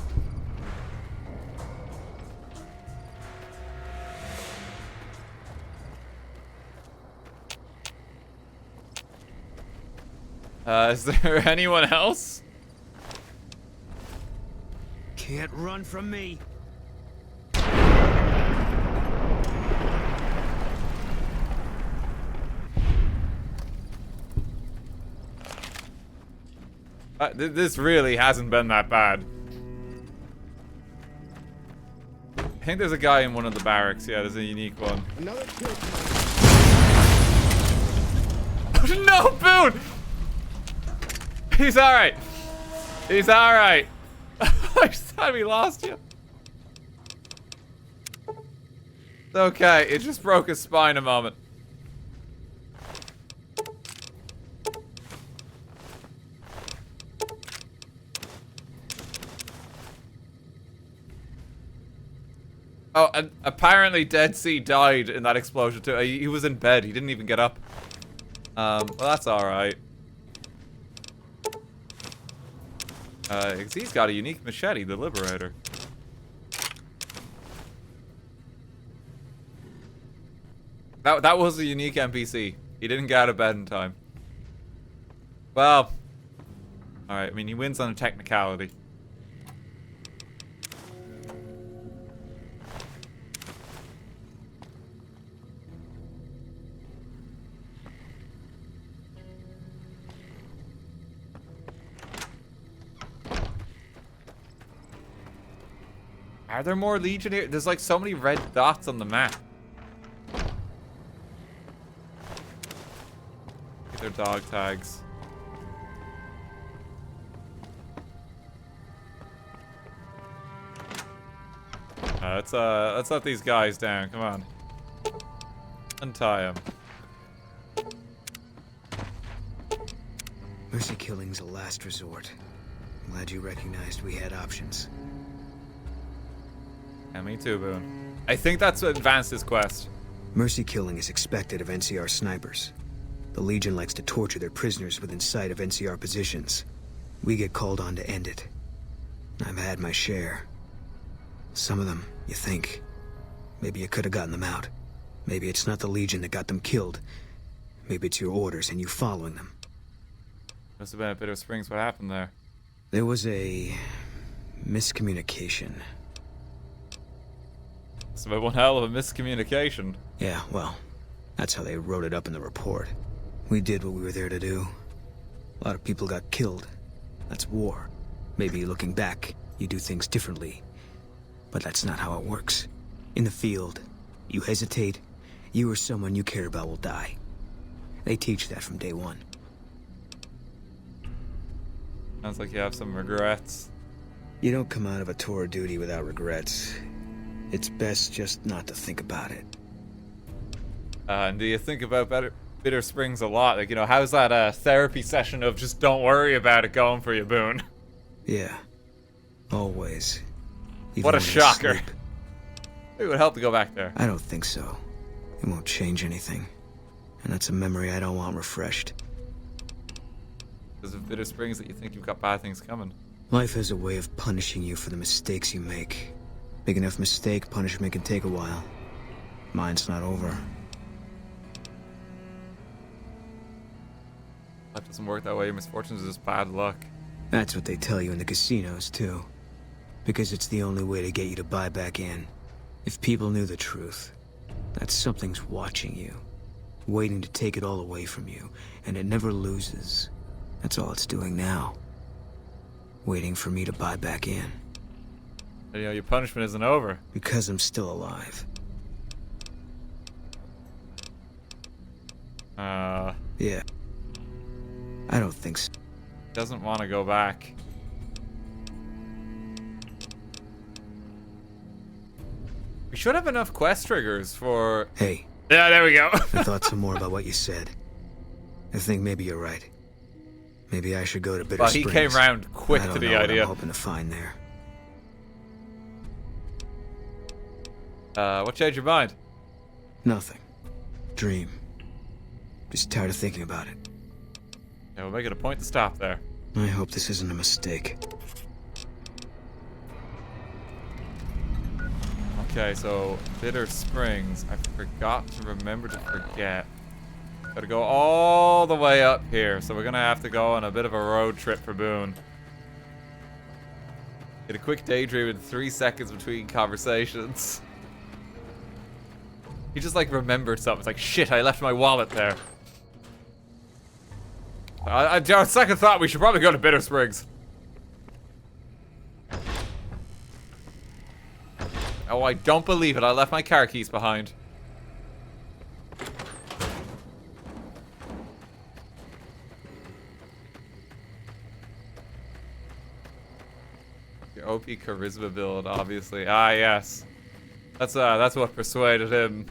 Is there anyone else? Can't run from me. This really hasn't been that bad. I think there's a guy in one of the barracks. Yeah, there's a unique one. Another kill. No, Boone! He's alright. He's alright. I just thought we lost you. It's okay. It just broke his spine a moment. Oh, and apparently Dead Sea died in that explosion too. He was in bed. He didn't even get up. Well, that's alright. 'Cause he's got a unique machete, the Liberator. That was a unique NPC. He didn't get out of bed in time. Well, alright, I mean, he wins on a technicality. Are there more Legion here? There's like so many red dots on the map. Get their dog tags. Let's let these guys down. Come on. Untie them. Mercy killing's a last resort. I'm glad you recognized we had options. Yeah, me too, Boone. I think that's what advanced his quest. Mercy killing is expected of NCR snipers. The Legion likes to torture their prisoners within sight of NCR positions. We get called on to end it. I've had my share. Some of them, you think. Maybe you could have gotten them out. Maybe it's not the Legion that got them killed. Maybe it's your orders and you following them. Must have been at Bitter Springs. What happened there? There was a miscommunication. Must have been one hell of a miscommunication. Yeah, well, that's how they wrote it up in the report. We did what we were there to do. A lot of people got killed. That's war. Maybe looking back, you do things differently. But that's not how it works. In the field, you hesitate, you or someone you care about will die. They teach that from day one. Sounds like you have some regrets. You don't come out of a tour of duty without regrets. It's best just not to think about it. And do you think about Bitter Springs a lot? Like, you know, how's that therapy session of just don't worry about it going for you, Boone? Yeah. Always. Even What a when you're shocker. asleep. It would help to go back there. I don't think so. It won't change anything. And that's a memory I don't want refreshed. Because of Bitter Springs that you think you've got bad things coming. Life has a way of punishing you for the mistakes you make. Big enough mistake, punishment can take a while. Mine's not over. Life doesn't work that way. Your misfortunes are just bad luck. That's what they tell you in the casinos, too. Because it's the only way to get you to buy back in. If people knew the truth, that something's watching you, waiting to take it all away from you, and it never loses. That's all it's doing now. Waiting for me to buy back in. You know, your punishment isn't over. Because I'm still alive. Yeah. I don't think so. Doesn't want to go back. We should have enough quest triggers for... Hey. Yeah, there we go. I thought some more about what you said. I think maybe you're right. Maybe I should go to Bitter Springs. Well, he came round quick I don't to the know idea. What I'm hoping to find there. What changed your mind? Nothing. Dream. Just tired of thinking about it. Yeah, we'll make it a point to stop there. I hope this isn't a mistake. Okay, so Bitter Springs. I forgot to remember to forget. Gotta go all the way up here, so we're gonna have to go on a bit of a road trip for Boone. Get a quick daydream in 3 seconds between conversations. He just like remembered something. It's like, shit, I left my wallet there. On second thought, we should probably go to Bitter Springs. Oh, I don't believe it. I left my car keys behind. Your OP charisma build, obviously. Ah, yes. That's what persuaded him.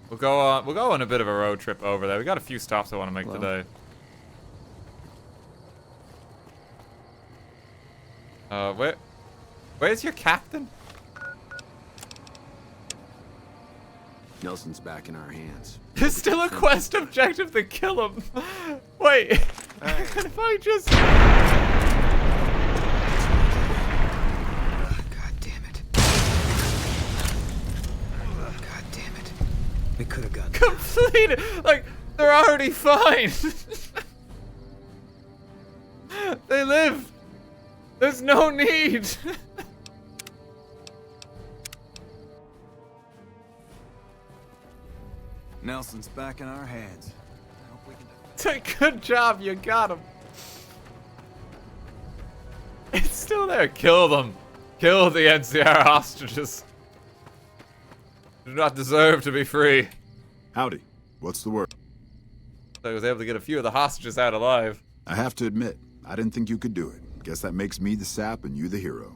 We'll go on a bit of a road trip over there. We got a few stops I want to make today. Where's your captain? Nelson's back in our hands. There's still a quest objective to kill him. Wait, if I just... We could have gotten completed. Like, they're already fine. They live. There's no need. Nelson's back in our hands. I hope we can... Good job, you got him. It's still there. Kill them. Kill the NCR hostages. Do not deserve to be free. Howdy. What's the word? I was able to get a few of the hostages out alive. I have to admit, I didn't think you could do it. Guess that makes me the sap and you the hero.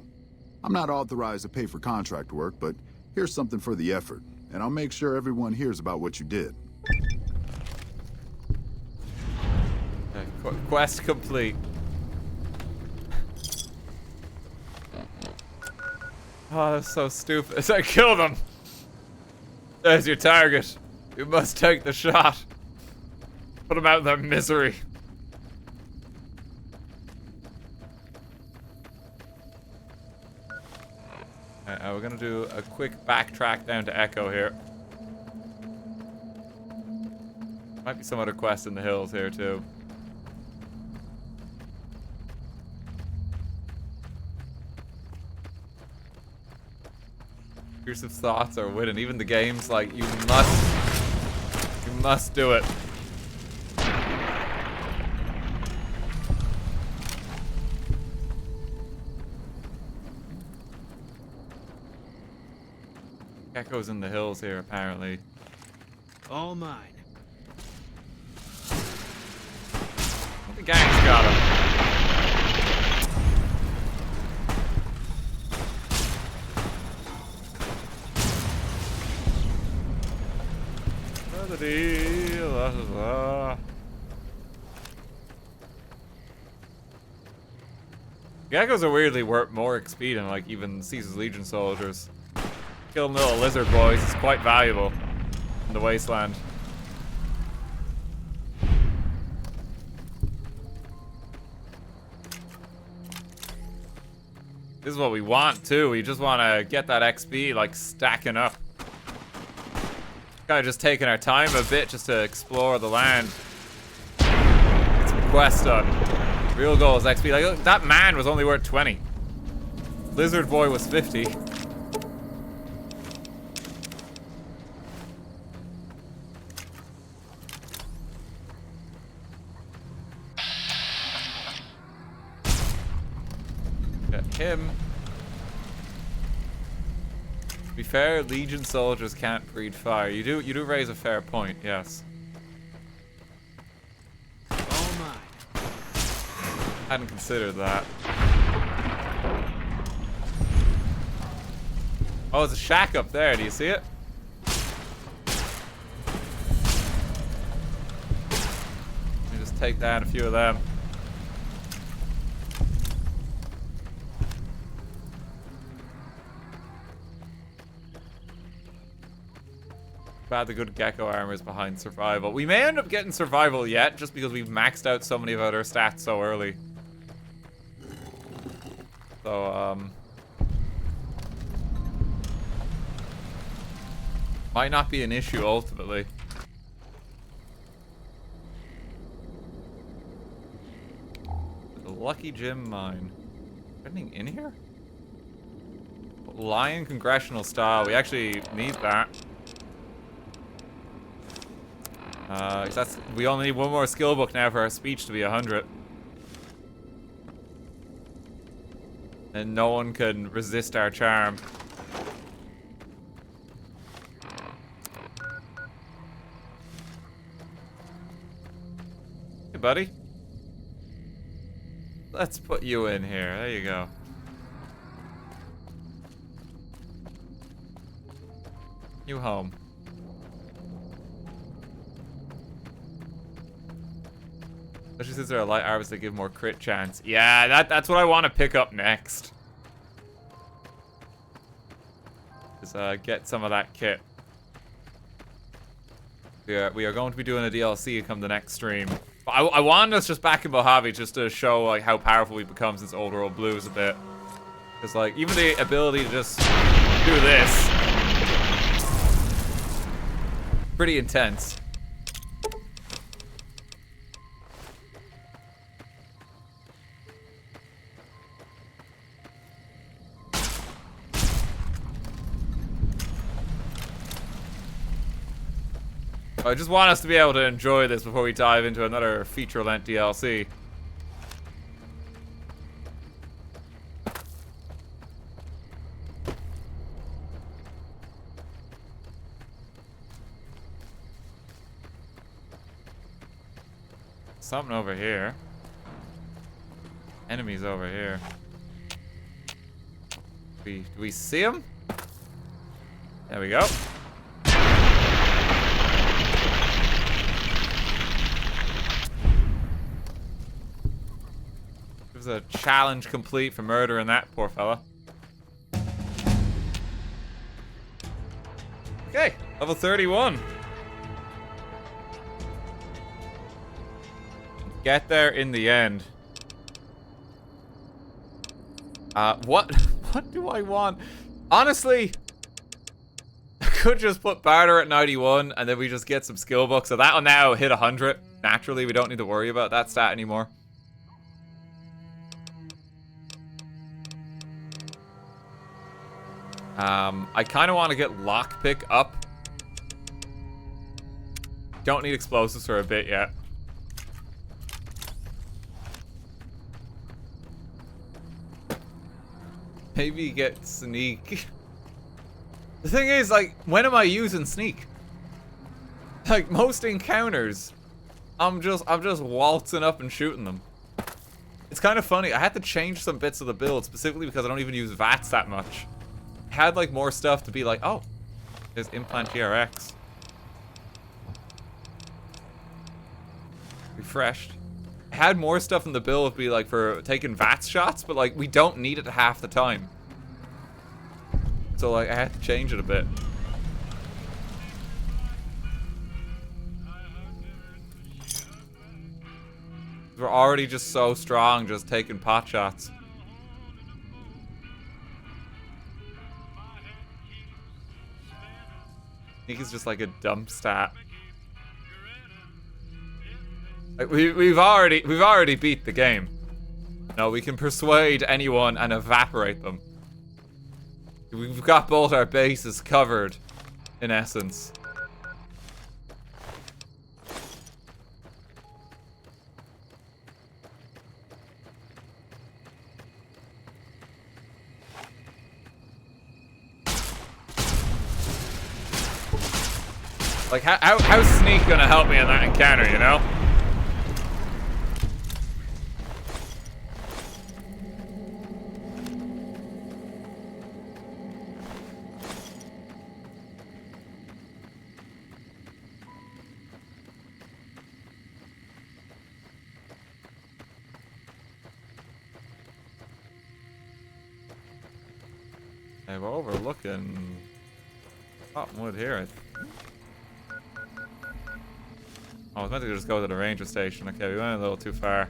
I'm not authorized to pay for contract work, but here's something for the effort, and I'll make sure everyone hears about what you did. Quest complete. Oh, that's so stupid. I killed them. There's your target. You must take the shot. Put them out of their misery. We're gonna do a quick backtrack down to Echo here. Might be some other quest in the hills here too. Intrusive thoughts are winning. Even the game's like, you must do it. Gecko's in the hills here, apparently. All mine. The gang's got him. Geckos are weirdly worth more XP than like even Caesar's Legion soldiers. Killing little lizard boys is quite valuable in the wasteland. This is what we want too. We just want to get that XP like stacking up. Kind of just taking our time a bit just to explore the land. Get some quests done. Real goal is XP. Like, look, that man was only worth 20. Lizard boy was 50. Get him. To be fair, Legion soldiers can't breathe fire. You do raise a fair point, yes. All mine. Hadn't considered that. Oh, there's a shack up there. Do you see it? Let me just take down a few of them. Bad the good gecko armor is behind survival. We may end up getting survival yet, just because we've maxed out so many of our stats so early. So, might not be an issue ultimately. The Lucky Gym Mine. Anything in here? Lion Congressional Style. We actually need that. We only need one more skill book now for our speech to be 100. And no one can resist our charm. Hey, buddy. Let's put you in here. There you go. You home. Especially since there are light arrows that give more crit chance. Yeah, that's what I want to pick up next. Is get some of that kit. We are going to be doing a DLC come the next stream. But I wanted us just back in Mojave just to show like how powerful we've become since Old World Blues a bit. Because like even the ability to just do this, pretty intense. I just want us to be able to enjoy this before we dive into another feature-length DLC. Something over here. Enemies over here. Do we see them? There we go. A challenge complete for murdering that poor fella. Okay, level 31. Get there in the end. What do I want? Honestly, I could just put Barter at 91 and then we just get some skill books. So that'll now hit 100. Naturally, we don't need to worry about that stat anymore. I kind of want to get lockpick up. Don't need explosives for a bit yet. Maybe get sneak. The thing is, like, when am I using sneak? Like, most encounters, I'm just waltzing up and shooting them. It's kind of funny. I had to change some bits of the build specifically because I don't even use VATS that much. I had like more stuff to be like, oh, there's implant GRX. Refreshed. I had more stuff in the build to be like for taking VATS shots, but like we don't need it half the time. So like I had to change it a bit. We're already just so strong just taking pot shots. I think it's just like a dump stat. Like we've already beat the game. No, we can persuade anyone and evaporate them. We've got both our bases covered, in essence. Like, how's sneak gonna help me in that encounter, you know? Hey, we're overlooking Cottonwood here. Oh, I was meant to just go to the ranger station. Okay, we went a little too far.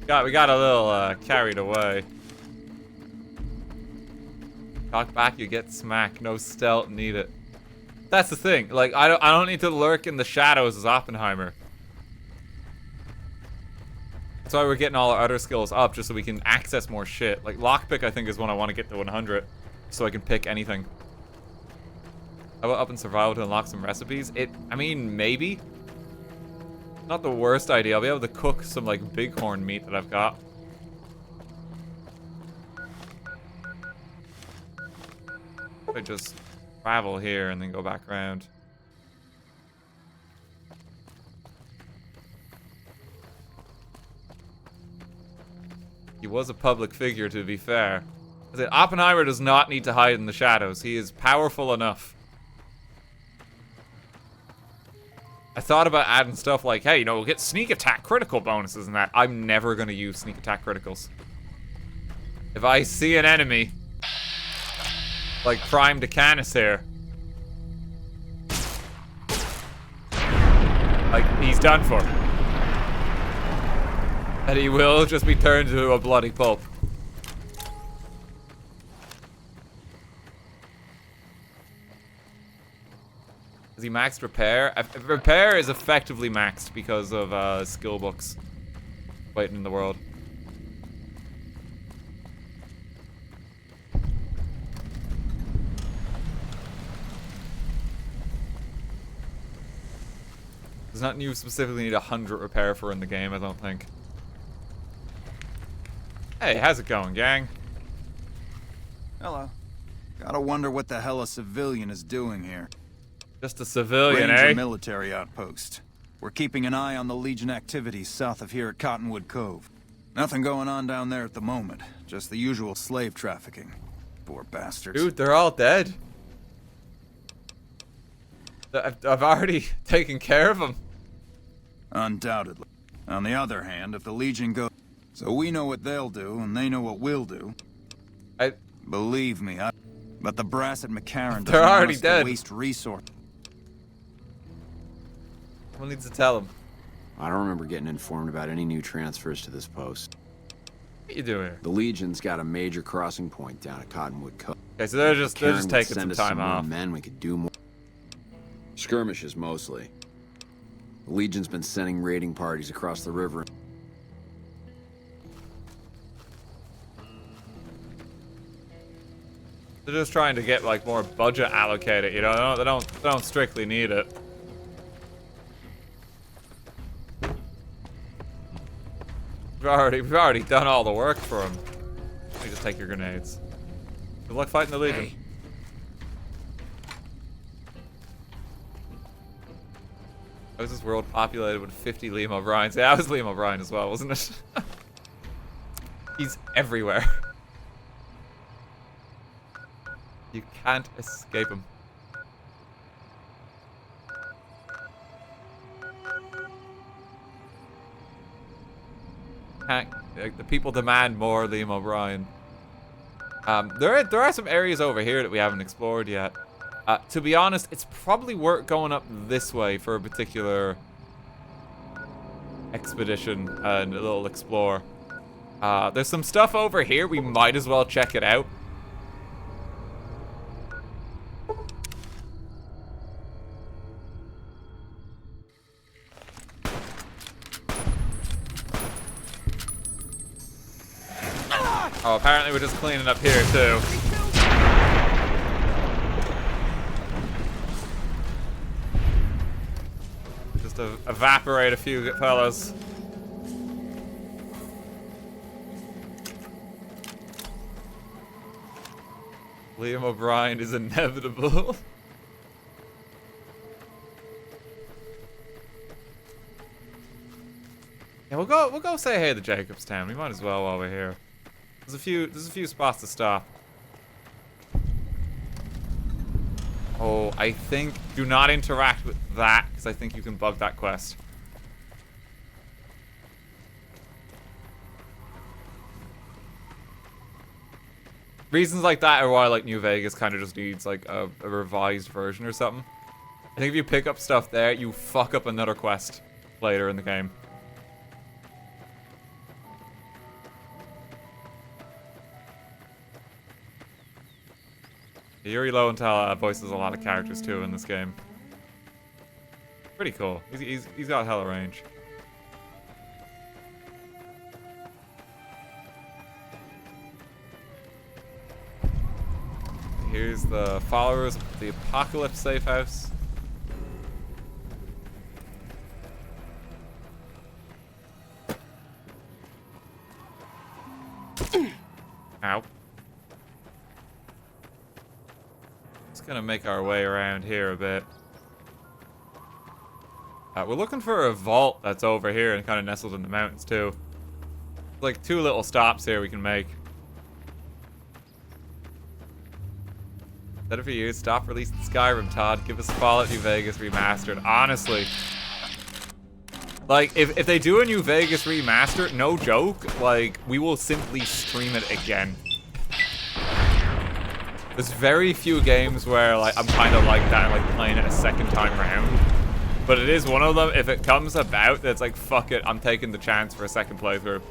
We got a little carried away. Talk back, you get smacked. No stealth needed. That's the thing. Like I don't need to lurk in the shadows as Oppenheimer. That's why we're getting all our other skills up, just so we can access more shit. Like lockpick, I think is one I want to get to 100, so I can pick anything. How about up in survival to unlock some recipes? I mean, maybe. Not the worst idea. I'll be able to cook some like bighorn meat that I've got. I just travel here and then go back around. He was a public figure, to be fair. I said, Oppenheimer does not need to hide in the shadows. He is powerful enough. I thought about adding stuff like, hey, you know, we'll get sneak attack critical bonuses and that. I'm never going to use sneak attack criticals. If I see an enemy, like Prime Decanus here, like, he's done for. And he will just be turned into a bloody pulp. Is he maxed repair? Repair is effectively maxed because of skill books waiting in the world. There's nothing you specifically need 100 repair for in the game, I don't think. Hey, how's it going, gang? Hello. Gotta wonder what the hell a civilian is doing here. Just a civilian, Ranger military outpost. We're keeping an eye on the Legion activities south of here at Cottonwood Cove. Nothing going on down there at the moment. Just the usual slave trafficking. Poor bastards. Dude, they're all dead. I've already taken care of them. Undoubtedly. On the other hand, if the Legion goes... So we know what they'll do, and they know what we'll do. Believe me, but the brass at McCarran doesn't want us to waste resources. Who needs to tell him? I don't remember getting informed about any new transfers to this post. What are you doing here? The Legion's got a major crossing point down at Cottonwood Cove. Okay, so they're just Karen would taking send some us time more off. Men, we could do more. Skirmishes mostly. The Legion's been sending raiding parties across the river. They're just trying to get like more budget allocated, you know. They don't strictly need it. We've already done all the work for them. Let me just take your grenades. Good luck fighting the Legion. Hey. How is this world populated with 50 Liam O'Briens? Yeah, I was Liam O'Brien as well, wasn't it? He's everywhere. You can't escape him. Like, the people demand more Liam O'Brien. There are some areas over here that we haven't explored yet. To be honest, it's probably worth going up this way for a particular expedition and a little explore. There's some stuff over here. We might as well check it out. Oh, apparently we're just cleaning up here too. Just to evaporate a few fellas. Liam O'Brien is inevitable. Yeah, we'll go say hey to Jacobstown. We might as well while we're here. There's a few spots to stop. Oh, I think do not interact with that because I think you can bug that quest. Reasons like that are why like New Vegas kind of just needs like a revised version or something. I think if you pick up stuff there, you fuck up another quest later in the game. Yuri Lowenthal voices a lot of characters too in this game. Pretty cool. He's got hella range. Here's the followers of the Apocalypse safe house. Ow. Just gonna make our way around here a bit. We're looking for a vault that's over here and kind of nestled in the mountains too. Like 2 little stops here we can make. Better for you. Stop releasing Skyrim, Todd. Give us Fallout New Vegas remastered. Honestly. Like, if they do a New Vegas remaster, no joke, like, we will simply stream it again. There's very few games where, like, I'm kind of like that, like, playing it a second time around. But it is one of them. If it comes about, that's like, fuck it, I'm taking the chance for a second playthrough.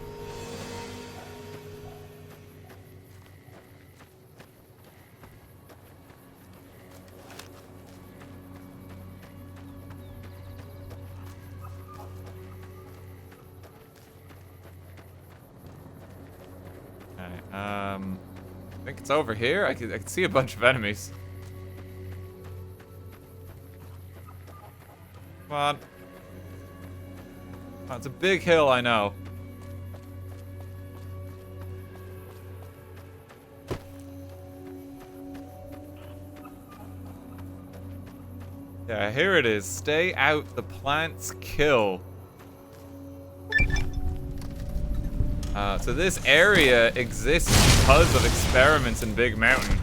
I think it's over here. I can see a bunch of enemies. Come on. Oh, it's a big hill, I know. Yeah, here it is. Stay out, the plants kill. So this area exists because of experiments in Big Mountain.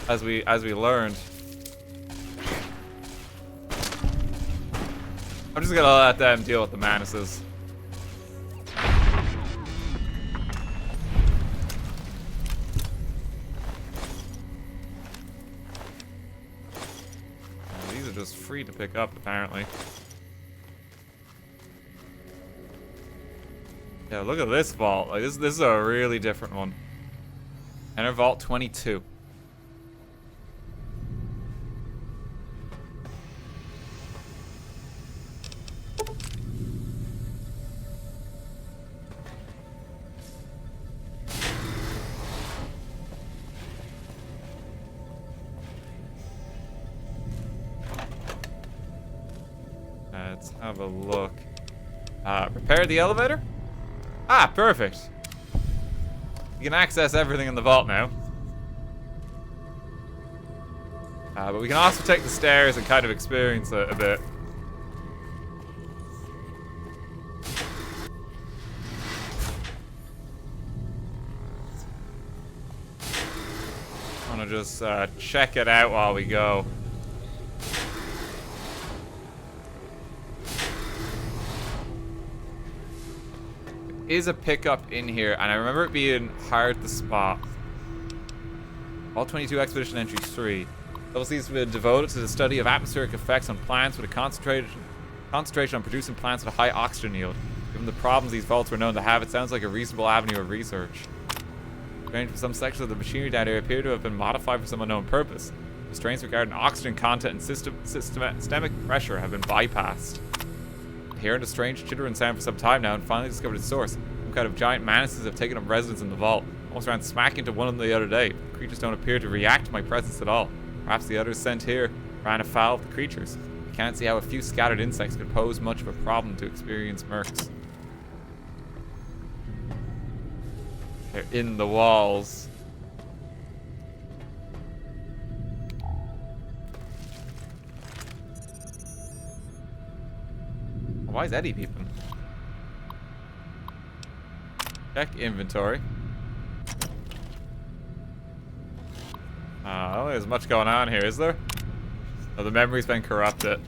As we learned. I'm just gonna let them deal with the Manuses. These are just free to pick up, apparently. Yeah, look at this vault. Like this is a really different one. Enter Vault 22. Let's have a look. Repair the elevator? Ah, perfect. You can access everything in the vault now. But we can also take the stairs and kind of experience it a bit. I want to just check it out while we go. Is a pickup in here, and I remember it being hard to spot. All 22 Expedition Entry 3. Level C has been devoted to the study of atmospheric effects on plants with a concentration on producing plants with a high oxygen yield. Given the problems these vaults were known to have, it sounds like a reasonable avenue of research. Strange for some sections of the machinery down here appear to have been modified for some unknown purpose. Restraints regarding oxygen content and systemic pressure have been bypassed. Hearing a strange chittering sound for some time now and finally discovered its source. Some kind of giant manises have taken up residence in the vault. Almost ran smack into one of them the other day. The creatures don't appear to react to my presence at all. Perhaps the others sent here ran afoul of the creatures. I can't see how a few scattered insects could pose much of a problem to experienced mercs. They're in the walls. Why is Eddie beeping? Check inventory. I don't think there's much going on here, is there? Oh, the memory's been corrupted.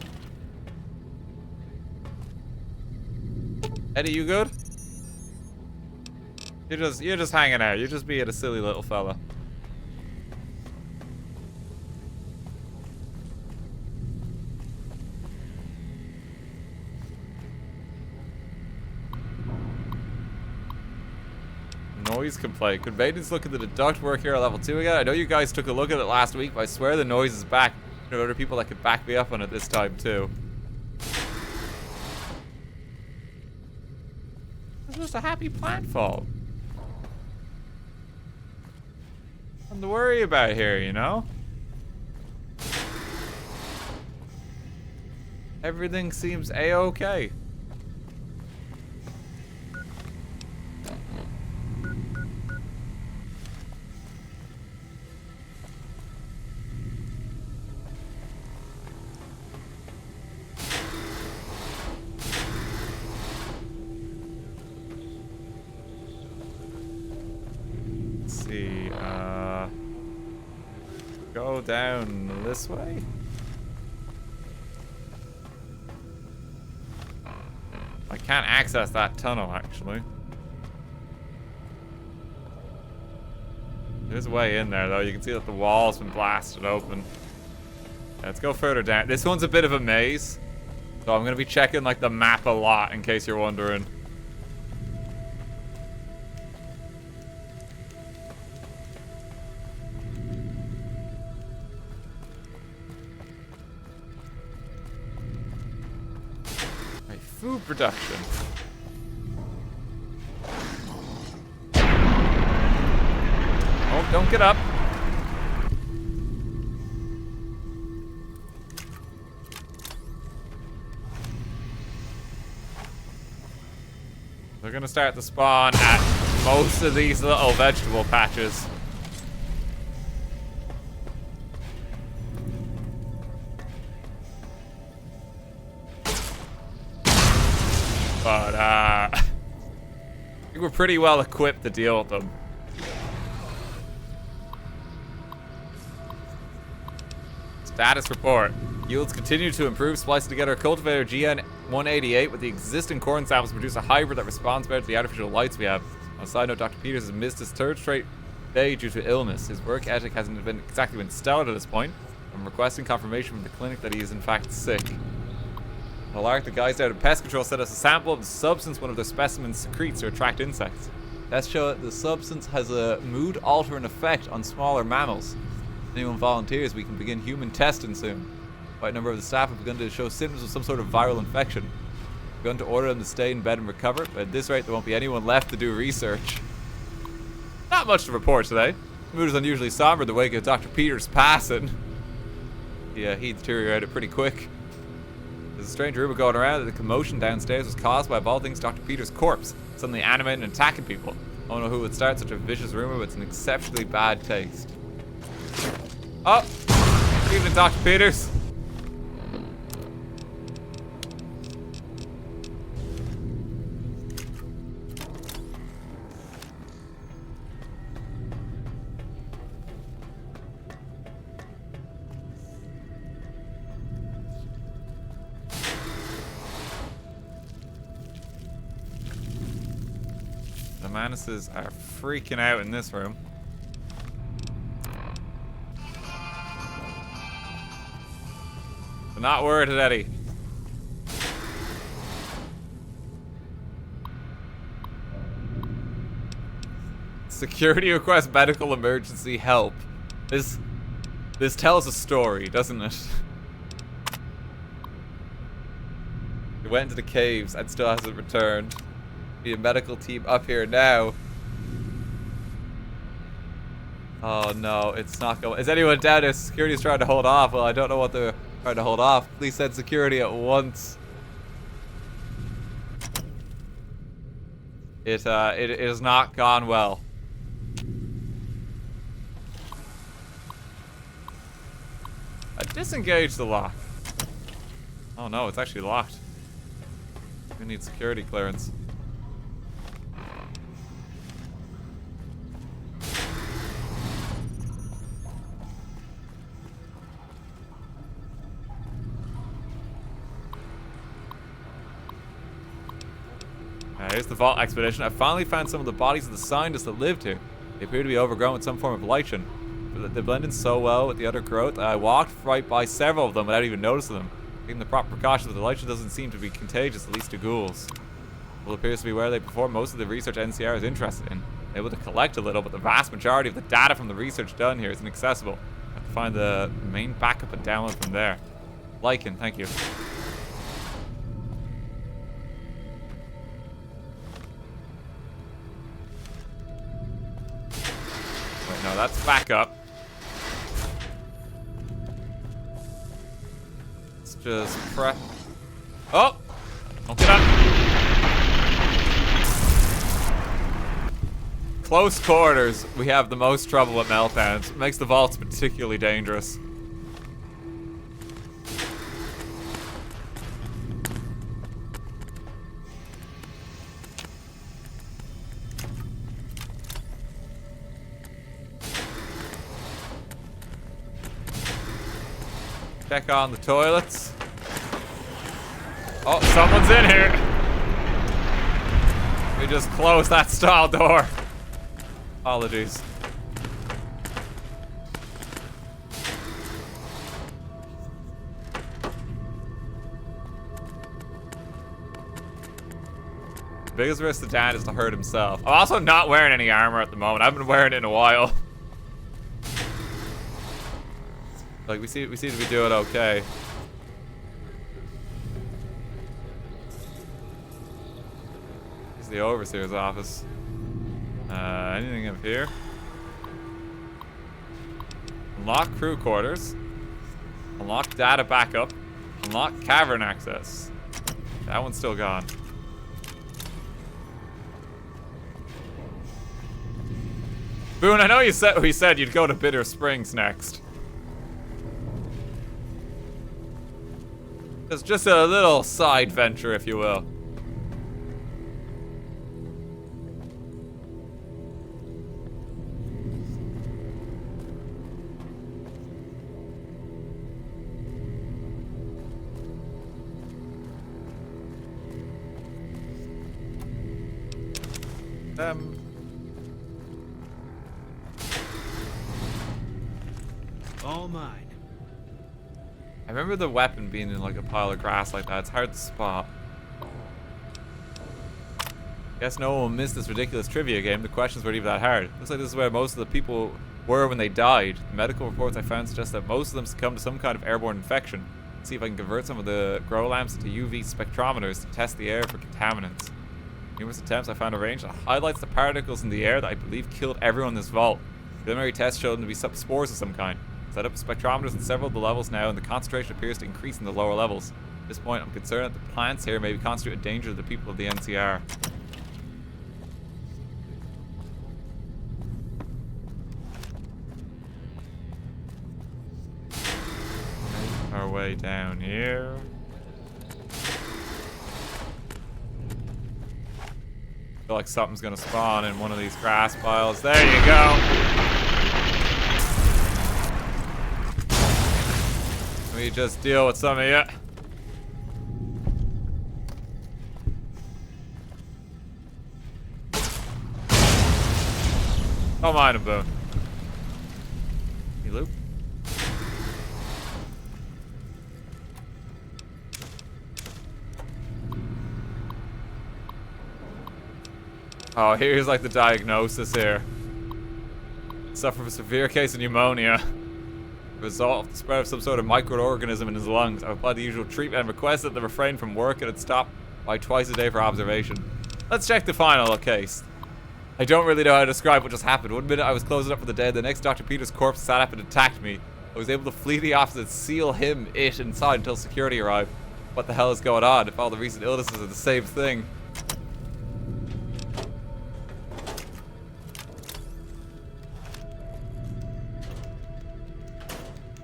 Eddie, you good? You're just hanging out. You're just being a silly little fella. Noise complaint. Could maintenance look into the duct work here at level 2 again? I know you guys took a look at it last week, but I swear the noise is back. There are other people that could back me up on it this time too. It's just a happy plant fall. Nothing to worry about here, you know? Everything seems a-okay. Go down this way. I can't access that tunnel, actually. There's a way in there, though. You can see that the wall's been blasted open. Yeah, let's go further down. This one's a bit of a maze, so I'm going to be checking like the map a lot in case you're wondering. Food production. Oh, don't get up. They're gonna start to spawn at most of these little vegetable patches. But, I think we're pretty well equipped to deal with them. Status report. Yields continue to improve. Splicing together a cultivator GN188 with the existing corn samples to produce a hybrid that responds better to the artificial lights we have. On a side note, Dr. Peters has missed his third straight day due to illness. His work ethic hasn't been exactly stellar at this point. I'm requesting confirmation from the clinic that he is in fact sick. Alark, the guys out of pest control sent us a sample of the substance one of their specimens secretes to attract insects. Tests show that the substance has a mood-altering effect on smaller mammals. If anyone volunteers, we can begin human testing soon. Quite a number of the staff have begun to show symptoms of some sort of viral infection. We're going to order them to stay in bed and recover, but at this rate there won't be anyone left to do research. Not much to report today. The mood is unusually somber in the wake of Dr. Peters' passing. Yeah, he deteriorated pretty quick. There's a strange rumor going around that the commotion downstairs was caused by, of all things, Dr. Peters' corpse, suddenly animating and attacking people. I don't know who would start such a vicious rumor, but it's an exceptionally bad taste. Oh! Good evening, Dr. Peters. The Manuses are freaking out in this room. They're not worried, Eddie. Security requests medical emergency help. This tells a story, doesn't it? He went into the caves and still hasn't returned. Be a medical team up here now. Oh no, it's not going. Is anyone down there? Security's trying to hold off. Well, I don't know what they're trying to hold off. Please send security at once. It has not gone well. I disengaged the lock. Oh no, it's actually locked. We need security clearance. Here's the vault expedition. I finally found some of the bodies of the scientists that lived here. They appear to be overgrown with some form of lichen. They blend in so well with the other growth that I walked right by several of them without even noticing them. Taking the proper precautions, but the lichen doesn't seem to be contagious, at least to ghouls. Well, appears to be where they perform most of the research NCR is interested in. Able to collect a little, but the vast majority of the data from the research done here is inaccessible. I have to find the main backup and download from there. Lichen, thank you. No, that's back up. Let's just press. Oh! Don't get up. Close quarters, we have the most trouble with meltdowns. It makes the vaults particularly dangerous. Check on the toilets. Oh, someone's in here. We just closed that stall door. Apologies. The biggest risk to Dan is to hurt himself. I'm also not wearing any armor at the moment. I've been wearing it in a while. Like, we seem to be doing okay. Here's the overseer's office. Anything up here? Unlock crew quarters. Unlock data backup. Unlock cavern access. That one's still gone. Boone, I know you said you'd go to Bitter Springs next. It's just a little side venture, if you will. All mine. I remember the weapon being in like a pile of grass like that. It's hard to spot. Guess no one will miss this ridiculous trivia game. The questions weren't even that hard. Looks like this is where most of the people were when they died. The medical reports I found suggest that most of them succumbed to some kind of airborne infection. Let's see if I can convert some of the grow lamps into UV spectrometers to test the air for contaminants. Numerous attempts I found a range that highlights the particles in the air that I believe killed everyone in this vault. Preliminary tests showed them to be spores of some kind. Set up spectrometers in several of the levels now, and the concentration appears to increase in the lower levels. At this point, I'm concerned that the plants here may constitute a danger to the people of the NCR. Our way down here. I feel like something's gonna spawn in one of these grass piles. There you go. Let me just deal with some of you. Don't mind him, Boone. You loop? Oh, here's like the diagnosis here. Suffer from a severe case of pneumonia. Result of the spread of some sort of microorganism in his lungs. I've applied the usual treatment and requested that they refrain from work and it stop by twice a day for observation. Let's check the final case. I don't really know how to describe what just happened. One minute I was closing up for the day, the next Dr. Peter's corpse sat up and attacked me. I was able to flee the office and seal it inside until security arrived. What the hell is going on? If all the recent illnesses are the same thing.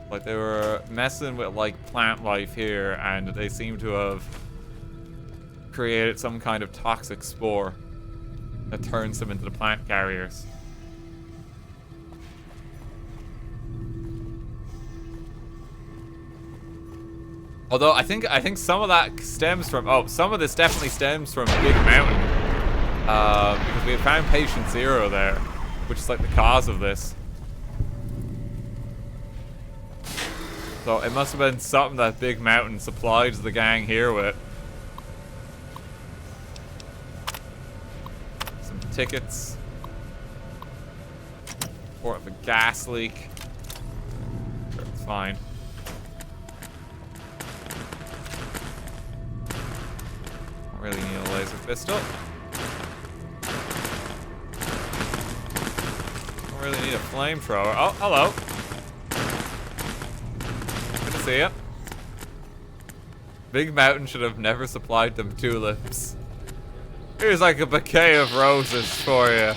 Like they were messing with like plant life here, and they seem to have created some kind of toxic spore that turns them into the plant carriers. Although I think some of that stems from some of this definitely stems from Big Mountain, because we have found Patient Zero there, which is like the cause of this. So it must have been something that Big Mountain supplied the gang here with. Some tickets. Report of a gas leak. Sure, it's fine. Don't really need a laser pistol. Don't really need a flamethrower. Oh, hello. See ya. Big Mountain should have never supplied them tulips. Here's like a bouquet of roses for you.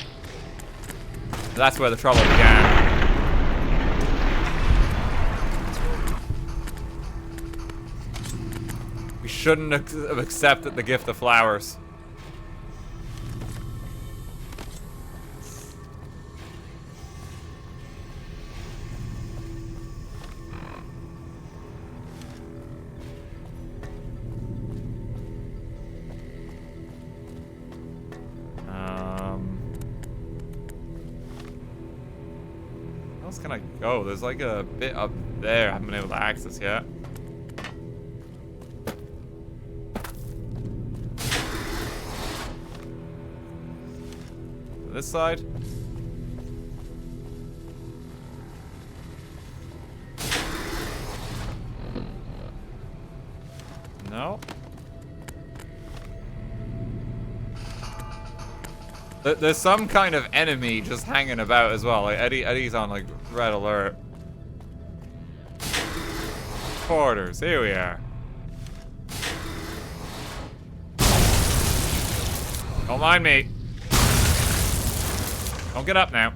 That's where the trouble began. We shouldn't have accepted the gift of flowers. Can I go? There's like a bit up there I haven't been able to access yet. This side? No. There's some kind of enemy just hanging about as well. Like Eddie's on like red alert. Quarters, here we are. Don't mind me. Don't get up now.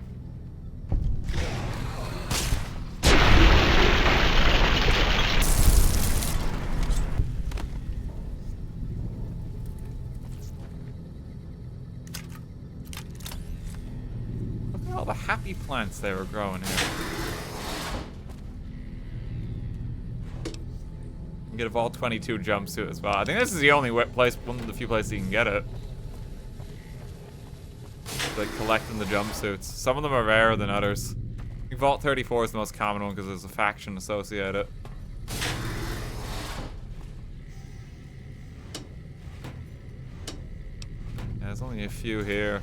All the happy plants they were growing here. You can get a Vault 22 jumpsuit as well. I think this is the only place, one of the few places you can get it. Like collecting the jumpsuits. Some of them are rarer than others. I think Vault 34 is the most common one because there's a faction associated. Yeah, there's only A few here.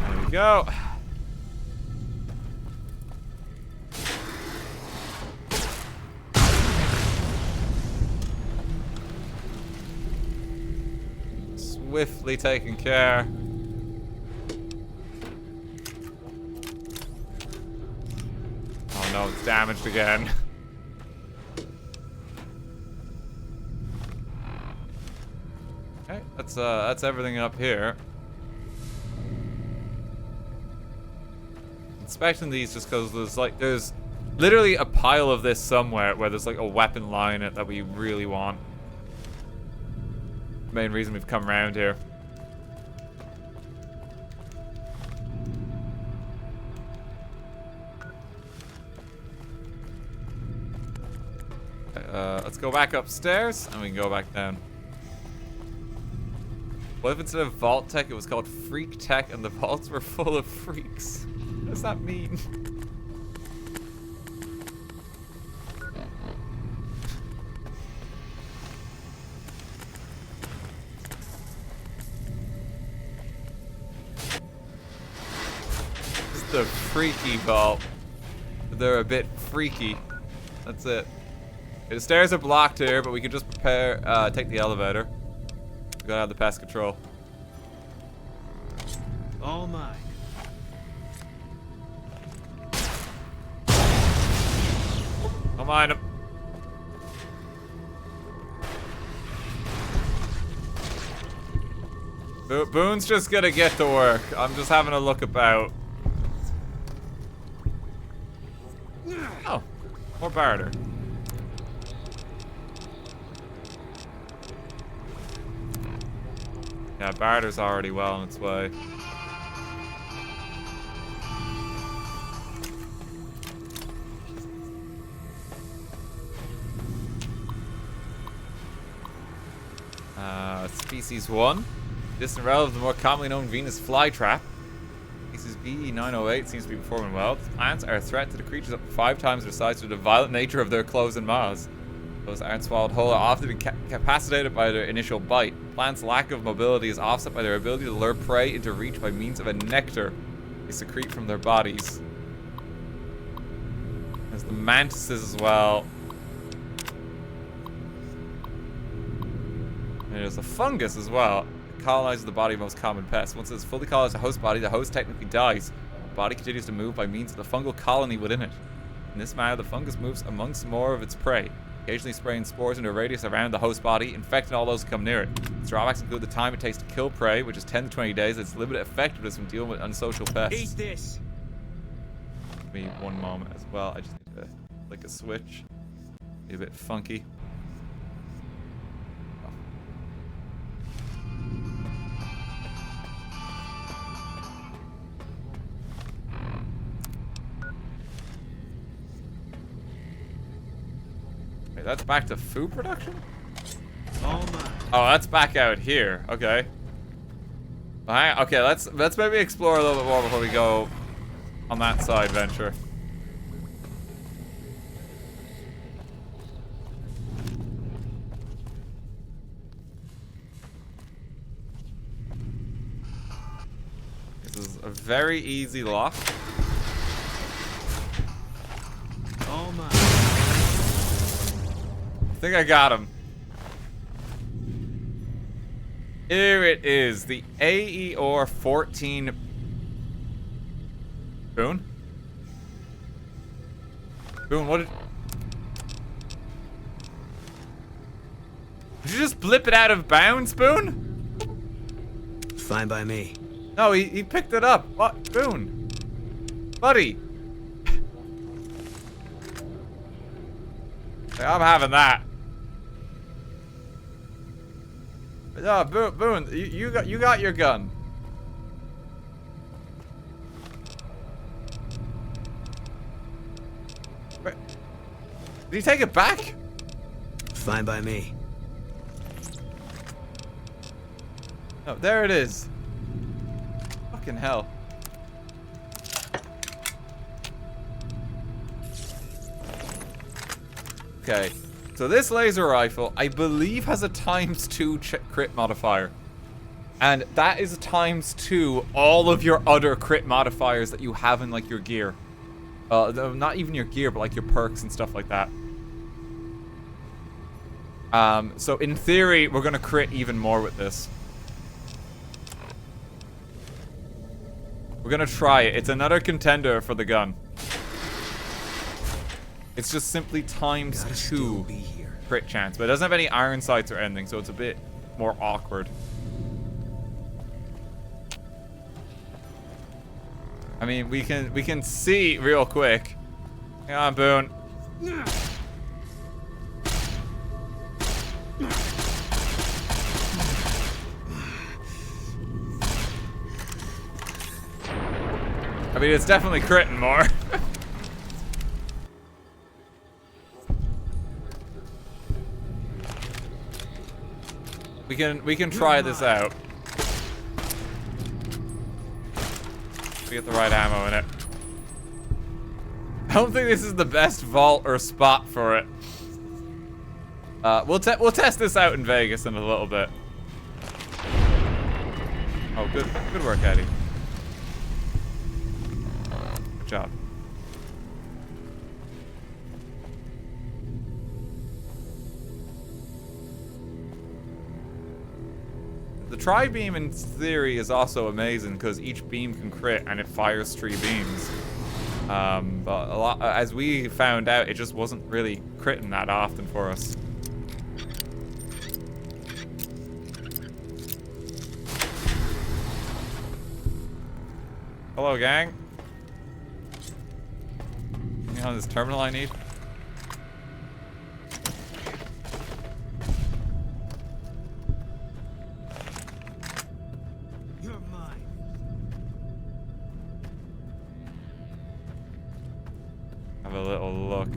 There we go. Swiftly taken care. Oh no, it's damaged again. Okay, that's everything up here. Inspecting these just because there's literally a pile of this somewhere where there's like a weapon line in it that we really want. Main reason we've come around here. Let's go back upstairs and we can go back down. What if instead of Vault Tech it was called Freak Tech and the vaults were full of freaks? What does that mean? It's the freaky vault. They're a bit freaky. That's it. The stairs are blocked here, but we can just take the elevator. We gotta have the pest control. All mine. Don't mind him. Boone's just gonna get to work. I'm just having a look about. Oh, more barter. Yeah, barter's already well on its way. Species 1. Distant relative of the more commonly known Venus flytrap. Species BE908 seems to be performing well. Plants are a threat to the creatures up to 5 times their size due to the violent nature of their clothes and mouths. Those that aren't swallowed whole are often incapacitated by their initial bite. Plants' lack of mobility is offset by their ability to lure prey into reach by means of a nectar they secrete from their bodies. There's the mantises as well. And there's a fungus as well. It colonizes the body of most common pests. Once it's fully colonized the host body, the host technically dies. The body continues to move by means of the fungal colony within it. In this manner, the fungus moves amongst more of its prey, occasionally spraying spores into a radius around the host body, infecting all those who come near it. Its drawbacks include the time it takes to kill prey, which is 10 to 20 days, and its limited effectiveness when dealing with unsocial pests. Eat this. Give me one moment as well. I just need to flick a switch. Be a bit funky. That's back to food production? All mine. Oh, that's back out here. Okay. Okay, let's maybe explore a little bit more before we go on that side venture. This is a very easy lock. All mine. I think I got him. Here it is, the AER 14. Boone? Boone, what did you just blip it out of bounds, Boone? Fine by me. No, he picked it up. What? Boone? Buddy. I'm having that. No, Boone, you got your gun. Wait, did he take it back? Fine by me. No, there it is. Fucking hell. Okay. So this laser rifle, I believe, has a ×2 crit modifier. And that is ×2 all of your other crit modifiers that you have in, like, your gear. Not even your gear, but, like, your perks and stuff like that. So in theory, we're gonna crit even more with this. We're gonna try it. It's another contender for the gun. It's just simply ×2 crit chance, but it doesn't have any iron sights or anything, so it's a bit more awkward. I mean, we can see real quick. Come on, Boone. I mean, it's definitely critting more. We can try this out. We get the right ammo in it. I don't think this is the best vault or spot for it. We'll test this out in Vegas in a little bit. Oh, good work, Eddie. Good job. The tri-beam in theory is also amazing because each beam can crit and it fires 3 beams. But as we found out, it just wasn't really critting that often for us. Hello, gang. You know this terminal I need? You're mine. Have a little look.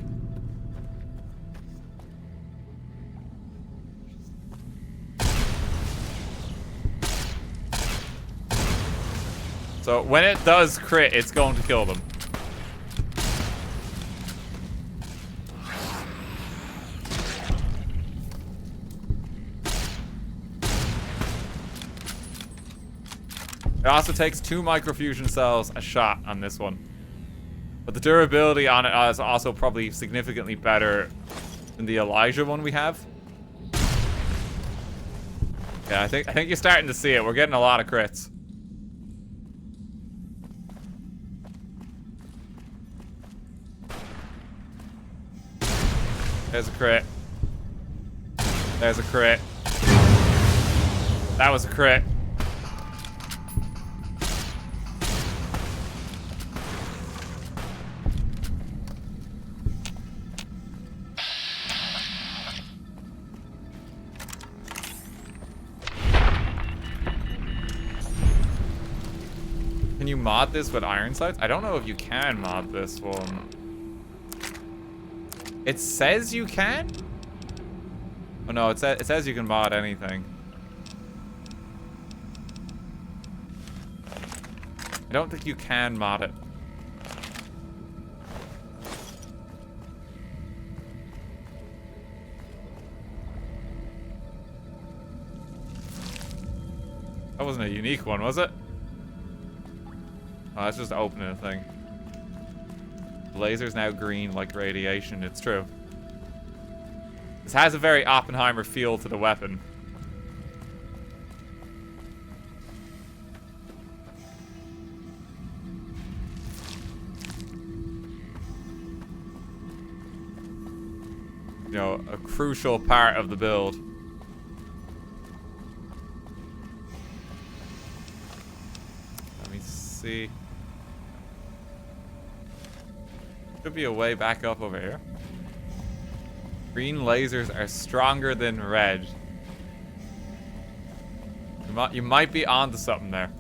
So when it does crit, it's going to kill them. It also takes 2 microfusion cells a shot on this one. But the durability on it is also probably significantly better than the Elijah one we have. Yeah, I think you're starting to see it. We're getting a lot of crits. There's a crit. There's a crit. That was a crit. Can you mod this with iron sights? I don't know if you can mod this one. It says you can? Oh no, it says you can mod anything. I don't think you can mod it. That wasn't a unique one, was it? Oh, that's just opening a thing. The laser's now green like radiation. It's true. This has a very Oppenheimer feel to the weapon. You know, a crucial part of the build. Let me see. Could be a way back up over here. Green lasers are stronger than red. You might be onto something there.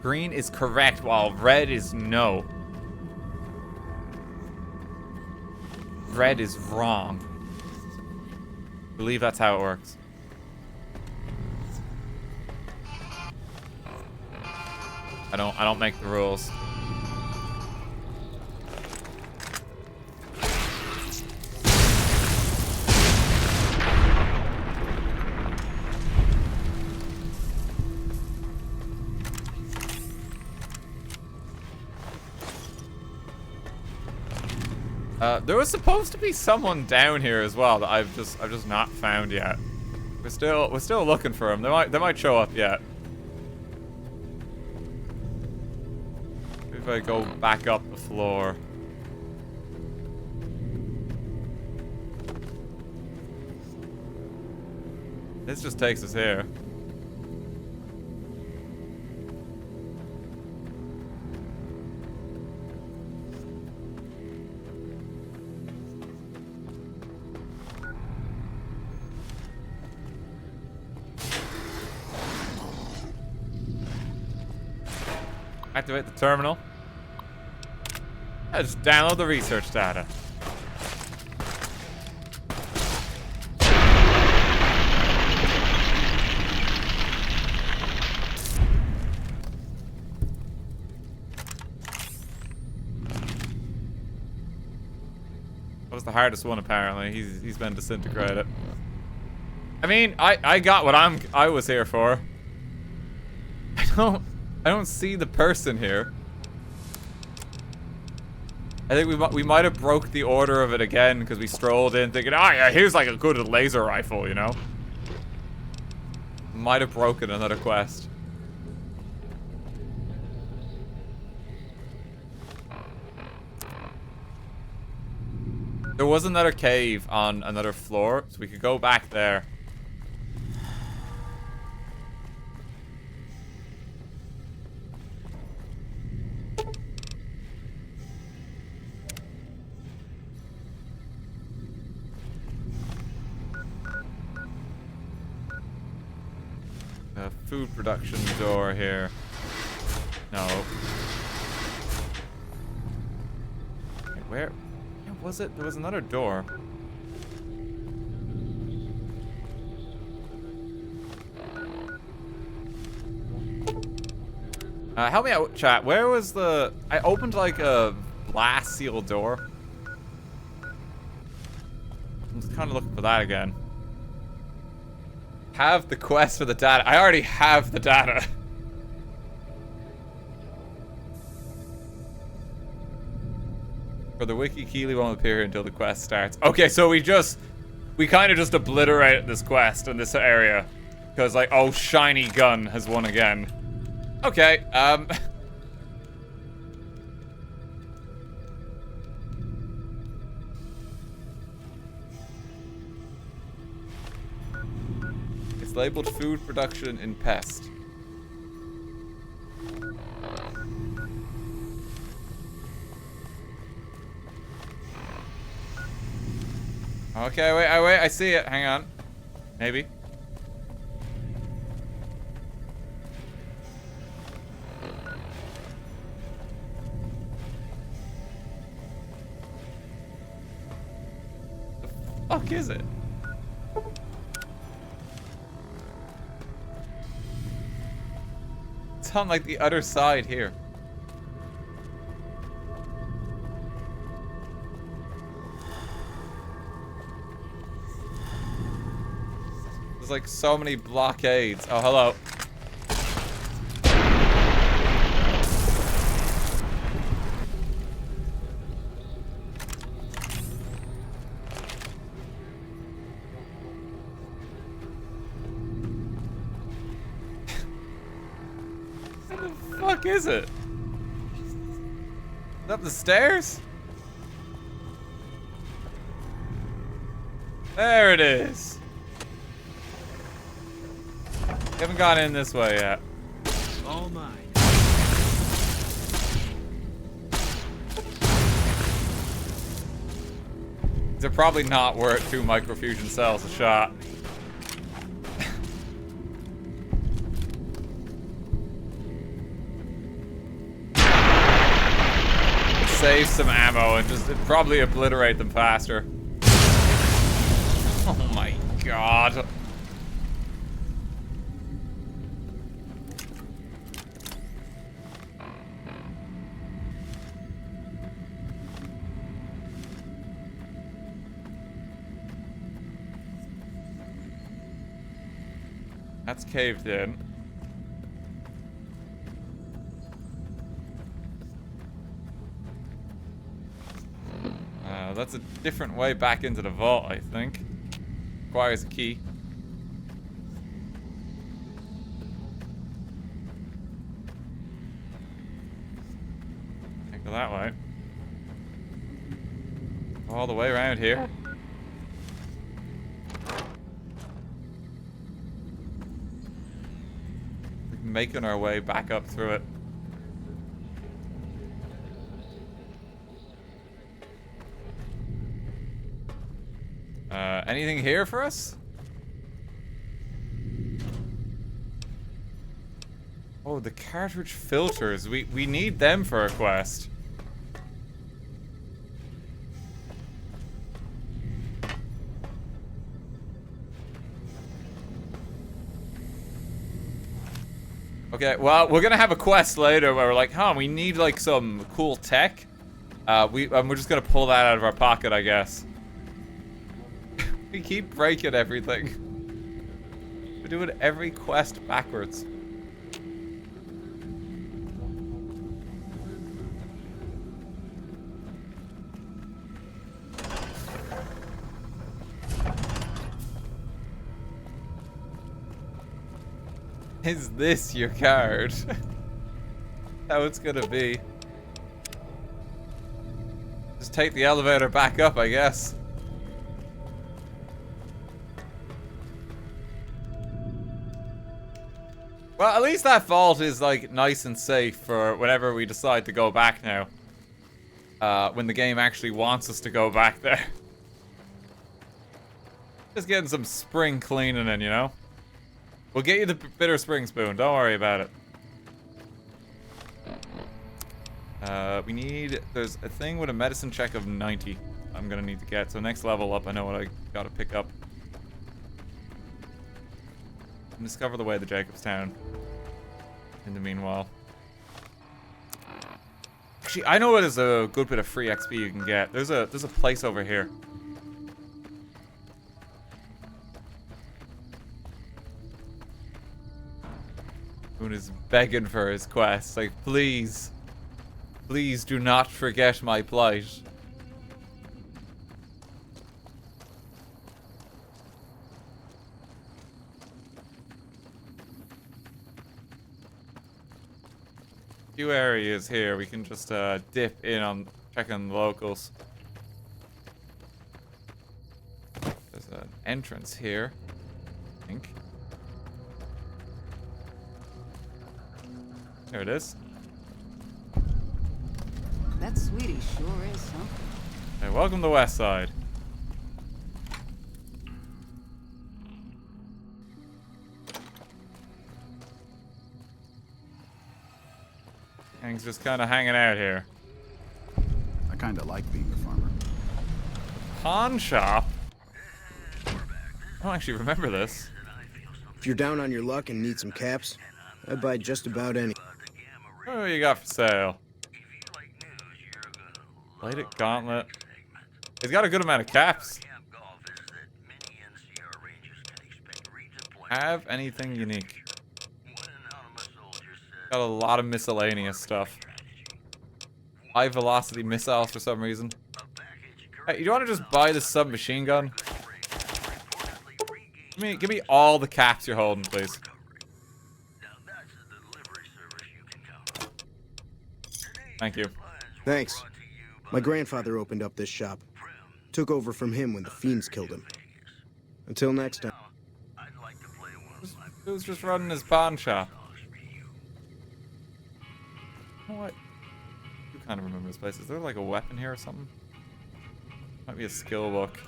Green is correct, while red is no. Red is wrong. I believe that's how it works. I don't make the rules. There was supposed to be someone down here as well that I've just not found yet. We're still looking for him. They might show up yet. If I go back up the floor. This just takes us here. Activate the terminal. Let's download the research data. That was the hardest one apparently. He's been disintegrated. I mean, I got what I was here for. I don't see the person here. I think we might have broke the order of it again because we strolled in thinking, oh yeah, here's like a good laser rifle, you know? Might have broken another quest. There was another cave on another floor, so we could go back there. Food production door here. No. Wait, where was it? There was another door. Help me out, chat. Where was the... I opened like a blast seal door. I'm just kind of looking for that again. Have the quest for the data. I already have the data. For the wiki, Keely won't appear until the quest starts. Okay, so we kind of just obliterated this quest in this area. Because like, oh, shiny gun has won again. Okay, It's labeled food production in pest. Okay, wait, I see it. Hang on. Maybe. The fuck is it? It's on like the other side here. There's like so many blockades. Oh, hello. What is it? Up the stairs? There it is. We haven't gone in this way yet. All mine. They're probably not worth 2 microfusion cells a shot. Save some ammo and just probably obliterate them faster. Oh my god. That's caved in. That's a different way back into the vault, I think. Requires a key. Can't go that way. All the way around here. We're making our way back up through it. Anything here for us? Oh, the cartridge filters. We need them for a quest. Okay, well, we're gonna have a quest later where we're like, huh, we need like some cool tech. We're just gonna pull that out of our pocket, I guess. We keep breaking everything. We're doing every quest backwards. Is this your card? How it's gonna be. Just take the elevator back up, I guess. Well, at least that vault is, like, nice and safe for whenever we decide to go back now. When the game actually wants us to go back there. Just getting some spring cleaning in, you know? We'll get you the bitter spring spoon. Don't worry about it. We need... There's a thing with a medicine check of 90 I'm gonna need to get. So next level up, I know what I gotta pick up. And discover the way to Jacobstown. In the meanwhile. Actually, I know there's a good bit of free XP you can get. There's a place over here. Boone is begging for his quest. Like, please. Please do not forget my plight. Few areas here we can just dip in on checking the locals. There's an entrance here, I think. There it is. That sweetie sure is something. Hey, welcome to West Side. Gang's just kind of hanging out here. I kind of like being a farmer. Pawn shop? I don't actually remember this. If you're down on your luck and need some caps, I'd buy just about any. What do you got for sale? Lighted gauntlet. He's got a good amount of caps. Have anything unique? Got a lot of miscellaneous stuff. High velocity missiles for some reason. Hey, you want to just buy this submachine gun? Give me all the caps you're holding, please. Thank you. Thanks. My grandfather opened up this shop. Took over from him when the fiends killed him. Until next time. Who's just running his pawn shop? You know what? You kind of remember this place. Is there like a weapon here or something? Might be a skill book.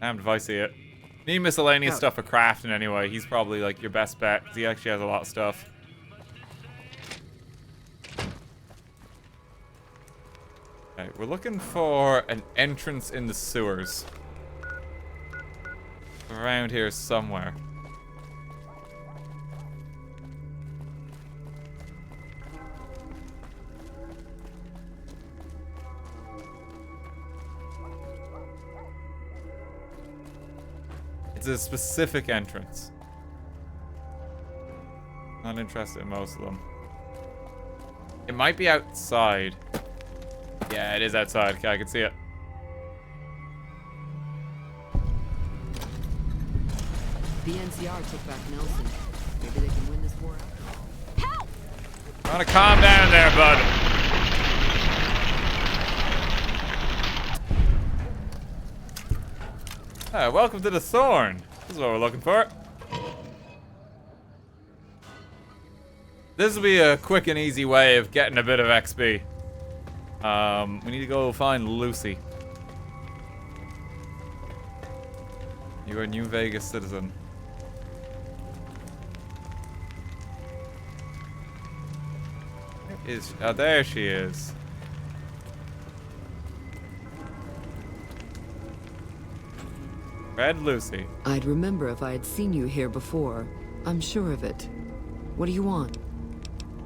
Damned if I see it. Need miscellaneous stuff for crafting anyway. He's probably like your best bet because he actually has a lot of stuff. Okay, we're looking for an entrance in the sewers. Around here somewhere. It's a specific entrance. Not interested in most of them. It might be outside. Yeah, it is outside. Okay, I can see it. The NCR took back Nelson. Maybe they can win this war after all. Help! I want to calm down there, bud. Welcome to the Thorne. This is what we're looking for. This will be a quick and easy way of getting a bit of XP. We need to go find Lucy. You're a New Vegas citizen. Where is she? Oh, there she is. Red Lucy. I'd remember if I had seen you here before. I'm sure of it. What do you want?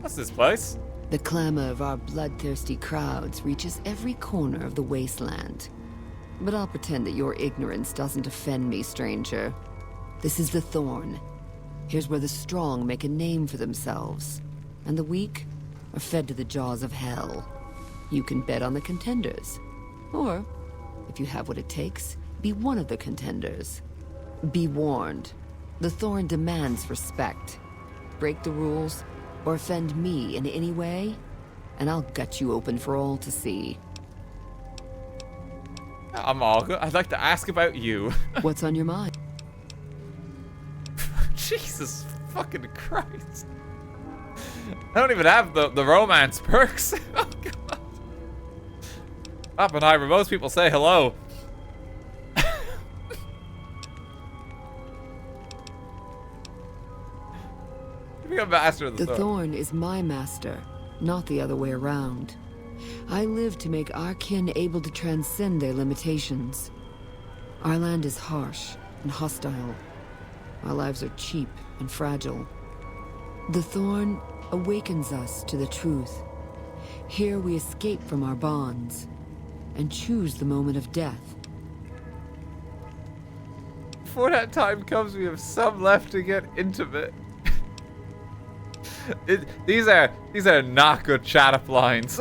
What's this place? The clamor of our bloodthirsty crowds reaches every corner of the wasteland. But I'll pretend that your ignorance doesn't offend me, stranger. This is the Thorne. Here's where the strong make a name for themselves, and the weak are fed to the jaws of hell. You can bet on the contenders. Or, if you have what it takes, be one of the contenders. Be warned. The Thorne demands respect. Break the rules, or offend me in any way, and I'll gut you open for all to see. I'm all good. I'd like to ask about you. What's on your mind? Jesus fucking Christ. I don't even have the romance perks. Oh, God. Oppenheimer, most people say hello. A master of the Thorne is my master, not the other way around. I live to make our kin able to transcend their limitations. Our land is harsh and hostile. Our lives are cheap and fragile. The Thorne awakens us to the truth. Here we escape from our bonds and choose the moment of death. Before that time comes, we have some left to get intimate. These are not good chat-up lines.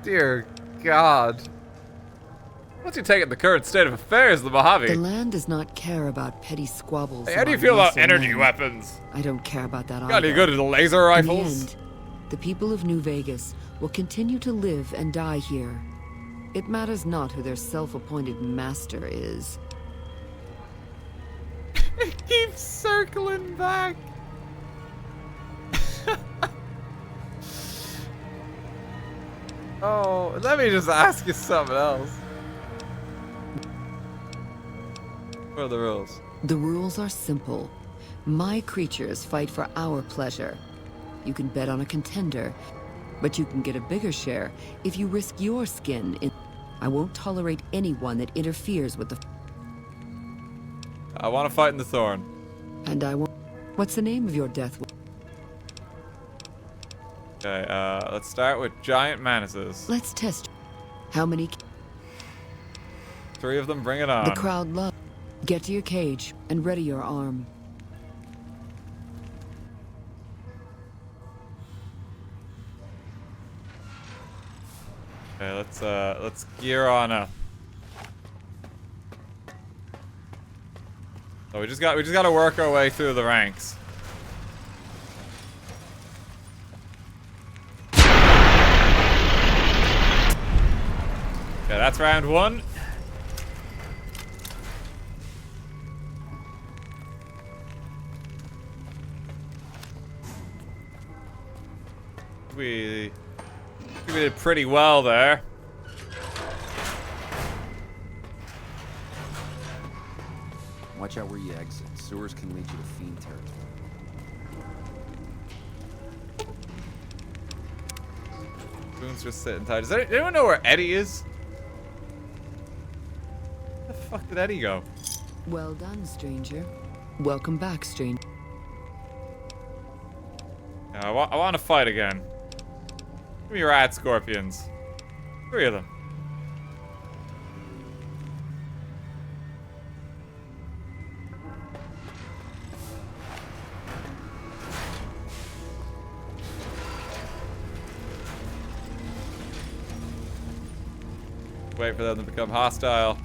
Dear God. Once you take it the current state of affairs, the Mojave. The land does not care about petty squabbles. Hey, how do you feel about energy weapons? I don't care about that either. Got any good at laser rifles? In the end, the people of New Vegas will continue to live and die here. It matters not who their self-appointed master is. It keeps circling back. Oh, let me just ask you something else. What are the rules? The rules are simple. My creatures fight for our pleasure. You can bet on a contender, but you can get a bigger share if you risk your skin in... I won't tolerate anyone that interferes with the... I want to fight in the Thorne. And I won't... What's the name of your death? Okay, let's start with giant manaces. Let's test. How many... 3 of them, bring it on. The crowd love. Get to your cage and ready your arm. Okay, let's gear on up. So we just got to work our way through the ranks. Okay, that's round 1. We did pretty well there. Watch out where you exit. Sewers can lead you to fiend territory. Boone's just sitting tight. Does anyone know where Eddie is? Where the fuck did Eddie go? Well done, stranger. Welcome back, stranger. I want to fight again. Give me your rad scorpions. 3 of them. Wait for them to become hostile.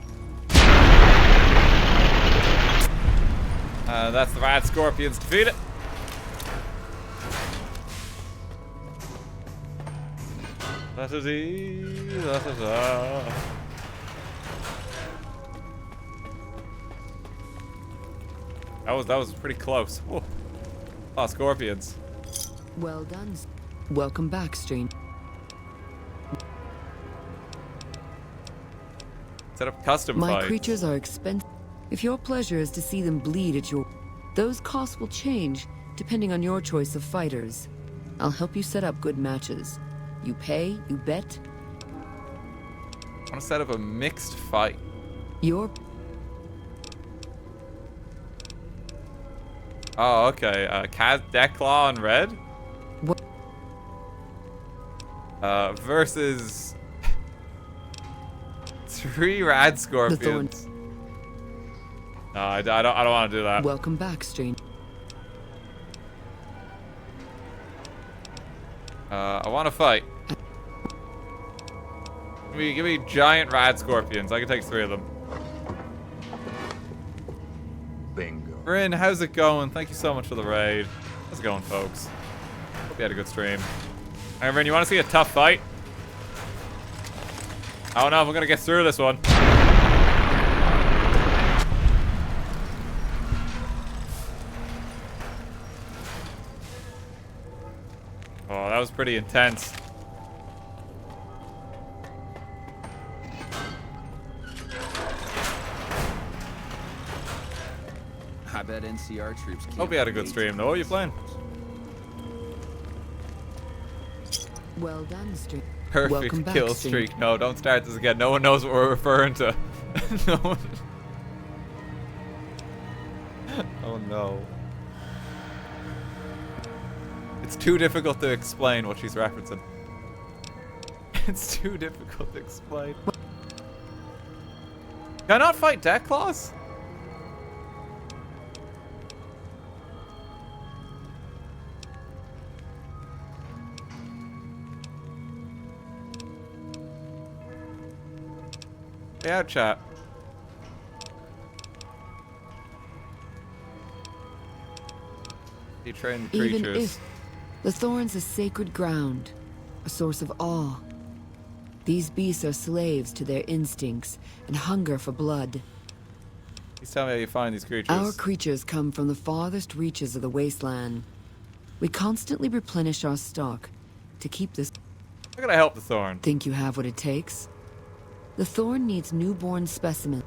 That's the rad scorpions. Defeat it. That was pretty close. Whoa. Oh, scorpions. Well done. Welcome back, stranger. Set up custom My fights. creatures are expensive. If your pleasure is to see them bleed at your... Those costs will change depending on your choice of fighters. I'll help you set up good matches. You pay, you bet. I want to set up a mixed fight. Your... Oh, okay. Declaw and red? What? Versus... 3 rad scorpions. No, I don't want to do that. Welcome back, stranger. I want to fight. Give me giant rad scorpions. I can take 3 of them. Bingo. Bryn, how's it going? Thank you so much for the raid. How's it going, folks? Hope you had a good stream. Alright, Bryn, you want to see a tough fight? I don't know if I'm going to get through this one. Oh, that was pretty intense. I bet NCR troops can't. Hope you had a good stream, though. What are you playing? Well done, stranger. Perfect kill streak. No, don't start this again. No one knows what we're referring to. No one... Oh no. It's too difficult to explain what she's referencing. It's too difficult to explain. Can I not fight Declaws? Yeah, chat. He trained creatures. Even if the Thorns are sacred ground, a source of awe. These beasts are slaves to their instincts and hunger for blood. Please tell me how you find these creatures. Our creatures come from the farthest reaches of the wasteland. We constantly replenish our stock to keep this... How can I help the Thorne? Think you have what it takes? The Thorne needs newborn specimens.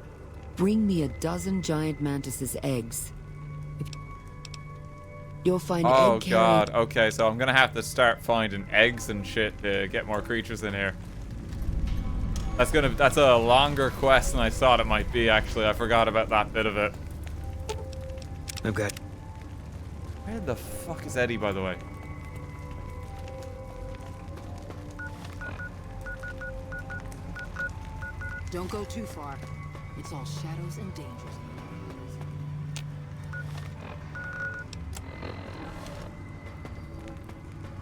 Bring me 12 giant mantis's eggs. You'll find Oh egg god, okay, so I'm gonna have to start finding eggs and shit to get more creatures in here. That's a longer quest than I thought it might be, actually. I forgot about that bit of it. I've got... Where the fuck is Eddie, by the way? Don't go too far. It's all shadows and dangers.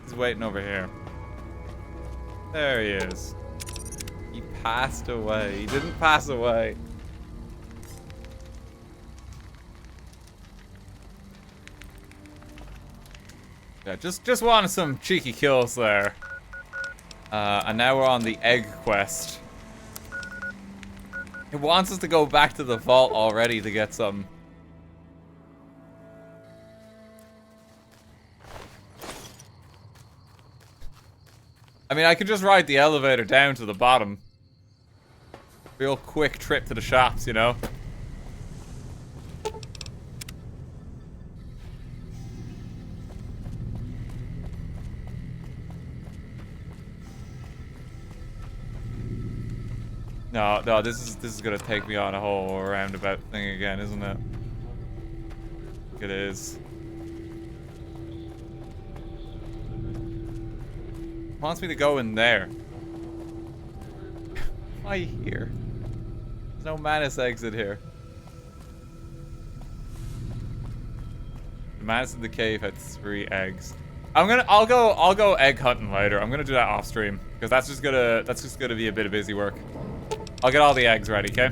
He's waiting over here. There he is. He passed away. He didn't pass away. Yeah, just wanted some cheeky kills there. And now we're on the egg quest. It wants us to go back to the vault already to get some. I mean, I could just ride the elevator down to the bottom. Real quick trip to the shops, you know? No, this is gonna take me on a whole roundabout thing again, isn't it? It is. It wants me to go in there. Why here? There's no Manus exit here. The Manus in the cave had 3 eggs. I'll go egg hunting later. I'm gonna do that off stream because that's just gonna be a bit of busy work. I'll get all the eggs ready, okay?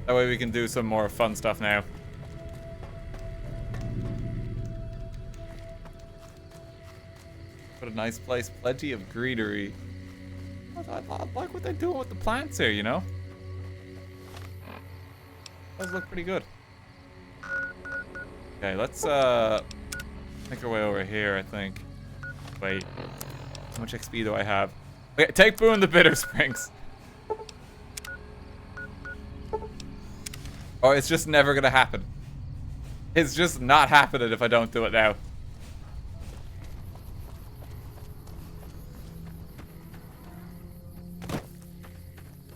That way we can do some more fun stuff now. What a nice place. Plenty of greenery. I like what they're doing with the plants here, you know? Those look pretty good. Okay, let's make our way over here, I think. Wait. How much XP do I have? Okay, take Boone the Bitter Springs. Oh, it's just never gonna happen. It's just not happening if I don't do it now.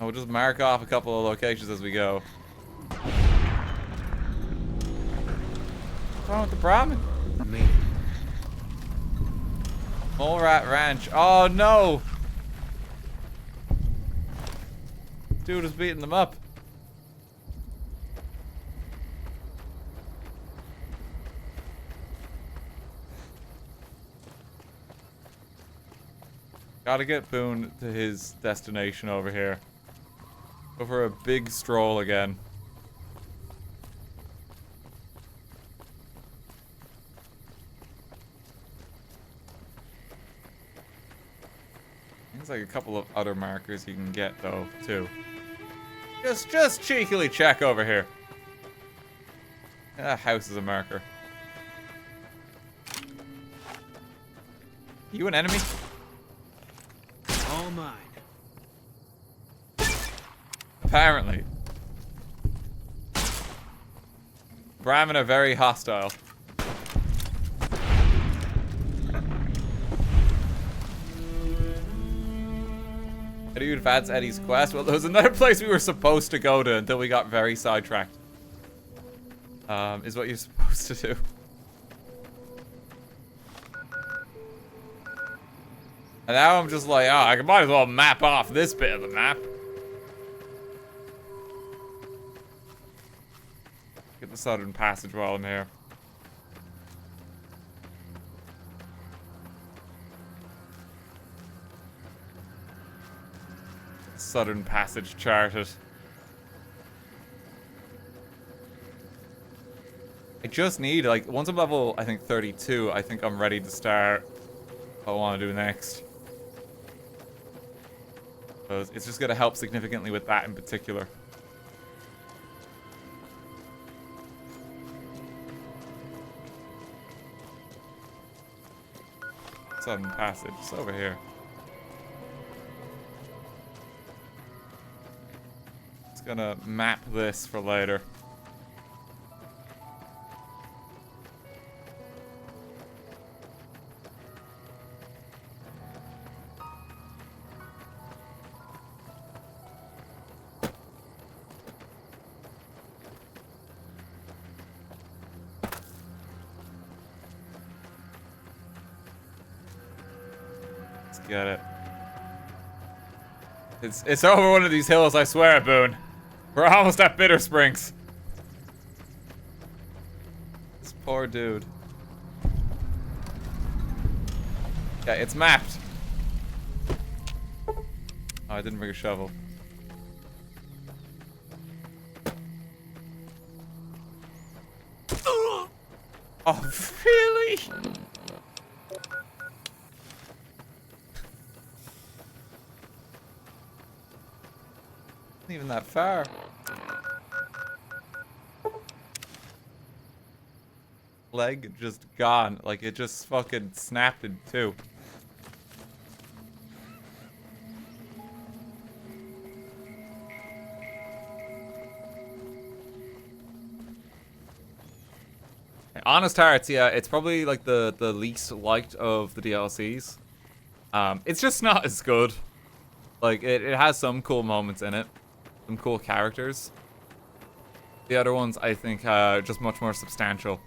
We'll just mark off a couple of locations as we go. What's wrong with the Brahmin? Me. Mole Rat Ranch. Oh no! Dude is beating them up. Gotta get Boone to his destination over here. Go for a big stroll again. There's like a couple of other markers you can get though, too. Just cheekily check over here. That house is a marker. You an enemy? All mine. Apparently. Brahmin are very hostile. How do you advance Eddie's quest? Well, there was another place we were supposed to go to until we got very sidetracked. Is what you're supposed to do. And now I'm just like, oh, I might as well map off this bit of the map. Get the southern passage while I'm here. Southern passage charted. I just need, like, once I'm level, I think 32, I think I'm ready to start what I want to do next. So it's just going to help significantly with that in particular. Southern passage, it's over here. It's gonna map this for later. Get it. It's over one of these hills, I swear, Boone. We're almost at Bitter Springs. This poor dude. Yeah, it's mapped. Oh, I didn't bring a shovel. Oh, really? Even that far. Leg just gone. Like it just fucking snapped in two. Honest Hearts, yeah, it's probably like the least liked of the DLCs. It's just not as good. Like it has some cool moments in it. Some cool characters. The other ones, I think, are just much more substantial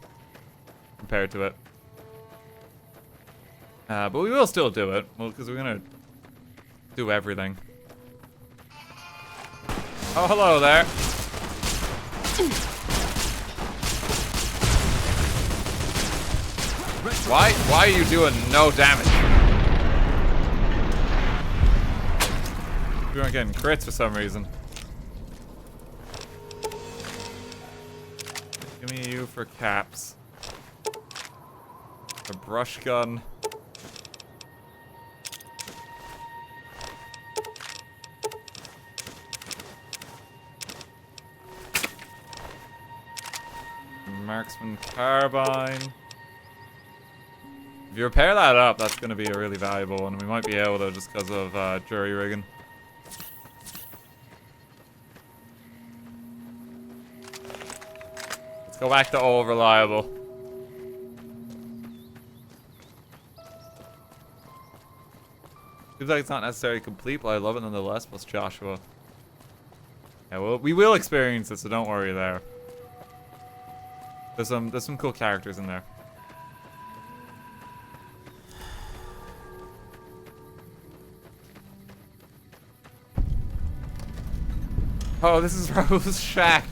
compared to it. But we will still do it, well, because we're gonna do everything. Oh, hello there. Why are you doing no damage? We weren't getting crits for some reason. Give me you for caps. A brush gun. Marksman carbine. If you repair that up, that's going to be a really valuable one. We might be able to just because of jury rigging. Let's go back to all reliable. Seems like it's not necessarily complete, but I love it nonetheless. Plus Joshua. Yeah, well, we will experience it, so don't worry there. There's some cool characters in there. Oh, this is Rose's shack.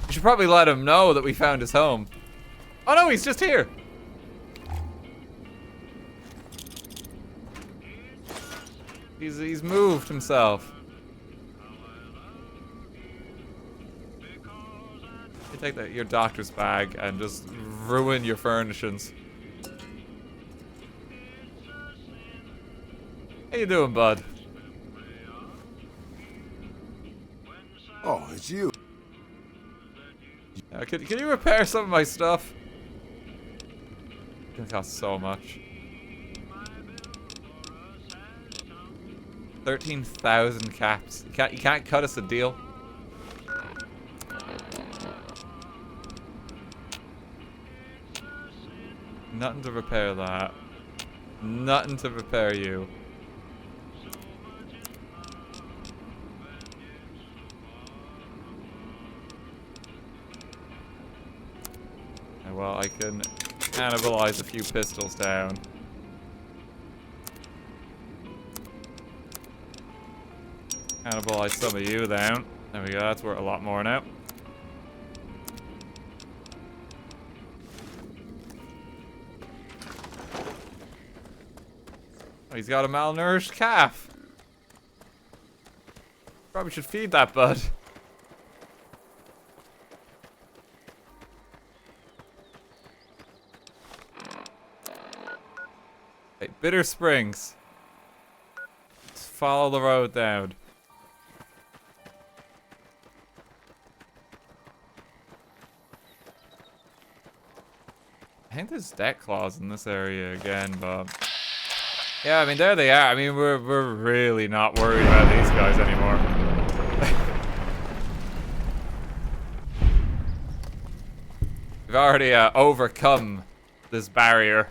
We should probably let him know that we found his home. Oh no, he's just here. He's moved himself. You take that your doctor's bag and just ruin your furnishings. How you doing, bud? Oh, it's you. Can you repair some of my stuff? It's gonna cost so much. 13,000 caps. You can't cut us a deal. Nothing to repair that. Nothing to repair you. Well, I can cannibalize a few pistols down. Cannibalize some of you down. There we go, that's worth a lot more now. Oh, he's got a malnourished calf. Probably should feed that bud. Hey, Bitter Springs. Let's follow the road down. I think there's deck claws in this area again, but yeah, I mean there they are. I mean we're really not worried about these guys anymore. We've already overcome this barrier.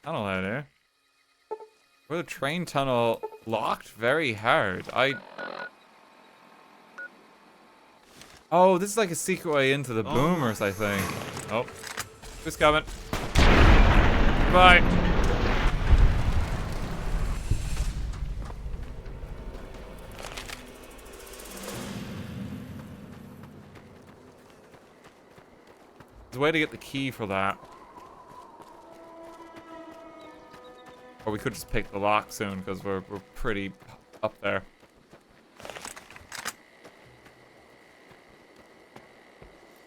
Tunnel out there. Where the train tunnel locked very hard. Oh, this is like a secret way into the boomers, I think. Oh, who's coming? Bye. There's a way to get the key for that. Or we could just pick the lock soon, because we're pretty up there.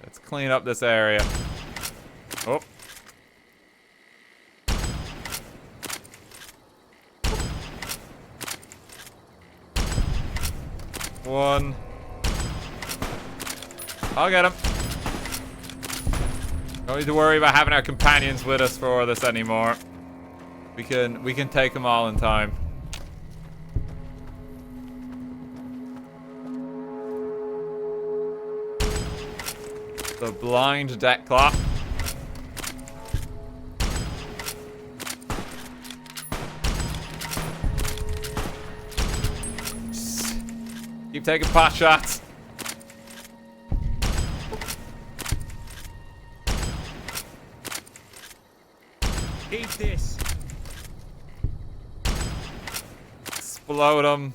Let's clean up this area. Oh. One. I'll get him. Don't need to worry about having our companions with us for this anymore. We can take them all in time. The blind deck clock. Keep taking pot shots. Eat this. Explode them.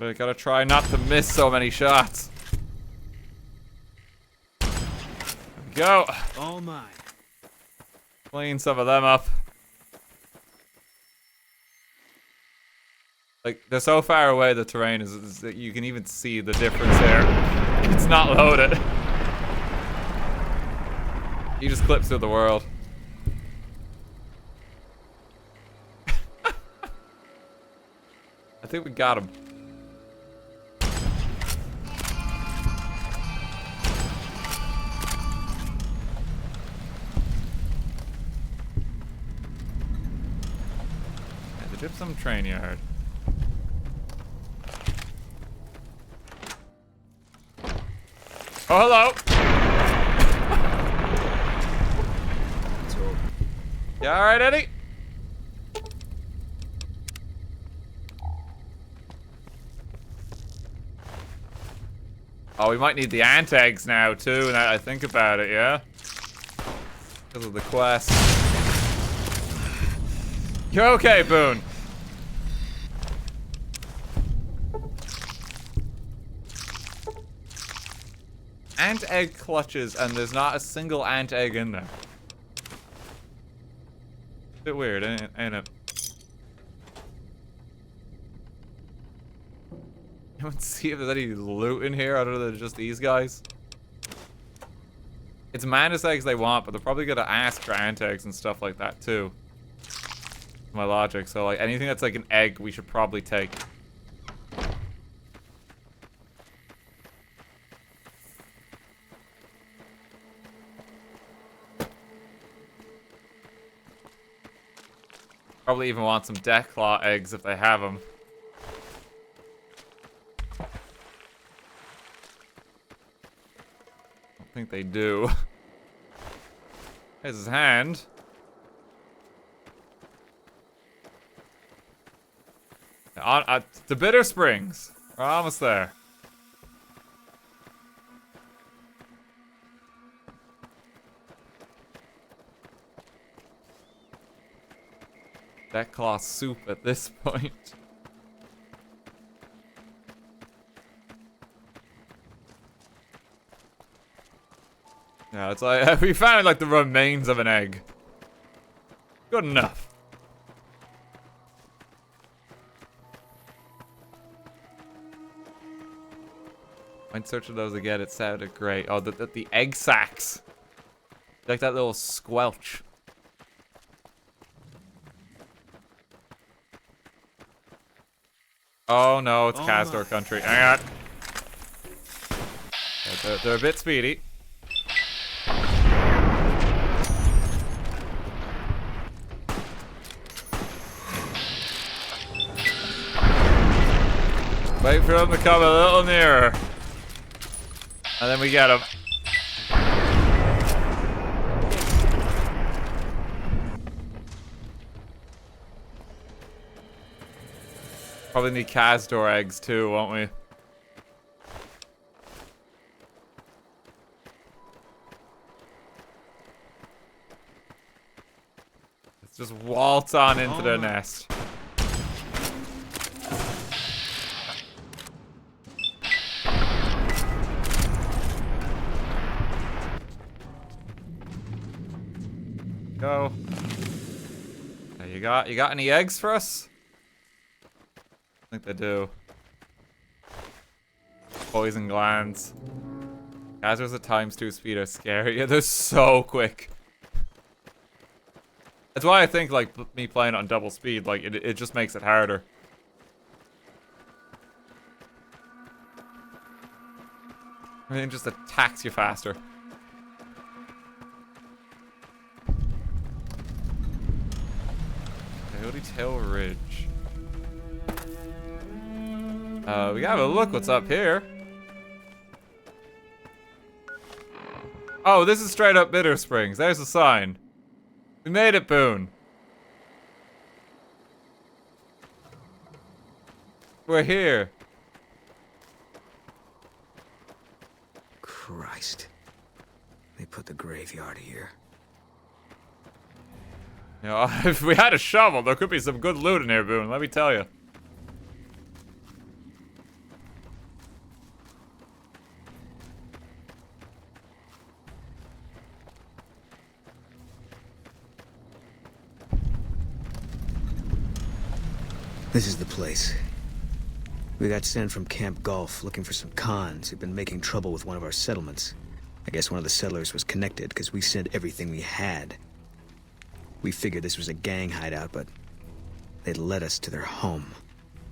But I gotta try not to miss so many shots. There we go. All mine. Clean some of them up. Like, they're so far away, the terrain is that you can even see the difference there. It's not loaded. You just clip through the world. I think we got him. The Gypsum Train Yard. Oh, hello. Yeah, all right, Eddie. Oh, we might need the ant eggs now too. Now I think about it, yeah. Because of the quest. You're okay, Boone. Ant egg clutches, and there's not a single ant egg in there. Bit weird, ain't it? I want to see if there's any loot in here other than just these guys. It's mantis eggs they want, but they're probably gonna ask for ant eggs and stuff like that too. My logic. So like anything that's like an egg, we should probably take. Probably even want some deathclaw eggs if they have them. I don't think they do. There's his hand. On the Bitter Springs. We're almost there. Deathclaw soup at this point. Yeah, it's like we found like the remains of an egg. Good enough. Went searching those again. It sounded great. Oh, the egg sacs. Like that little squelch. Oh no, it's Castor country. Hang on. They're a bit speedy. Wait for them to come a little nearer. And then we get them. Probably need Castor eggs too, won't we? Let's just waltz on into their nest. Go. You got any eggs for us? I think they do. Poison glands. Castor's at ×2 speed are scary. Yeah, they're so quick. That's why I think like me playing on double speed, like it just makes it harder. Everything just attacks you faster. Coyote Tail Ridge. We gotta look what's up here. Oh, this is straight up Bitter Springs. There's a sign. We made it, Boone. We're here. Christ. They put the graveyard here. You know, if we had a shovel, there could be some good loot in here, Boone, let me tell you. This is the place. We got sent from Camp Golf looking for some cons who've been making trouble with one of our settlements. I guess one of the settlers was connected because we sent everything we had. We figured this was a gang hideout, but they'd led us to their home.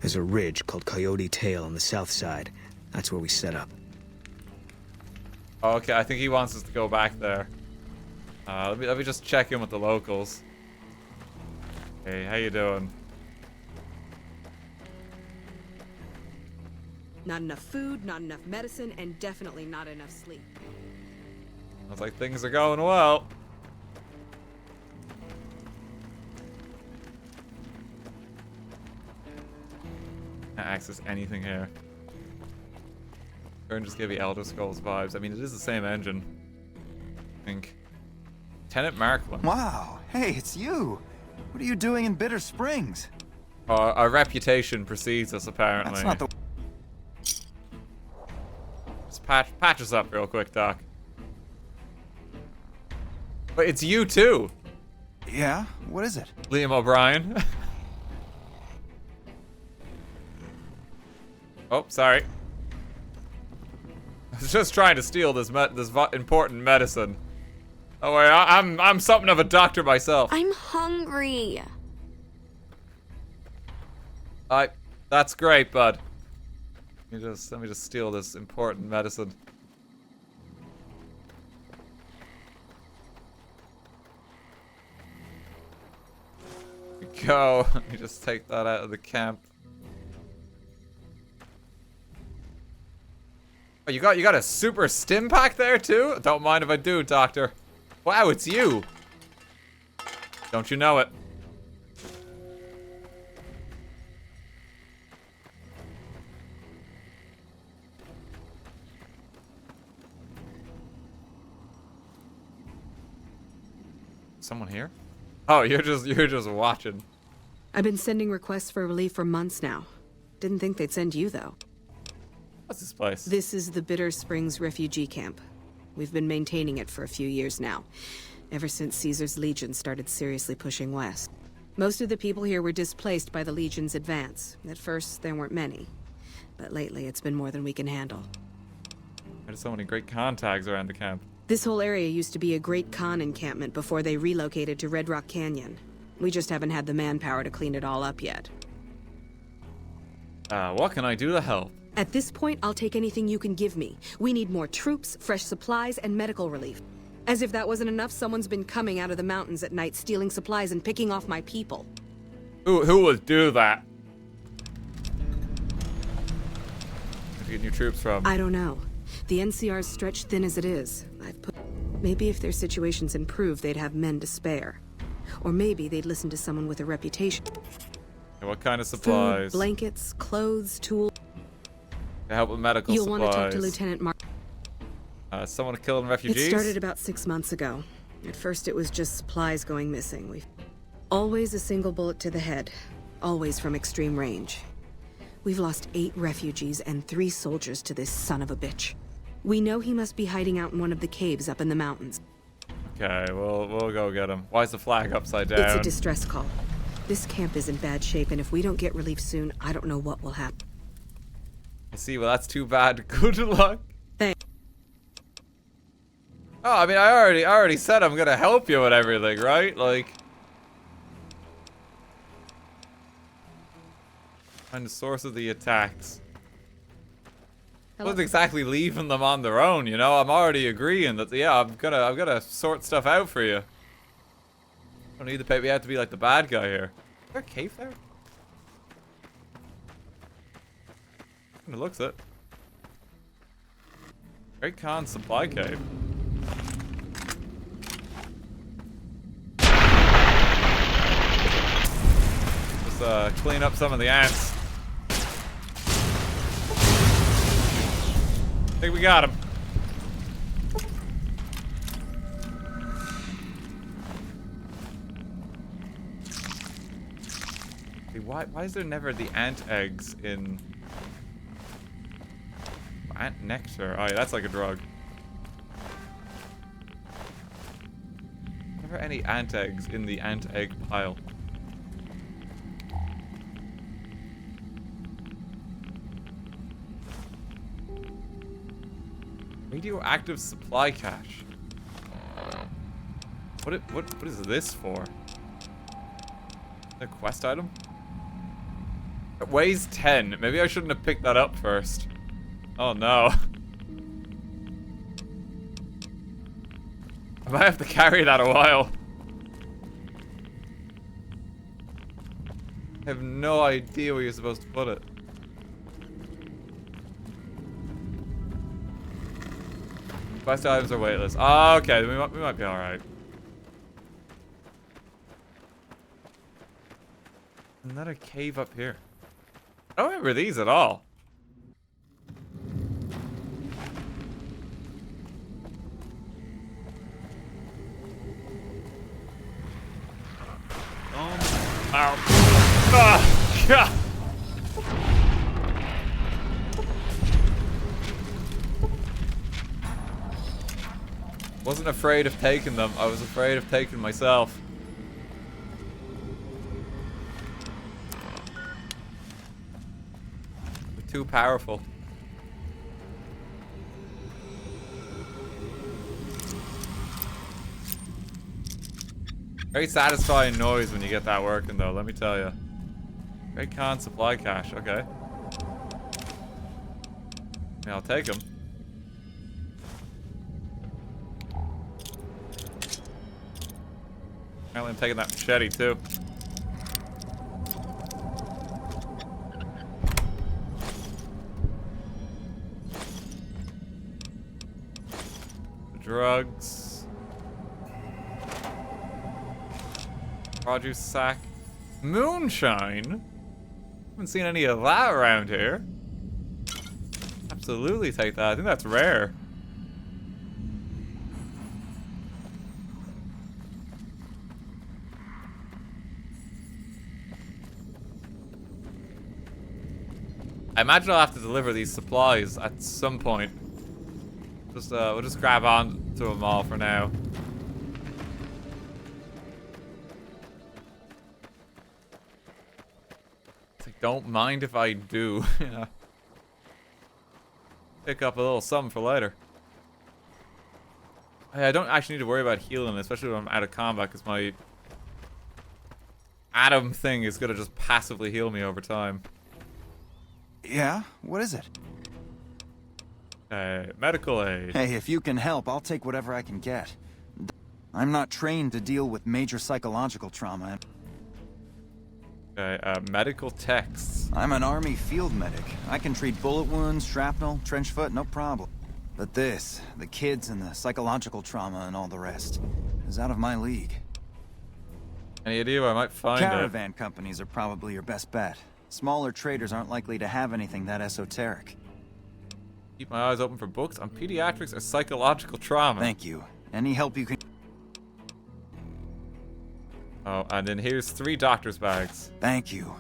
There's a ridge called Coyote Tail on the south side. That's where we set up. Okay, I think he wants us to go back there. Let me just check in with the locals. Hey, how you doing? Not enough food, not enough medicine, and definitely not enough sleep. Looks like things are going well. Can't access anything here. Thorne just give you Elder Scrolls vibes. I mean, it is the same engine. I think. Lieutenant Markland. Wow. Hey, it's you. What are you doing in Bitter Springs? Our reputation precedes us, apparently. That's not the... Just patch us up real quick, Doc. But it's you too. Yeah? What is it? Liam O'Brien. Oh, sorry. I was just trying to steal this important medicine. Oh wait, I'm something of a doctor myself. I'm hungry. That's great, bud. Let me just steal this important medicine. There we go. Let me just take that out of the camp. Oh, you got a super stim pack there too? Don't mind if I do, Doctor. Wow, it's you. Don't you know it? Someone here? Oh, you're just watching. I've been sending requests for relief for months now. Didn't think they'd send you, though. What's this place? This is the Bitter Springs refugee camp. We've been maintaining it for a few years now, ever since Caesar's Legion started seriously pushing west. Most of the people here were displaced by the Legion's advance. At first, there weren't many, but lately it's been more than we can handle. There's so many great contacts around the camp. This whole area used to be a Great Khan encampment before they relocated to Red Rock Canyon. We just haven't had the manpower to clean it all up yet. What can I do to help? At this point, I'll take anything you can give me. We need more troops, fresh supplies, and medical relief. As if that wasn't enough, someone's been coming out of the mountains at night, stealing supplies and picking off my people. Who would do that? Where'd you get new troops from? I don't know. The NCR's stretched thin as it is. Maybe if their situations improved, they'd have men to spare. Or maybe they'd listen to someone with a reputation. And what kind of supplies? Food, blankets, clothes, tools. To help with medical You'll supplies. want to talk to Lieutenant Mark. Someone killed refugees? It started about 6 months ago. At first it was just supplies going missing. We've always a single bullet to the head. Always from extreme range. We've lost 8 refugees and 3 soldiers to this son of a bitch. We know he must be hiding out in one of the caves up in the mountains. Okay, we'll go get him. Why is the flag upside down? It's a distress call. This camp is in bad shape, and if we don't get relief soon, I don't know what will happen. I see, well that's too bad. Good luck. Thanks. Oh, I mean, I already said I'm gonna help you with everything, right? Like, find the source of the attacks. I wasn't exactly leaving them on their own, you know. I'm already agreeing that I'm gonna sort stuff out for you. Don't need the paper. You have to be like the bad guy here. Is there a cave there? It looks it. Great Khan supply cave. Just clean up some of the ants. I think we got him. See, why is there never the ant eggs in ant nectar? Oh yeah, that's like a drug. Never any ant eggs in the ant egg pile. Radioactive supply cache. What is this for? A quest item? It weighs 10. Maybe I shouldn't have picked that up first. Oh no. I might have to carry that a while. I have no idea where you're supposed to put it. Quest items are weightless. Oh, okay, we might be alright. Another cave up here. I don't remember these at all. Ow. Ah, God. Wasn't afraid of taking them. I was afraid of taking myself. We're too powerful. Very satisfying noise when you get that working, though, let me tell you. Great con supply cache, okay. Yeah, I'll take them. Apparently I'm taking that machete, too. Drugs. Produce sack. Moonshine? Haven't seen any of that around here. Absolutely take that. I think that's rare. I imagine I'll have to deliver these supplies at some point. Just we'll just grab on to them all for now. Don't mind if I do. Yeah. Pick up a little something for later. Hey, I don't actually need to worry about healing, especially when I'm out of combat, because my Atom thing is gonna just passively heal me over time. Yeah? What is it? Medical aid. Hey, if you can help, I'll take whatever I can get. I'm not trained to deal with major psychological trauma. Medical texts. I'm an army field medic. I can treat bullet wounds, shrapnel, trench foot, no problem. But this, the kids and the psychological trauma and all the rest, is out of my league. Any idea where I might find it? Caravan companies are probably your best bet. Smaller traders aren't likely to have anything that esoteric. Keep my eyes open for books on pediatrics or psychological trauma. Thank you. Any help you can... Oh, and then here's 3 doctor's bags. Thank you.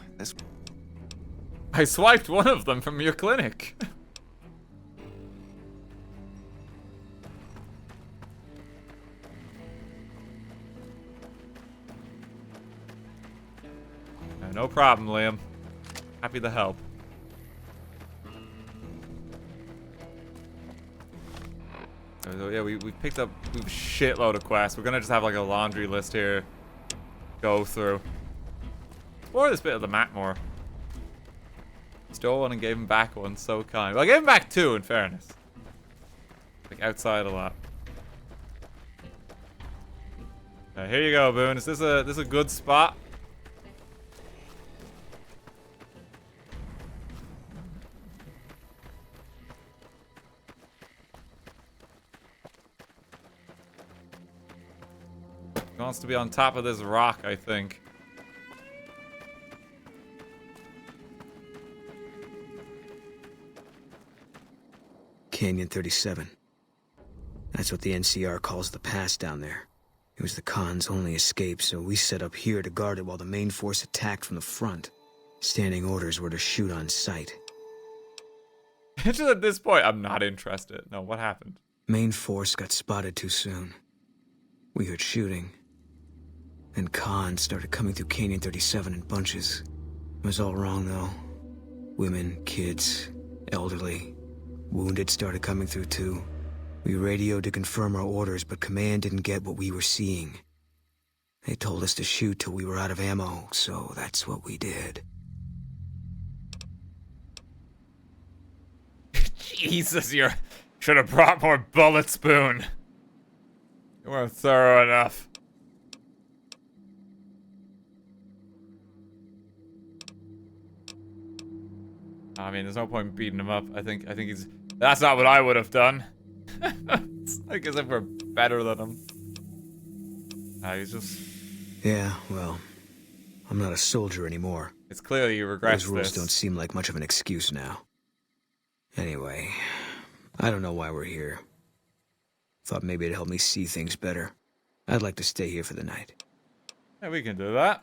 I swiped one of them from your clinic. No problem, Liam. Happy to help. So yeah, we picked up a shitload of quests. We're gonna just have like a laundry list here. Go through. Explore this bit of the map more. Stole one and gave him back one, so kind. Well, I gave him back 2 in fairness. Like outside a lot. Okay, here you go, Boone. Is this a good spot? He wants to be on top of this rock, I think. Canyon 37. That's what the NCR calls the pass down there. It was the Khan's only escape, so we set up here to guard it while the main force attacked from the front. Standing orders were to shoot on sight. Just at this point, I'm not interested. No, what happened? Main force got spotted too soon. We heard shooting. Then Khan started coming through Canyon 37 in bunches. It was all wrong, though. Women, kids, elderly, wounded started coming through too. We radioed to confirm our orders, but Command didn't get what we were seeing. They told us to shoot till we were out of ammo, so that's what we did. Jesus, you should have brought more bullets, Boone. You weren't thorough enough. I mean, there's no point in beating him up. I think he's... That's not what I would have done. It's like as if we're better than him. He's just... Yeah, well, I'm not a soldier anymore. It's clear you regret Those rules this. don't seem like much of an excuse now. Anyway, I don't know why we're here. Thought maybe it'd help me see things better. I'd like to stay here for the night. Yeah, we can do that.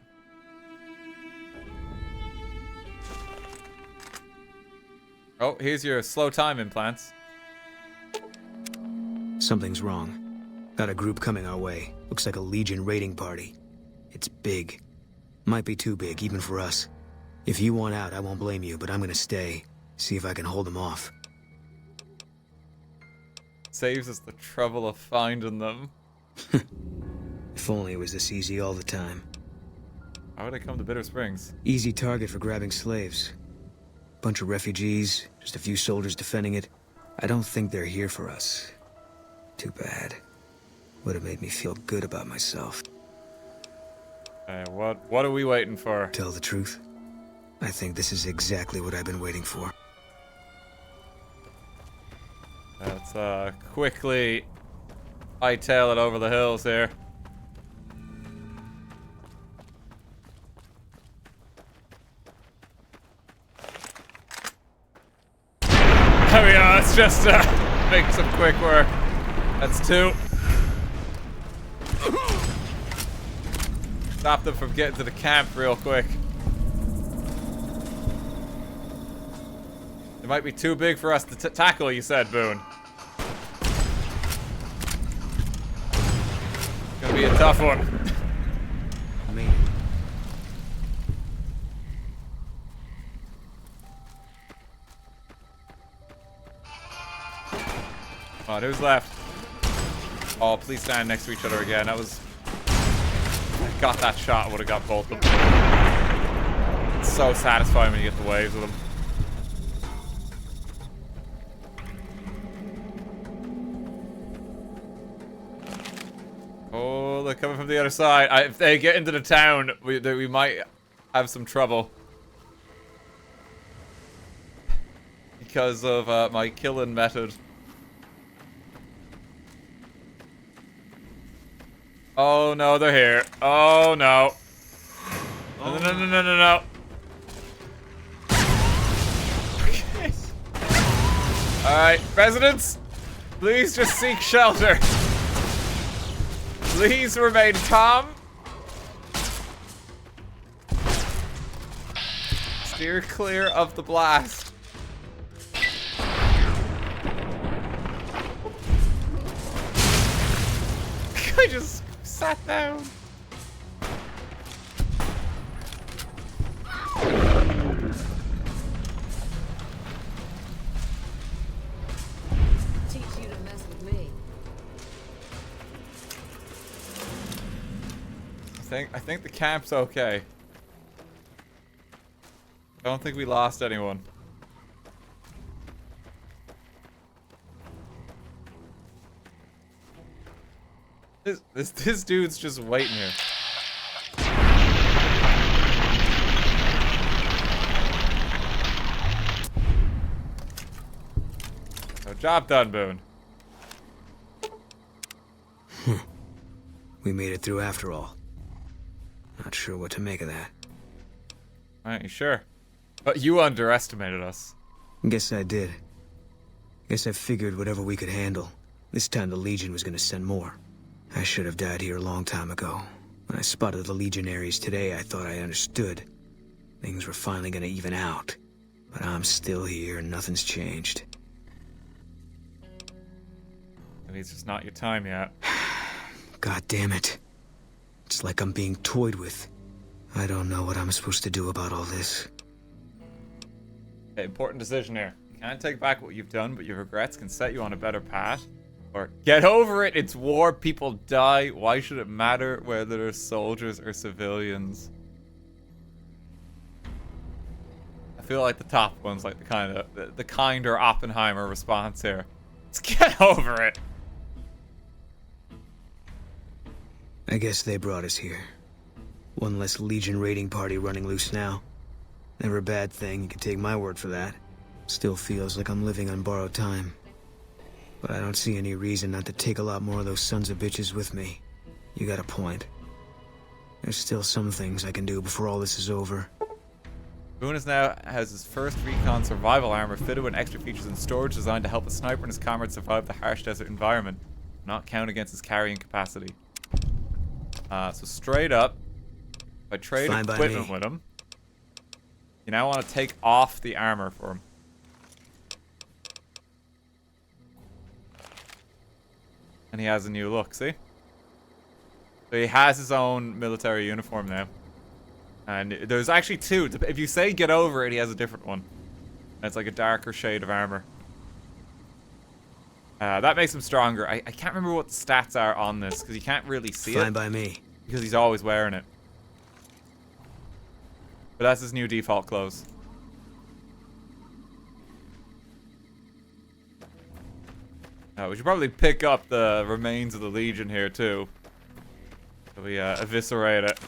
Oh, here's your slow time implants. Something's wrong. Got a group coming our way. Looks like a Legion raiding party. It's big. Might be too big, even for us. If you want out, I won't blame you, but I'm gonna stay. See if I can hold them off. Saves us the trouble of finding them. If only it was this easy all the time. Why would I come to Bitter Springs? Easy target for grabbing slaves. Bunch of refugees, just a few soldiers defending it. I don't think they're here for us. Too bad. Would have made me feel good about myself. What are we waiting for? Tell the truth, I think this is exactly what I've been waiting for. Let's quickly hightail it over the hills here. There we go, let's just make some quick work. That's 2. Stop them from getting to the camp real quick. They might be too big for us to tackle, you said, Boone. Gonna be a tough one. Me. Come on, who's left? Oh, please stand next to each other again. That was... I got that shot, I would have got both of them. It's so satisfying when you get the waves with them. Oh, they're coming from the other side. If they get into the town, we might have some trouble. Because of my killing method. Oh no, they're here. Oh no. No, no, no, no, no, no. Okay. Alright, residents, please just seek shelter. Please remain calm. Steer clear of the blast. I just sat down. Teach you to mess with me. I think the camp's okay. I don't think we lost anyone. This dude's just waiting here. So job done, Boone. We made it through after all. Not sure what to make of that. Alright, you sure? But you underestimated us. Guess I did. Guess I figured whatever we could handle. This time the Legion was gonna send more. I should have died here a long time ago. When I spotted the Legionaries today, I thought I understood. Things were finally gonna even out. But I'm still here and nothing's changed. Maybe it's just not your time yet. God damn it. It's like I'm being toyed with. I don't know what I'm supposed to do about all this. Okay, important decision here. You can't take back what you've done, but your regrets can set you on a better path. Or, get over it, it's war, people die. Why should it matter whether they're soldiers or civilians? I feel like the top one's like the kinder Oppenheimer response here. Let's get over it. I guess they brought us here. One less Legion raiding party running loose now. Never a bad thing, you can take my word for that. Still feels like I'm living on borrowed time. But I don't see any reason not to take a lot more of those sons of bitches with me. You got a point. There's still some things I can do before all this is over. Boone now has his first recon survival armor fitted with extra features and storage designed to help a sniper and his comrades survive the harsh desert environment. Not count against his carrying capacity. So straight up, if I trade equipment with him, you now want to take off the armor for him. And he has a new look, see? So he has his own military uniform now. And there's actually two. If you say get over it, he has a different one. And it's like a darker shade of armor. That makes him stronger. I can't remember what the stats are on this, because you can't really see it. Fine by me. Because he's always wearing it. But that's his new default clothes. We should probably pick up the remains of the Legion here, too. So we eviscerate it.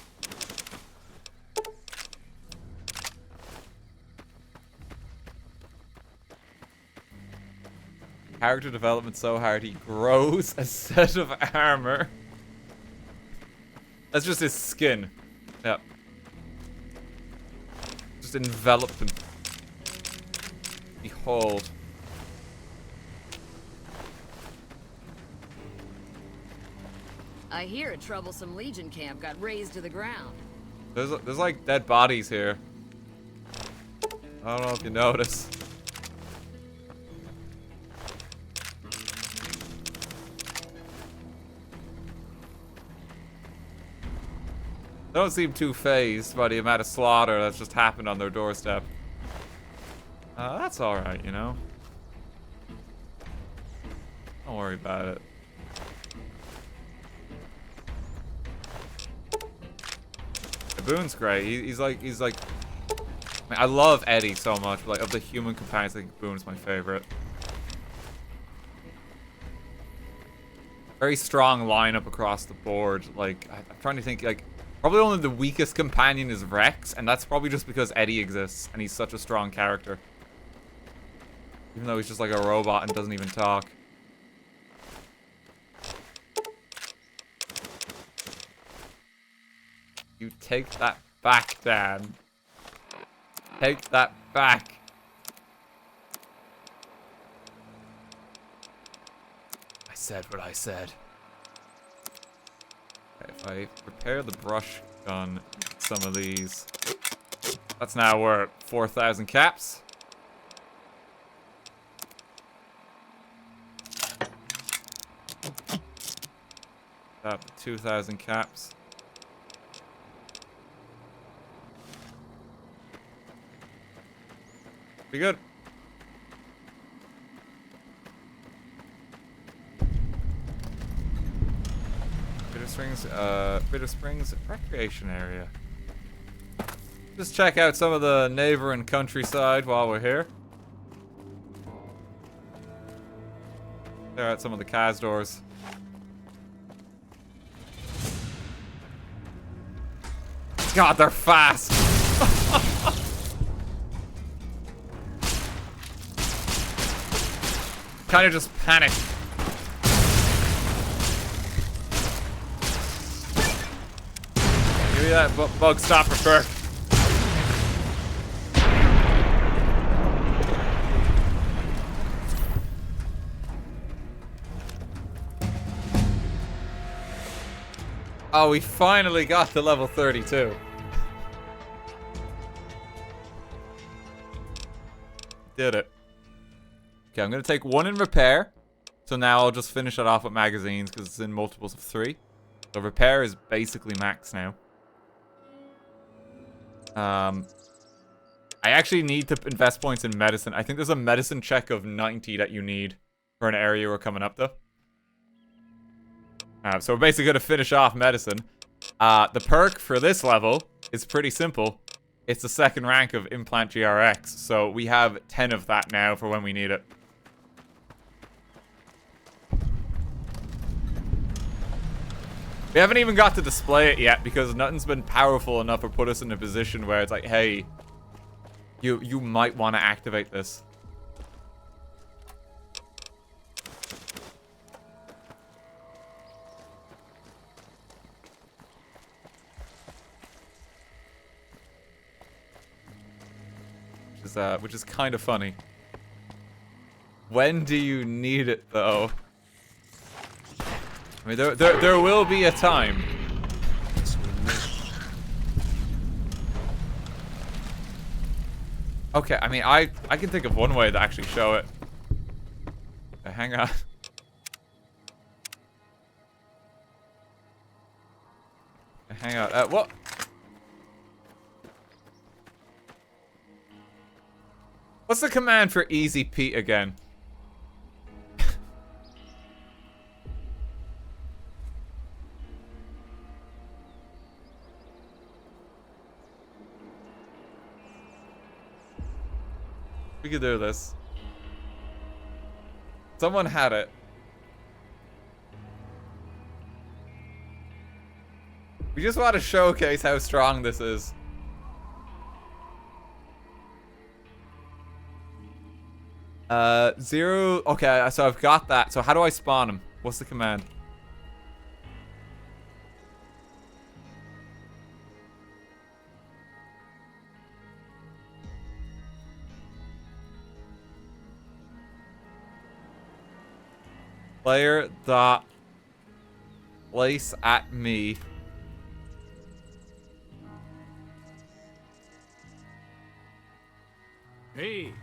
Character development so hard he grows a set of armor. That's just his skin. Yep. Just enveloped him. Behold. I hear a troublesome Legion camp got razed to the ground. There's like dead bodies here. I don't know if you notice. They don't seem too fazed by the amount of slaughter that's just happened on their doorstep. That's alright, you know? Don't worry about it. Boone's great. He's like. I mean, I love Eddie so much. But like of the human companions, I think Boone's my favorite. Very strong lineup across the board. Like I'm trying to think. Like probably only the weakest companion is Rex, and that's probably just because Eddie exists and he's such a strong character. Even though he's just like a robot and doesn't even talk. You take that back, Dan. Take that back. I said what I said. Okay, if I repair the brush gun, some of these. That's now worth 4,000 caps. Up 2,000 caps. Pretty good. Bitter Springs recreation area. Just check out some of the neighboring countryside while we're here. There are some of the Kaz doors. God, they're fast. Kind of just panic. Give me that bug stopper perk. Oh, we finally got to level 32. Did it. Okay, I'm going to take one in repair. So now I'll just finish it off with magazines because it's in multiples of 3. So repair is basically max now. I actually need to invest points in medicine. I think there's a medicine check of 90 that you need for an area we're coming up to. So we're basically gonna finish off medicine. The perk for this level is pretty simple. It's the second rank of Implant GRX, so we have 10 of that now for when we need it. We haven't even got to display it yet because nothing's been powerful enough or put us in a position where it's like, hey, you might want to activate this. Which is kind of funny. When do you need it, though? I mean, there will be a time. Okay, I mean, I can think of one way to actually show it. Hang on. Hang on. What? What's the command for Easy Pete again? We could do this. Someone had it. We just want to showcase how strong this is. Zero. Okay, so I've got that. So how do I spawn him? What's the command? Player dot place at me. Hey.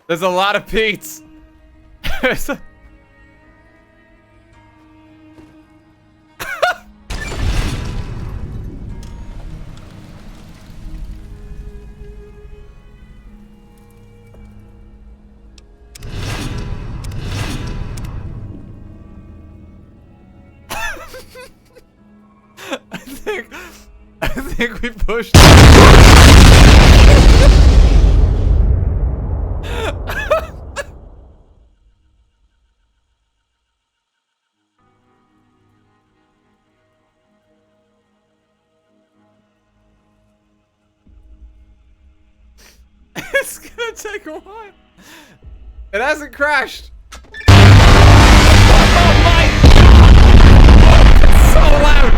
There's a lot of Pete's. I think we pushed. It's gonna take a while. It hasn't crashed. Oh my God! It's so loud.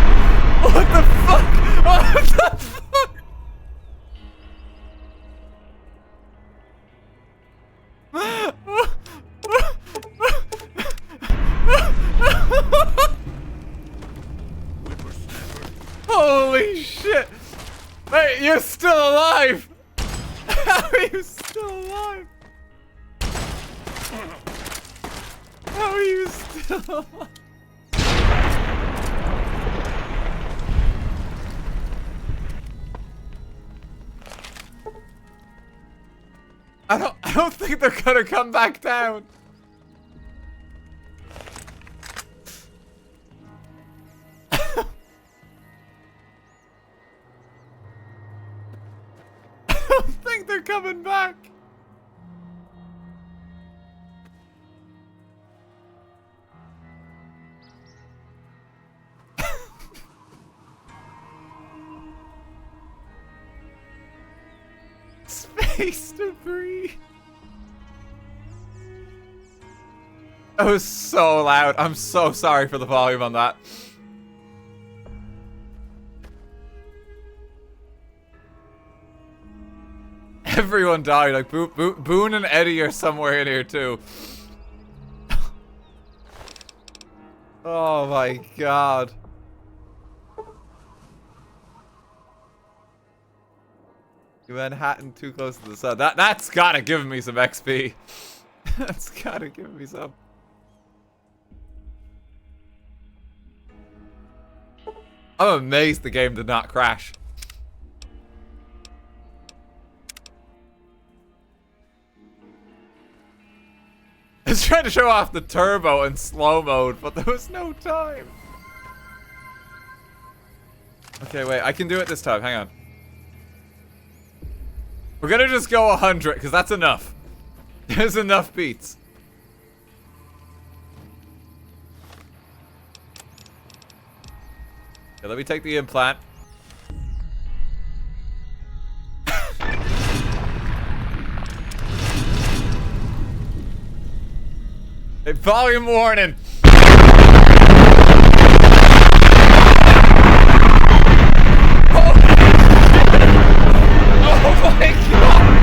What the fuck? What the fuck? Holy shit! Wait, you're still alive! How are you still alive? How are you still alive? I don't think they're gonna come back down. I don't think they're coming back. Space debris. That was so loud. I'm so sorry for the volume on that. Everyone died. Like Boone and Eddie are somewhere in here too. Oh my God. Manhattan too close to the sun. That's gotta give me some XP. That's gotta give me some. I'm amazed the game did not crash. I was trying to show off the turbo in slow mode, but there was no time. Okay, wait, I can do it this time. Hang on. We're gonna just go 100, because that's enough. There's enough beats. Okay, let me take the implant. Hey, volume warning. Oh my god!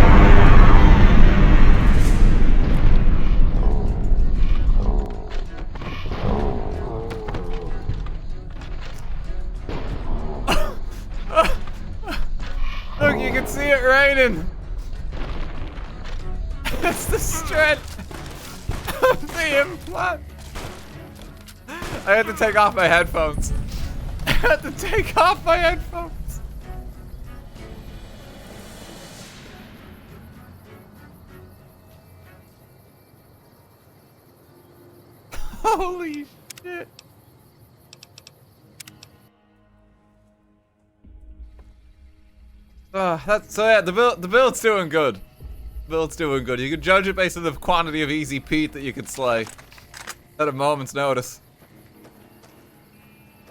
Look, you can see it raining. That's the strength of the implant. I had to take off my headphones. I had to take off my headphones. Holy shit. So yeah, the build's doing good. The build's doing good. You can judge it based on the quantity of easy Pete that you can slay at a moment's notice.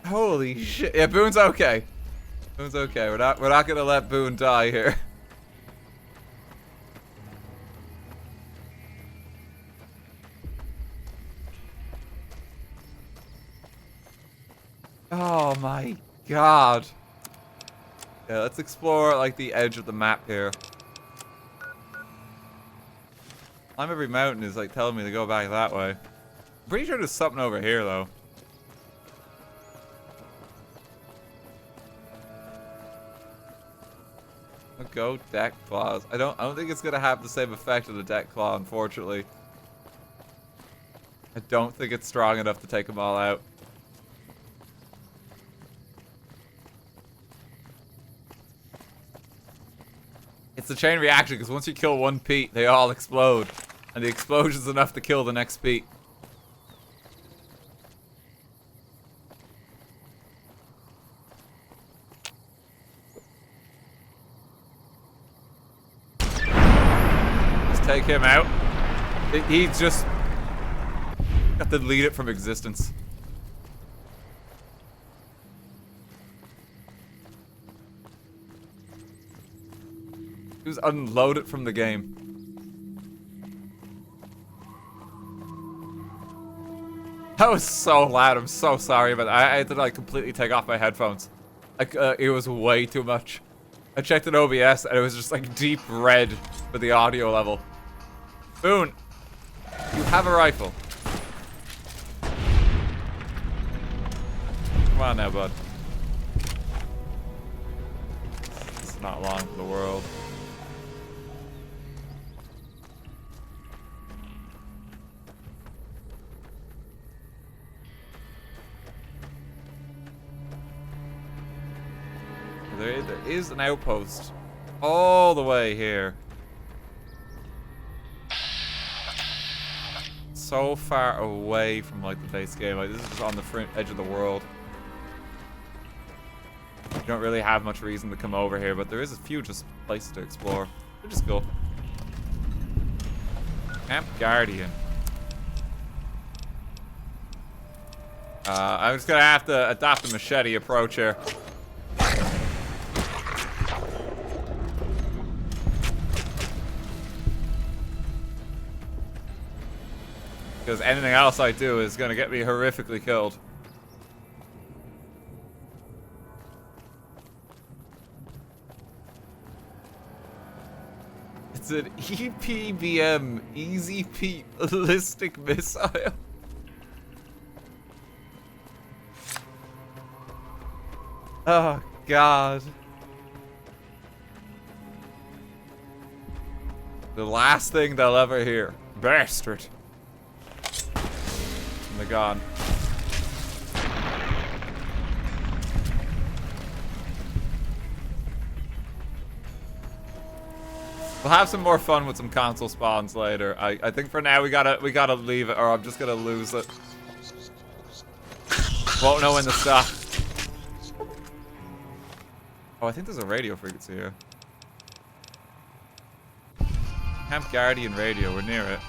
Holy shit. Yeah, Boone's okay. Boone's okay. We're not gonna let Boone die here. Oh my god. Yeah, let's explore like the edge of the map here. Climb every mountain is like telling me to go back that way. I'm pretty sure there's something over here though. A goat deck claws. I don't think it's gonna have the same effect of the deck claw, unfortunately. I don't think it's strong enough to take them all out. It's a chain reaction because once you kill one Pete, they all explode. And the explosion's enough to kill the next Pete. Just take him out. He's just got to delete it from existence. Just unload it from the game. That was so loud. I'm so sorry, but I had to like completely take off my headphones. Like it was way too much. I checked in OBS and it was just like deep red for the audio level. Boone, you have a rifle. Come on now, bud. It's not long for the world. There is an outpost all the way here. So far away from like the base game. Like this is just on the front edge of the world. You don't really have much reason to come over here, but there is a few just places to explore. Which is cool. Camp Guardian. I'm just gonna have to adopt a machete approach here. Because anything else I do is going to get me horrifically killed. It's an EPBM, Easy Pete ballistic missile. Oh, God. The last thing they'll ever hear. Bastard. And they're gone. We'll have some more fun with some console spawns later. I think for now we gotta leave it, or I'm just gonna lose it. Won't know when to stop. Oh, I think there's a radio frequency here. Camp Guardian radio, we're near it.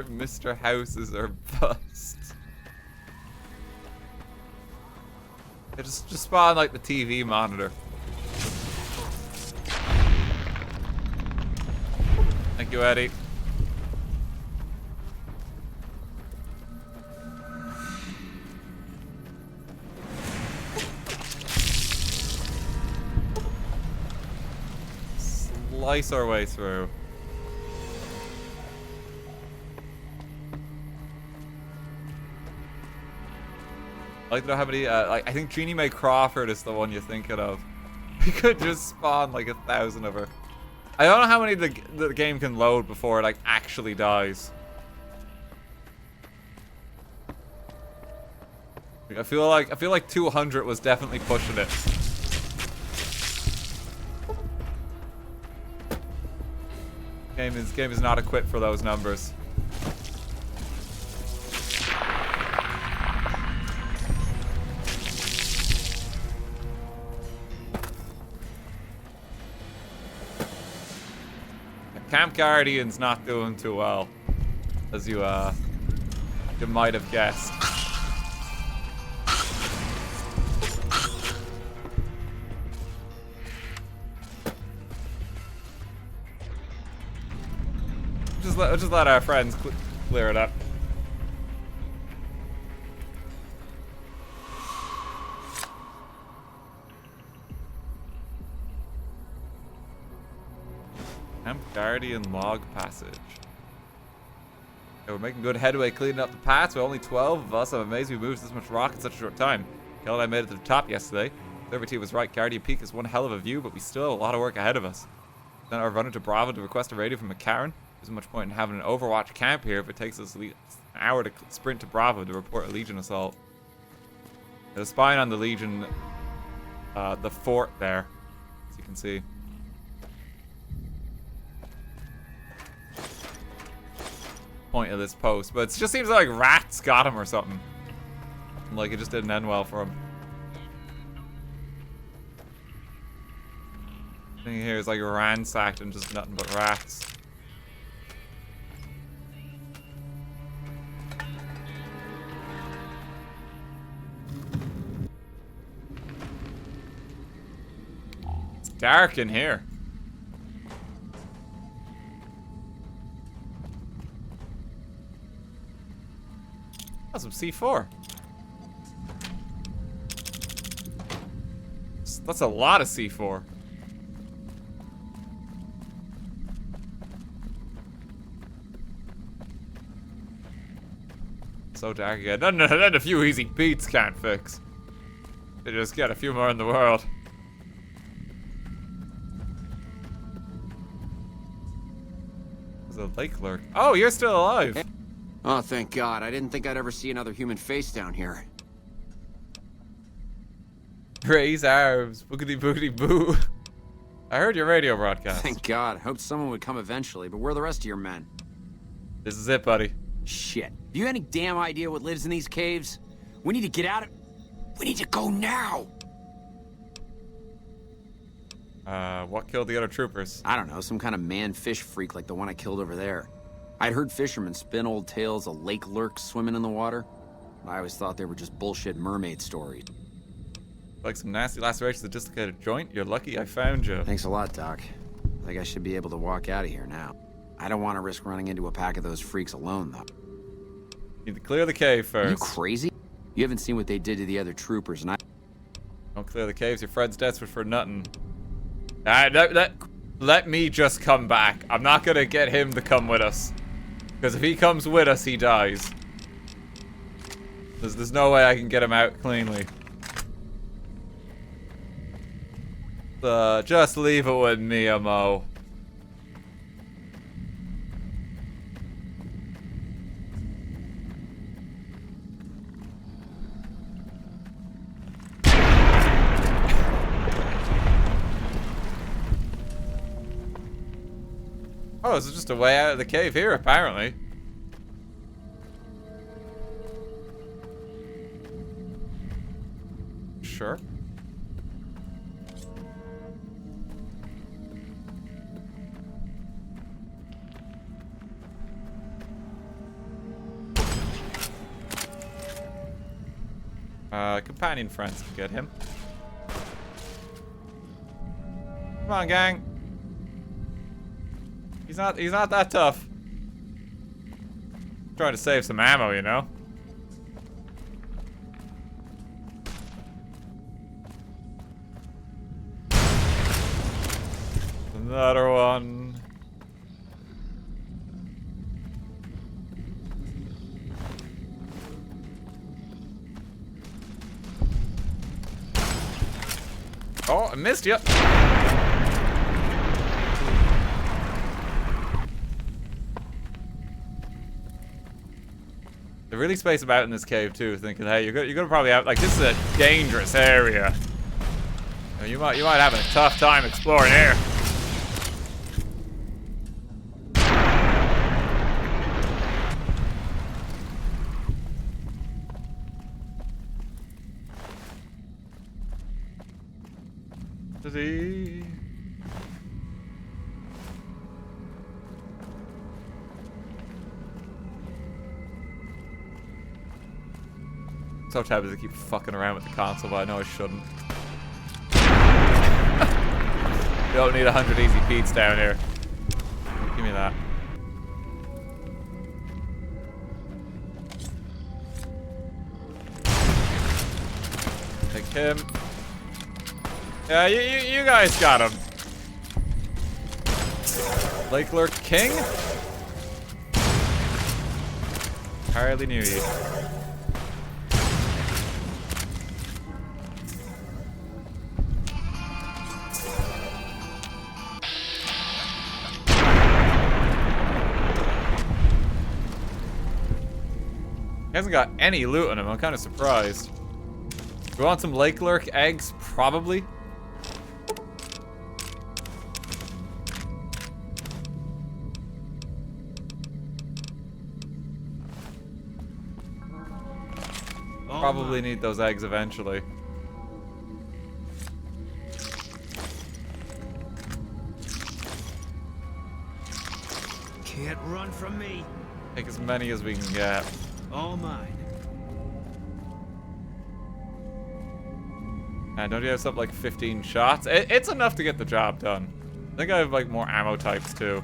Mr. Houses are bust. Yeah, just spawn like the TV monitor. Thank you, Eddie. Slice our way through. I like to know how many, like, I think Jeannie Mae Crawford is the one you're thinking of. We could just spawn like 1,000 of her. I don't know how many the game can load before it, like, actually dies. I feel like 200 was definitely pushing it. Game is not equipped for those numbers. Camp Guardian's not doing too well, as you might have guessed. Just let our friends clear it up. Camp Guardian log passage. Okay, we're making good headway cleaning up the paths. We're only 12 of us. I'm amazed we moved this much rock in such a short time. Kel and I made it to the top yesterday. Liberty was right. Guardian Peak is one hell of a view, but we still have a lot of work ahead of us. Then I run into Bravo to request a radio from McCarran. There's much point in having an Overwatch camp here if it takes us an hour to sprint to Bravo to report a Legion assault. There's a spine on the Legion, the fort there, as you can see. Point of this post, but it just seems like rats got him or something. Like it just didn't end well for him. Thing here is like ransacked and just nothing but rats. It's dark in here. Oh, some C4. That's a lot of C4. So dark again. Nothing a few easy beats can't fix. They just get a few more in the world. There's a lake lurk. Oh, you're still alive. Oh, thank God. I didn't think I'd ever see another human face down here. Raise arms. Boogity boogity boo. I heard your radio broadcast. Thank God. Hoped someone would come eventually, but where are the rest of your men? This is it, buddy. Shit. Do you have any damn idea what lives in these caves? We need to get out of... We need to go now! What killed the other troopers? I don't know, some kind of man-fish freak like the one I killed over there. I'd heard fishermen spin old tales of lake lurks swimming in the water. I always thought they were just bullshit mermaid stories. Like some nasty lacerations of dislocated joint? You're lucky I found you. Thanks a lot, Doc. I think I should be able to walk out of here now. I don't want to risk running into a pack of those freaks alone, though. Need to clear the cave first. Are you crazy? You haven't seen what they did to the other troopers, and I... Don't clear the caves. Your friend's desperate for nothing. Let me just come back. I'm not gonna get him to come with us. Because if he comes with us, he dies. There's no way I can get him out cleanly. Just leave it with me, Amo. Oh, this is just a way out of the cave here, apparently. Sure. Companion friends can get him. Come on, gang. He's not that tough. Trying to save some ammo, you know. Another one. Oh, I missed you. They really space about in this cave too, thinking, hey, you're gonna probably have, like, this is a dangerous area. You might have a tough time exploring here. Dizzy. So tempted to keep fucking around with the console, but I know I shouldn't. You don't need 100 easy peats down here. Give me that. Take him. Yeah, you guys got him. Lake Lurk King? Hardly knew you. He hasn't got any loot on him. I'm kind of surprised. We want some Lake Lurk eggs? Probably. Probably need those eggs eventually. Can't run from me. Take as many as we can get. All mine. And don't you have something like 15 shots? It's enough to get the job done. I think I have like more ammo types too.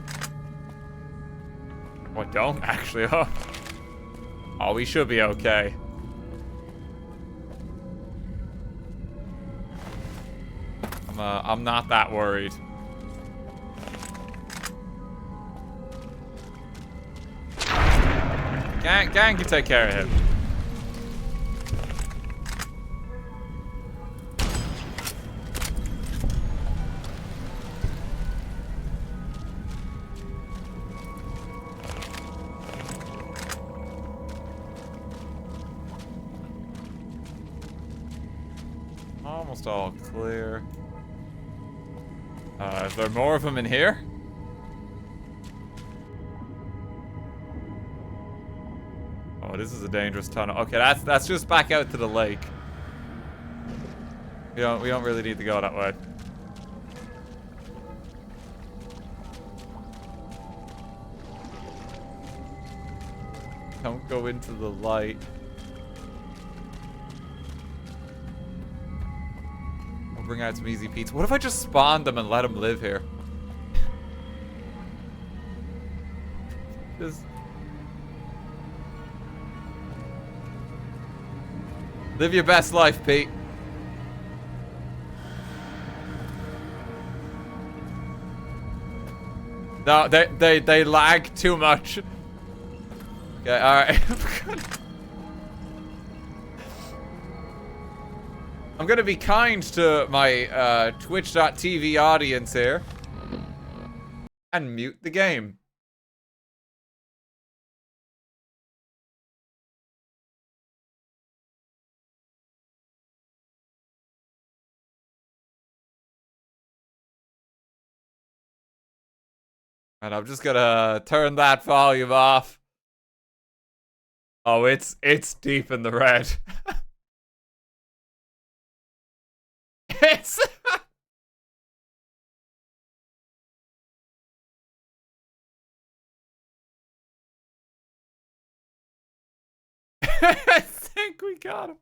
Oh, I don't actually. Oh, we should be okay. I'm not that worried. Gang can take care of him. Almost all clear. Is there more of them in here? Oh, this is a dangerous tunnel. Okay, that's just back out to the lake. We don't really need to go that way. Don't go into the light. I'll bring out some easy peats. What if I just spawned them and let them live here? Just live your best life, Pete. No, they lag too much. Okay, alright. I'm gonna be kind to my Twitch.tv audience here and mute the game. And I'm just gonna turn that volume off. Oh, it's deep in the red. It's I think we got him.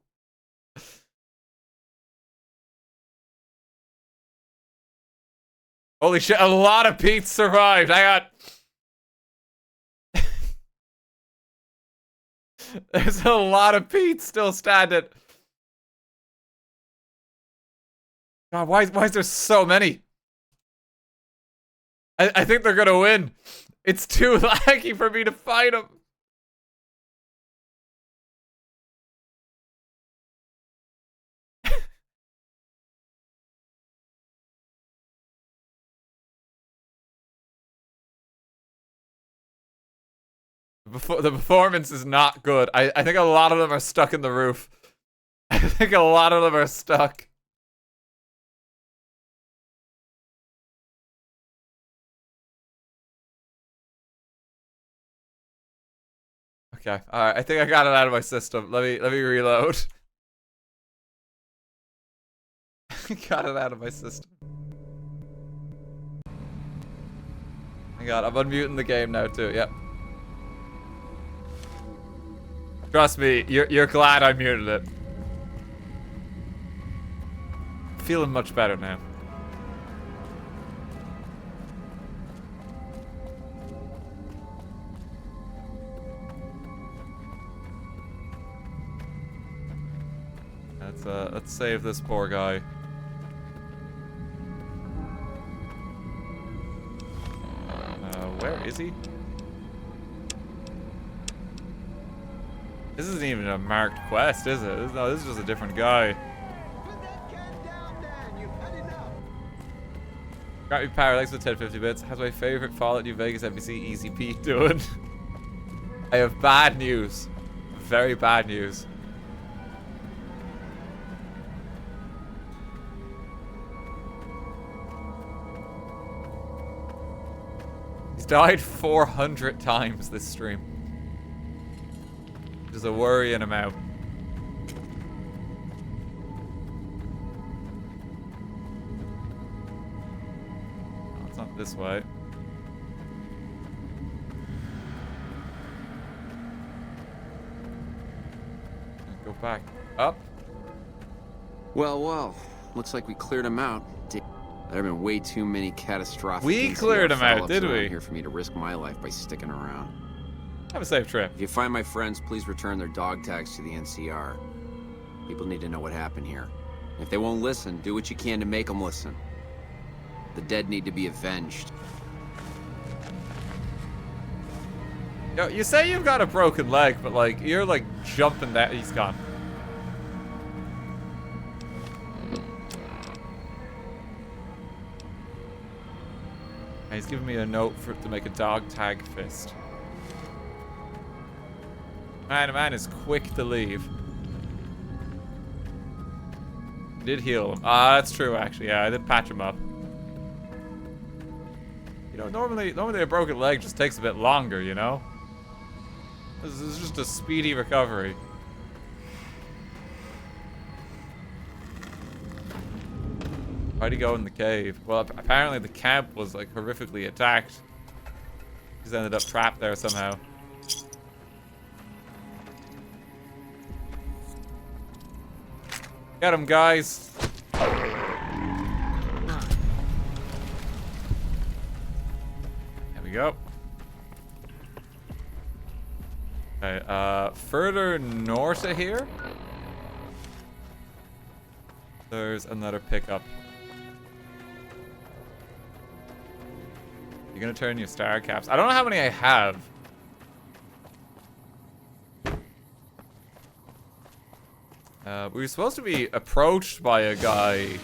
Holy shit, a lot of Pete's survived. I got... There's a lot of Pete's still standing. God, why is there so many? I think they're gonna win. It's too laggy for me to fight them. The performance is not good. I think a lot of them are stuck in the roof. I think a lot of them are stuck. Okay, alright, I think I got it out of my system. Let me reload. Got it out of my system. Hang on, I'm unmuting the game now too, yep. Trust me, you're glad I muted it. Feeling much better now. Let's save this poor guy. Where is he? This isn't even a marked quest, is it? No, this is just a different guy. Scrappy Power, thanks for 1050 bits. How's my favorite Fallout New Vegas NPC, Easy Pete, doing? I have bad news. Very bad news. He's died 400 times this stream. Which is a worrying amount. Oh, it's not this way. Go back up. Well, looks like we cleared him out. There have been way too many catastrophic. We cleared him out, did we? Here for me to risk my life by sticking around. Have a safe trip. If you find my friends, please return their dog tags to the NCR. People need to know what happened here. If they won't listen, do what you can to make them listen. The dead need to be avenged. Yo, you say you've got a broken leg, but like you're like jumping that. He's gone. He's giving me a note to make a dog tag fist. Man is quick to leave. Did heal him. Ah, that's true actually. Yeah, I did patch him up. You know, normally a broken leg just takes a bit longer, you know? This is just a speedy recovery. Why'd he go in the cave? Well, apparently the camp was like horrifically attacked. He's ended up trapped there somehow. Get him, guys. There we go. Okay, further north of here, there's another pickup. You're gonna turn your star caps. I don't know how many I have. We were supposed to be approached by a guy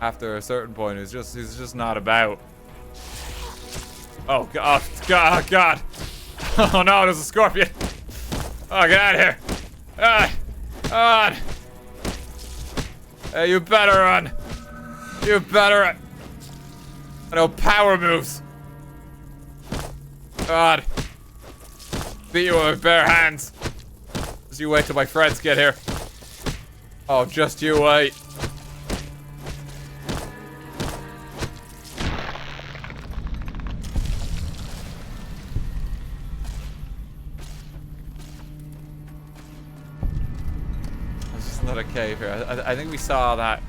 after a certain point who's just not about. Oh god, god. Oh no, there's a scorpion. Oh, get out of here. God. Hey, you better run. You better run. I know power moves. God. Beat you with bare hands. Just you wait till my friends get here. Oh, just you wait. There's just another cave here. I think we saw that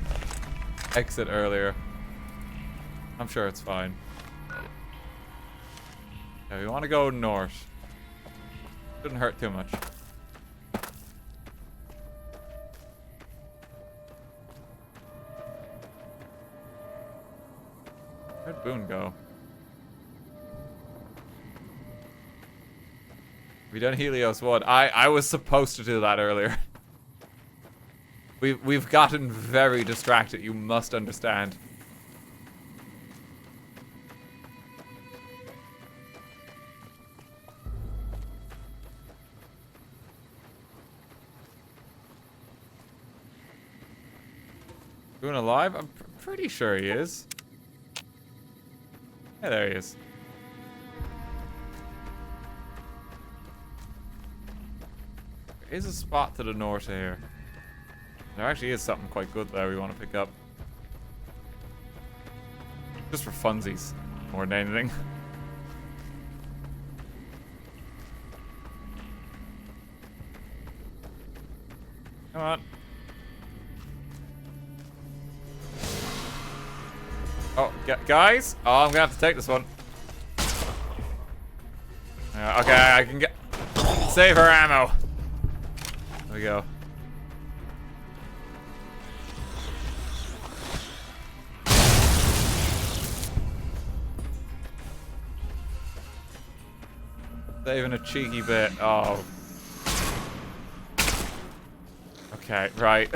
exit earlier. I'm sure it's fine. Yeah, we want to go north. Shouldn't hurt too much. Where'd Boone go? We done Helios 1. I was supposed to do that earlier. We've gotten very distracted, you must understand. Boone alive? I'm pretty sure he is. Yeah, there he is. There is a spot to the north of here. There actually is something quite good there we want to pick up. Just for funsies, more than anything. Come on. Oh, guys? Oh, I'm gonna have to take this one. Okay, I can get... Save her ammo. There we go. Saving a cheeky bit. Oh. Okay, right.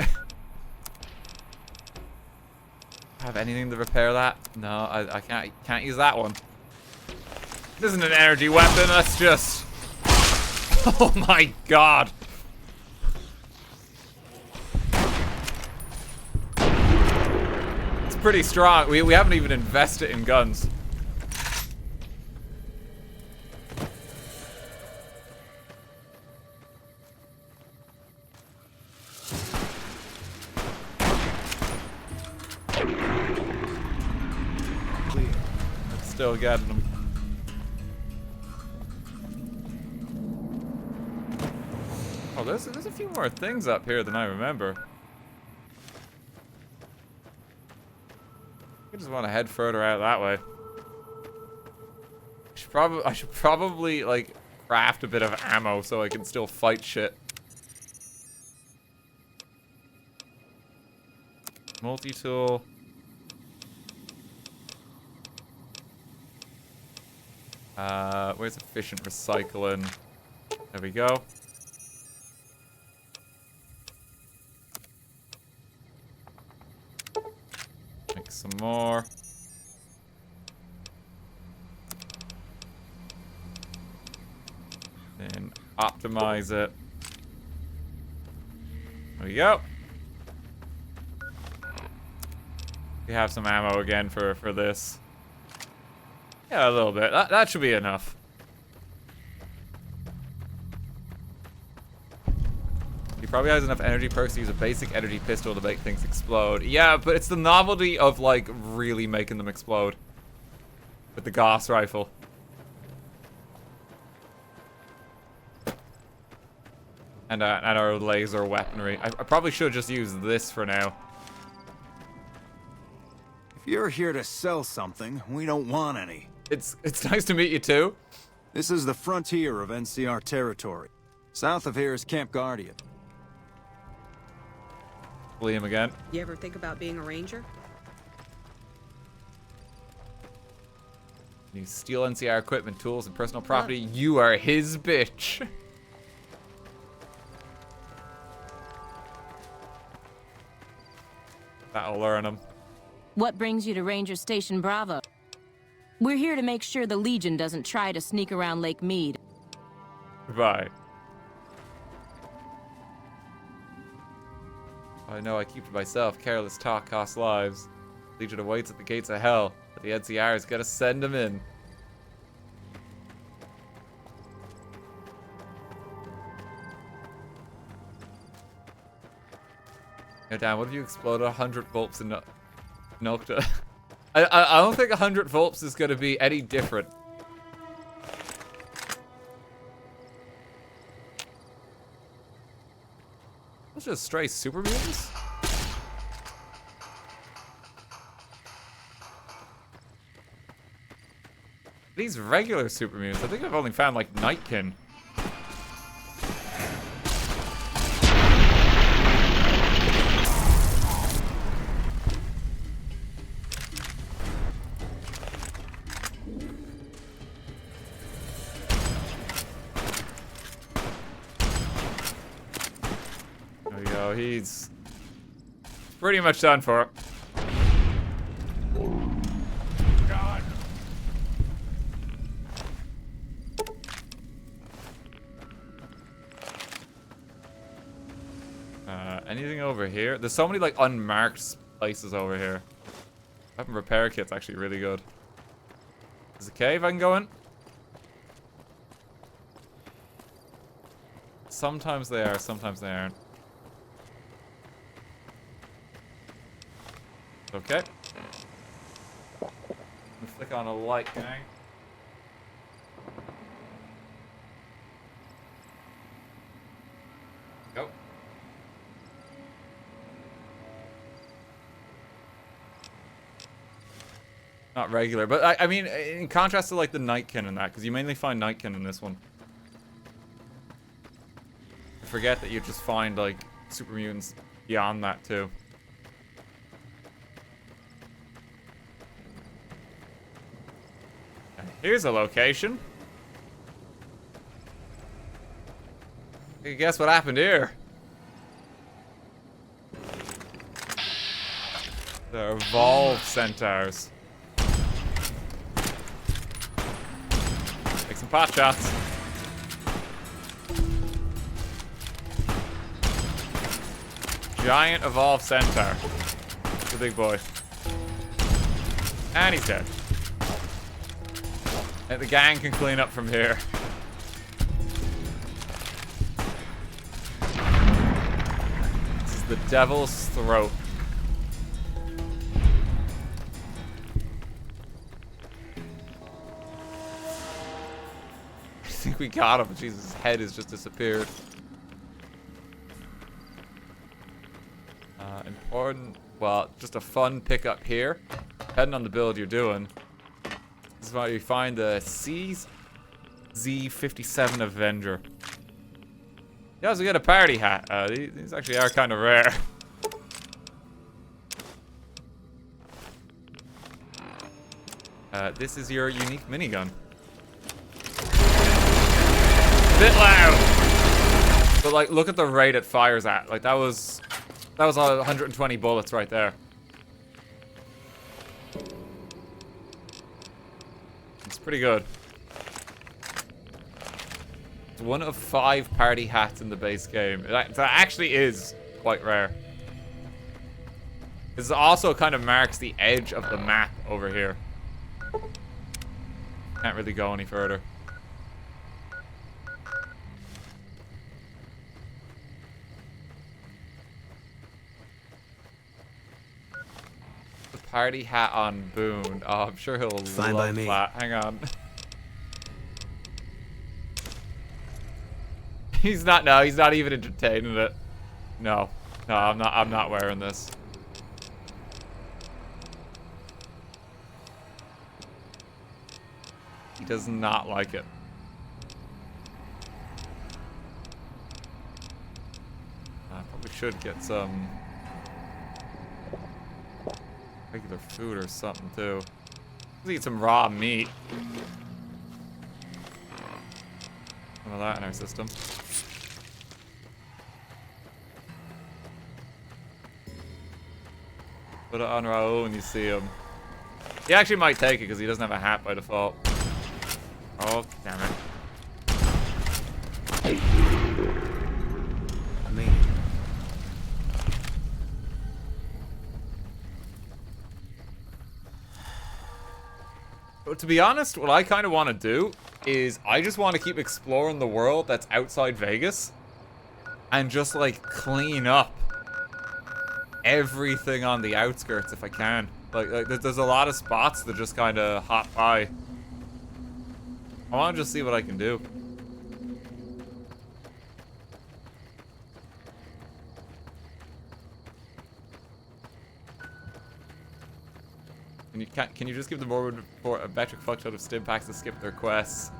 Have anything to repair that? No, I can't use that one. This isn't an energy weapon, that's just... Oh my god. It's pretty strong. We haven't even invested in guns. Still getting them. Oh, there's a few more things up here than I remember. I just want to head further out that way. I should probably like craft a bit of ammo so I can still fight shit. Multi-tool. Where's efficient recycling? There we go. Make some more. Then optimize it. There we go. We have some ammo again for this. Yeah, a little bit. That should be enough. He probably has enough energy perks to use a basic energy pistol to make things explode. Yeah, but it's the novelty of, like, really making them explode. With the Gauss rifle. And our laser weaponry. I probably should just use this for now. If you're here to sell something, we don't want any. It's nice to meet you too. This is the frontier of NCR territory. South of here is Camp Guardian. Liam again. You ever think about being a ranger? You steal NCR equipment, tools, and personal property. You are his bitch. That'll learn him. What brings you to Ranger Station Bravo? We're here to make sure the Legion doesn't try to sneak around Lake Mead. Goodbye. I know I keep to myself. Careless talk costs lives. Legion awaits at the gates of hell, but the NCR's gotta send them in. damn, what if you exploded 100 volts in Nocta? I don't think 100 volts is gonna be any different. Let's just stray super mutants? These regular super mutants, I think I've only found like Nightkin. There we go, he's pretty much done for. God. Anything over here? There's so many like unmarked places over here. Weapon repair kit's actually really good. There's a cave I can go in. Sometimes they are, sometimes they aren't. Okay. Flick on a light, gang. Go. Not regular, but I mean, in contrast to like the Nightkin and that, because you mainly find Nightkin in this one. I forget that you just find like super mutants beyond that too. Here's a location. Hey, guess what happened here? The evolved centaurs. Take some pot shots. Giant evolved centaur. The big boy. And he's dead. And the gang can clean up from here. This is the Devil's Throat. I think we got him. Jesus, his head has just disappeared. Important. Well, just a fun pickup here. Depending on the build you're doing. This is why you find the CZ57 Avenger. You also get a party hat. These actually are kind of rare. This is your unique minigun. Bit loud, but like, look at the rate it fires at. Like that was 120 bullets right there. It's pretty good. It's one of 5 party hats in the base game. That actually is quite rare. This also kind of marks the edge of the map over here. Can't really go any further. The party hat on Boone. Oh, I'm sure he'll Fine love by me. that. Hang on. He's not even entertaining it. No, I'm not wearing this. He does not like it. I probably should get some regular food or something too. Let's eat some raw meat. Some of that in our system. Put it on Raoul when you see him. He actually might take it because he doesn't have a hat by default. Oh, damn it. Me. But to be honest, what I kind of want to do is I just want to keep exploring the world that's outside Vegas and just like clean up everything on the outskirts if I can. Like there's a lot of spots that just kind of hop by. I want to just see what I can do. Can you just give the Morwood for a metric fuckload of stim packs to skip their quests?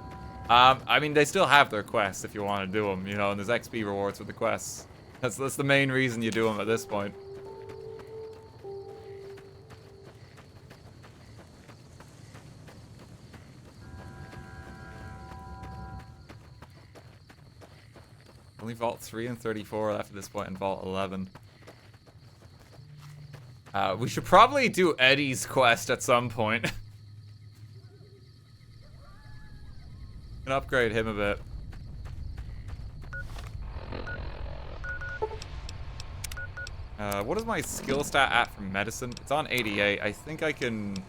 I mean, they still have their quests if you want to do them, you know, and there's XP rewards with the quests. That's the main reason you do them at this point. Only Vault 3 and 34 left at this point, and Vault 11. We should probably do Eddie's quest at some point. Can upgrade him a bit. What is my skill stat at for medicine? It's on 88. I think I can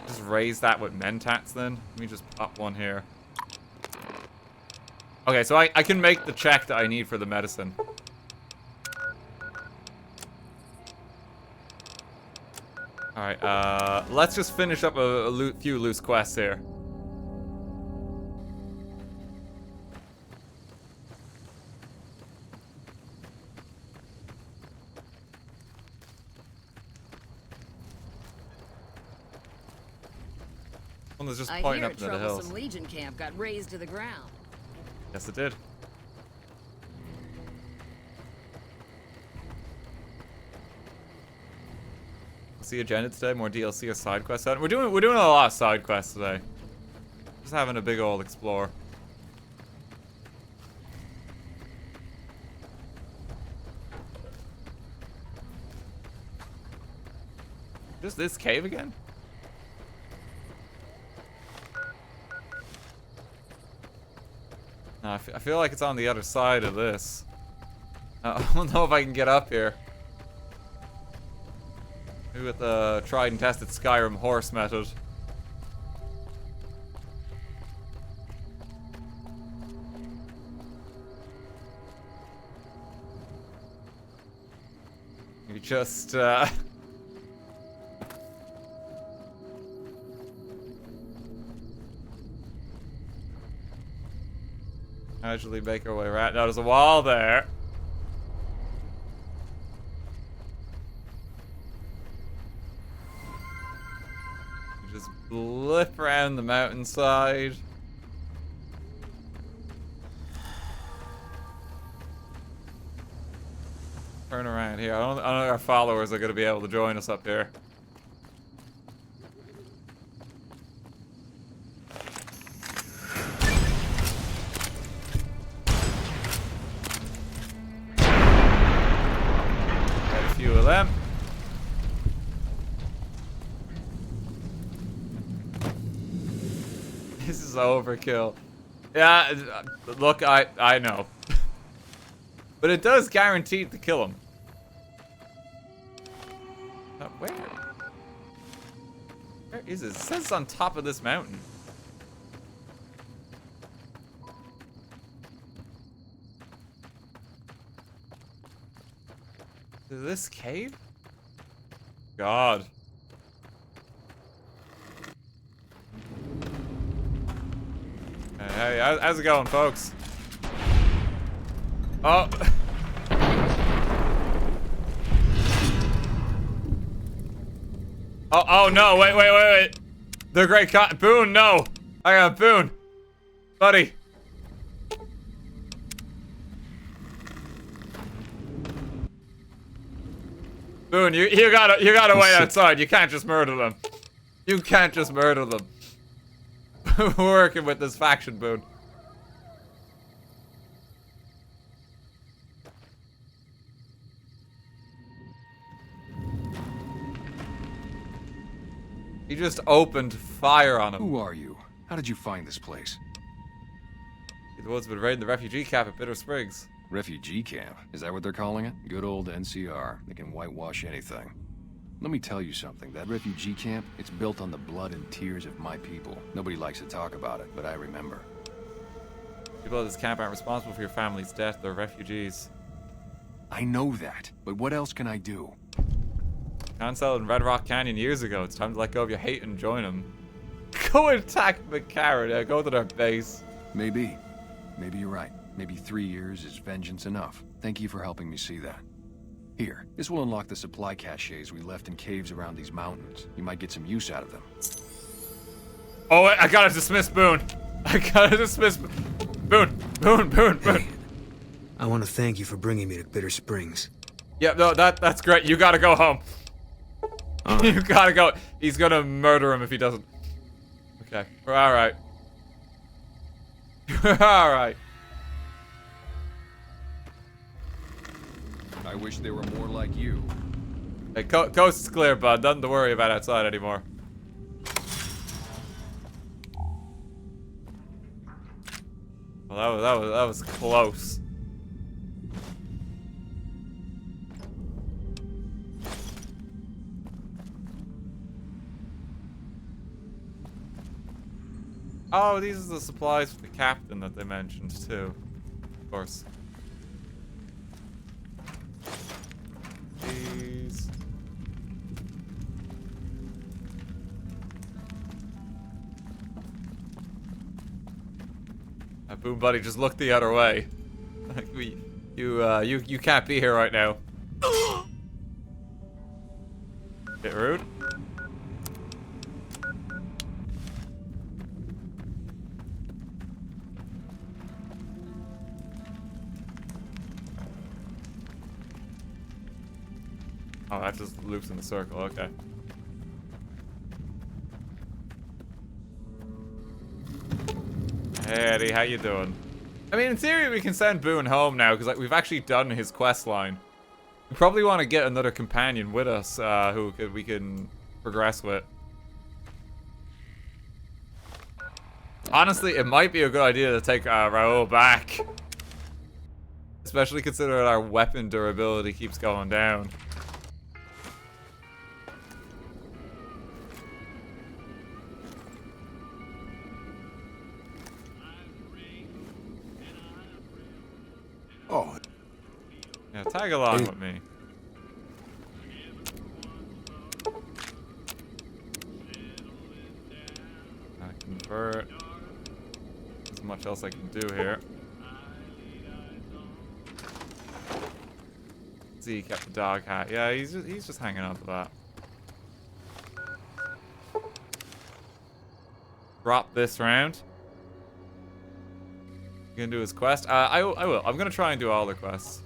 just raise that with mentats then. Let me just pop one here. Okay, so I can make the check that I need for the medicine. Alright, let's just finish up a few loose quests here. One that's just pointing up into the hills. Troublesome Legion camp got razed to the ground. Yes, it did. See agenda today, more DLC or side quests. We're doing a lot of side quests today. Just having a big old explore. Just this cave again? No, I feel like it's on the other side of this. I don't know if I can get up here. Maybe with the tried and tested Skyrim horse method. You just, casually make our way around. No, there's a wall there. Just blip around the mountainside. Turn around here. I don't know if our followers are going to be able to join us up here. Got a few of them. This is overkill. Yeah, look, I know. But it does guarantee to kill him. Where? Where is it? It says it's on top of this mountain. Is this cave? God. Hey, how's it going, folks? Oh. Oh no, wait. The great Boone, no. I got Boone. Buddy. Boone, you gotta wait outside. You can't just murder them. You can't just murder them. We're working with this faction, Boone. He just opened fire on him. Who are you? How did you find this place? The woods been raiding the refugee camp at Bitter Springs. Refugee camp? Is that what they're calling it? Good old NCR. They can whitewash anything. Let me tell you something. That refugee camp, it's built on the blood and tears of my people. Nobody likes to talk about it, but I remember. People at this camp aren't responsible for your family's death. They're refugees. I know that, but what else can I do? Cancelled in Red Rock Canyon years ago. It's time to let go of your hate and join them. Go attack McCarran. Yeah, go to their base. Maybe. Maybe you're right. Maybe 3 years is vengeance enough. Thank you for helping me see that. Here, this will unlock the supply caches we left in caves around these mountains. You might get some use out of them. Oh, I gotta dismiss Boone. I gotta dismiss Boone. Boone. Hey, I want to thank you for bringing me to Bitter Springs. Yeah, no, that's great. You gotta go home. You gotta go. He's gonna murder him if he doesn't. Okay, we're all right. All right. I wish there were more like you. Hey, coast is clear, bud. Nothing to worry about outside anymore. Well, that was close. Oh, these are the supplies for the captain that they mentioned too. Of course. These. Boom, buddy, just look the other way. Like you can't be here right now. Bit rude. Oh, that just loops in the circle, okay. Hey Eddie, how you doing? I mean, in theory, we can send Boone home now, because like, we've actually done his quest line. We probably want to get another companion with us, who we can progress with. Honestly, it might be a good idea to take Raoul back. Especially considering our weapon durability keeps going down. Oh. Yeah, tag along with me. Convert. There's much else I can do here. See, he kept the dog hat. Yeah, he's just hanging on to that. Drop this round. You gonna do his quest? I will. I'm gonna try and do all the quests.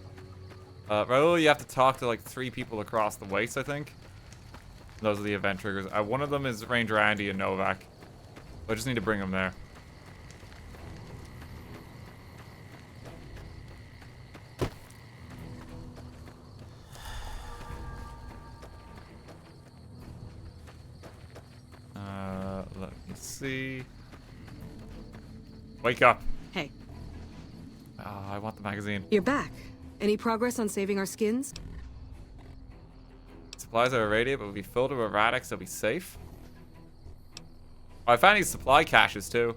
Raoul, you have to talk to like 3 people across the waste, I think. Those are the event triggers. One of them is Ranger Andy and Novak. I just need to bring them there. Let me see. Wake up. Hey. I want the magazine. You're back. Any progress on saving our skins? Supplies are irradiated, but will be filled with erratics, they'll be safe. Oh, I found these supply caches too.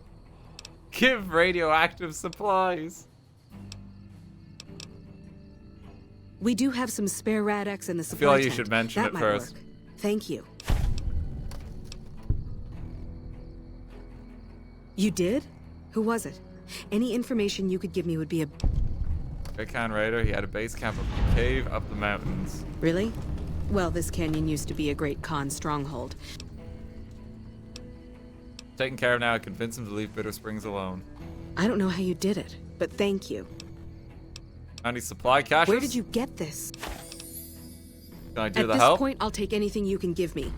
Give radioactive supplies. We do have some spare Rad-X in the supply I feel like you tent. should mention that it might first. Work. Thank you. You did? Who was it? Any information you could give me would be a... Repconn Raider, he had a base camp up the cave, up the mountains. Really? Well, this canyon used to be a great Khan stronghold. Taken care of now, convince him to leave Bitter Springs alone. I don't know how you did it, but thank you. Any supply caches? Where did you get this? Can I do the help? help? At this point, I'll take anything you can give me.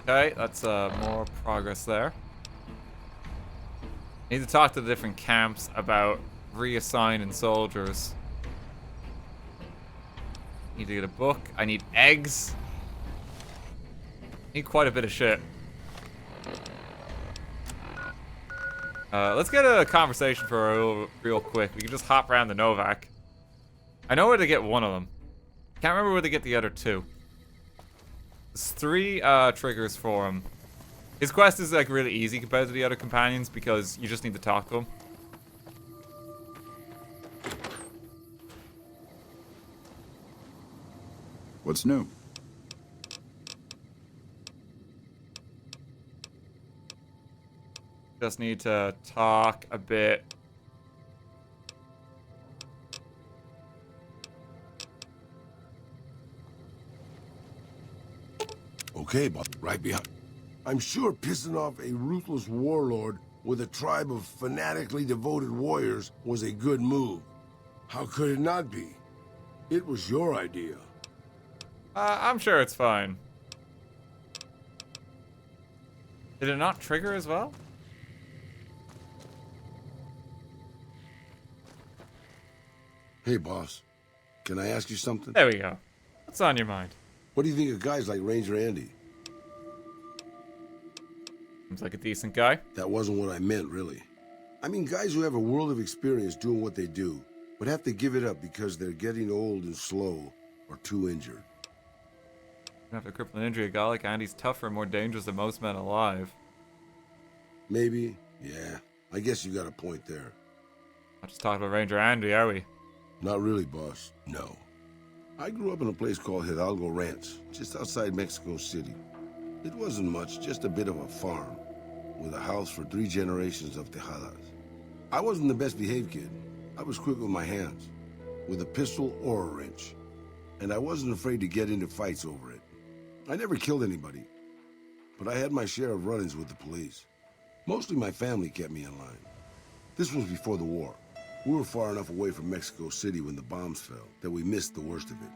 Okay, that's more progress there. Need to talk to the different camps about reassigning soldiers. Need to get a book. I need eggs. Need quite a bit of shit. Let's get a conversation for real quick. We can just hop around the Novak. I know where to get one of them. Can't remember where to get the other 2. There's 3 triggers for him. His quest is like really easy compared to the other companions because you just need to talk to him. What's new? Just need to talk a bit. Okay, but right behind. I'm sure pissing off a ruthless warlord with a tribe of fanatically devoted warriors was a good move. How could it not be? It was your idea. I'm sure it's fine. Did it not trigger as well? Hey, boss. Can I ask you something? There we go. What's on your mind? What do you think of guys like Ranger Andy? Seems like a decent guy. That wasn't what I meant, really. I mean guys who have a world of experience doing what they do, but have to give it up because they're getting old and slow or too injured. After crippling injury, a guy like Andy's tougher and more dangerous than most men alive. Maybe, yeah. I guess you got a point there. Not just talking about Ranger Andy, are we? Not really, boss. No. I grew up in a place called Hidalgo Ranch, just outside Mexico City. It wasn't much, just a bit of a farm, with a house for 3 generations of Tejadas. I wasn't the best behaved kid. I was quick with my hands, with a pistol or a wrench. And I wasn't afraid to get into fights over it. I never killed anybody, but I had my share of run-ins with the police. Mostly my family kept me in line. This was before the war. We were far enough away from Mexico City when the bombs fell that we missed the worst of it.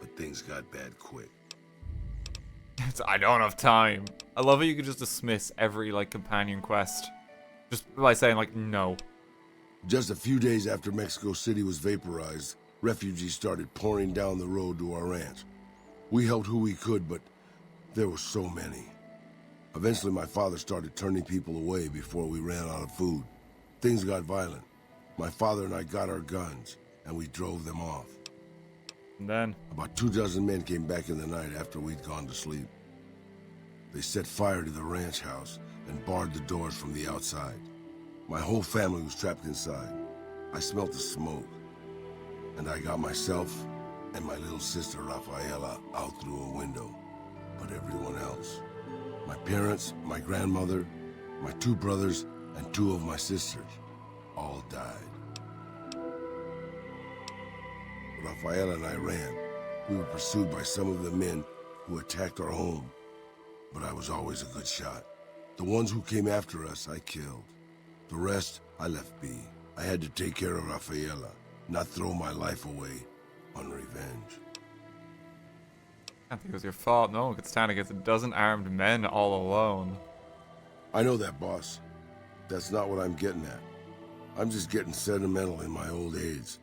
But things got bad quick. I don't have time. I love how you could just dismiss every, like, companion quest. Just by saying, like, no. Just a few days after Mexico City was vaporized, refugees started pouring down the road to our ranch. We helped who we could, but there were so many. Eventually, my father started turning people away before we ran out of food. Things got violent. My father and I got our guns, and we drove them off. And then? About 24 men came back in the night after we'd gone to sleep. They set fire to the ranch house and barred the doors from the outside. My whole family was trapped inside. I smelt the smoke, and I got myself and my little sister Rafaela out through a window. But everyone else, my parents, my grandmother, my 2 brothers, and 2 of my sisters, all died. Rafaela and I ran. We were pursued by some of the men who attacked our home, but I was always a good shot. The ones who came after us, I killed. The rest, I left be. I had to take care of Rafaela, not throw my life away on revenge. I think it was your fault. No one could stand against a dozen armed men all alone. I know that, boss. That's not what I'm getting at. I'm just getting sentimental in my old age.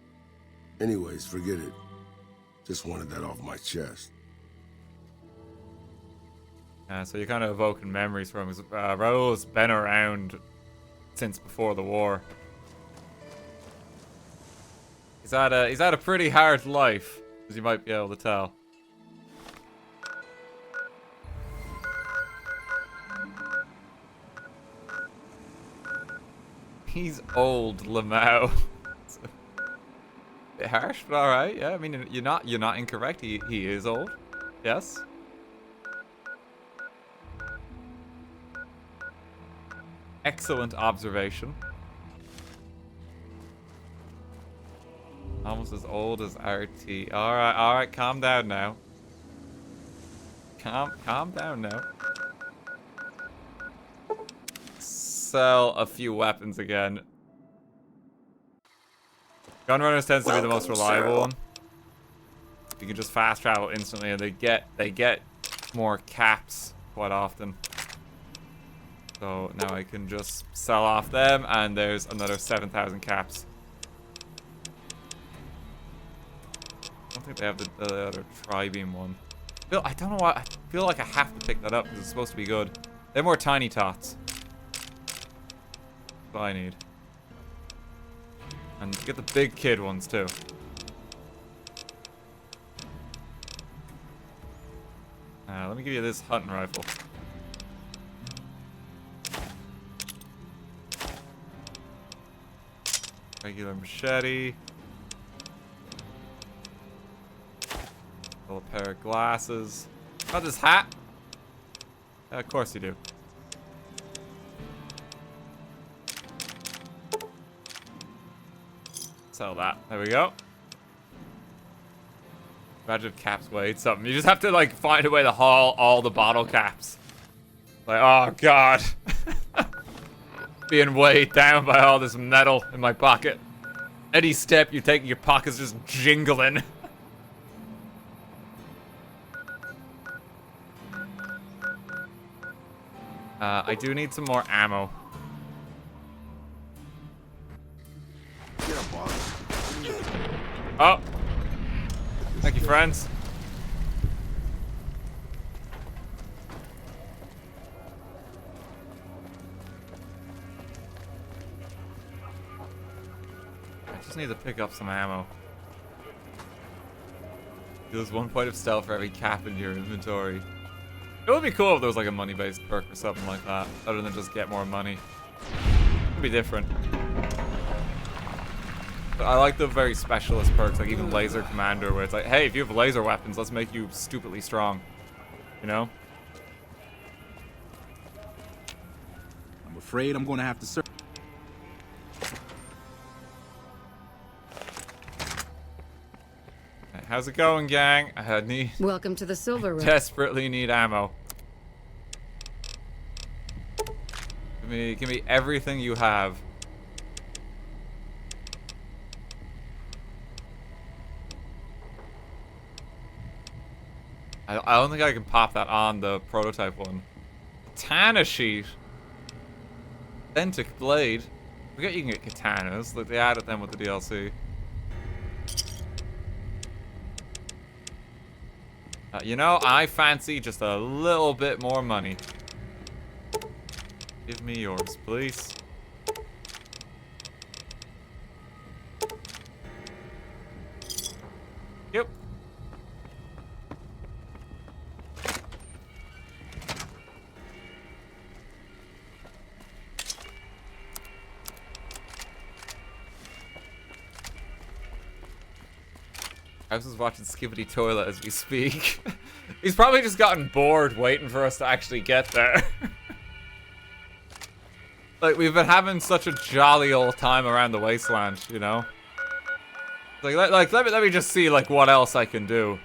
Anyways, forget it. Just wanted that off my chest. So you're kind of evoking memories from him. Raul's been around since before the war. He's had a pretty hard life, as you might be able to tell. He's old, Lamau. Bit harsh, but all right. Yeah, I mean, you're not incorrect. He is old. Yes. Excellent observation. Almost as old as RT. All right. Calm down now. Calm down now. Sell a few weapons again. Gunrunners tends to be the most reliable one. You can just fast travel instantly, and they get more caps quite often. So now I can just sell off them, and there's another 7,000 caps. I don't think they have the other tri-beam one. I don't know why. I feel like I have to pick that up because it's supposed to be good. They're more tiny tots. That's what I need. And get the big kid ones too. Let me give you this hunting rifle. Regular machete. Little pair of glasses. Got this hat? Of course you do. Sell that. There we go. Imagine if caps weighed something. You just have to like find a way to haul all the bottle caps. Like, oh god. Being weighed down by all this metal in my pocket. Any step you take, your pocket's just jingling. I do need some more ammo. Oh. Thank you, friends. I just need to pick up some ammo. There's 1 point of stealth for every cap in your inventory. It would be cool if there was like a money-based perk or something like that, other than just get more money. It would be different. But I like the very specialist perks, like even Laser Commander, where it's like, hey, if you have laser weapons, let's make you stupidly strong. You know? I'm afraid I'm going to have to search. How's it going, gang? I need. Welcome to the Silver Road. Desperately need ammo. Give me everything you have. I don't think I can pop that on the prototype one. Katana sheet. Authentic blade. I forget you can get katanas. Like they added them with the DLC. You know, I fancy just a little bit more money. Give me yours, please. Yep. I was just watching Skibbity Toilet as we speak. He's probably just gotten bored waiting for us to actually get there. Like, we've been having such a jolly old time around the wasteland, you know? Like let me just see, like, what else I can do.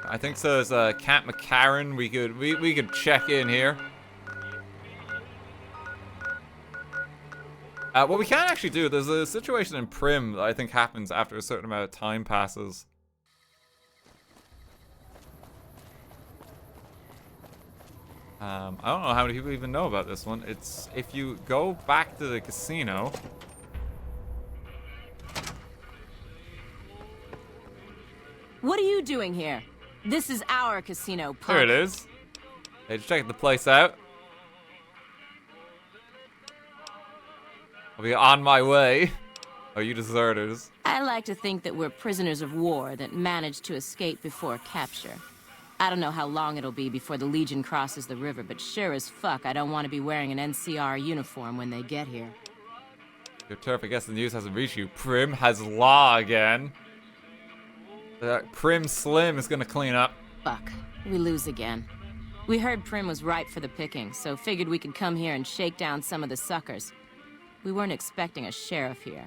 I think so. There's Camp McCarran. We could check in here. What we can actually do, there's a situation in Prim that I think happens after a certain amount of time passes. I don't know how many people even know about this one. It's if you go back to the casino. What are you doing here? This is our casino, punk. There it is. Hey, just checking the place out. I'll be on my way. Are you deserters? I like to think that we're prisoners of war that managed to escape before capture. I don't know how long it'll be before the Legion crosses the river, but sure as fuck I don't want to be wearing an NCR uniform when they get here. Good turf, I guess the news hasn't reached you. Prim has law again. Prim Slim is gonna clean up. Fuck, we lose again. We heard Prim was ripe for the picking, so figured we could come here and shake down some of the suckers. We weren't expecting a sheriff here.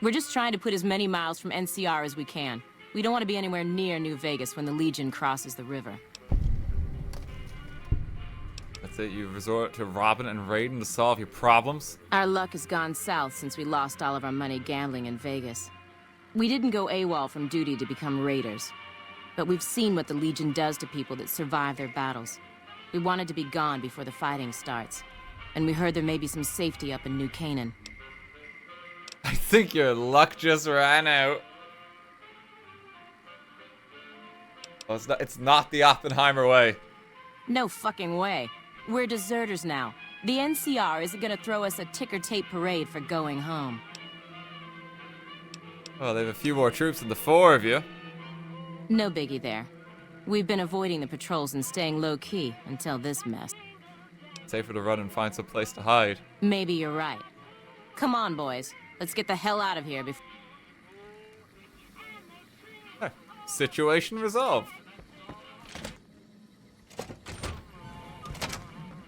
We're just trying to put as many miles from NCR as we can. We don't want to be anywhere near New Vegas when the Legion crosses the river. That's it, you resort to robbing and raiding to solve your problems? Our luck has gone south since we lost all of our money gambling in Vegas. We didn't go AWOL from duty to become raiders. But we've seen what the Legion does to people that survive their battles. We wanted to be gone before the fighting starts. And we heard there may be some safety up in New Canaan. I think your luck just ran out. Oh, it's not the Oppenheimer way. No fucking way. We're deserters now. The NCR isn't gonna throw us a ticker tape parade for going home. Well, they have a few more troops than the four of you. No biggie there. We've been avoiding the patrols and staying low-key until this mess. Safer to run and find some place to hide. Maybe you're right. Come on, boys. Let's get the hell out of here before... Situation resolved.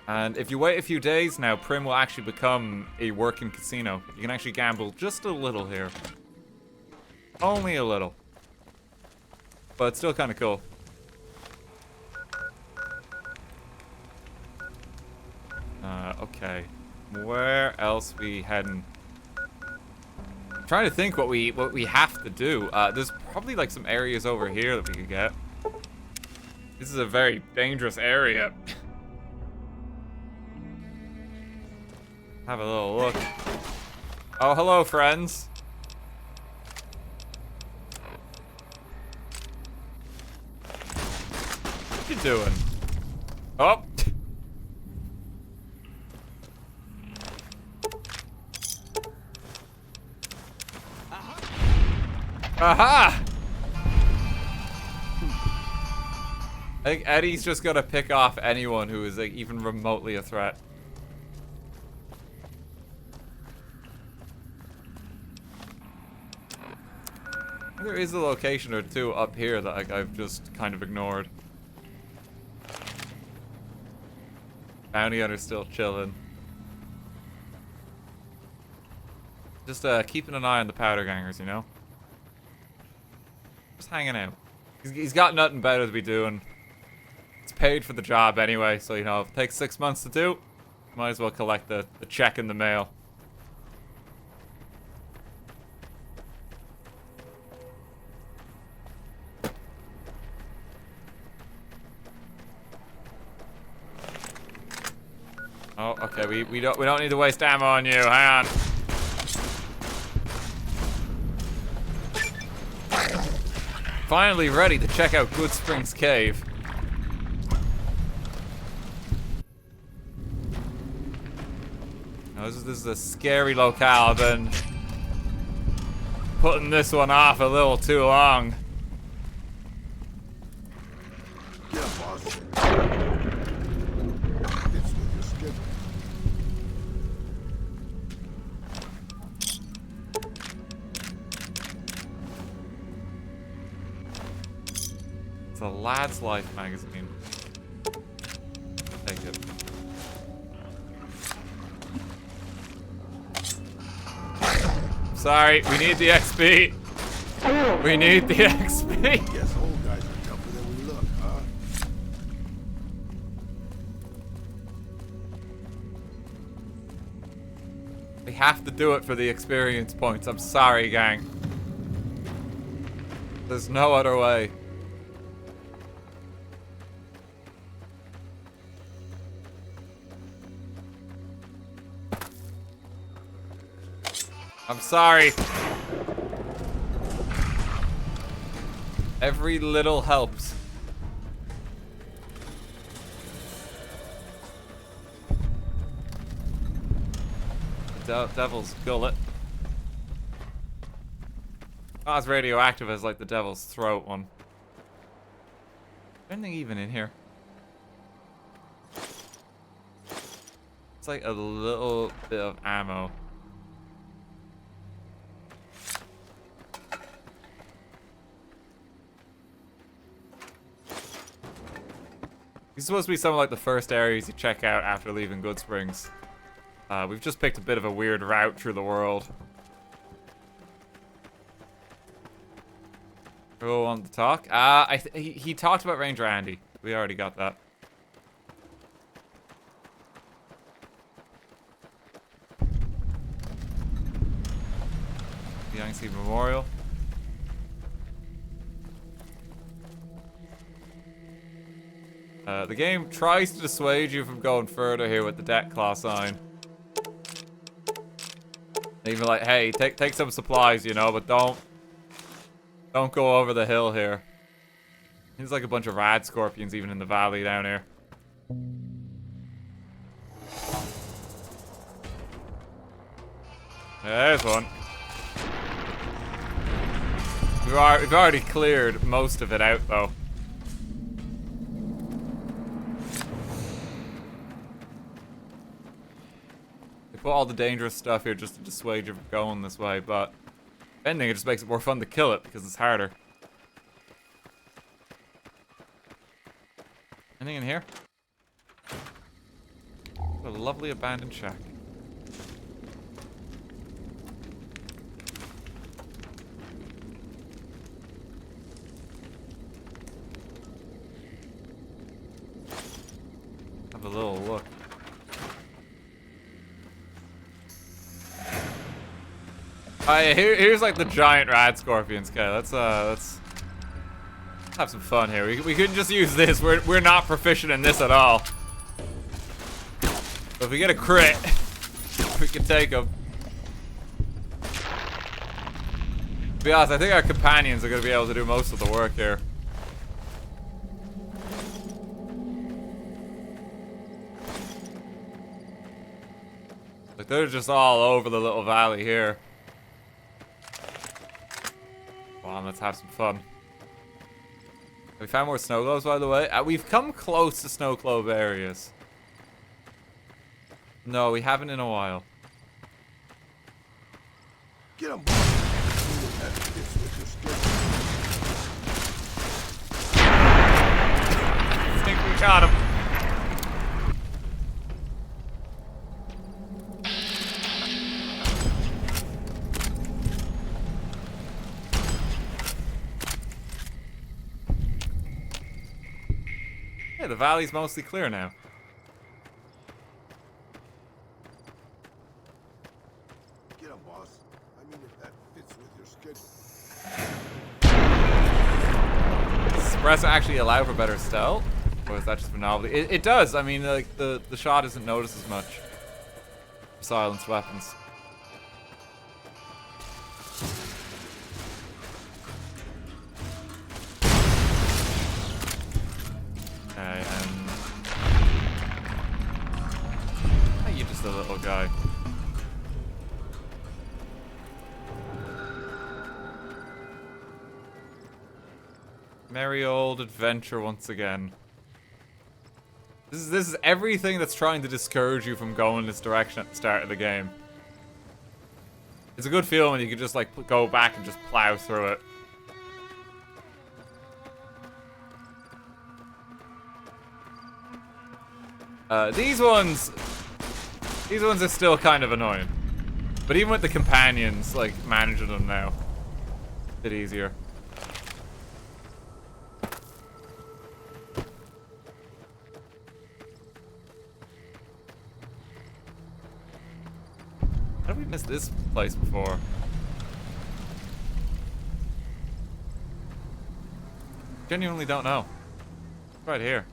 And if you wait a few days now, Prim will actually become a working casino. You can actually gamble just a little here. Only a little. But it's still kind of cool. Okay. Where else we heading? I'm trying to think what we have to do. There's probably like some areas over here that we could get. This is a very dangerous area. Have a little look. Oh, hello, friends. What you doing? Oh. Aha! I think Eddie's just gonna pick off anyone who is like even remotely a threat. There is a location or two up here that like, I've just kind of ignored. Bounty hunter's still chilling. Just keeping an eye on the powder gangers, you know? Just hanging out. He's got nothing better to be doing. It's paid for the job anyway, so you know, if it takes 6 months to do, might as well collect the check in the mail. Oh, okay, we don't need to waste ammo on you. Hang on. Finally ready to check out Good Springs Cave. Now, this is a scary locale. I've been putting this one off a little too long. The Lad's Life magazine. Take it. Sorry, we need the XP. We need the XP. Guess old guys are tougher than we look, huh? We have to do it for the experience points. I'm sorry, gang. There's no other way. I'm sorry. Every little helps. Devil's Gullet. Oh, it's radioactive as like the Devil's Throat one. Anything even in here? It's like a little bit of ammo. These are supposed to be some of like the first areas you check out after leaving Good Springs. We've just picked a bit of a weird route through the world. Who wanted to talk? He talked about Ranger Andy. We already got that. The Youngsea Memorial. The game tries to dissuade you from going further here with the debt claw sign. Even like, hey, take some supplies, you know, but don't go over the hill here. There's like a bunch of rad scorpions even in the valley down here. There's one. We've already cleared most of it out though. put all the dangerous stuff here just to dissuade you from going this way, but if anything, it just makes it more fun to kill it because it's harder. Anything in here? What a lovely abandoned shack. Have a little look. Yeah, here's like the giant rad scorpions. Okay, let's have some fun here. We couldn't just use this. We're not proficient in this at all. But if we get a crit, we can take them. To be honest, I think our companions are going to be able to do most of the work here. Like, they're just all over the little valley here. Come on, let's have some fun. We found more snow globes, by the way. We've come close to snow globe areas. No, we haven't in a while. Get him. I think we got him. Yeah, the valley's mostly clear now. Get him, boss. I mean, if that fits with your schedule. Does suppressor actually allow for better stealth? Or is that just for novelty? It does. I mean, like, the shot isn't noticed as much. Silenced weapons. Okay, you're just a little guy. Merry old adventure once again. This is everything that's trying to discourage you from going this direction at the start of the game. It's a good feeling when you can just like go back and just plow through it. These ones are still kind of annoying. But even with the companions, like, managing them now, a bit easier. How did we miss this place before? Genuinely don't know. Right here.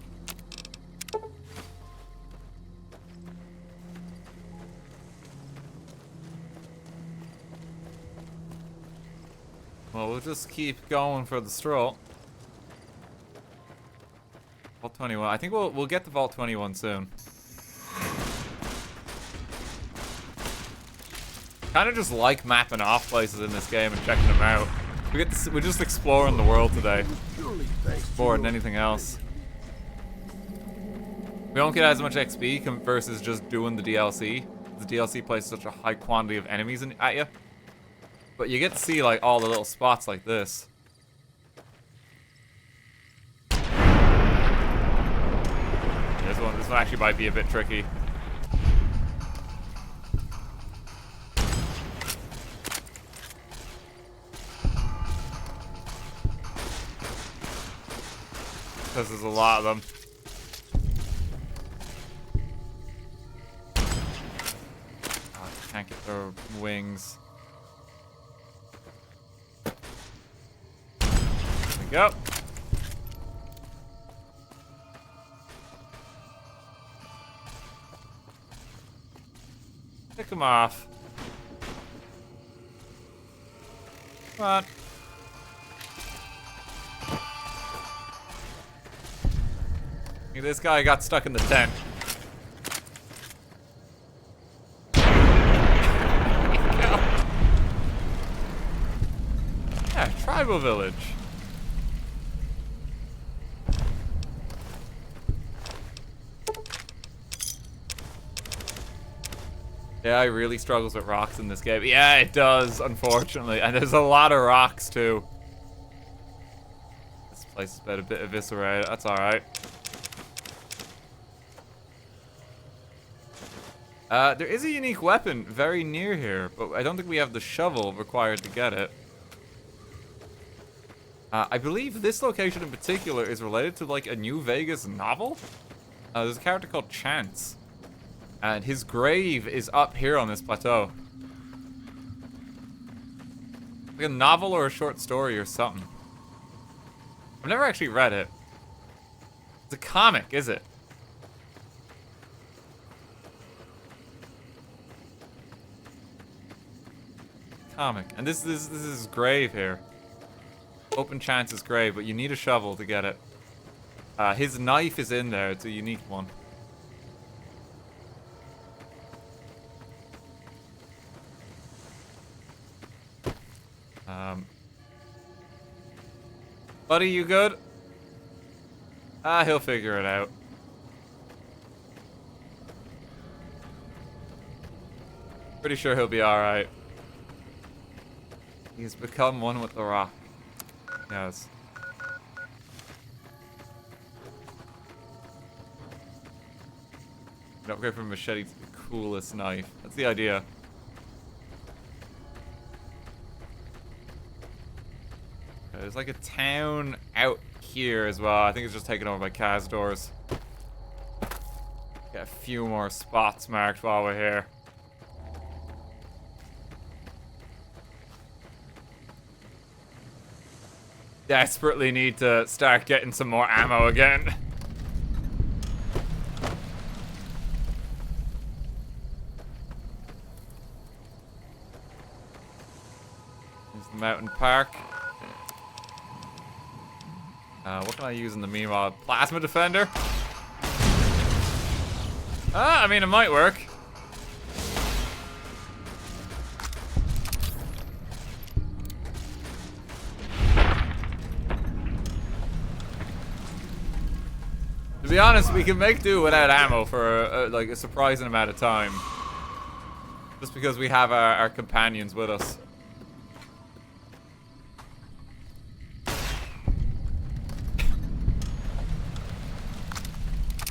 Well, we'll just keep going for the stroll. Vault 21. I think we'll get to Vault 21 soon. Kind of just like mapping off places in this game and checking them out. We're just exploring the world today, more than anything else. We don't get as much XP versus just doing the DLC. The DLC places such a high quantity of enemies at you. But you get to see like all the little spots like this. This one actually might be a bit tricky. Because there's a lot of them. Oh, I can't get their wings. Go. Pick him off. Come on. This guy got stuck in the tent. Yeah, tribal village. AI really struggles with rocks in this game. Yeah, it does, unfortunately. And there's a lot of rocks, too. This place has been a bit eviscerated. That's alright. There is a unique weapon very near here, but I don't think we have the shovel required to get it. I believe this location in particular is related to, like, a New Vegas novel. There's a character called Chance. And his grave is up here on this plateau. Like a novel or a short story or something. I've never actually read it. It's a comic, is it? Comic. And this is his grave here. Open Chance's grave, but you need a shovel to get it. His knife is in there. It's a unique one. Buddy, you good? He'll figure it out. Pretty sure he'll be alright. He's become one with the rock. Yes. An upgrade from machete to the coolest knife. That's the idea. Okay, there's like a town out here as well. I think it's just taken over by Kazdors. Get a few more spots marked while we're here. Desperately need to start getting some more ammo again. There's the mountain park. What can I use in the meanwhile? Plasma defender? I mean, it might work. To be honest, we can make do without ammo for like a surprising amount of time. Just because we have our companions with us.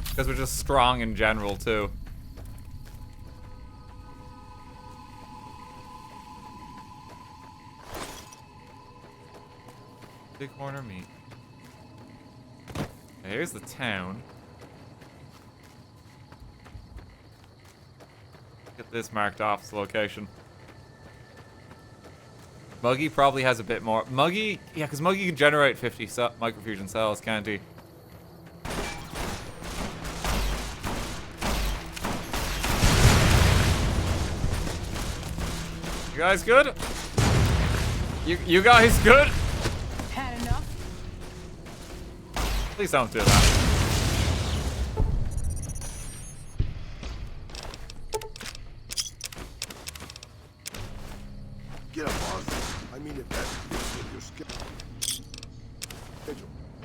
Because we're just strong in general, too. Big corner meat. Okay, here's the town. Get this marked off as the location. Muggy probably has a bit more. Muggy, yeah, because Muggy can generate 50 microfusion cells, can't he? You guys good? You guys good? Had enough? Please don't do that. Get up, Arthur. I mean, if that's with your skill.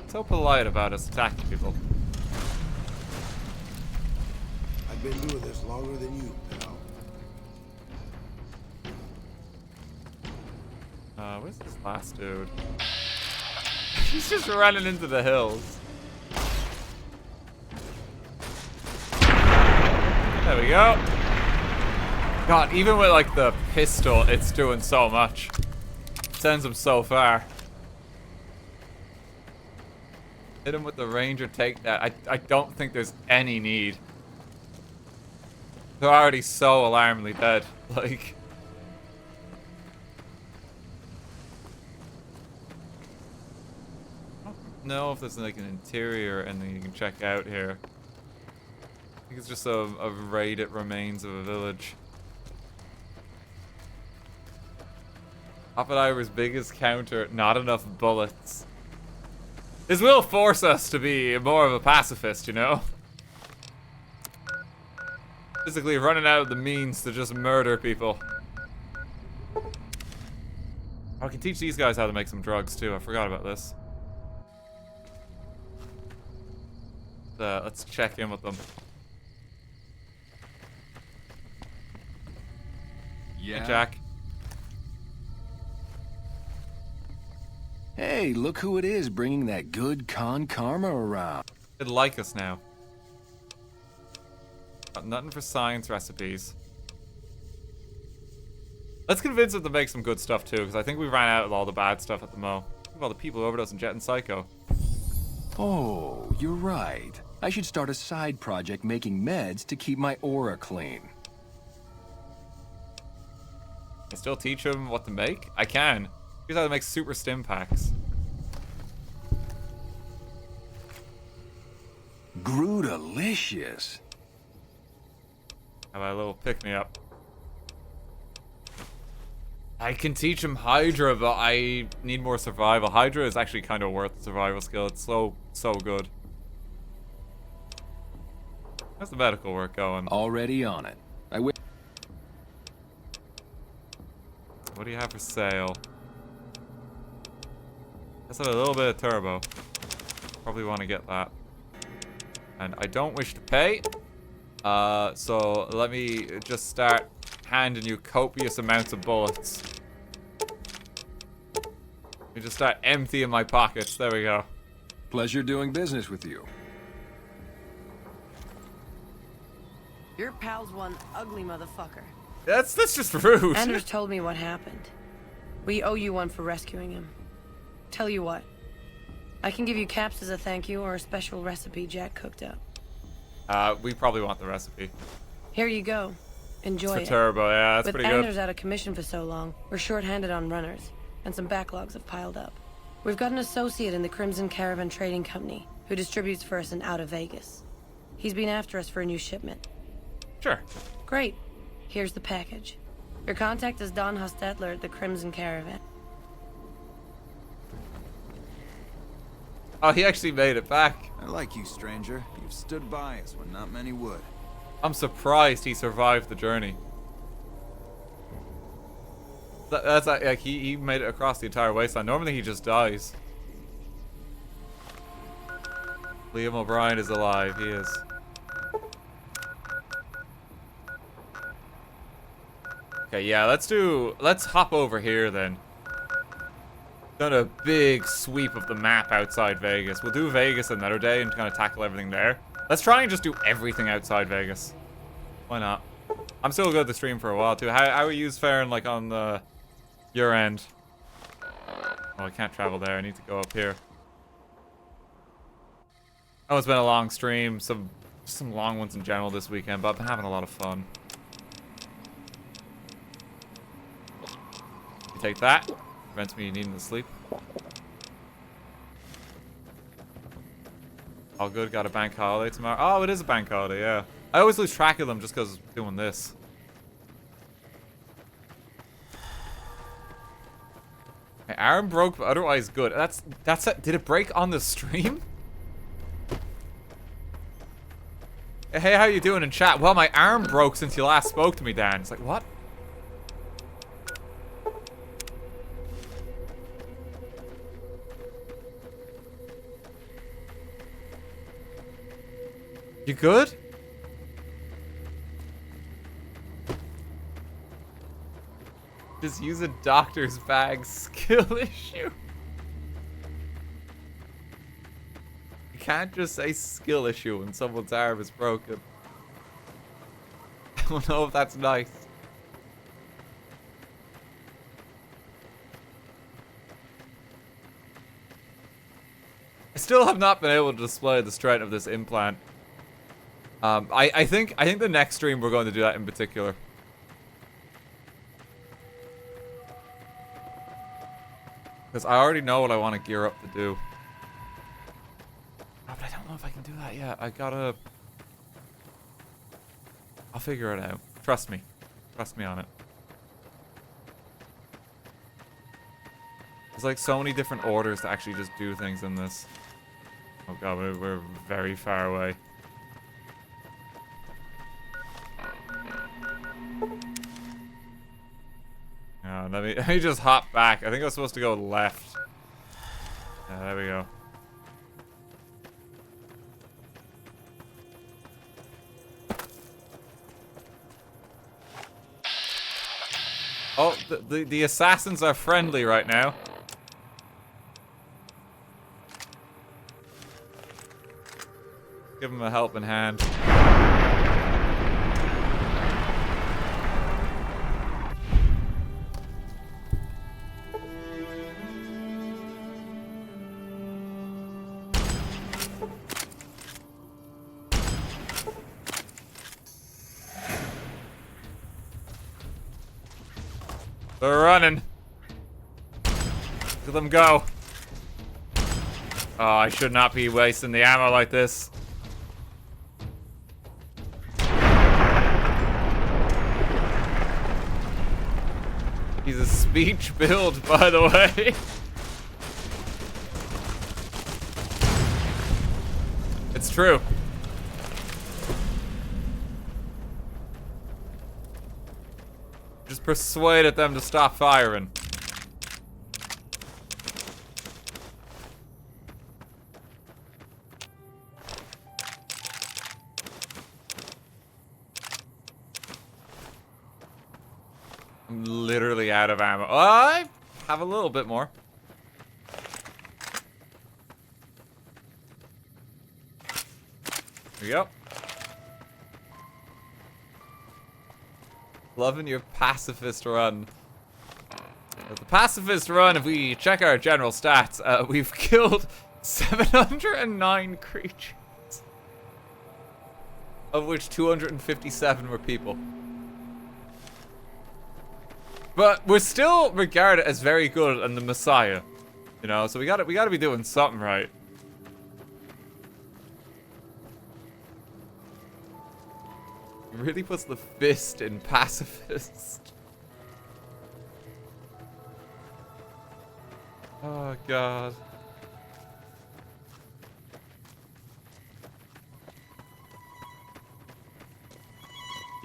So polite about us attacking people. I've been doing this longer than you, pal. Where's this last dude? He's just running into the hills. There we go. God, even with like the pistol, it's doing so much. It sends him so far. Hit him with the ranger, take that. I don't think there's any need. They're already so alarmingly dead. Like... know if there's like an interior and then you can check out here. I think it's just a raided remains of a village. Oppenheimer's biggest counter, not enough bullets. This will force us to be more of a pacifist, you know? Basically running out of the means to just murder people. Oh, I can teach these guys how to make some drugs too, I forgot about this. Let's check in with them. Yeah. Hey, Jack. Hey, look who it is bringing that good con karma around. They'd like us now. Got nothing for science recipes. Let's convince them to make some good stuff too, because I think we ran out of all the bad stuff at the mo. Think of all the people who overdosed in Jet and Psycho. Oh, you're right. I should start a side project making meds to keep my aura clean. I still teach them what to make? I can. Here's how to make super stim packs. Grootalicious. How about a little pick-me-up? I can teach him Hydra, but I need more survival. Hydra is actually kind of worth the survival skill. It's so good. How's the medical work going? Already on it. What do you have for sale? Let's have a little bit of turbo. Probably want to get that. And I don't wish to pay. So let me just start handing you copious amounts of bullets. Let me just start emptying my pockets. There we go. Pleasure doing business with you. Your pal's one ugly motherfucker. That's just rude. Anders told me what happened. We owe you one for rescuing him. Tell you what. I can give you caps as a thank you or a special recipe Jack cooked up. We probably want the recipe. Here you go. Enjoy It's for turbo, yeah, that's pretty good. With Anders out of commission for so long, we're short-handed on runners, and some backlogs have piled up. We've got an associate in the Crimson Caravan Trading Company who distributes for us and out of Vegas. He's been after us for a new shipment. Sure. Great. Here's the package. Your contact is Don Hostetler at the Crimson Caravan. Oh, he actually made it back. I like you, stranger. You've stood by us when not many would. I'm surprised he survived the journey. That's like he made it across the entire wasteland. Normally he just dies. Liam O'Brien is alive. He is. Okay, yeah, let's hop over here then. Done a big sweep of the map outside Vegas. We'll do Vegas another day and kind of tackle everything there. Let's try and just do everything outside Vegas. Why not? I'm still good to stream for a while too. How are you faring like on your end? Oh, I can't travel there. I need to go up here. Oh, it's been a long stream. Some long ones in general this weekend, but I've been having a lot of fun. You take that. Prevents me needing to sleep. All good, got a bank holiday tomorrow. Oh, it is a bank holiday, yeah. I always lose track of them just because doing this. My arm broke, but otherwise good. That's it. Did it break on the stream? Hey, how you doing in chat? Well, my arm broke since you last spoke to me, Dan. It's like, what? You good? Just use a doctor's bag skill issue. You can't just say skill issue when someone's arm is broken. I don't know if that's nice. I still have not been able to display the strength of this implant. I think the next stream we're going to do that in particular. Because I already know what I want to gear up to do. Oh, but I don't know if I can do that yet. I'll figure it out. Trust me. Trust me on it. There's like so many different orders to actually just do things in this. Oh god, we're very far away. Let me just hop back. I think I was supposed to go left. Yeah, there we go. Oh, the assassins are friendly right now. Give them a helping hand. They're running. Let them go. Oh, I should not be wasting the ammo like this. He's a speech build, by the way. It's true. Just persuaded them to stop firing. I'm literally out of ammo. Oh, I have a little bit more. There we go. Loving your pacifist run. The pacifist run, if we check our general stats, we've killed 709 creatures. Of which 257 were people. But we're still regarded as very good and the Messiah. You know, so we gotta be doing something right. He really puts the fist in pacifist. Oh god.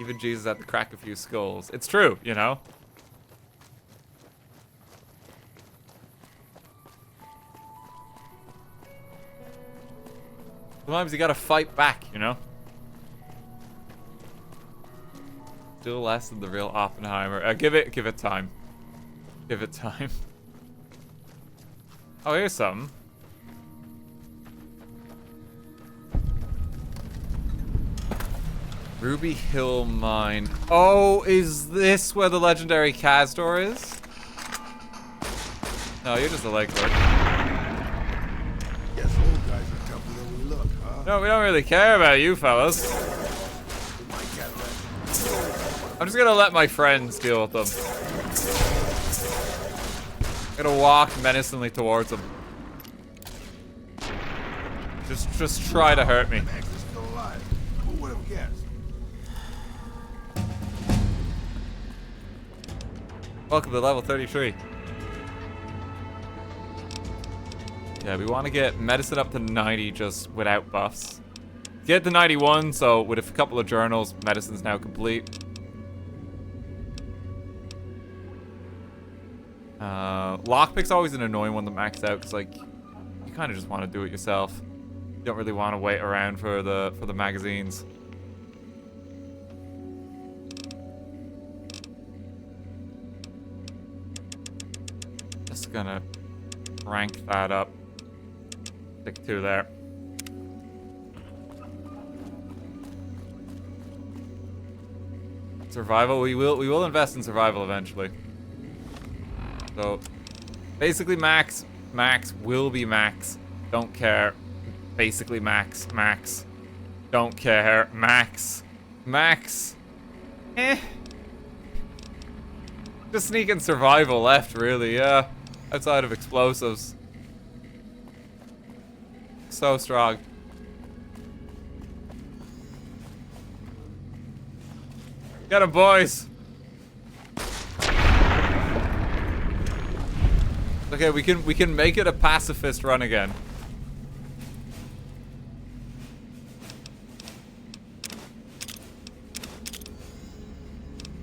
Even Jesus had to crack a few skulls. It's true, you know? Sometimes you gotta fight back, you know? Still less than the real Oppenheimer. Give it time. Give it time. Oh, here's something. Ruby Hill Mine. Oh, is this where the legendary Castor is? No, you're just a lake lord. Guess old guys are tougher than we look, huh? No, we don't really care about you fellas. I'm just gonna let my friends deal with them. I'm gonna walk menacingly towards them. Just try to hurt me. Welcome to level 33. Yeah, we want to get medicine up to 90 just without buffs. Get to 91, so with a couple of journals, medicine's now complete. Lockpick's always an annoying one to max out, because like, you kind of just want to do it yourself. You don't really want to wait around for the magazines. Just gonna rank that up. Stick 2 there. Survival, we will invest in survival eventually. So basically max will be max. Don't care. Basically max. Don't care. Max. Just sneaking survival left, really, yeah. Outside of explosives. So strong. Get 'em, boys. Okay, we can make it a pacifist run again.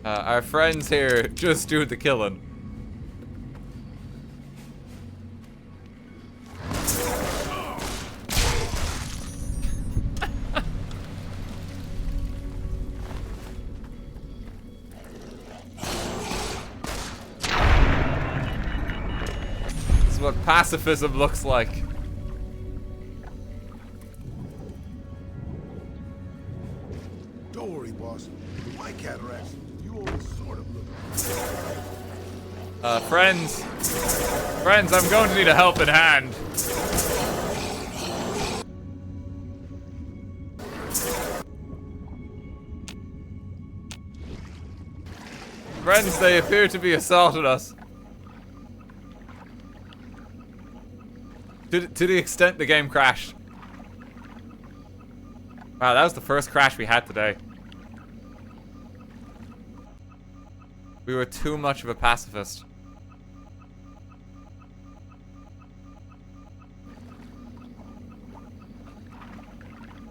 Our friends here just do the killing. pacifism looks like. Don't worry, boss. With my cataracts, you only sort of look. Friends. Friends, I'm going to need a helping hand. Friends, they appear to be assaulting us. To the extent the game crashed. Wow, that was the first crash we had today. We were too much of a pacifist.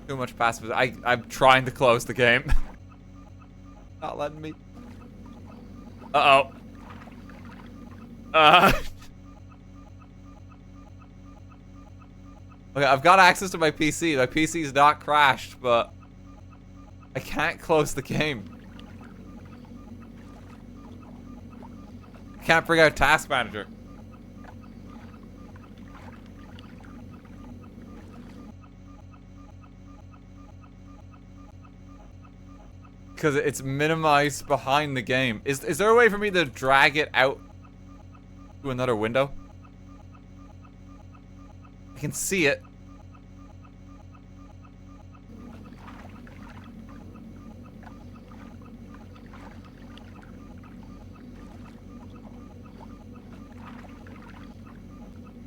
Too much pacifist. I'm trying to close the game. Not letting me. Uh-oh. Okay, I've got access to my PC. My PC's not crashed, but I can't close the game. I can't bring out Task Manager. Because it's minimized behind the game. Is there a way for me to drag it out to another window? I can see it.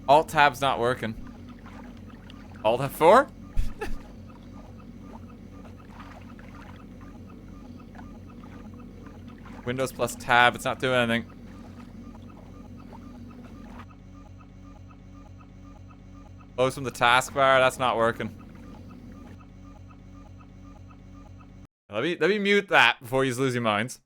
Alt-tab's not working. Alt-F4? Windows plus tab, it's not doing anything. Close from the taskbar, that's not working. Let me mute that before you lose your minds.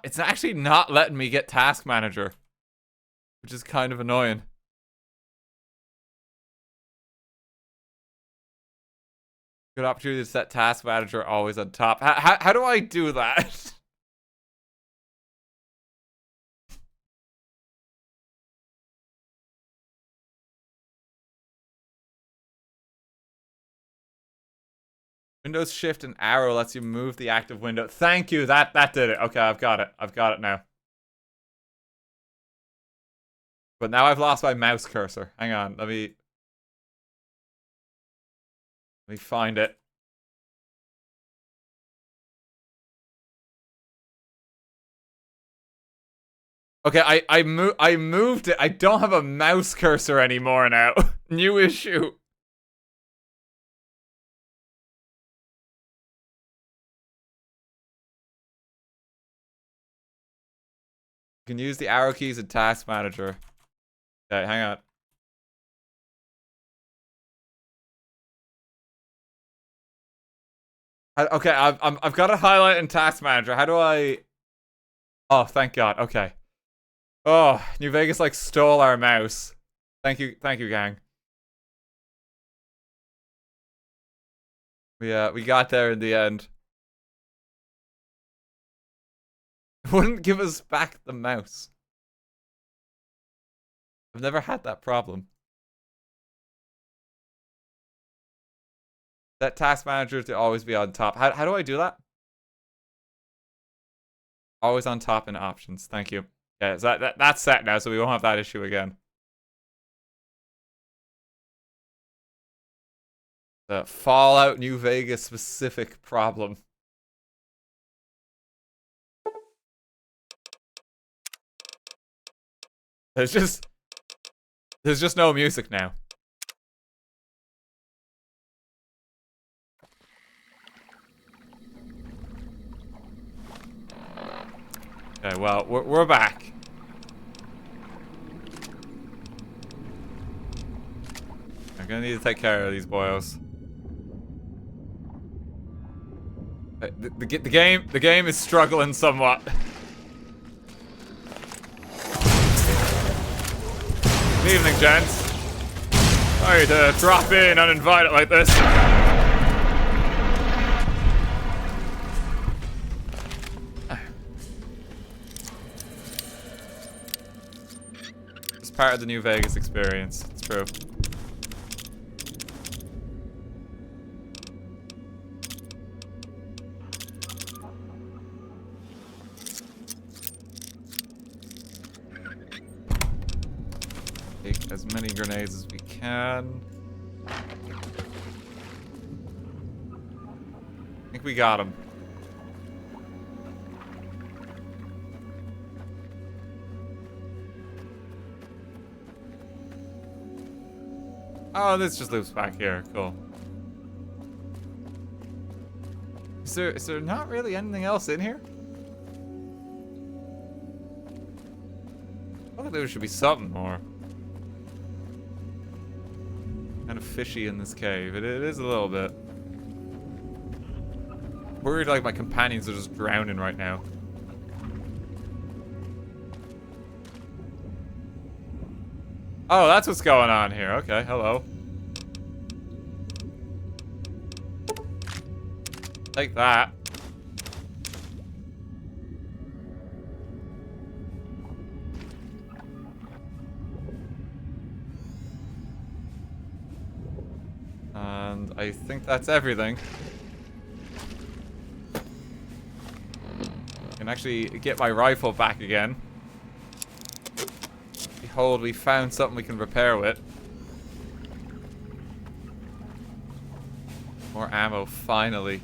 It's actually not letting me get Task Manager, which is kind of annoying. Good opportunity to set Task Manager always on top. How do I do that? Windows Shift and arrow lets you move the active window. Thank you. That did it. Okay, I've got it. I've got it now. But now I've lost my mouse cursor. Hang on. Let me find it. Okay, I moved it. I don't have a mouse cursor anymore now. New issue. You can use the arrow keys in Task Manager. Okay, hang on. Okay, I've got a highlight in Task Manager. How do I? Oh, thank God. Okay. Oh, New Vegas like stole our mouse. Thank you, gang. We got there in the end. Wouldn't give us back the mouse. I've never had that problem. That Task Manager to always be on top. How do I do that? Always on top in options. Thank you. Yeah, so that's set now, so we won't have that issue again. The Fallout New Vegas specific problem. There's just no music now. Okay, well, we're back. I'm gonna need to take care of these boys. The game is struggling somewhat. Good evening, gents. Sorry to drop in uninvited like this. It's part of the New Vegas experience. It's true. Take as many grenades as we can. I think we got him. Oh, this just loops back here. Cool. Is there not really anything else in here? I thought there should be something more. Kind of fishy in this cave. It is a little bit. Worried like my companions are just drowning right now. Oh, that's what's going on here. Okay, hello. Take that. And I think that's everything. I can actually get my rifle back again. Behold, we found something we can repair with. More ammo, finally.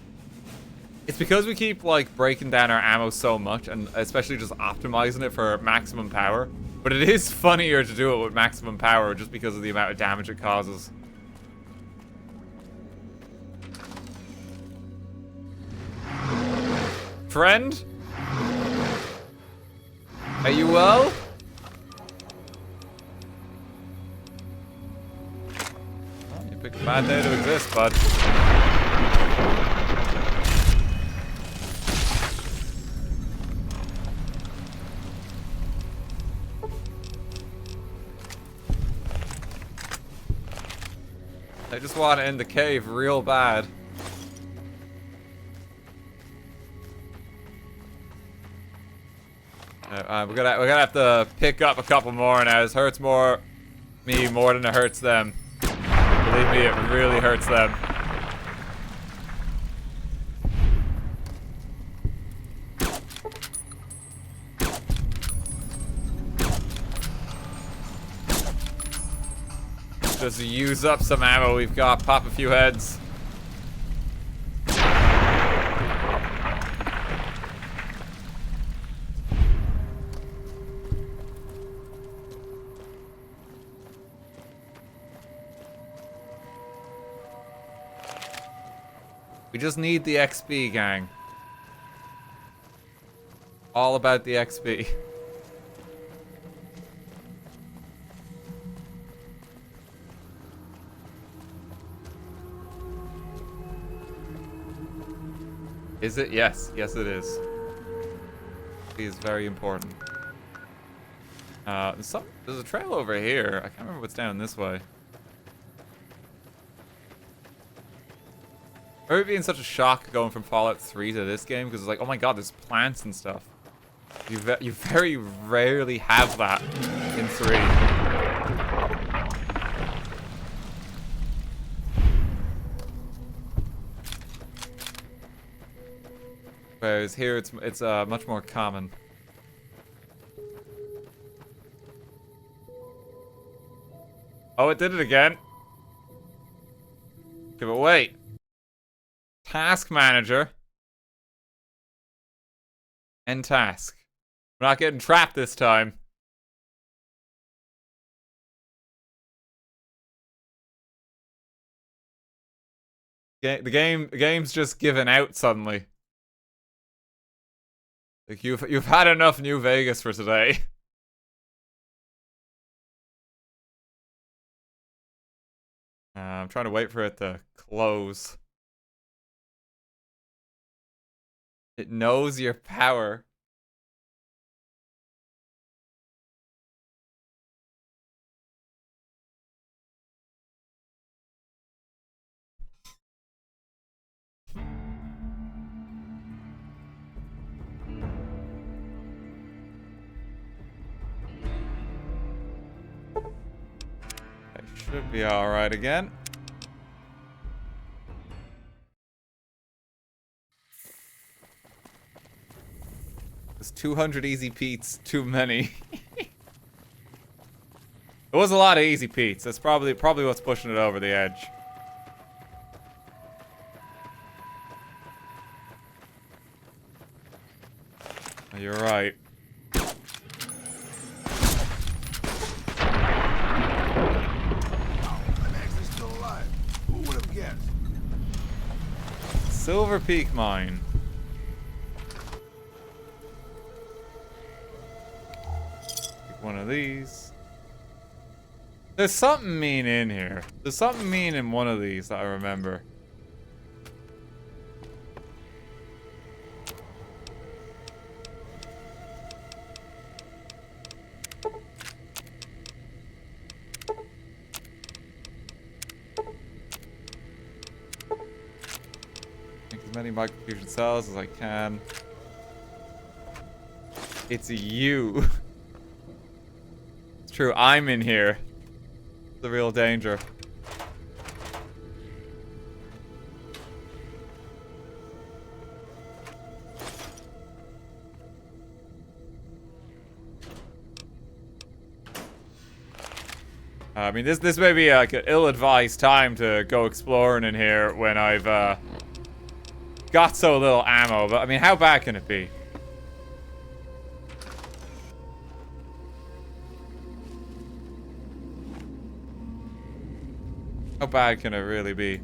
It's because we keep, like, breaking down our ammo so much, and especially just optimizing it for maximum power. But it is funnier to do it with maximum power just because of the amount of damage it causes. Friend? Are you well? Well, you picked a bad day to exist, bud. I just want to end the cave real bad. We're gonna have to pick up a couple more now. This hurts me more than it hurts them. Believe me, it really hurts them. Just use up some ammo we've got. Pop a few heads. We just need the XP, gang. All about the XP. Is it? Yes. Yes, it is. It is very important. There's a trail over here. I can't remember what's down this way. I remember being such a shock going from Fallout 3 to this game because it's like, oh my god, there's plants and stuff. You very rarely have that in 3. Whereas here it's much more common. Oh, it did it again. Okay, but wait. Task manager. End task. We're not getting trapped this time. The game's just given out suddenly. Like you've had enough New Vegas for today. I'm trying to wait for it to close. It knows your power. Should be alright again. There's 200 easy peats too many. It was a lot of easy peats. That's probably what's pushing it over the edge. You're right. Silver Peak Mine. Take one of these. There's something mean in here. There's something mean in one of these that I remember. Many microfusion cells as I can. It's you. It's true, I'm in here. The real danger. I mean, this may be like an ill-advised time to go exploring in here when I've got so little ammo, but I mean, how bad can it be? How bad can it really be?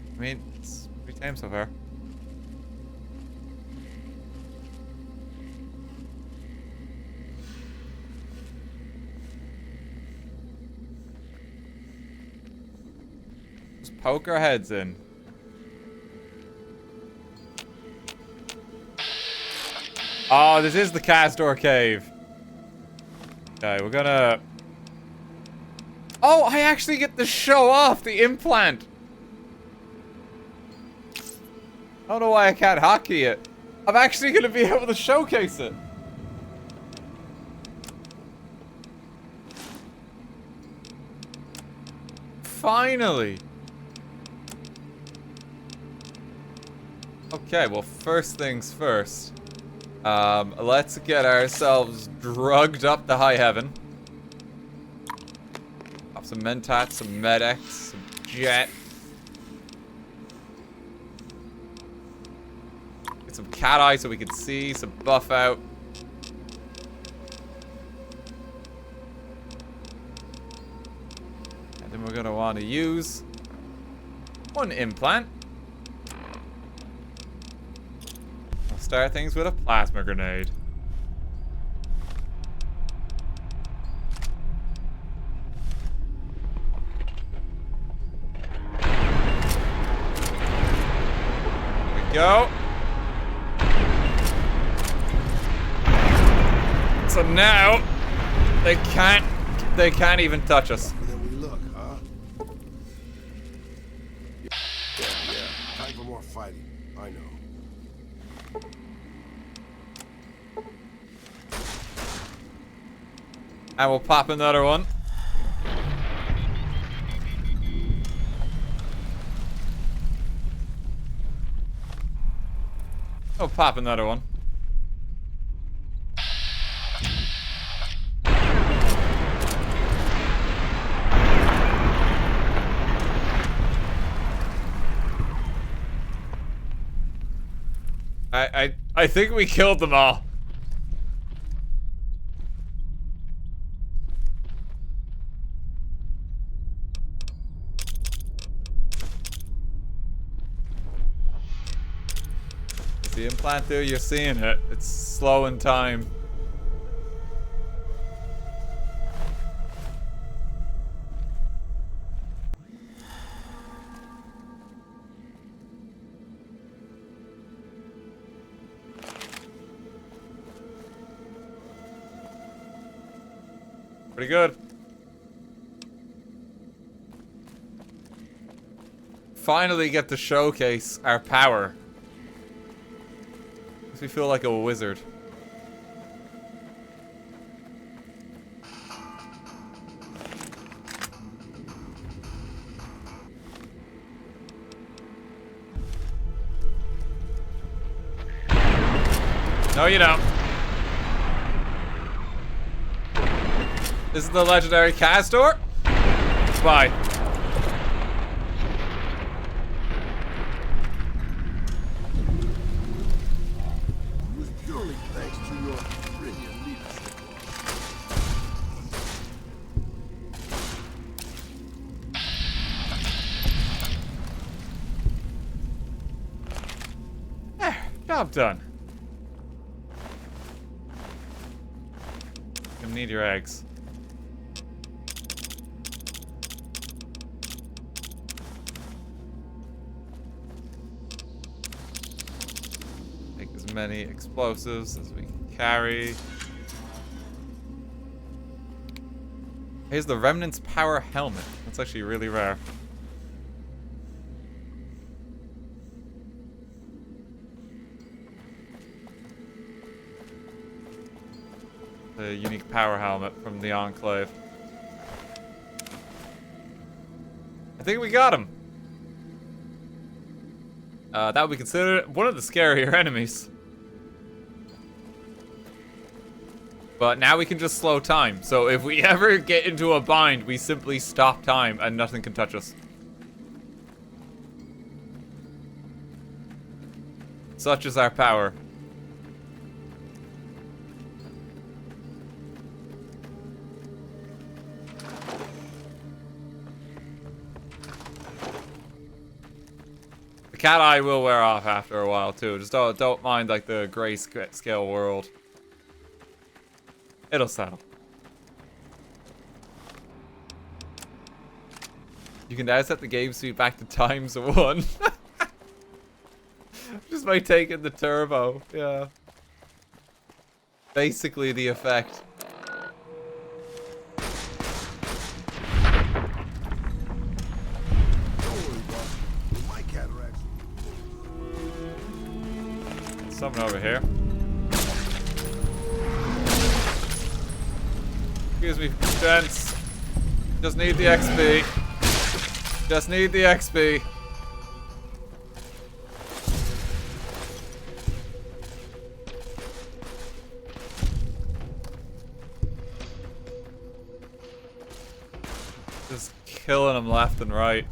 I mean, it's pretty tame so far. Just poke our heads in. Oh, this is the Castor Cave. Okay, we're gonna... Oh, I actually get to show off the implant. I don't know why I can't hotkey it. I'm actually going to be able to showcase it. Finally. Okay, well, first things first. Let's get ourselves drugged up to high heaven. Pop some mentats, some medics, some jet. Some cat eye so we can see, some buff out. And then we're gonna want to use one implant. I'll start things with a plasma grenade. There we go. So now they can't even touch us. Then we look, huh? Yeah. Time for more fighting. I know. And we'll pop another one. We'll pop another one. I think we killed them all. The implant there, you're seeing it. It's slow in time. Pretty good. Finally get to showcase our power. Makes me feel like a wizard. No, you don't. This is the legendary Castor. Bye. It was purely thanks to your brilliant leadership. Job done. Gonna need your eggs. Take as many explosives as we can carry. Here's the Remnant's Power Helmet. That's actually really rare. The unique power helmet from the Enclave. I think we got him. That would be considered one of the scarier enemies. But now we can just slow time. So if we ever get into a bind, we simply stop time and nothing can touch us. Such is our power. The cat eye will wear off after a while too. Just don't mind like the grayscale world. It'll settle. You can now set the game speed back to ×1. Just by taking the turbo, yeah. Basically the effect. Something over here. Excuse me, gents. Just need the XP. Just need the XP. Just killing them left and right.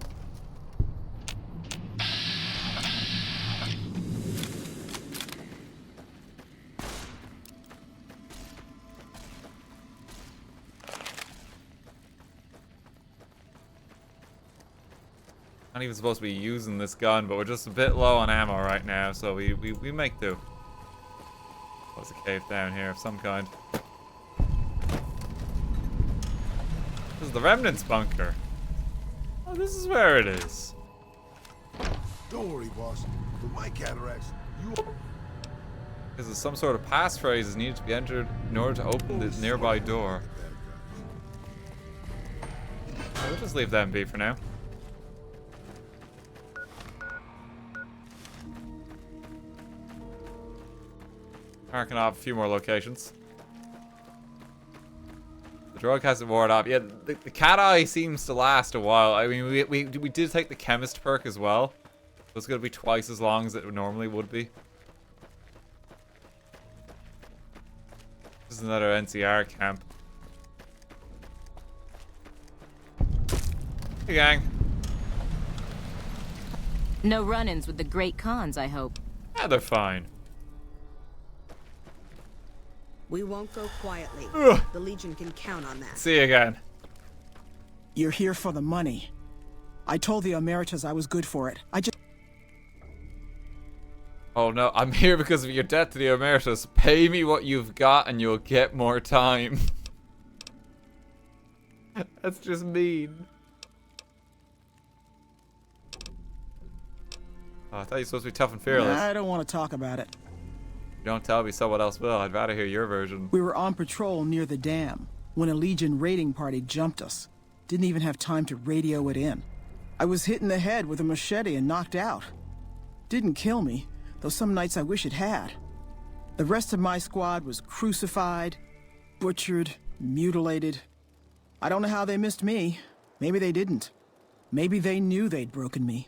Not even supposed to be using this gun, but we're just a bit low on ammo right now, so we make do. There's a cave down here of some kind. This is the Remnant's bunker. Oh, this is where it is. Don't worry, boss. With my cataracts, you... This is some sort of passphrase is needed to be entered in order to open the nearby door. We'll just leave them be for now. Marking off a few more locations. The drug hasn't worn off. Yeah, the cat eye seems to last a while. I mean, we did take the chemist perk as well. So it's going to be twice as long as it normally would be. This is another NCR camp. Hey, gang. No run-ins with the great cons, I hope. Yeah, they're fine. We won't go quietly. Ugh. The Legion can count on that. See you again. You're here for the money. I told the Emeritus I was good for it. Oh no, I'm here because of your debt to the Emeritus. Pay me what you've got and you'll get more time. That's just mean. Oh, I thought you were supposed to be tough and fearless. I don't want to talk about it. Don't tell me someone else will. I'd rather hear your version. We were on patrol near the dam. when a Legion raiding party jumped us. Didn't even have time to radio it in. I was hit in the head with a machete and knocked out. Didn't kill me, though some nights I wish it had. The rest of my squad was crucified, butchered, mutilated. I don't know how they missed me. Maybe they didn't. Maybe they knew they'd broken me.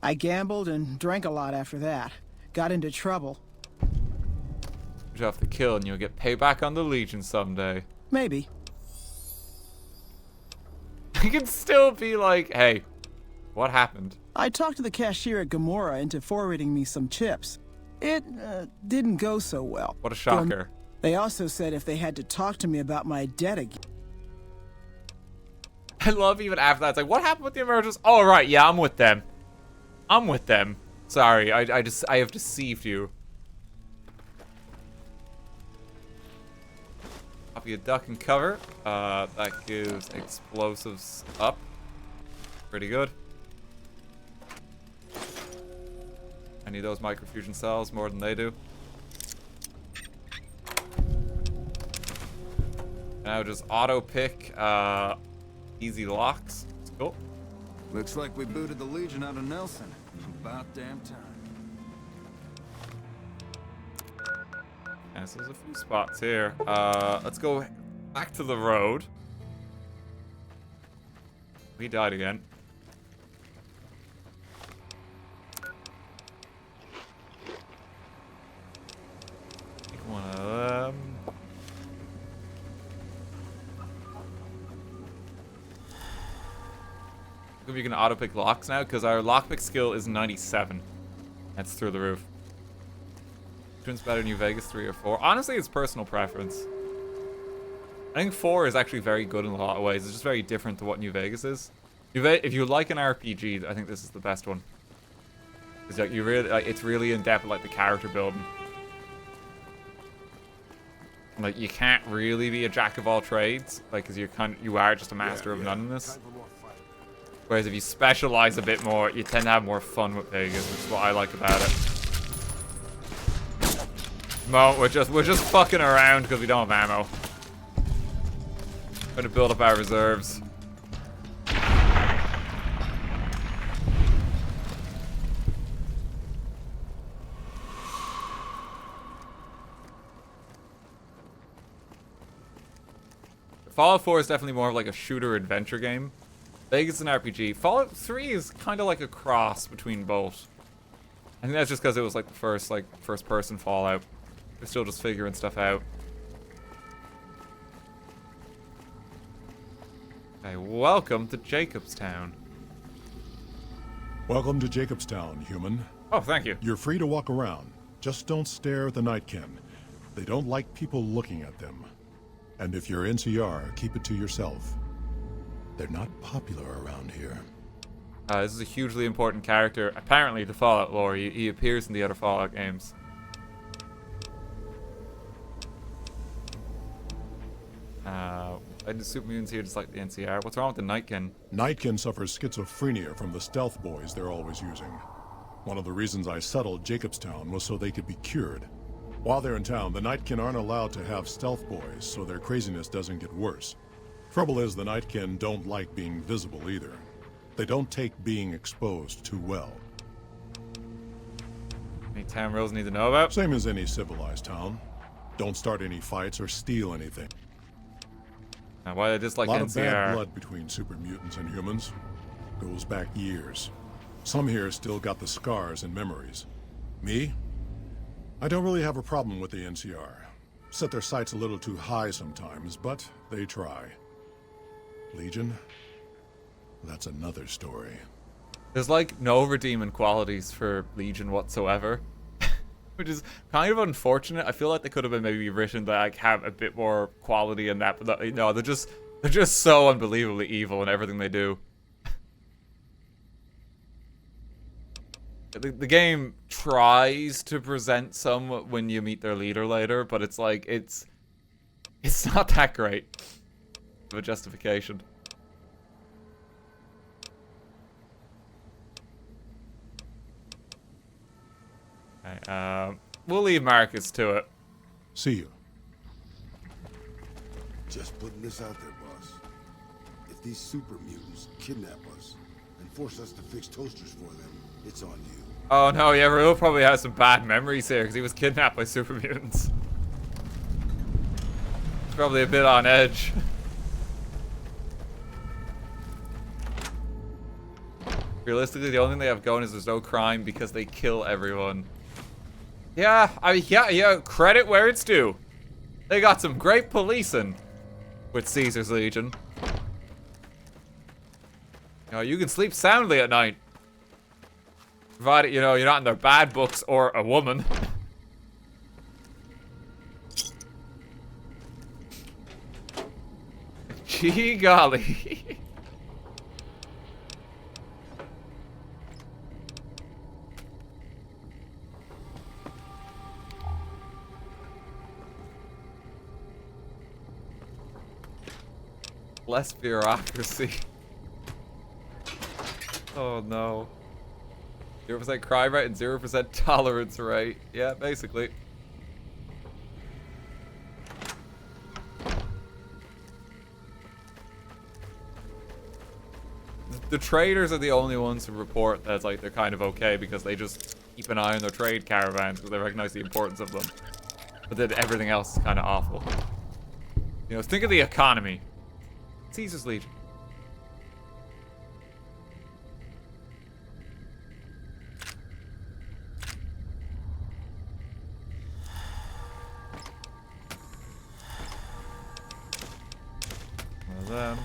I gambled and drank a lot after that. Got into trouble. You have to kill and you'll get payback on the Legion someday. Maybe. You can still be like, hey, what happened? I talked to the cashier at Gamora into forwarding me some chips. It didn't go so well. What a shocker. They also said if they had to talk to me about my debt again. I love even after that. It's like, what happened with the Emergers? Oh, right, yeah, I'm with them. I'm with them. Sorry, I have deceived you. Copy a duck and cover. That gives explosives up. Pretty good. I need those microfusion cells more than they do. Now just auto pick easy locks. That's cool. Looks like we booted the Legion out of Nelson. About damn time. Yeah, so there's a few spots here. Let's go back to the road. We died again. Take one of them. We can auto pick locks now because our lockpick skill is 97. That's through the roof. Which one's better, New Vegas 3 or 4? Honestly, it's personal preference. I think 4 is actually very good in a lot of ways. It's just very different to what New Vegas is. If you like an RPG, I think this is the best one. It's like it's really in depth with like the character building. Like you can't really be a jack of all trades, like because you are just a master of none in this. Whereas if you specialize a bit more, you tend to have more fun with Vegas, which is what I like about it. No, we're just fucking around because we don't have ammo. Trying to build up our reserves. Fallout 4 is definitely more of like a shooter adventure game. Vegas is an RPG. Fallout 3 is kind of like a cross between both. I think that's just because it was like the first person Fallout. We're still just figuring stuff out. Okay, welcome to Jacobstown. Welcome to Jacobstown, human. Oh, thank you. You're free to walk around. Just don't stare at the Nightkin. They don't like people looking at them. And if you're NCR, keep it to yourself. They're not popular around here. This is a hugely important character, apparently, to Fallout lore. He appears in the other Fallout games. I just super mutants here just like the NCR. What's wrong with the Nightkin? Nightkin suffers schizophrenia from the stealth boys they're always using. One of the reasons I settled Jacobstown was so they could be cured. While they're in town, the Nightkin aren't allowed to have stealth boys, so their craziness doesn't get worse. Trouble is, the Nightkin don't like being visible either. They don't take being exposed too well. Any town rules need to know about? Same as any civilized town. Don't start any fights or steal anything. Now, why they dislike NCR? A lot NCR? of bad blood between super mutants and humans. Goes back years. Some here still got the scars and memories. Me? I don't really have a problem with the NCR. Set their sights a little too high sometimes, but they try. Legion? That's another story. There's like no redeeming qualities for Legion whatsoever. Which is kind of unfortunate. I feel like they could have been maybe written to like have a bit more quality in that, but no, they're just so unbelievably evil in everything they do. The game tries to present some when you meet their leader later, but it's like it's not that great of a justification. Okay, we'll leave Marcus to it. See you. Just putting this out there, boss. If these super mutants kidnap us and force us to fix toasters for them, it's on you. Oh no, yeah, Raul probably has some bad memories here because he was kidnapped by super mutants. He's probably a bit on edge. Realistically, the only thing they have going is there's no crime because they kill everyone. Yeah, I mean, yeah, credit where it's due. They got some great policing with Caesar's Legion. You know, you can sleep soundly at night. Provided, you know, you're not in their bad books or a woman. Gee golly. Less bureaucracy. Oh no. 0% crime rate and 0% tolerance rate. Yeah, basically. The traders are the only ones who report that like they're kind of okay because they just keep an eye on their trade caravans because they recognize the importance of them. But then everything else is kind of awful. You know, think of the economy. Caesar's Legion. One of them.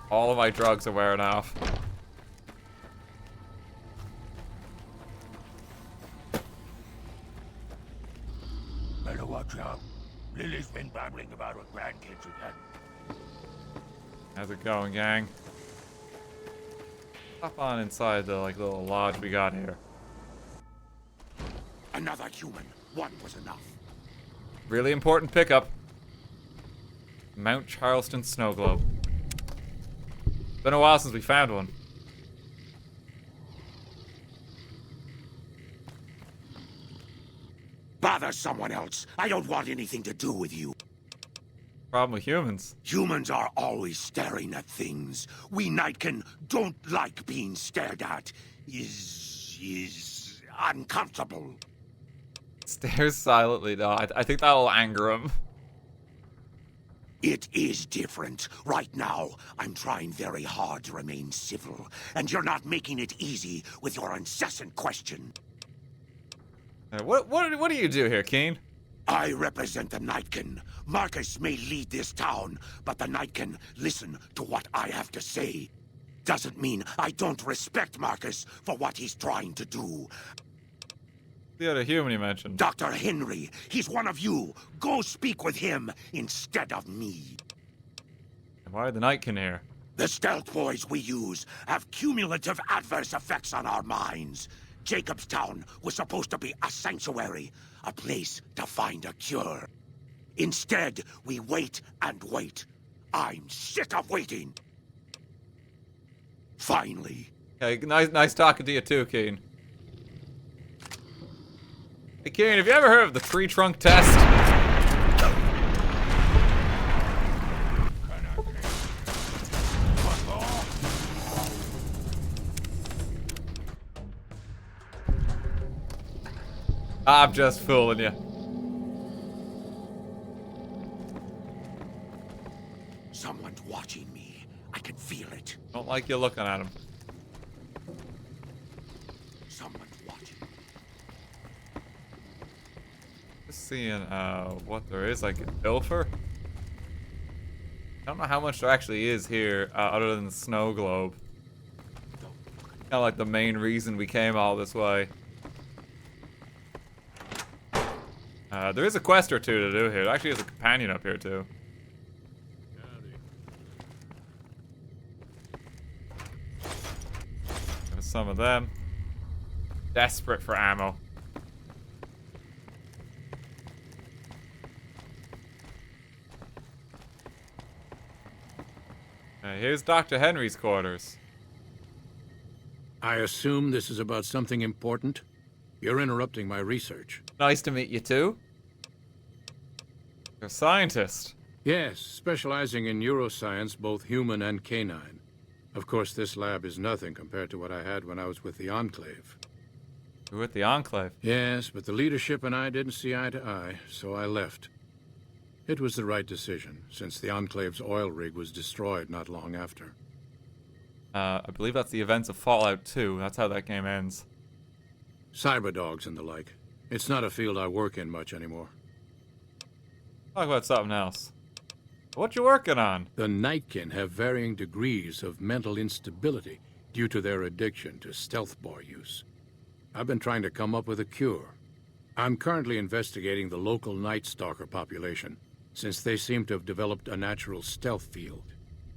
All of my drugs are wearing off. Better watch out. Lily's been babbling about her grandkids again. How's it going, gang? Hop on inside the like little lodge we got here. Another human. One was enough. Really important pickup. Mount Charleston snow globe. Been a while since we found one. Bother someone else. I don't want anything to do with you. Problem with humans. Humans are always staring at things. We Nightkin don't like being stared at. Is uncomfortable. Stares silently. No, I think that'll anger him. It is different. Right now, I'm trying very hard to remain civil, and you're not making it easy with your incessant question. What do you do here, Keen? I represent the Nightkin. Marcus may lead this town, but the Nightkin listen to what I have to say. Doesn't mean I don't respect Marcus for what he's trying to do. The other human you mentioned. Dr. Henry, he's one of you. Go speak with him instead of me. Why are the Nightkin here? The stealth boys we use have cumulative adverse effects on our minds. Jacobstown was supposed to be a sanctuary, a place to find a cure. Instead, we wait and wait. I'm sick of waiting. Finally. Okay, nice talking to you too, Keen. Hey, Keen, have you ever heard of the tree trunk test? I'm just fooling you. Someone's watching me. I can feel it. Don't like you looking at him. Someone's watching. Just seeing what there is, like in Pilfer. I don't know how much there actually is here, other than the snow globe. Kind of like the main reason we came all this way. There is a quest or two to do here. There actually is a companion up here too. There's some of them. Desperate for ammo. Here's Dr. Henry's quarters. I assume this is about something important? You're interrupting my research. Nice to meet you too. You're a scientist. Yes, specializing in neuroscience, both human and canine. Of course, this lab is nothing compared to what I had when I was with the Enclave. You were with the Enclave? Yes, but the leadership and I didn't see eye to eye, so I left. It was the right decision, since the Enclave's oil rig was destroyed not long after. I believe that's the events of Fallout 2. That's how that game ends. Cyberdogs and the like. It's not a field I work in much anymore. Talk about something else. What you working on? The Nightkin have varying degrees of mental instability due to their addiction to stealth boy use. I've been trying to come up with a cure. I'm currently investigating the local Night Stalker population, since they seem to have developed a natural stealth field.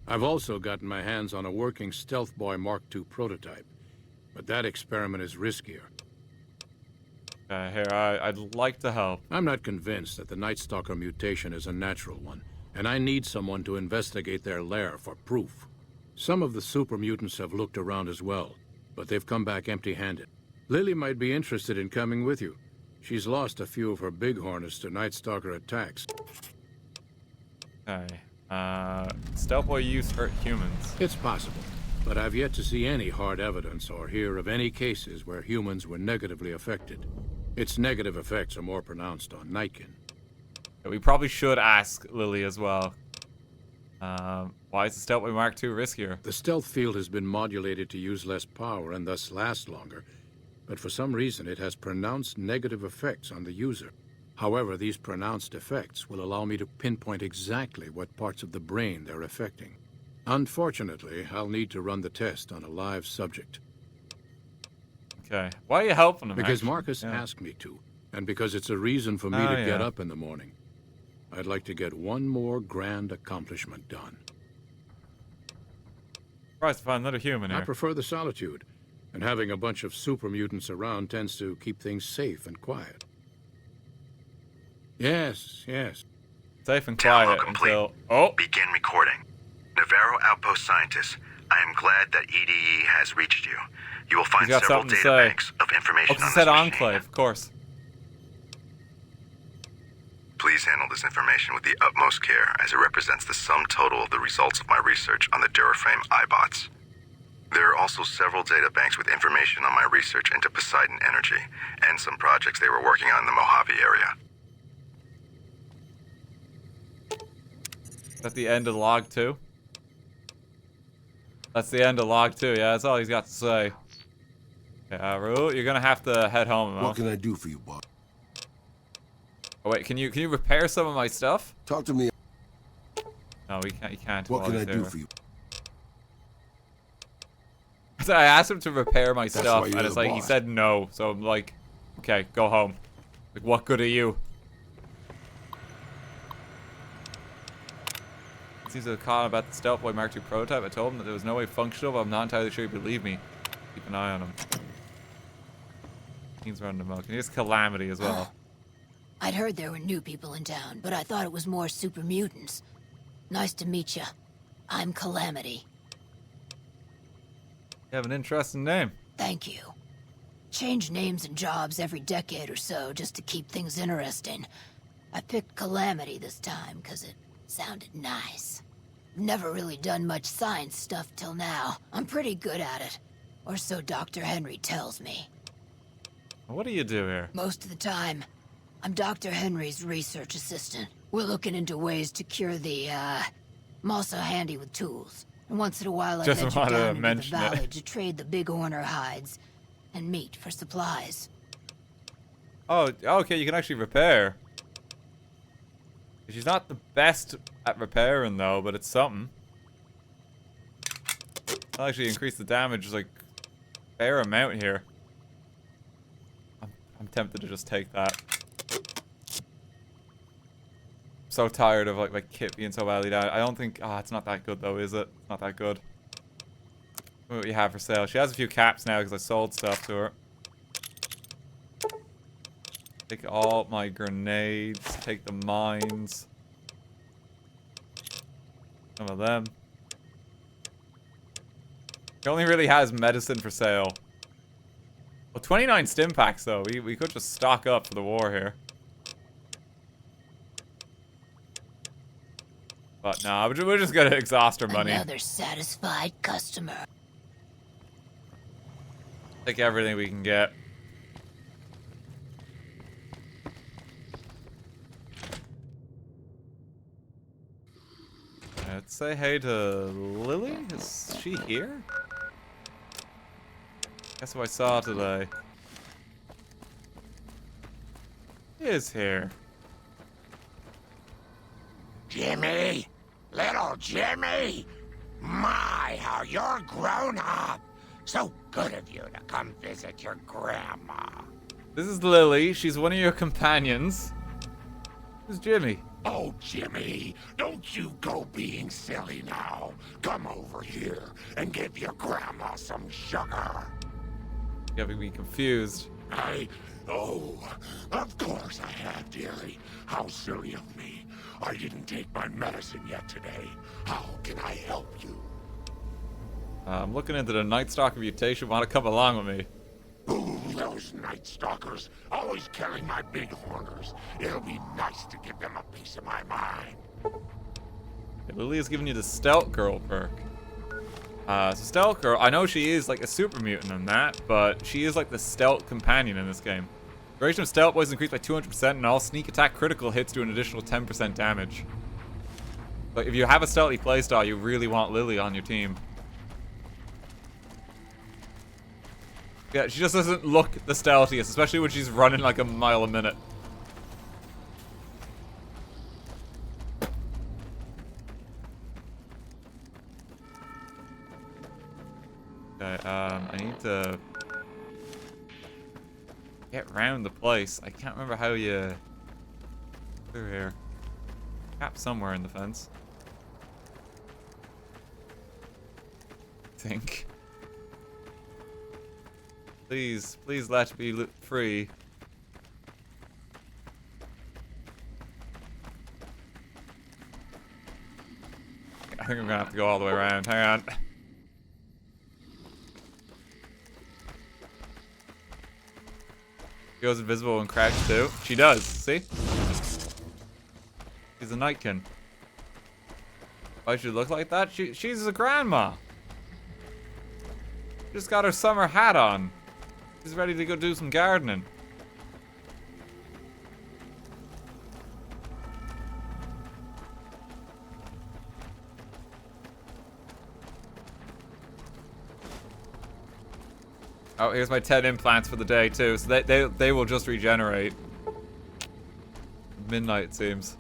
I've also gotten my hands on a working Stealth Boy Mark II prototype, but that experiment is riskier. Here, I'd like to help. I'm not convinced that the Night Stalker mutation is a natural one, and I need someone to investigate their lair for proof. Some of the super mutants have looked around as well, but they've come back empty-handed. Lily might be interested in coming with you. She's lost a few of her bighorners to Night Stalker attacks. Okay. Stealth Boy use hurt humans. It's possible, but I've yet to see any hard evidence or hear of any cases where humans were negatively affected. Its negative effects are more pronounced on Nightkin. Yeah, we probably should ask Lily as well. Why is the Stealth Boy Mark II riskier? The stealth field has been modulated to use less power and thus last longer, but for some reason it has pronounced negative effects on the user. However, these pronounced effects will allow me to pinpoint exactly what parts of the brain they're affecting. Unfortunately, I'll need to run the test on a live subject. Okay. Why are you helping him? Because actually? Marcus asked me to, and because it's a reason for me to get up in the morning. I'd like to get one more grand accomplishment done. Surprised to find another human here. I prefer the solitude, and having a bunch of super mutants around tends to keep things safe and quiet. Yes, yes. Safe and quiet until... Oh! Begin recording. Navarro Outpost Scientist, I am glad that EDE has reached you. You will find several databanks of information on this Enclave, of course. Please handle this information with the utmost care, as it represents the sum total of the results of my research on the Duraframe iBots. There are also several databanks with information on my research into Poseidon Energy, and some projects they were working on in the Mojave area. Is that the end of log 2? That's the end of log 2, yeah, that's all he's got to say. Okay, Rue, you're gonna have to head home. What can I do for you, boss? Oh wait, can you repair some of my stuff? Talk to me. No, we can't. You can't. What can I do for you? So I asked him to repair my stuff, and it's like boss. he said no. So I'm like, okay, go home. Like, what good are you? Seems to have caught about the Stealth Boy Mark II prototype. I told him that there was no way functional, but I'm not entirely sure he believed me. Keep an eye on him. He's running the milk. And here's Calamity as well. I'd heard there were new people in town, but I thought it was more super mutants. Nice to meet you. I'm Calamity. You have an interesting name. Thank you. Change names and jobs every decade or so just to keep things interesting. I picked Calamity this time because it sounded nice. Never really done much science stuff till now. I'm pretty good at it. Or so Dr. Henry tells me. What do you do here? Most of the time. I'm Dr. Henry's research assistant. We're looking into ways to cure the, I'm also handy with tools. And once in a while I venture down into the valley to trade the bighorner hides and meat for supplies. Oh, okay, you can actually repair. She's not the best at repairing though, but it's something. I'll actually increase the damage like a fair amount here. I'm tempted to just take that. So tired of like my kit being so badly down. I don't think it's not that good though, is it? It's not that good. What do you have for sale? She has a few caps now because I sold stuff to her. Take all my grenades, take the mines. Some of them. She only really has medicine for sale. Well, 29 stim packs, though. We could just stock up for the war here. But no, we're just gonna exhaust our money. Another satisfied customer. Take everything we can get. Let's say hey to Lily. Is she here? Guess who I saw today. He is here. Jimmy! Little Jimmy! My, how you're grown up! So good of you to come visit your grandma. This is Lily. She's one of your companions. Who's Jimmy? Oh, Jimmy, don't you go being silly now. Come over here and give your grandma some sugar. You're having me confused. Oh, of course I have, dearie. How silly of me. I didn't take my medicine yet today. How can I help you? I'm looking into the Night Stalker mutation. Want to come along with me? Ooh, those Night Stalkers, always killing my big horners. It'll be nice to give them a piece of my mind. Okay, Lily is giving you the Stealth Girl perk. So Stealth Girl, I know she is like a super mutant in that, but she is like the stealth companion in this game. Duration of stealth was increased by 200% and all sneak attack critical hits do an additional 10% damage. Like if you have a stealthy playstyle, you really want Lily on your team. Yeah, she just doesn't look the stealthiest, especially when she's running like a mile a minute. Okay, I need to get around the place. I can't remember how you through here. Cap somewhere in the fence. I think. Please let me free. I think I'm gonna have to go all the way around. Hang on. She goes invisible and crouched too. She does, see? She's a Nightkin. Why should she look like that? She's a grandma. Just got her summer hat on. She's ready to go do some gardening. Oh, here's my 10 implants for the day too. So they will just regenerate. Midnight it seems.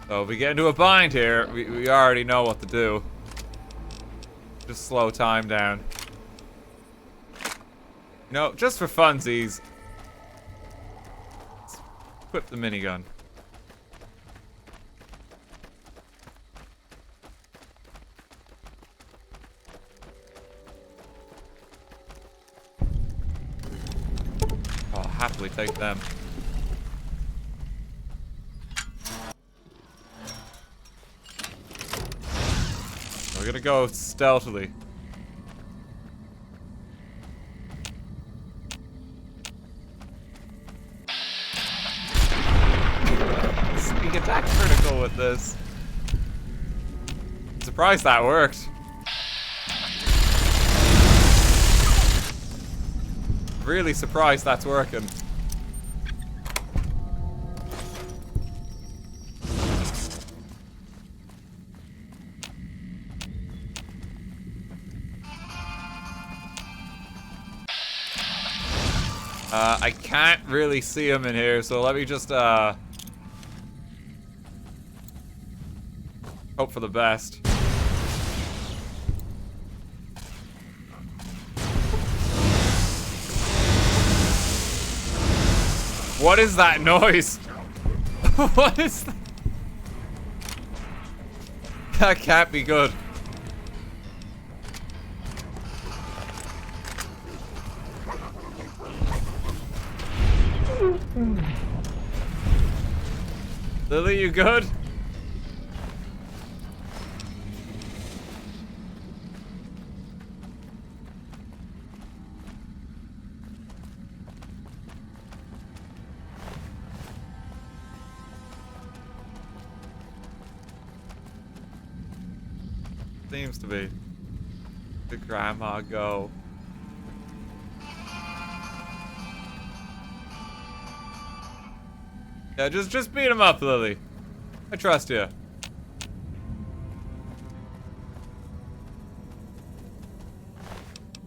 So if we get into a bind here, we already know what to do. Just slow time down. You know, just for funsies, let's equip the minigun. I'll happily take them. We're gonna go stealthily. Sneak attack critical with this. I'm surprised that worked. Really surprised that's working. I can't really see him in here, so let me just hope for the best. What is that noise? What is that? That can't be good. Lily, you good? Seems to be. The grandma go. Yeah, just beat him up, Lily. I trust you.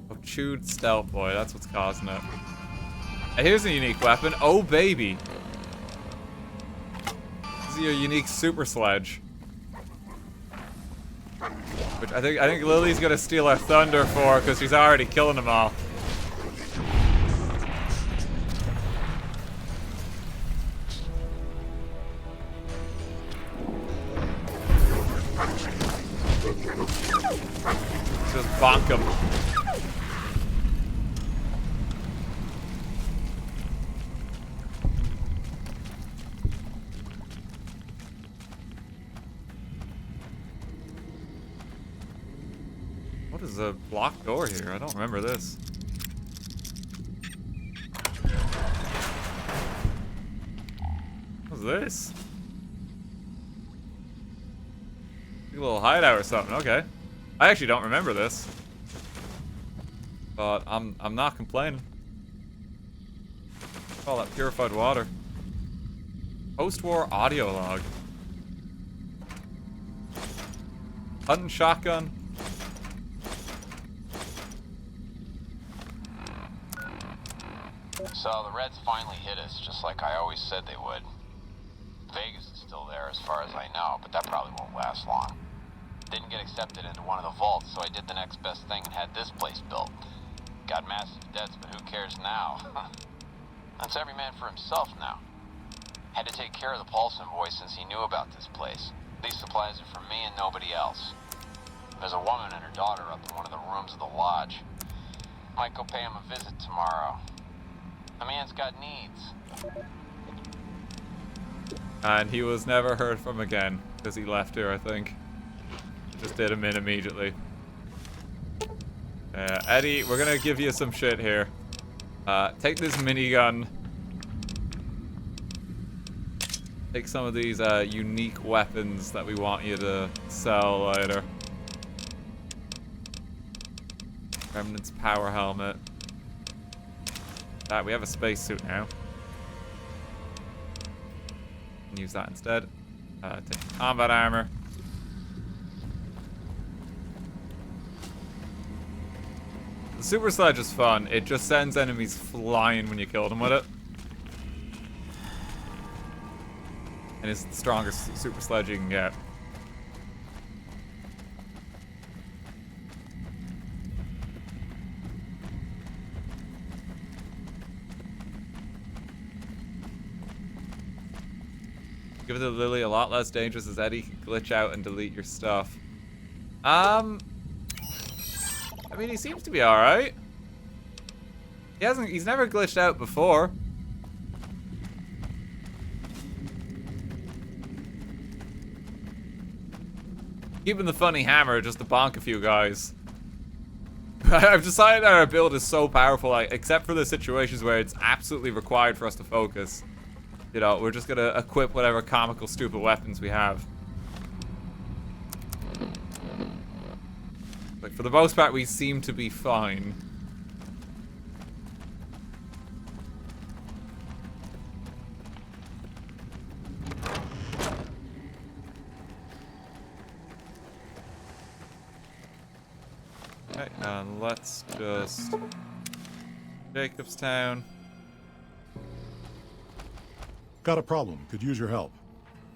Oh, chewed stealth boy. That's what's causing it. And here's a unique weapon. Oh, baby. This is your unique super sledge. Which I think Lily's gonna steal our thunder for because she's already killing them all. Just bonk him. What is a blocked door here? I don't remember this. What's this? A little hideout or something. Okay. I actually don't remember this. But I'm not complaining. All that purified water. Post-war audio log. Hunting shotgun. So the Reds finally hit us, just like I always said they would. Vegas is still there as far as I know, but that probably won't last long. Didn't get accepted into one of the vaults, so I did the next best thing and had this place built. Got massive debts, but who cares now? That's every man for himself now. Had to take care of the Paulson boy since he knew about this place. These supplies are for me and nobody else. There's a woman and her daughter up in one of the rooms of the lodge. Might go pay him a visit tomorrow. The man's got needs. And he was never heard from again because he left here, I think. Just did him in immediately. Eddie, we're gonna give you some shit here. Take this minigun. Take some of these unique weapons that we want you to sell later. Remnant's power helmet. We have a spacesuit now. Can use that instead. Take combat armor. The super sledge is fun. It just sends enemies flying when you kill them with it. And it's the strongest super sledge you can get. Give it to Lily, a lot less dangerous as Eddie can glitch out and delete your stuff. I mean, he seems to be alright. He's never glitched out before. Keeping the funny hammer just to bonk a few guys. I've decided that our build is so powerful, like, except for the situations where it's absolutely required for us to focus. You know, we're just gonna equip whatever comical, stupid weapons we have. Like, for the most part, we seem to be fine. Okay, and let's just... Jacobstown. Got a problem. Could use your help.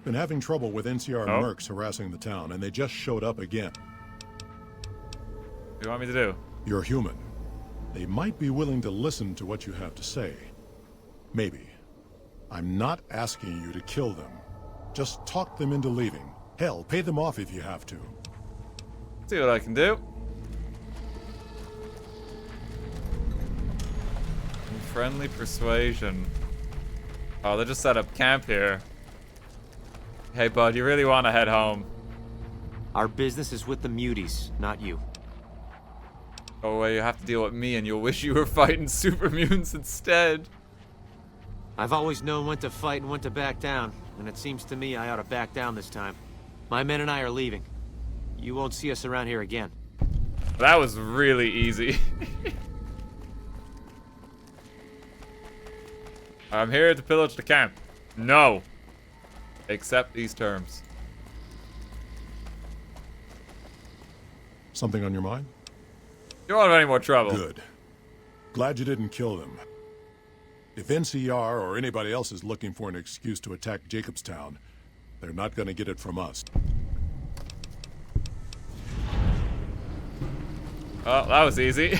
Been having trouble with NCR mercs harassing the town, and they just showed up again. What do you want me to do? You're human. They might be willing to listen to what you have to say. Maybe. I'm not asking you to kill them. Just talk them into leaving. Hell, pay them off if you have to. See what I can do. Friendly persuasion. Oh, they just set up camp here. Hey, bud, you really want to head home? Our business is with the muties, not you. Oh, well, you have to deal with me, and you'll wish you were fighting super mutants instead. I've always known when to fight and when to back down, and it seems to me I ought to back down this time. My men and I are leaving. You won't see us around here again. That was really easy. I'm here to pillage the camp. No. Accept these terms. Something on your mind? You don't have any more trouble. Good. Glad you didn't kill them. If NCR or anybody else is looking for an excuse to attack Jacobstown, they're not going to get it from us. Oh, that was easy.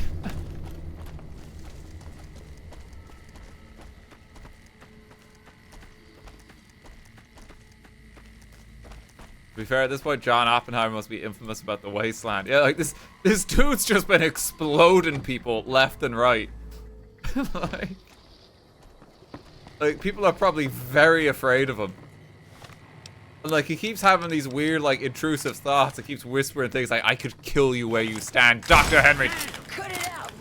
To be fair, at this point, John Oppenheimer must be infamous about the wasteland. Yeah, like this dude's just been exploding people left and right. like people are probably very afraid of him. And like he keeps having these weird, like intrusive thoughts. He keeps whispering things like, "I could kill you where you stand, Dr. Henry." Cut it out.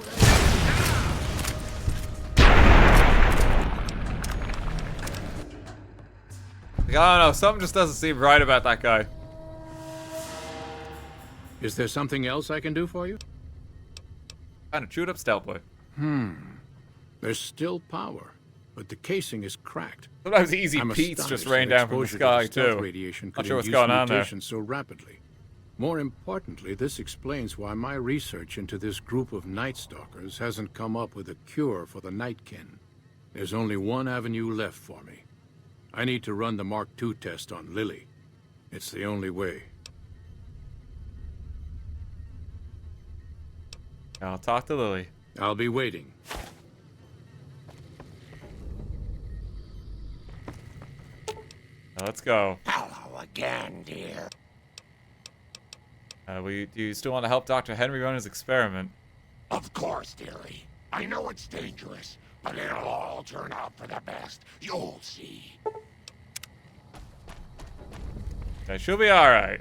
Like, I don't know, something just doesn't seem right about that guy. Is there something else I can do for you? Kind of chewed up Stealth Boy. There's still power, but the casing is cracked. Sometimes easy I'm Pete's just astonished rain that down from the exposure to sky stealth too. Radiation Not could sure what's induce going on there. mutations so rapidly. More importantly, this explains why my research into this group of Night Stalkers hasn't come up with a cure for the Nightkin. There's only one avenue left for me. I need to run the Mark II test on Lily. It's the only way. I'll talk to Lily. I'll be waiting. Now let's go. Hello again, dear. Do you still want to help Dr. Henry run his experiment? Of course, dearie. I know it's dangerous, but it'll all turn out for the best. You'll see. Okay, she'll be alright.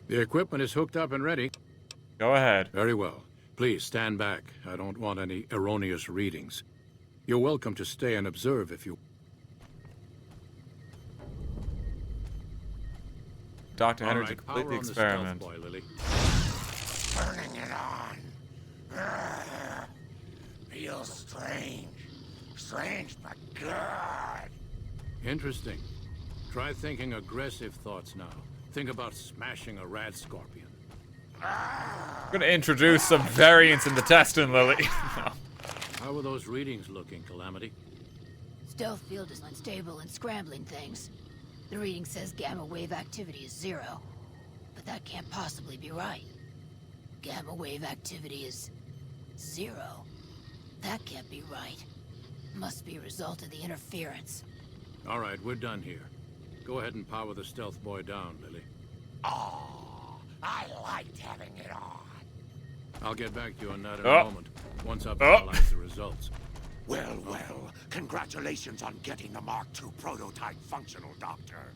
The equipment is hooked up and ready. Go ahead. Very well. Please stand back. I don't want any erroneous readings. You're welcome to stay and observe if you... Dr. Henry to Right, complete power the on experiment. Stealth Boy, Lily. Turning it on. Feels strange. Strange, but good. Interesting. Try thinking aggressive thoughts now. Think about smashing a rad scorpion. I'm gonna introduce some variants in the testing, Lily. How are those readings looking, Calamity? Stealth field is unstable and scrambling things. The reading says gamma wave activity is 0. But that can't possibly be right. Gamma wave activity is 0. That can't be right. Must be a result of the interference. All right, we're done here. Go ahead and power the Stealth Boy down, Lily. Oh, I liked having it on. I'll get back to you on that in a moment, once I've analyzed the results. Well, well, congratulations on getting the Mark II prototype functional, Doctor.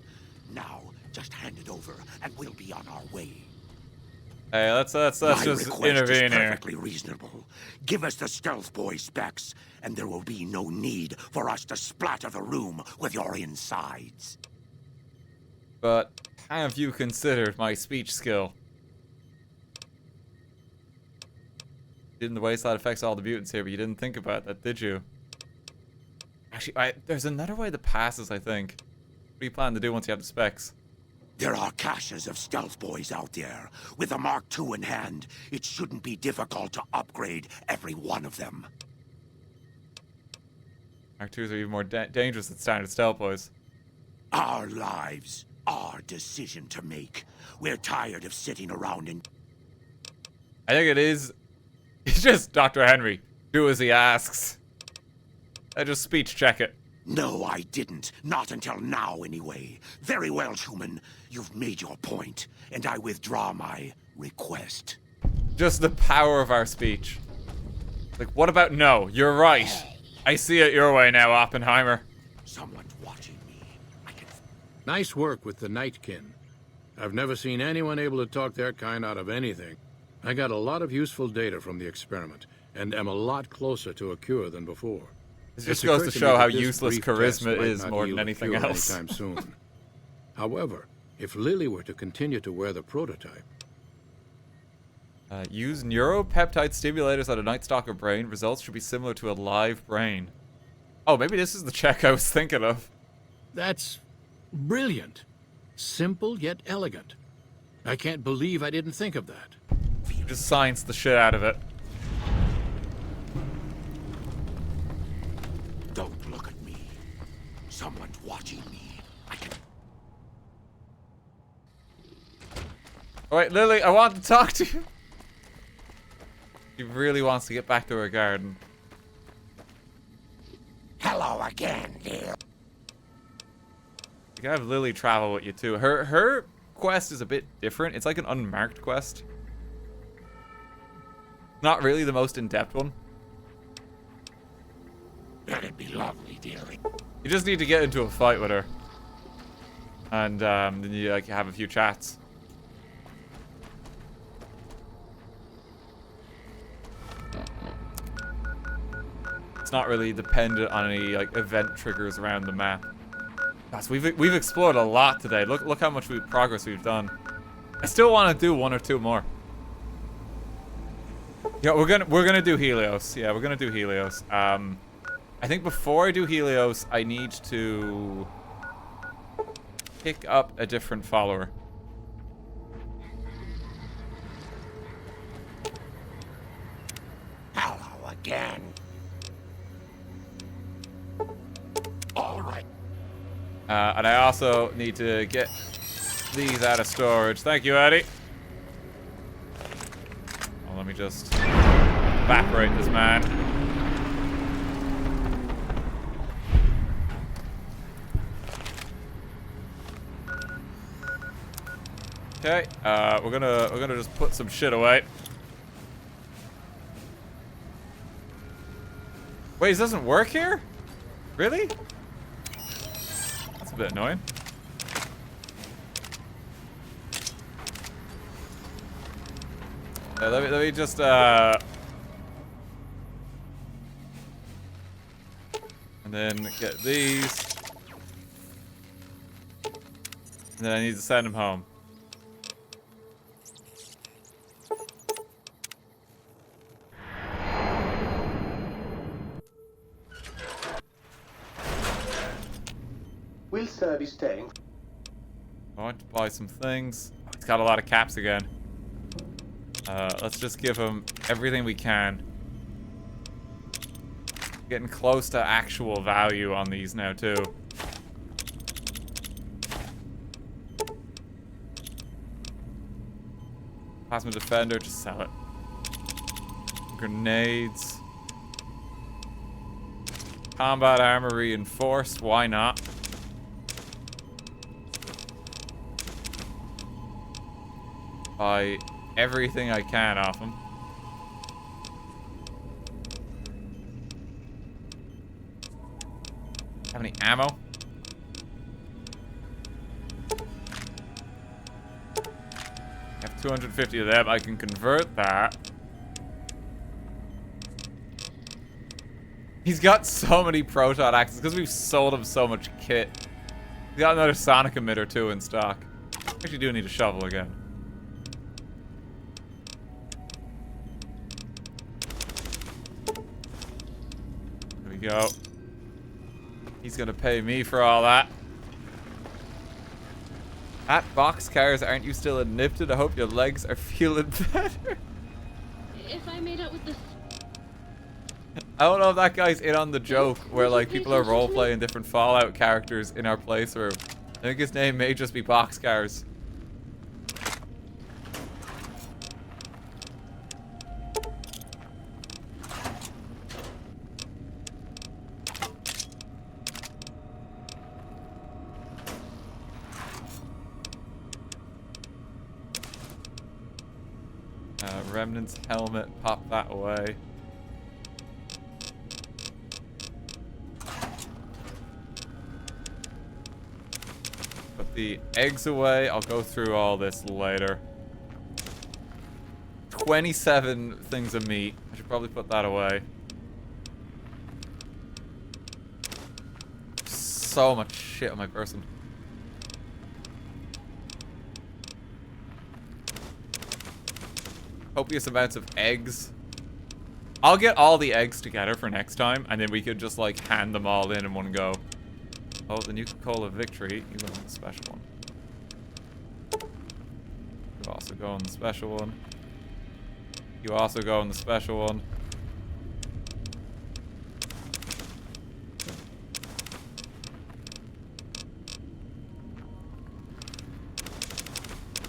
Now, just hand it over, and we'll be on our way. Hey, let's just My intervene request is here. perfectly reasonable. Give us the Stealth Boy specs, and there will be no need for us to splatter the room with your insides. But have you considered my speech skill? Didn't the wasteland affects all the mutants here, but you didn't think about that, did you? Actually, there's another way that passes, I think. What do you plan to do once you have the specs? There are caches of Stealth Boys out there. With a Mark II in hand, it shouldn't be difficult to upgrade every one of them. Mark IIs are even more dangerous than standard stealth boys. Our lives, our decision to make. We're tired of sitting around and... I think it is... It's just Dr. Henry. Do as he asks. I just speech check it. No, I didn't. Not until now, anyway. Very well, human. You've made your point, and I withdraw my request. Just the power of our speech. Like, what about no? You're right. I see it your way now, Oppenheimer. Someone's watching me. Nice work with the Nightkin. I've never seen anyone able to talk their kind out of anything. I got a lot of useful data from the experiment, and am a lot closer to a cure than before. This just goes to show how useless charisma is more than anything else. Anytime soon. However, if Lily were to continue to wear the prototype... Use neuropeptide stimulators on a Night Stalker brain. Results should be similar to a live brain. Oh, maybe this is the check I was thinking of. That's brilliant. Simple yet elegant. I can't believe I didn't think of that. Just science the shit out of it. Don't look at me. Someone's watching me. I can... Alright, Lily, I want to talk to you. She really wants to get back to her garden. Hello again, dear. You can have Lily travel with you too. Her quest is a bit different. It's like an unmarked quest. Not really the most in-depth one. That'd be lovely, dearie. You just need to get into a fight with her. And then you like have a few chats. It's not really dependent on any like event triggers around the map. Gosh, we've explored a lot today. Look how much progress we've done. I still want to do one or two more. Yeah, we're gonna do Helios. Yeah, we're gonna do Helios. I think before I do Helios, I need to pick up a different follower. Hello again. All right. And I also need to get these out of storage. Thank you, Eddie. Well, let me just evaporate this man. Okay, we're gonna just put some shit away. Wait, this doesn't work here? Really? That's a bit annoying. Let me just and then get these. And then I need to send him home. Will sir be staying? I want to buy some things. Oh, he's got a lot of caps again. Let's just give him everything we can. Getting close to actual value on these now, too. Plasma Defender, just sell it. Grenades. Combat Armor Reinforced, why not? Buy everything I can off him. Have any ammo? I have 250 of them. I can convert that. He's got so many proton axes because we've sold him so much kit. He's got another sonic emitter too in stock. Actually do need a shovel again. There we go. He's gonna pay me for all that. At boxcars, aren't you still in Nipton? I hope your legs are feeling better. If I made out with this... I don't know if that guy's in on the joke where like people are role-playing different Fallout characters in our playthrough. I think his name may just be Boxcars. Remnant's helmet, pop that away. Put the eggs away. I'll go through all this later. 27 things of meat. I should probably put that away. So much shit on my person. copious amounts of eggs. I'll get all the eggs together for next time, and then we could just, like, hand them all in one go. Oh, the Nuka-Cola Victory. You go on the special one. You also go on the special one. You also go on the special one.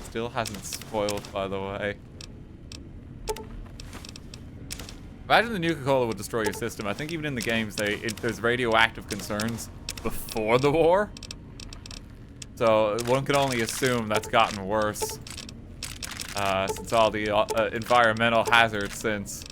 Still hasn't spoiled, by the way. Imagine the Nuka-Cola would destroy your system. I think even in the games, there's radioactive concerns before the war. So one can only assume that's gotten worse. Since all the environmental hazards since.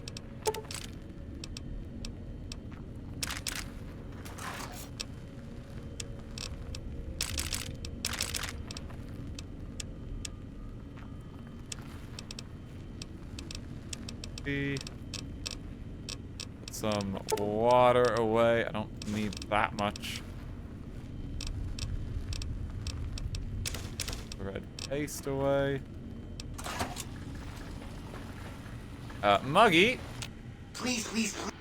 Put some water away. I don't need that much. Red paste away. Muggy. Please, please, please.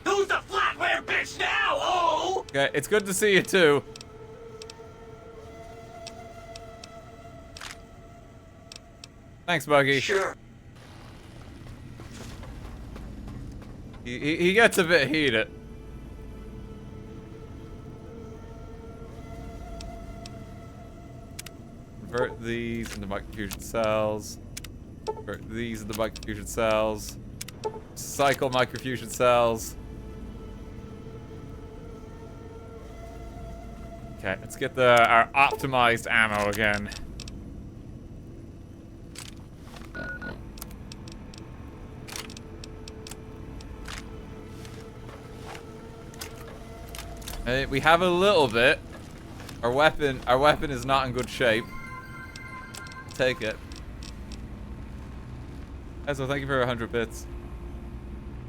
Who's the flatware bitch now? Oh! Okay, it's good to see you too. Thanks, Muggy. Sure. He gets a bit heated. Convert these into microfusion cells. Convert these into microfusion cells. Cycle microfusion cells. Okay, let's get our optimized ammo again. We have a little bit. Our weapon is not in good shape. Take it. So thank you for 100 bits.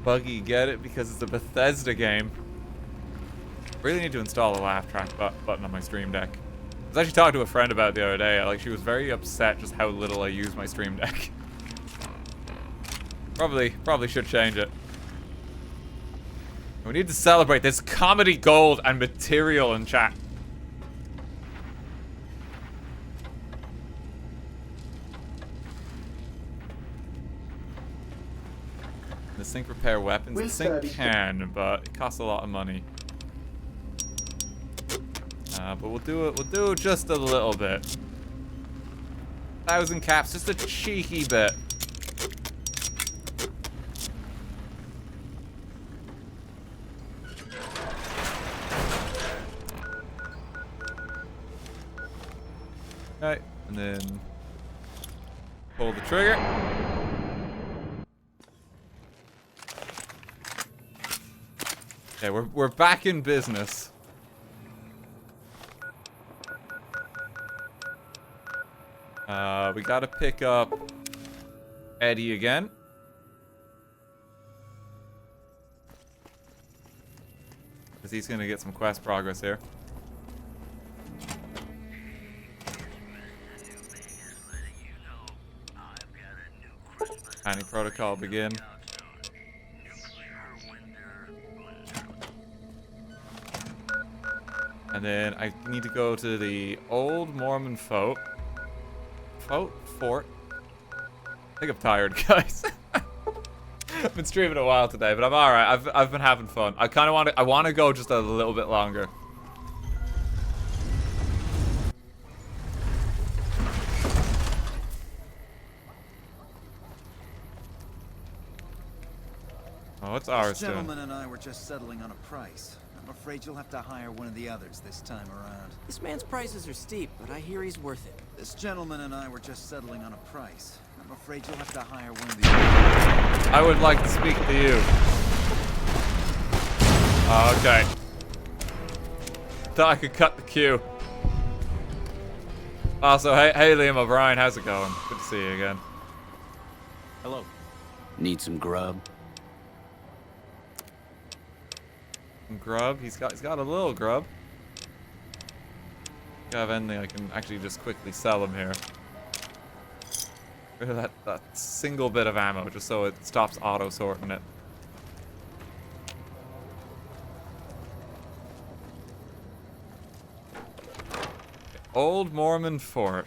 Buggy, get it because it's a Bethesda game. Really need to install a laugh track button on my Stream Deck. I was actually talking to a friend about it the other day. Like, she was very upset just how little I use my Stream Deck. Probably should change it. We need to celebrate this comedy gold and material in chat. This thing repair weapons. This thing can, but it costs a lot of money. But we'll do it just a little bit. 1,000 caps, just a cheeky bit. Okay, and then pull the trigger. Okay, we're back in business. We gotta pick up Eddie again. Because he's gonna get some quest progress here. Tiny protocol begin. And then I need to go to the old Mormon fort. Fort. I think I'm tired, guys. I've been streaming a while today, but I'm alright. I've been having fun. I want to go just a little bit longer. Oh, what's ours This doing? gentleman and I were just settling on a price. I'm afraid you'll have to hire one of the others this time around. This man's prices are steep, but I hear he's worth it. This gentleman and I were just settling on a price. I'm afraid you'll have to hire one of the others. I would like to speak to you. Okay. Thought I could cut the queue. Also, hey Liam O'Brien, how's it going? Good to see you again. Hello. Need some grub? Some grub? He's got a little grub. Do I have anything I can actually just quickly sell him here? rid of that single bit of ammo just so it stops auto-sorting it. Old Mormon Fort.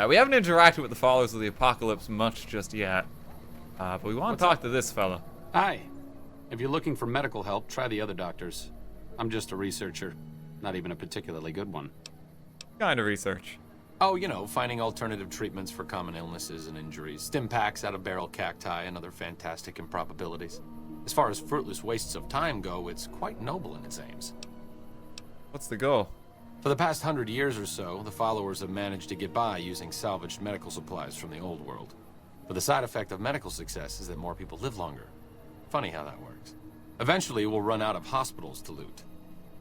We haven't interacted with the followers of the apocalypse much just yet. But we want to talk to this fella. Hi. If you're looking for medical help, try the other doctors. I'm just a researcher. Not even a particularly good one. What kind of research? Oh, you know, finding alternative treatments for common illnesses and injuries. Stim packs out of barrel cacti and other fantastic improbabilities. As far as fruitless wastes of time go, it's quite noble in its aims. What's the goal? For the past 100 years or so, the followers have managed to get by using salvaged medical supplies from the old world. But the side effect of medical success is that more people live longer. Funny how that works. Eventually, we'll run out of hospitals to loot.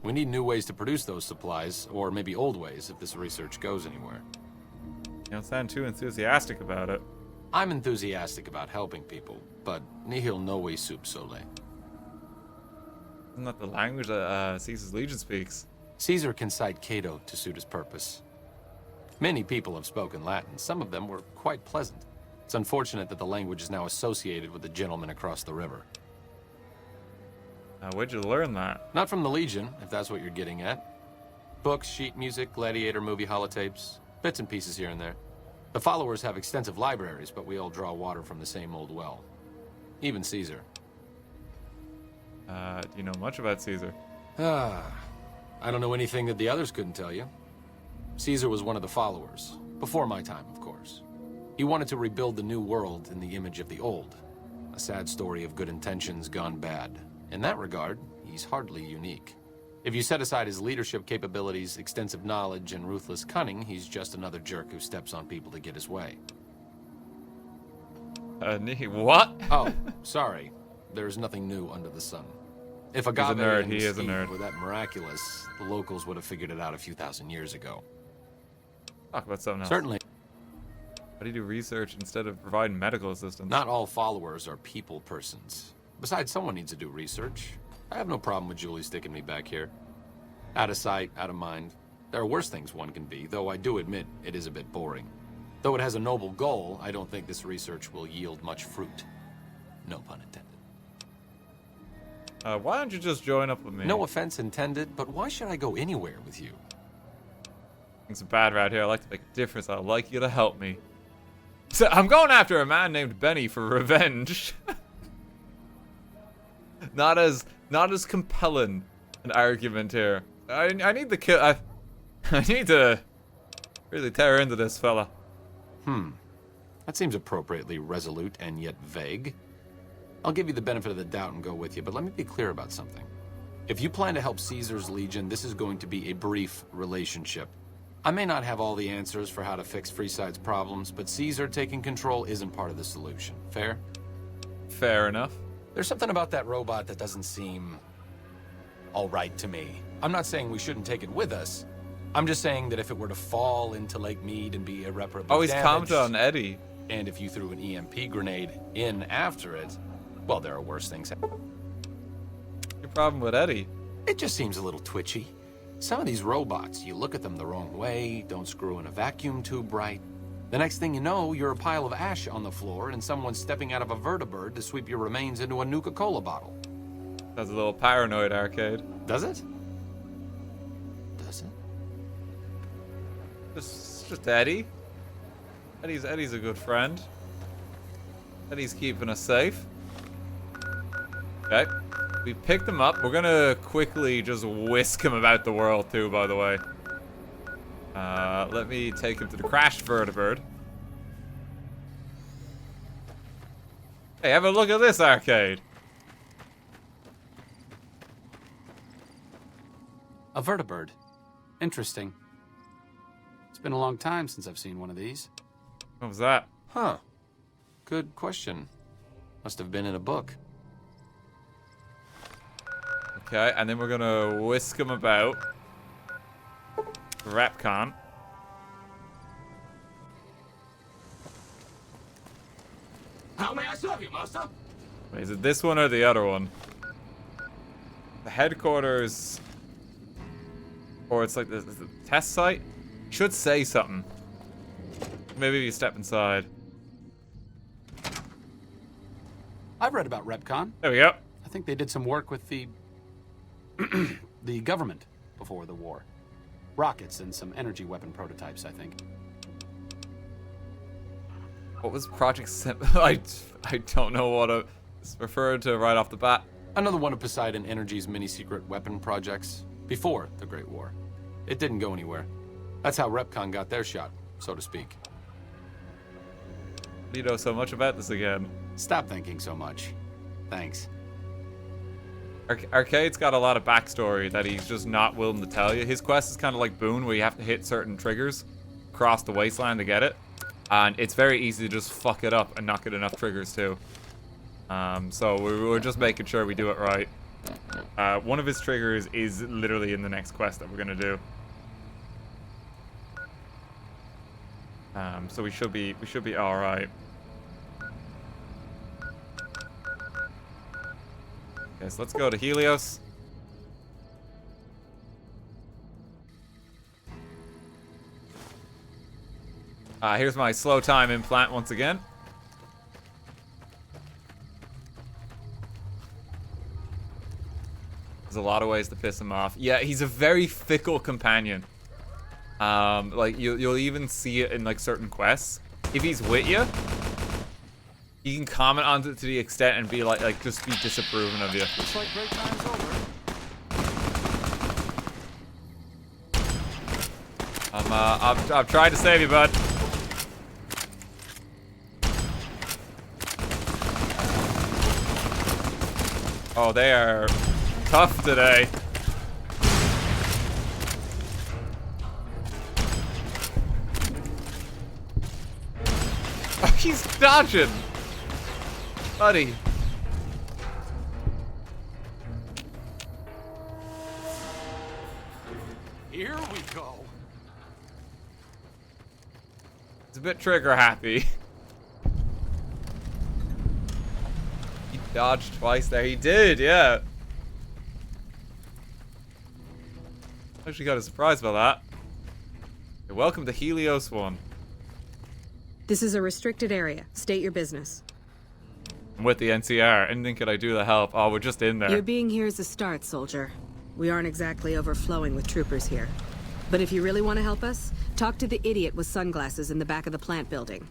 We need new ways to produce those supplies, or maybe old ways if this research goes anywhere. You don't sound too enthusiastic about it. I'm enthusiastic about helping people, but nihil novi sub sole. Isn't that the language that Caesar's Legion speaks? Caesar can cite Cato to suit his purpose. Many people have spoken Latin. Some of them were quite pleasant. It's unfortunate that the language is now associated with the gentleman across the river. Where'd you learn that? Not from the Legion, if that's what you're getting at. Books, sheet music, gladiator movie holotapes, bits and pieces here and there. The followers have extensive libraries, but we all draw water from the same old well. Even Caesar. Do you know much about Caesar? I don't know anything that the others couldn't tell you. Caesar was one of the followers. Before my time, of course. He wanted to rebuild the new world in the image of the old. A sad story of good intentions gone bad. In that regard, he's hardly unique. If you set aside his leadership capabilities, extensive knowledge, and ruthless cunning, he's just another jerk who steps on people to get his way. What? Oh, sorry. There's nothing new under the sun. If He's a nerd. He is a nerd. Were that miraculous, the locals would have figured it out a few thousand years ago. Talk about something else. Certainly. Why do you do research instead of providing medical assistance? Not all followers are people persons. Besides, someone needs to do research. I have no problem with Julie sticking me back here. Out of sight, out of mind. There are worse things one can be, though I do admit it is a bit boring. Though it has a noble goal, I don't think this research will yield much fruit. No pun intended. Why don't you just join up with me? No offense intended, but why should I go anywhere with you? It's a bad route here. I like to make a difference. I'd like you to help me. So I'm going after a man named Benny for revenge. Not as compelling an argument here. I need the kill. I need to really tear into this fella. That seems appropriately resolute and yet vague. I'll give you the benefit of the doubt and go with you, but let me be clear about something. If you plan to help Caesar's Legion, this is going to be a brief relationship. I may not have all the answers for how to fix Freeside's problems, but Caesar taking control isn't part of the solution. Fair? Fair enough. There's something about that robot that doesn't seem all right to me. I'm not saying we shouldn't take it with us. I'm just saying that if it were to fall into Lake Mead and be irreparably he's damaged, commented on Eddie. And if you threw an EMP grenade in after it, well, there are worse things. Your problem with Eddie? It just seems a little twitchy. Some of these robots, you look at them the wrong way, don't screw in a vacuum tube right. The next thing you know, you're a pile of ash on the floor and someone's stepping out of a vertibird to sweep your remains into a Nuka-Cola bottle. That's a little paranoid arcade. Does it? Does it? Just Eddie. Eddie's a good friend. Eddie's keeping us safe. Okay. We picked him up. We're gonna quickly just whisk him about the world too, by the way. Let me take him to the crashed vertibird. Hey, have a look at this arcade. A vertibird. Interesting. It's been a long time since I've seen one of these. What was that? Huh. Good question. Must have been in a book. Okay, and then we're gonna whisk him about. Repconn. How may I serve you, master? Wait, is it this one or the other one? The headquarters, or it's like the test site. Should say something. Maybe you step inside. I've read about Repconn. There we go. I think they did some work with the the government before the war. Rockets and some energy weapon prototypes, I think. What was Project I don't know what it's referred to right off the bat. Another one of Poseidon Energy's mini-secret weapon projects before the Great War. It didn't go anywhere. That's how Repconn got their shot, so to speak. You know so much about this again. Stop thinking so much. Thanks. Arcade's got a lot of backstory that he's just not willing to tell you. His quest is kind of like Boone, where you have to hit certain triggers across the wasteland to get it. And it's very easy to just fuck it up and not get enough triggers too. So we're just making sure we do it right. One of his triggers is literally in the next quest that we're gonna do. So we should be all right. Okay, so let's go to Helios. Here's my slow time implant once again. There's a lot of ways to piss him off. Yeah, he's a very fickle companion. Like you'll even see it in like certain quests. If he's with you, he can comment on it to the extent and be like just be disapproving of you. Looks like great time's over. I'm trying to save you, bud. Oh, they are tough today. Oh, he's dodging. Buddy. Here we go. It's a bit trigger happy. He dodged twice there. He did, yeah. Actually got a surprise by that. Hey, welcome to Helios 1. This is a restricted area. State your business. I'm with the NCR. Anything could I do to help? Oh, we're just in there. Your being here is a start, soldier. We aren't exactly overflowing with troopers here. But if you really want to help us, talk to the idiot with sunglasses in the back of the plant building.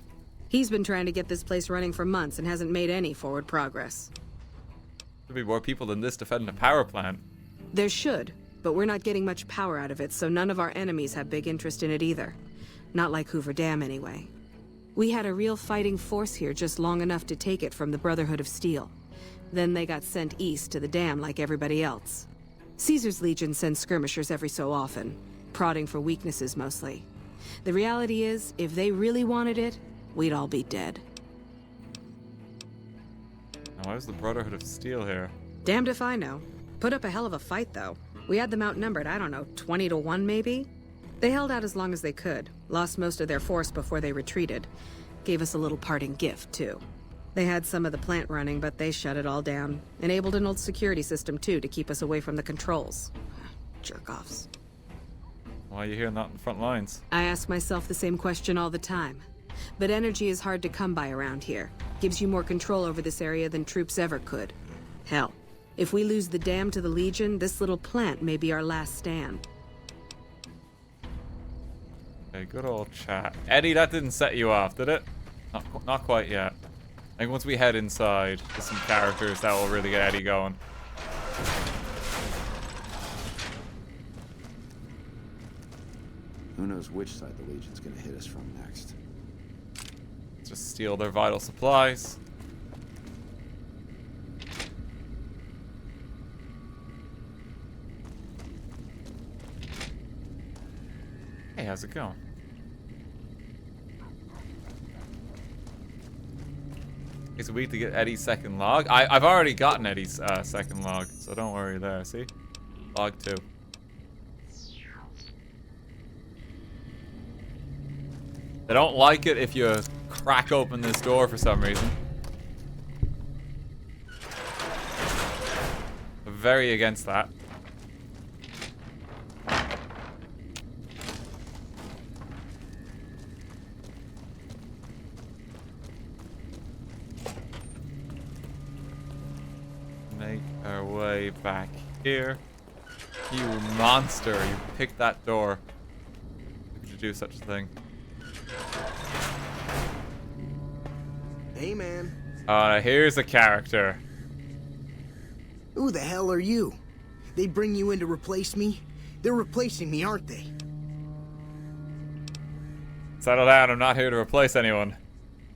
He's been trying to get this place running for months and hasn't made any forward progress. There'll be more people than this defending a power plant. There should, but we're not getting much power out of it, so none of our enemies have big interest in it either. Not like Hoover Dam, anyway. We had a real fighting force here just long enough to take it from the Brotherhood of Steel. Then they got sent east to the dam like everybody else. Caesar's Legion sends skirmishers every so often, prodding for weaknesses mostly. The reality is, if they really wanted it, we'd all be dead. Now, why was the Brotherhood of Steel here? Damned if I know. Put up a hell of a fight, though. We had them outnumbered, I don't know, 20 to 1 maybe? They held out as long as they could, lost most of their force before they retreated. Gave us a little parting gift, too. They had some of the plant running, but they shut it all down. Enabled an old security system, too, to keep us away from the controls. Jerk-offs. Why are you hearing that in the front lines? I ask myself the same question all the time. But energy is hard to come by around here. Gives you more control over this area than troops ever could. Hell, if we lose the dam to the Legion, this little plant may be our last stand. Okay, good old chat. Eddie, that didn't set you off, did it? Not quite yet. I think once we head inside to some characters, that will really get Eddie going. Who knows which side the Legion's gonna hit us from next. Just steal their vital supplies. Hey, how's it going? It's a week to get Eddie's second log. I've already gotten Eddie's second log, so don't worry there, see? Log 2. They don't like it if you crack open this door for some reason. I'm very against that. make our way back here. You monster, you picked that door. How could you do such a thing? Hey, man. Here's a character. Who the hell are you? They bring you in to replace me? They're replacing me, aren't they? Settle down, I'm not here to replace anyone.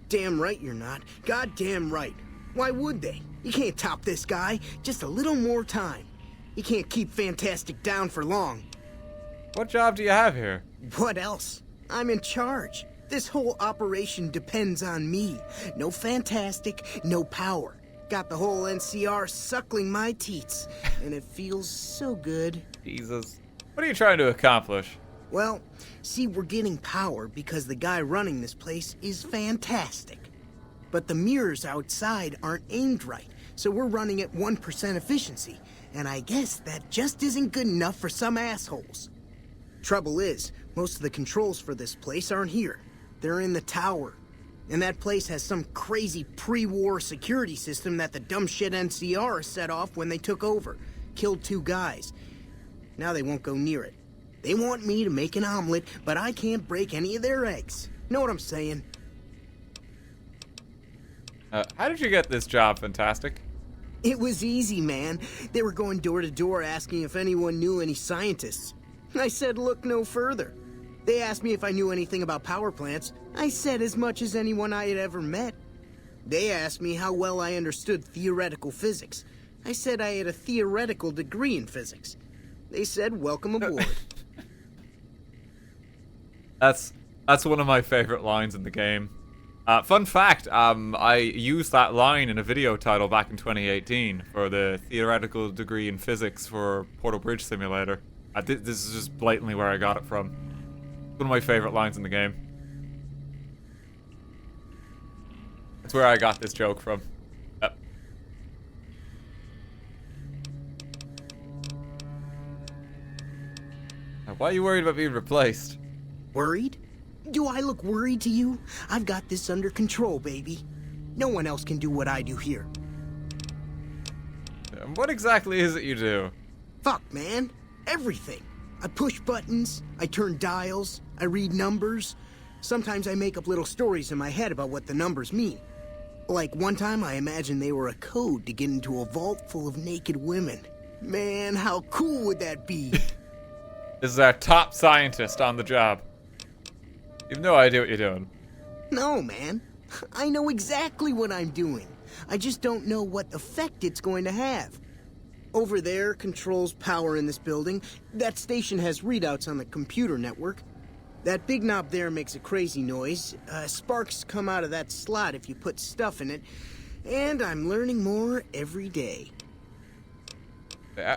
Damn right you're not. Goddamn right. Why would they? You can't top this guy. Just a little more time. You can't keep Fantastic down for long. What job do you have here? What else? I'm in charge. This whole operation depends on me. No Fantastic, no power. Got the whole NCR suckling my teats, and it feels so good. Jesus. What are you trying to accomplish? Well, see, we're getting power because the guy running this place is fantastic. But the mirrors outside aren't aimed right, so we're running at 1% efficiency, and I guess that just isn't good enough for some assholes. Trouble is, most of the controls for this place aren't here. They're in the tower. And that place has some crazy pre-war security system that the dumb shit NCR set off when they took over. Killed 2 guys. Now they won't go near it. They want me to make an omelet, but I can't break any of their eggs. Know what I'm saying? How did you get this job, Fantastic? It was easy, man. They were going door to door asking if anyone knew any scientists. I said look no further. They asked me if I knew anything about power plants. I said as much as anyone I had ever met. They asked me how well I understood theoretical physics. I said I had a theoretical degree in physics. They said welcome aboard. That's one of my favorite lines in the game. Fun fact, I used that line in a video title back in 2018 for the theoretical degree in physics for Portal Bridge Simulator. This is just blatantly where I got it from. One of my favorite lines in the game. That's where I got this joke from. Yep. Now, why are you worried about being replaced? Worried? Do I look worried to you? I've got this under control, baby. No one else can do what I do here. What exactly is it you do? Fuck, man. Everything. I push buttons, I turn dials, I read numbers. Sometimes I make up little stories in my head about what the numbers mean. Like one time I imagined they were a code to get into a vault full of naked women. Man, how cool would that be? This is our top scientist on the job. You have no idea what you're doing. No, man. I know exactly what I'm doing. I just don't know what effect it's going to have. Over there controls power in this building. That station has readouts on the computer network. That big knob there makes a crazy noise. Sparks come out of that slot if you put stuff in it. And I'm learning more every day.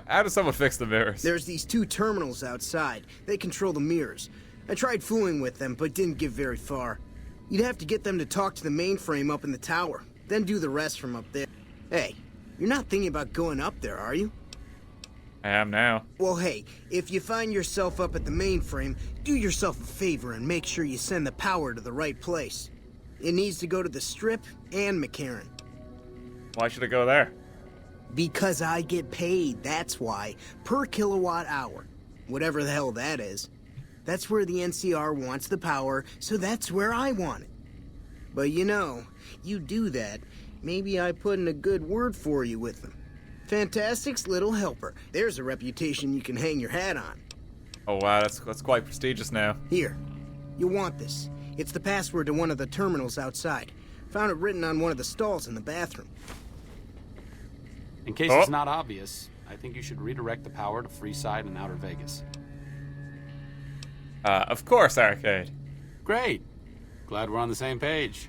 How does someone fix the mirrors? There's these 2 terminals outside. They control the mirrors. I tried fooling with them, but didn't get very far. You'd have to get them to talk to the mainframe up in the tower, then do the rest from up there. Hey, you're not thinking about going up there, are you? I am now. Well, hey, if you find yourself up at the mainframe, do yourself a favor and make sure you send the power to the right place. It needs to go to the Strip and McCarran. Why should it go there? Because I get paid, that's why. Per kilowatt hour. Whatever the hell that is. That's where the NCR wants the power, so that's where I want it. But you know, you do that, maybe I put in a good word for you with them. Fantastic's little helper. There's a reputation you can hang your hat on. Oh wow, that's quite prestigious now. Here, you'll want this. It's the password to one of the terminals outside. Found it written on one of the stalls in the bathroom. In case it's not obvious, I think you should redirect the power to Freeside and Outer Vegas. Of course, Arcade. Great. Glad we're on the same page.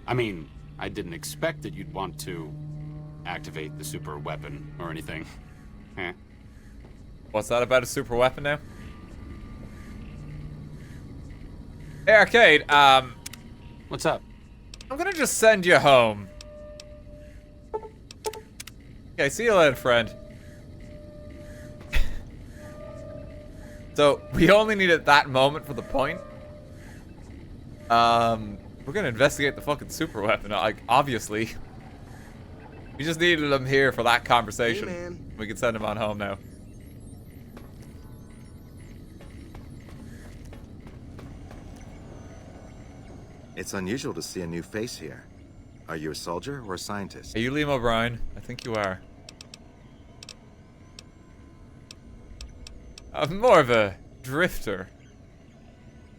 I mean, I didn't expect that you'd want to activate the super weapon or anything. Eh. What's that about a super weapon now? Hey, Arcade, What's up? I'm gonna just send you home. Okay, see you later, friend. So, we only needed that moment for the point. We're gonna investigate the fucking super weapon, like, obviously. We just needed him here for that conversation. Hey, man. We can send him on home now. It's unusual to see a new face here. Are you a soldier or a scientist? Are you Liam O'Brien? I think you are. I'm more of a drifter.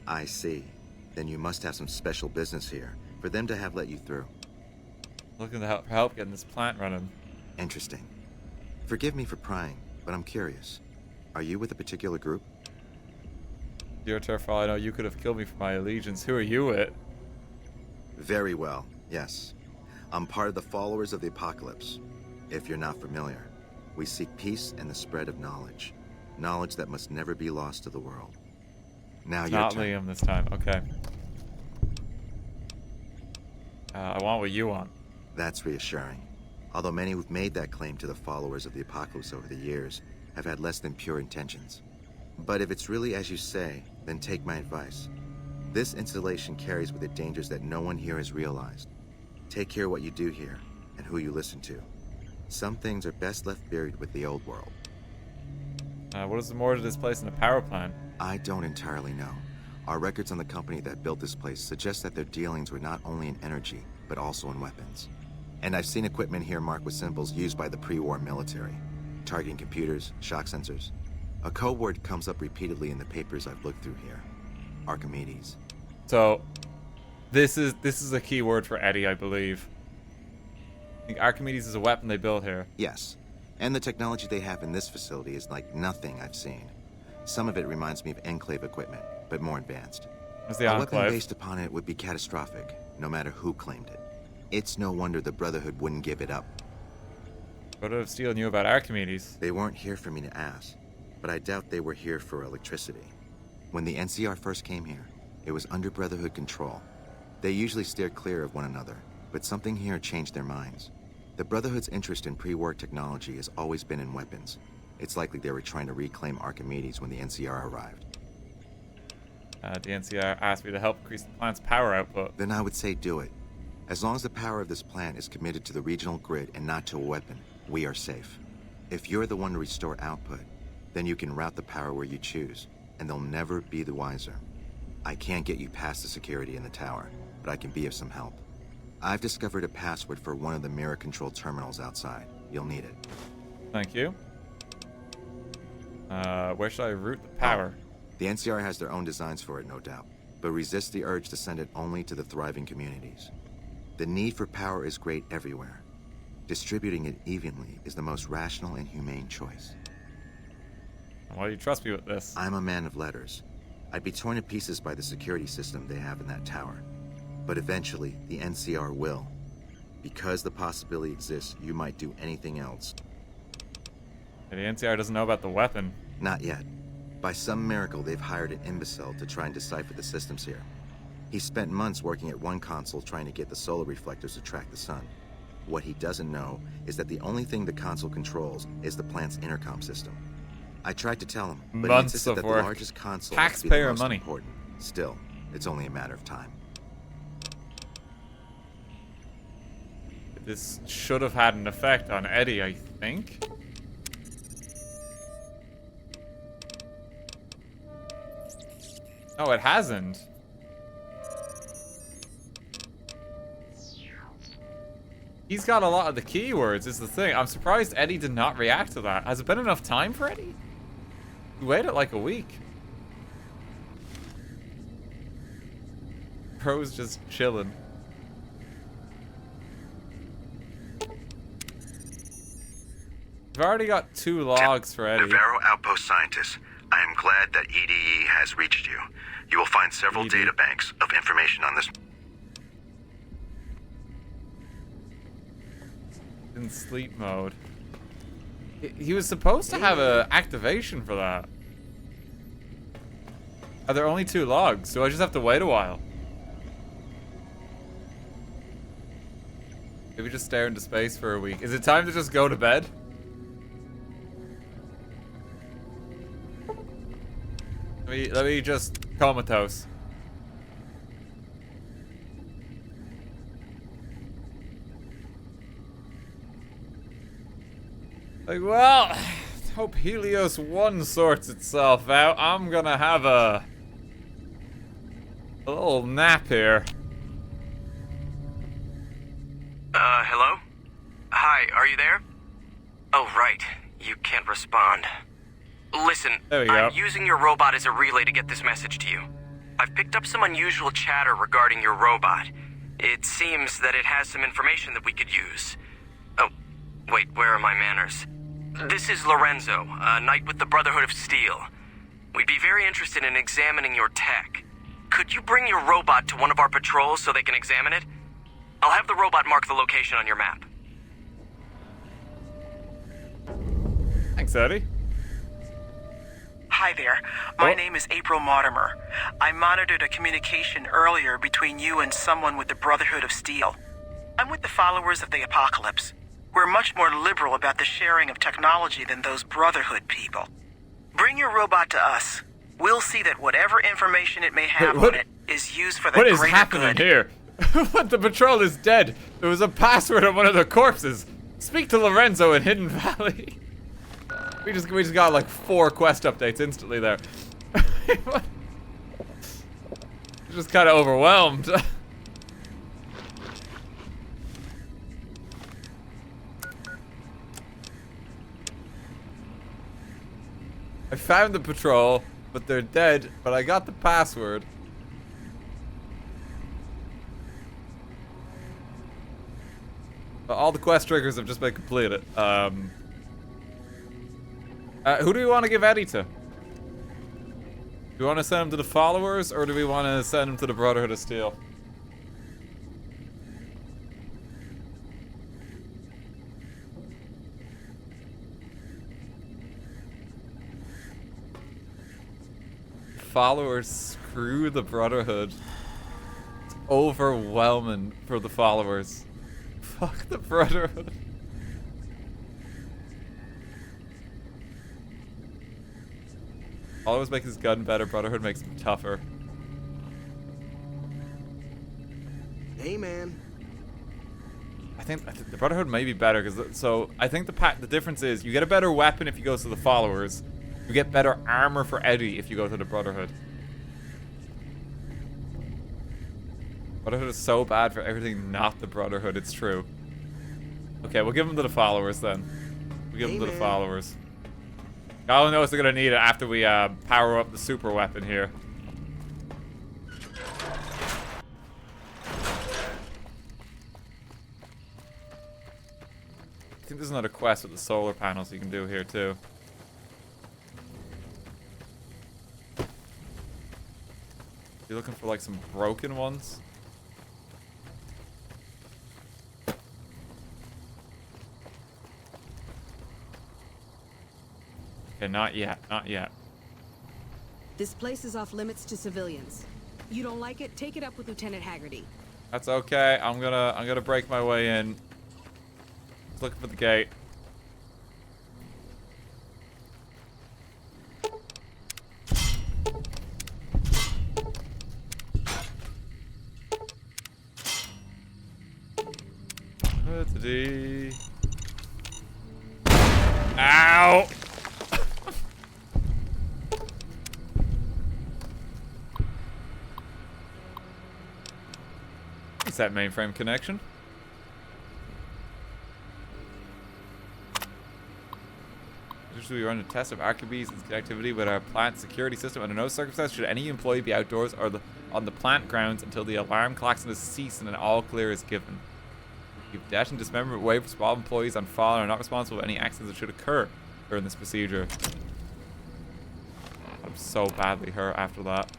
I see. Then you must have some special business here for them to have let you through. Looking to help getting this plant running. Interesting. Forgive me for prying, but I'm curious. Are you with a particular group? Your turf, for all I know, you could have killed me for my allegiance. Who are you with? Very well, yes. I'm part of the followers of the apocalypse. If you're not familiar, we seek peace and the spread of knowledge. Knowledge that must never be lost to the world. Now your Not turn. Liam this time. Okay. I want what you want. That's reassuring. Although many who've made that claim to the followers of the apocalypse over the years have had less than pure intentions. But if it's really as you say, then take my advice. This installation carries with it dangers that no one here has realized. Take care of what you do here and who you listen to. Some things are best left buried with the old world. What is the more to this place than a power plant? I don't entirely know. Our records on the company that built this place suggest that their dealings were not only in energy, but also in weapons. And I've seen equipment here marked with symbols used by the pre-war military. Targeting computers, shock sensors. A code word comes up repeatedly in the papers I've looked through here. Archimedes. So, this is a key word for Eddie, I believe. I think Archimedes is a weapon they built here. Yes. And the technology they have in this facility is like nothing I've seen. Some of it reminds me of Enclave equipment, but more advanced. What's the A Enclave? weapon based upon it would be catastrophic, no matter who claimed it. It's no wonder the Brotherhood wouldn't give it up. Brotherhood of Steel knew about Archimedes. They weren't here for me to ask, but I doubt they were here for electricity. When the NCR first came here, it was under Brotherhood control. They usually steer clear of one another, but something here changed their minds. The Brotherhood's interest in pre-war technology has always been in weapons. It's likely they were trying to reclaim Archimedes when the NCR arrived. The NCR asked me to help increase the plant's power output. Then I would say do it. As long as the power of this plant is committed to the regional grid and not to a weapon, we are safe. If you're the one to restore output, then you can route the power where you choose, and they'll never be the wiser. I can't get you past the security in the tower, but I can be of some help. I've discovered a password for one of the mirror control terminals outside. You'll need it. Thank you. Where should I route the power? The NCR has their own designs for it, no doubt, but resist the urge to send it only to the thriving communities. The need for power is great everywhere. Distributing it evenly is the most rational and humane choice. Why do you trust me with this? I'm a man of letters. I'd be torn to pieces by the security system they have in that tower. But eventually, the NCR will. Because the possibility exists, you might do anything else. The NCR doesn't know about the weapon. Not yet. By some miracle, they've hired an imbecile to try and decipher the systems here. He spent months working at one console trying to get the solar reflectors to track the sun. What he doesn't know is that the only thing the console controls is the plant's intercom system. I tried to tell him, but he insisted that the largest console must be the most important. Still, it's only a matter of time. This should have had an effect on Eddie, I think. Oh, it hasn't. He's got a lot of the keywords, is the thing. I'm surprised Eddie did not react to that. Has it been enough time for Eddie? He waited like a week. Bro's just chilling. I've already got 2 logs for Eddie. Navarro Outpost Scientist, I am glad that EDE has reached you. You will find several data banks of information on this. In sleep mode. He was supposed to have a activation for that. Are there only 2 logs? Do I just have to wait a while? Maybe just stare into space for a week. Is it time to just go to bed? Let me just comatose. Like, well, hope Helios 1 sorts itself out. I'm gonna have a little nap here. Hello? Hi, are you there? Oh, right. You can't respond. Listen, I'm using your robot as a relay to get this message to you. I've picked up some unusual chatter regarding your robot. It seems that it has some information that we could use. Oh, wait, where are my manners? This is Lorenzo, a knight with the Brotherhood of Steel. We'd be very interested in examining your tech. Could you bring your robot to one of our patrols so they can examine it? I'll have the robot mark the location on your map. Thanks, Eddie. Hi there. My name is April Mortimer. I monitored a communication earlier between you and someone with the Brotherhood of Steel. I'm with the followers of the Apocalypse. We're much more liberal about the sharing of technology than those Brotherhood people. Bring your robot to us. We'll see that whatever information it may have on it is used for the greater good. What is happening here? What? The patrol is dead. There was a password on one of the corpses. Speak to Lorenzo in Hidden Valley. We just got like 4 quest updates instantly there. Just kind of overwhelmed. I found the patrol, but they're dead, but I got the password. But all the quest triggers have just been completed. Who do we want to give Eddie to? Do we want to send him to the followers, or do we want to send him to the Brotherhood of Steel? Followers, screw the Brotherhood. It's overwhelming for the followers. Fuck the Brotherhood. Followers make his gun better, Brotherhood makes him tougher. Hey, man. I think the Brotherhood may be better, because so I think the difference is you get a better weapon if you go to the followers. You get better armor for Eddie if you go to the Brotherhood. Brotherhood is so bad for everything not the Brotherhood, it's true. Okay, we'll give them to the followers then. We'll give them to the followers. God knows they're gonna need it after we power up the super weapon here. I think there's another quest with the solar panels you can do here too. You're looking for like some broken ones? Okay, not yet, not yet. This place is off limits to civilians. You don't like it? Take it up with Lieutenant Haggerty. That's okay. I'm gonna break my way in. Just looking for the gate. Ow! Is that mainframe connection? Usually we run a test of Archimedes' connectivity with our plant security system. Under no circumstance should any employee be outdoors or on the plant grounds until the alarm klaxon has ceased and an all clear is given. Keep dash and dismemberment waived for all employees on file and are not responsible for any accidents that should occur during this procedure. I'm so badly hurt after that.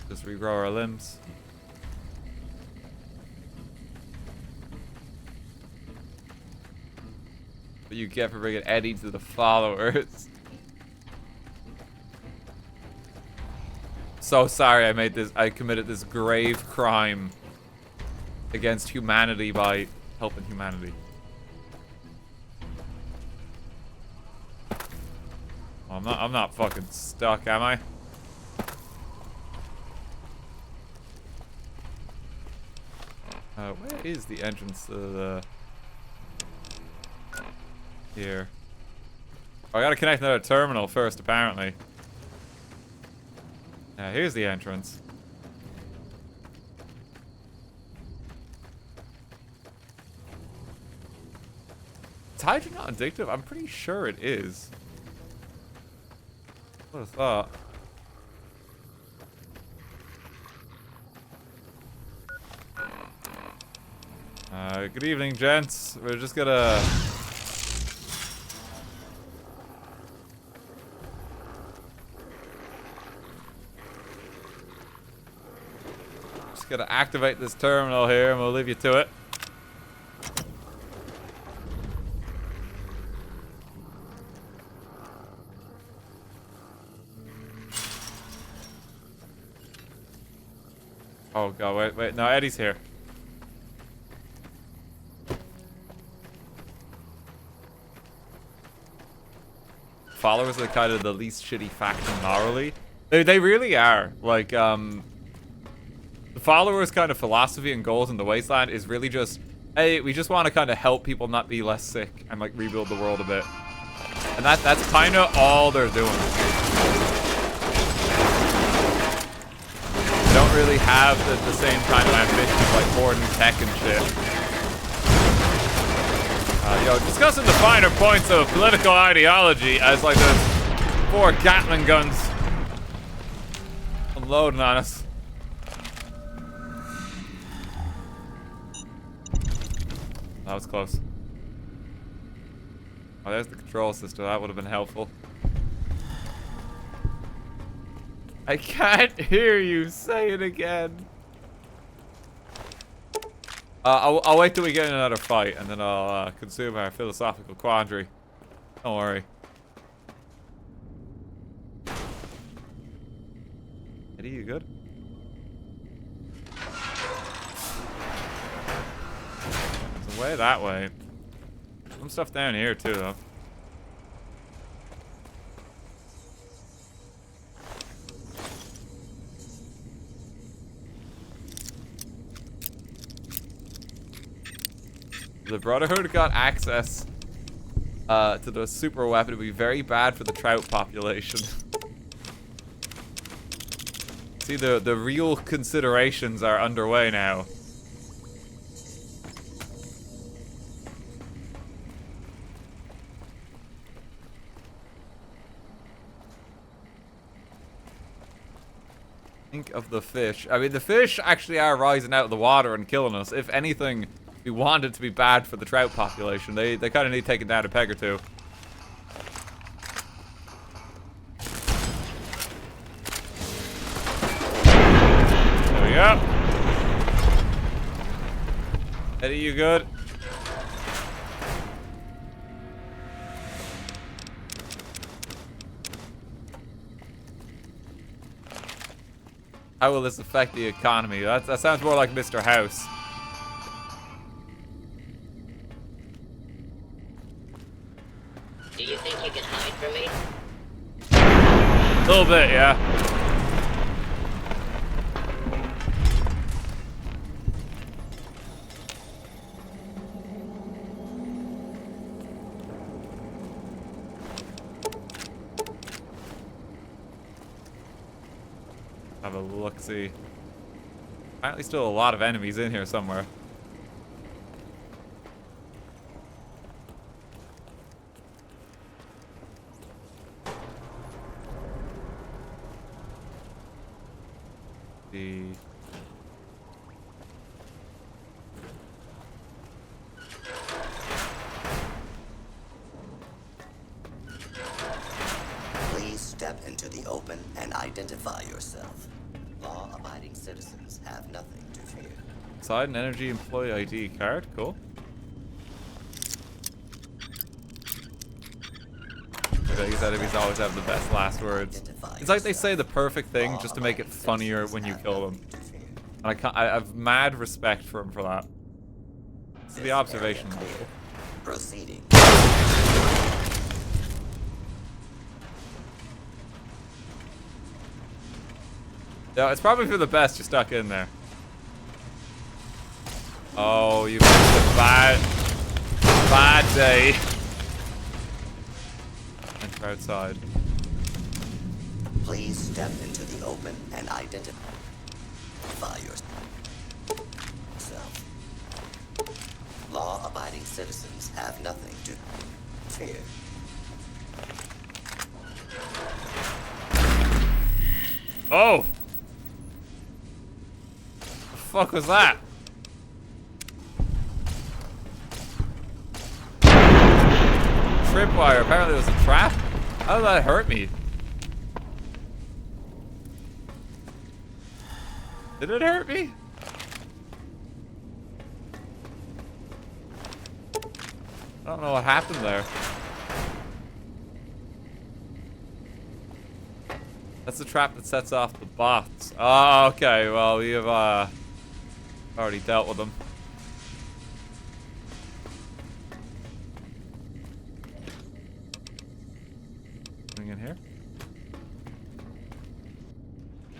Just regrow our limbs. What you get for bringing Eddie to the followers. So sorry I committed this grave crime against humanity by helping humanity. Well, I'm not fucking stuck, am I? Where is the entrance to the here? Oh, I gotta connect another terminal first, apparently. Yeah, here's the entrance. Is hydrogen not addictive? I'm pretty sure it is. What have thought? Good evening, gents. We're just gonna... Gonna activate this terminal here and we'll leave you to it. Oh god, wait, no, Eddie's here. Followers are kind of the least shitty faction morally. They really are. Like, the followers' kind of philosophy and goals in the Wasteland is really just, hey, we just want to kind of help people not be less sick and like rebuild the world a bit. And that's kind of all they're doing. They don't really have the same kind of ambitions like hoarding tech and shit. Discussing the finer points of political ideology as like there's 4 Gatling guns unloading on us. That was close. Oh, there's the control system. That would have been helpful. I can't hear you. Say it again. I'll wait till we get in another fight, and then I'll consume our philosophical quandary. Don't worry. Eddie, you good? Way that way. Some stuff down here too, though. The Brotherhood got access to the super weapon. It would be very bad for the trout population. See, the real considerations are underway now. Think of the fish. I mean, the fish actually are rising out of the water and killing us. If anything, we want it to be bad for the trout population. They kind of need taken down a peg or two. There we go. Eddie, you good? How will this affect the economy? That sounds more like Mr. House. Do you think you can hide from me? A little bit, yeah. Have a look-see. Apparently still a lot of enemies in here somewhere. Please step into the open and identify yourself. Law-abiding citizens have nothing to fear. Side and energy employee ID card, cool. These enemies always have the best last words. It's like they say the perfect thing just to make it funnier when you kill them. And I have mad respect for them for that. This is the observation rule. Proceeding. Yeah, it's probably for the best you're stuck in there. Oh, you picked a bad day. We're outside. Please step into the open and identify yourself. Law-abiding citizens have nothing to fear. Oh! The fuck was that? Tripwire. Apparently it was a trap. How did that hurt me? Did it hurt me? I don't know what happened there. That's the trap that sets off the bots. Oh, okay. Well, we have already dealt with them. Coming in here?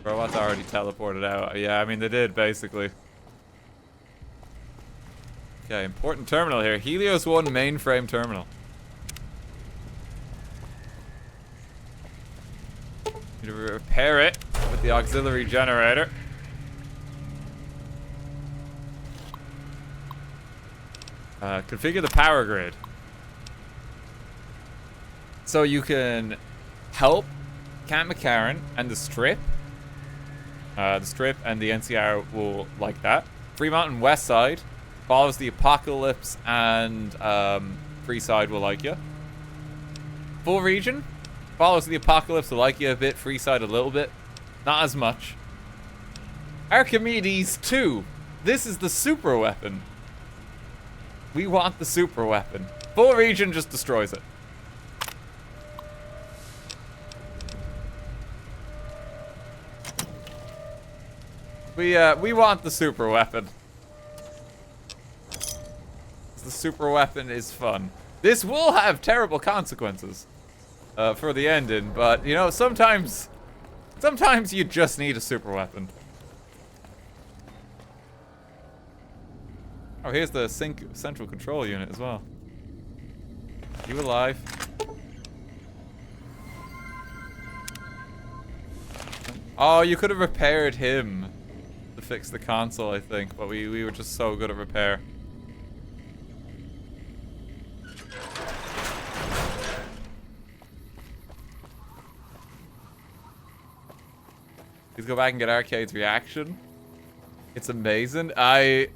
Robots already teleported out. Yeah, I mean, they did, basically. Okay, important terminal here. Helios 1 mainframe terminal. Need to repair it with the auxiliary generator. Configure the power grid. So you can help Camp McCarran and the Strip. The Strip and the NCR will like that. Fremont and West Side follows the Apocalypse and Freeside will like you. Full region follows the Apocalypse will like you a bit. Freeside a little bit. Not as much. Archimedes 2. This is the super weapon. We want the super weapon. Full region just destroys it. We want the super weapon. The super weapon is fun. This will have terrible consequences for the ending, but you know, sometimes you just need a super weapon. Oh, here's the central control unit as well. You alive? Oh, you could have repaired him to fix the console, I think, but we were just so good at repair. Please go back and get Arcade's reaction. It's amazing. I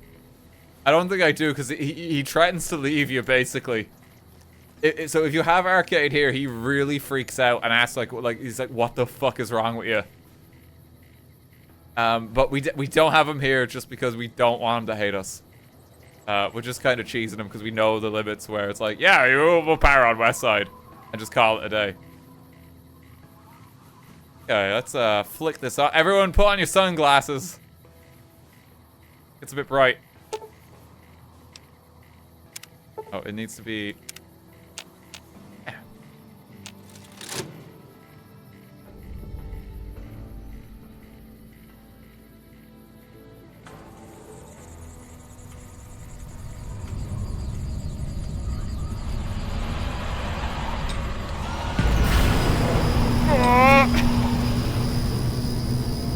don't think I do, because he threatens to leave you, basically. So if you have Arcade here, he really freaks out and asks, like he's like, what the fuck is wrong with you? But we don't have him here just because we don't want him to hate us. We're just kind of cheesing him because we know the limits where it's like, yeah, we'll power on West Side and just call it a day. Okay, let's flick this off. Everyone put on your sunglasses. It's a bit bright. Oh, it needs to be...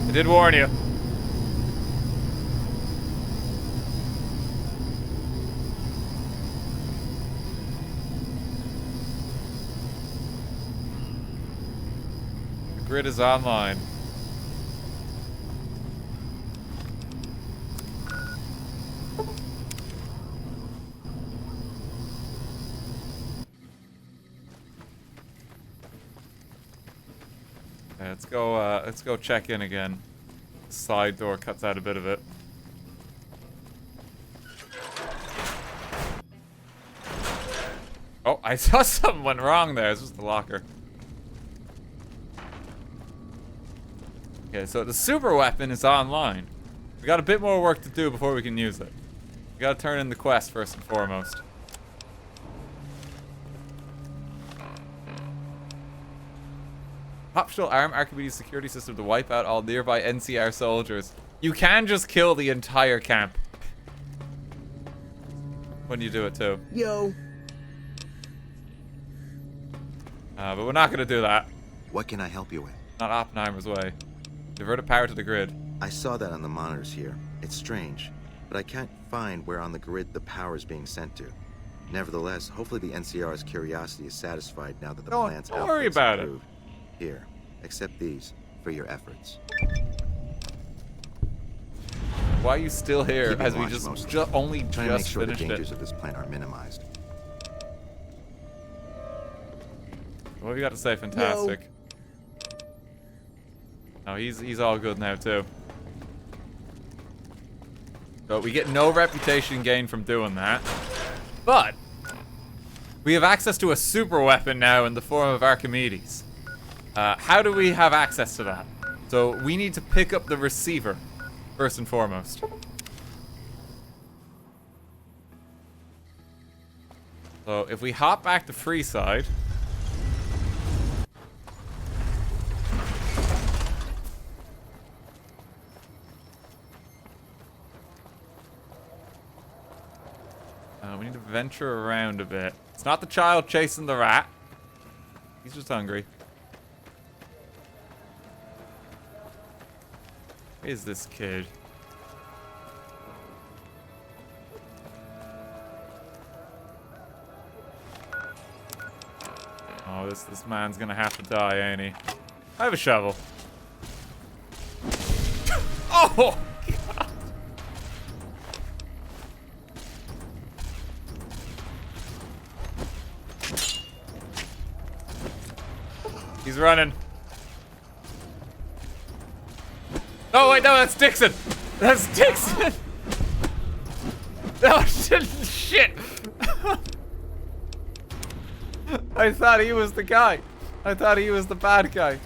I did warn you. The grid is online. Okay, let's go check in again. The side door cuts out a bit of it. Oh, I saw something went wrong there. It's just the locker. Okay, so the super weapon is online. We got a bit more work to do before we can use it. We gotta turn in the quest first and foremost. Optional arm Archimedes security system to wipe out all nearby NCR soldiers. You can just kill the entire camp. When you do it too. Yo. But we're not gonna do that. What can I help you with? Not Oppenheimer's way. Diverted power to the grid. I saw that on the monitors here. It's strange, but I can't find where on the grid the power is being sent to. Nevertheless, hopefully the NCR's curiosity is satisfied now that the plant's don't worry about it. Here, accept these for your efforts. Why are you still here? Keeping As we watch just mostly. only Trying to make just sure the finished dangers it. of this plant are minimized. What have you got to say? Fantastic. No, he's all good now too. So we get no reputation gain from doing that, but we have access to a super weapon now in the form of Archimedes. How do we have access to that? So we need to pick up the receiver first and foremost. So if we hop back to Freeside. We need to venture around a bit. It's not the child chasing the rat. He's just hungry. Where is this kid? Oh, this man's gonna have to die, ain't he? I have a shovel. Oh! He's running. Oh wait, no, that's Dixon. That's Dixon. Oh shit! I thought he was the guy. I thought he was the bad guy.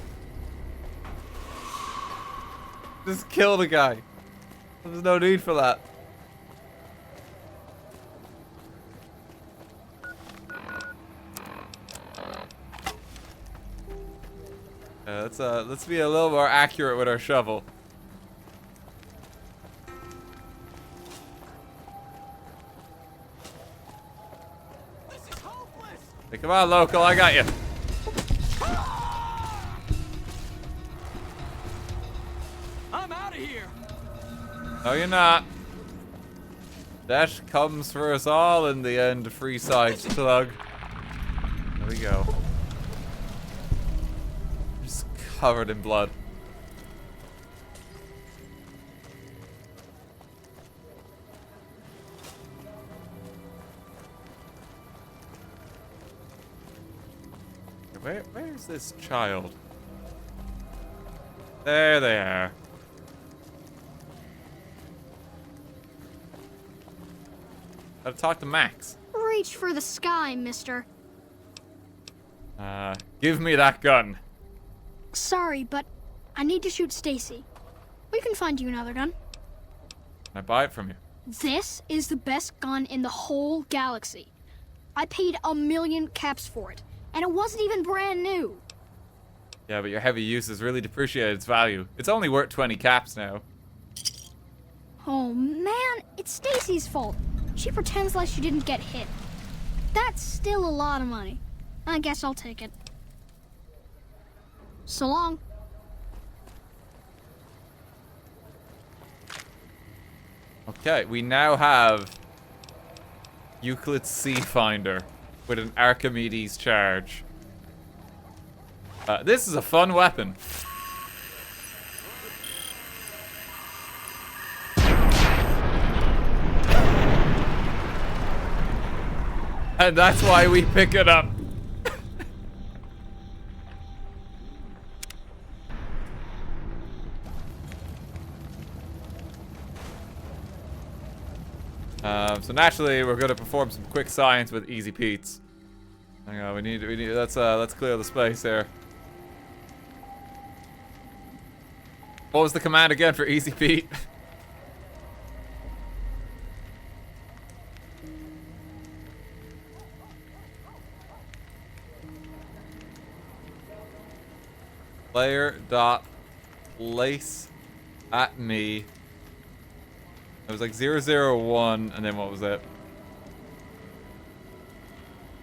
Just kill the guy. There's no need for that. Let's be a little more accurate with our shovel. Hey, come on, local, I got you. I'm out of here. No, you're not. That comes for us all in the end, Freeside slug. There we go. Just covered in blood. Where's this child? There they are. Gotta talk to Max. Reach for the sky, mister. Give me that gun. Sorry, but I need to shoot Stacy. We can find you another gun. Can I buy it from you? This is the best gun in the whole galaxy. I paid 1,000,000 caps for it, and it wasn't even brand new. Yeah, but your heavy use has really depreciated its value. It's only worth 20 caps now. Oh man, it's Stacy's fault. She pretends like she didn't get hit. That's still a lot of money. I guess I'll take it. So long. Okay, we now have Euclid's Sea Finder with an Archimedes charge. This is a fun weapon. And that's why we pick it up. So naturally, we're going to perform some quick science with Easy Pete's. Hang on, we need. Let's clear the space here. What was the command again for Easy Pete? Player dot lace at me. It was like 001, and then what was it?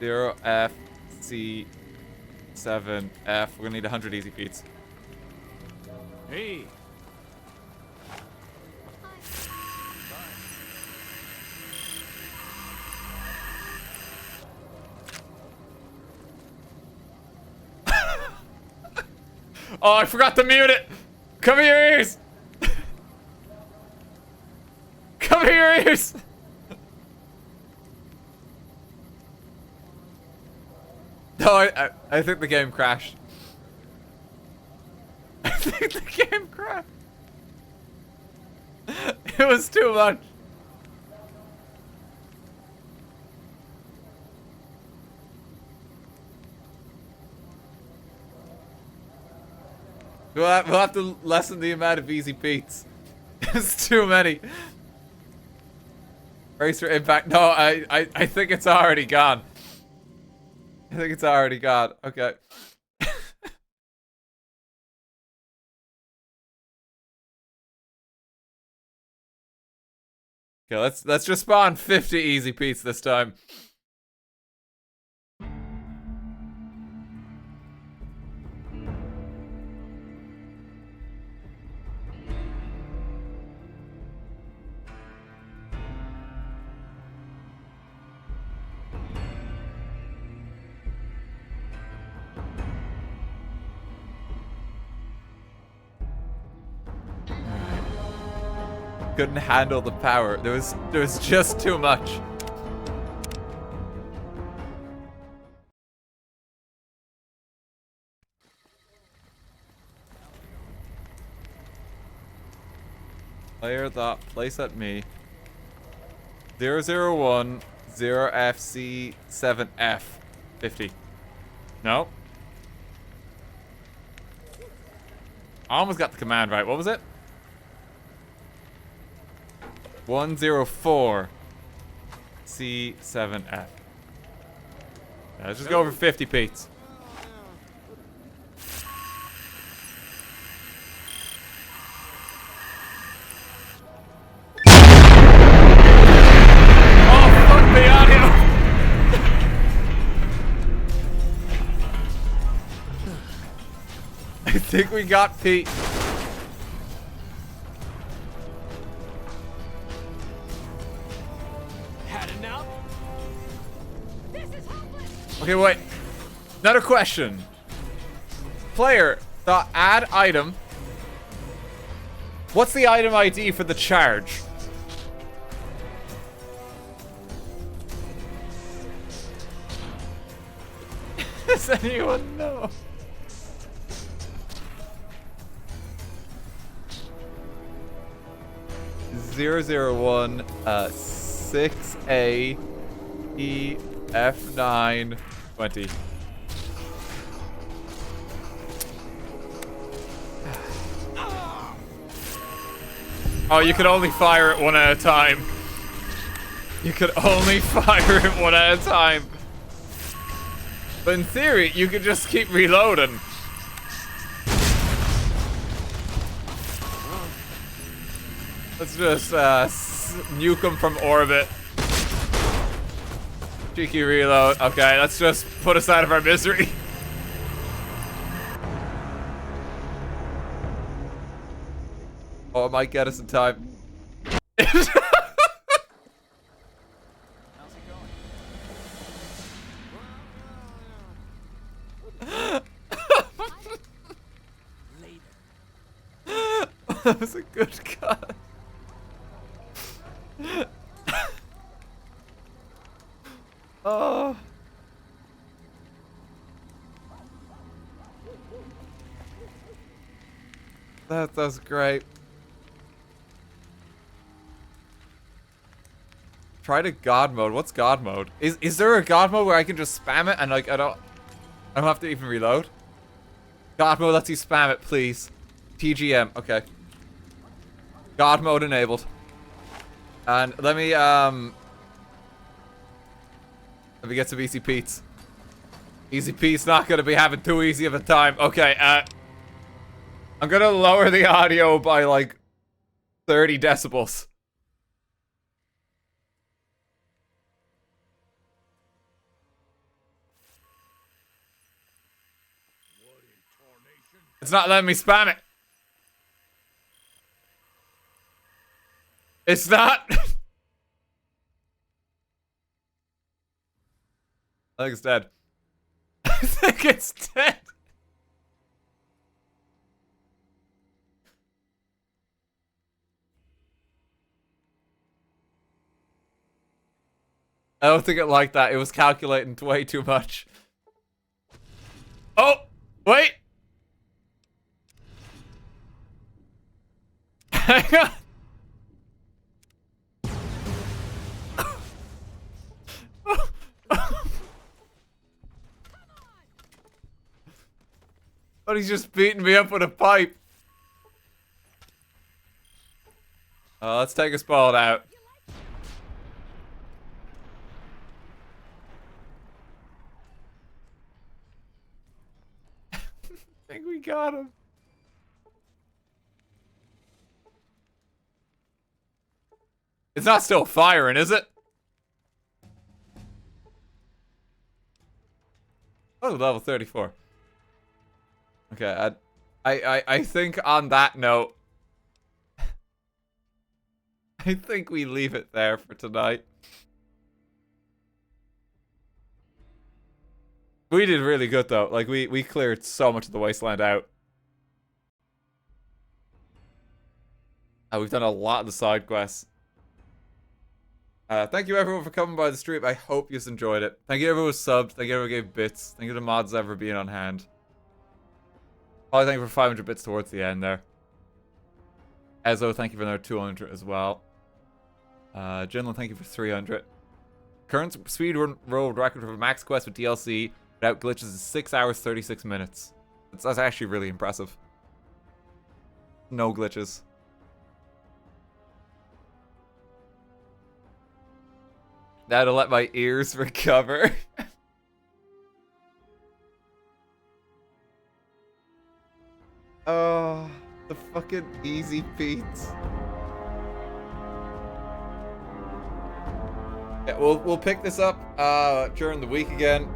0FC C7F. We're gonna need 100 easy beats. Hey. Oh, I forgot to mute it. Cover your ears. Cover your ears. No, I think the game crashed. I think the game crashed. It was too much. We'll have to lessen the amount of easy beats. It's too many. Brace for impact. No, I think it's already gone. I think it's already gone. Okay. Okay, let's just spawn 50 easy beats this time. Couldn't handle the power. There was just too much. Player dot place at me 001 0FC 7F 50. No. I almost got the command right. What was it? 104 C7F. Yeah, let's just go over 50 Pete's. Oh, fuck the audio! I think we got Pete. Okay, wait. Another question. Player, add item. What's the item ID for the charge? Does anyone know? (001) 6A E F9 20. Oh, you could only fire it one at a time. You could only fire it one at a time. But in theory, you could just keep reloading. Let's just nuke them from orbit. Cheeky reload. Okay, let's just put us out of our misery. Oh, it might get us in time. That was a good cut. Oh. That's great. Try to God mode. What's God mode? Is there a God mode where I can just spam it and like I don't have to even reload? God mode lets you spam it, please. TGM. Okay. God mode enabled. And let me get some easy Pete's. Easy Pete's not gonna be having too easy of a time. Okay, I'm gonna lower the audio by like 30 decibels. It's not letting me spam it. It's not. I think it's dead. I think it's dead. I don't think it liked that. It was calculating way too much. Oh, wait. Hang on. But he's just beating me up with a pipe. Let's take his ball out. I think we got him. It's not still firing, is it? Oh, level 34. Okay, I think on that note, I think we leave it there for tonight. We did really good though. Like we cleared so much of the wasteland out. We've done a lot of the side quests. Thank you everyone for coming by the stream. I hope you enjoyed it. Thank you everyone who subbed. Thank you everyone who gave bits. Thank you to the mods ever being on hand. Probably thank you for 500 bits towards the end there. Ezo, thank you for another 200 as well. Jinlin, thank you for 300. Current speedrun road record for max quest with DLC without glitches is 6 hours 36 minutes. That's actually really impressive. No glitches. Now to let my ears recover. Oh, the fucking easy beats. Yeah, we'll pick this up during the week again.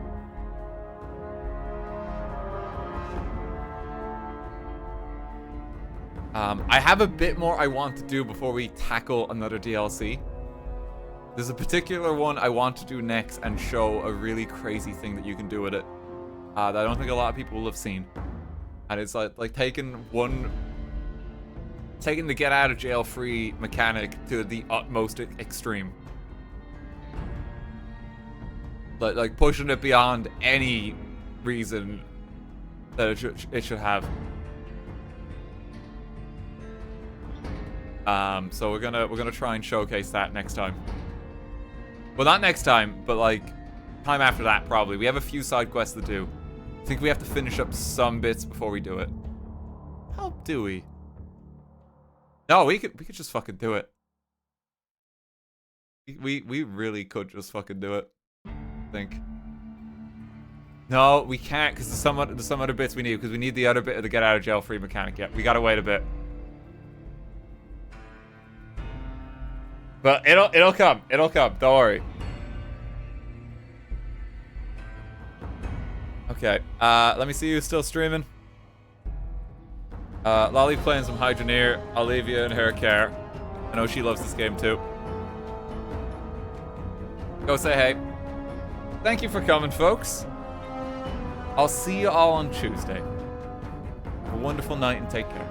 I have a bit more I want to do before we tackle another DLC. There's a particular one I want to do next and show a really crazy thing that you can do with it that I don't think a lot of people will have seen. And it's like taking the get out of jail free mechanic to the utmost extreme. Like pushing it beyond any reason that it should have. So we're gonna try and showcase that next time. Well, not next time, but like time after that probably. We have a few side quests to do. I think we have to finish up some bits before we do it. How do we? No, we could just fucking do it. We really could just fucking do it. I think. No, we can't because there's some other bits we need because we need the other bit of the get out of jail free mechanic. Yeah, we gotta wait a bit. But it'll come. It'll come. Don't worry. Okay. Let me see you still streaming. Lolly playing some Hydroneer. I'll leave you in her care. I know she loves this game too. Go say hey. Thank you for coming, folks. I'll see you all on Tuesday. Have a wonderful night and take care.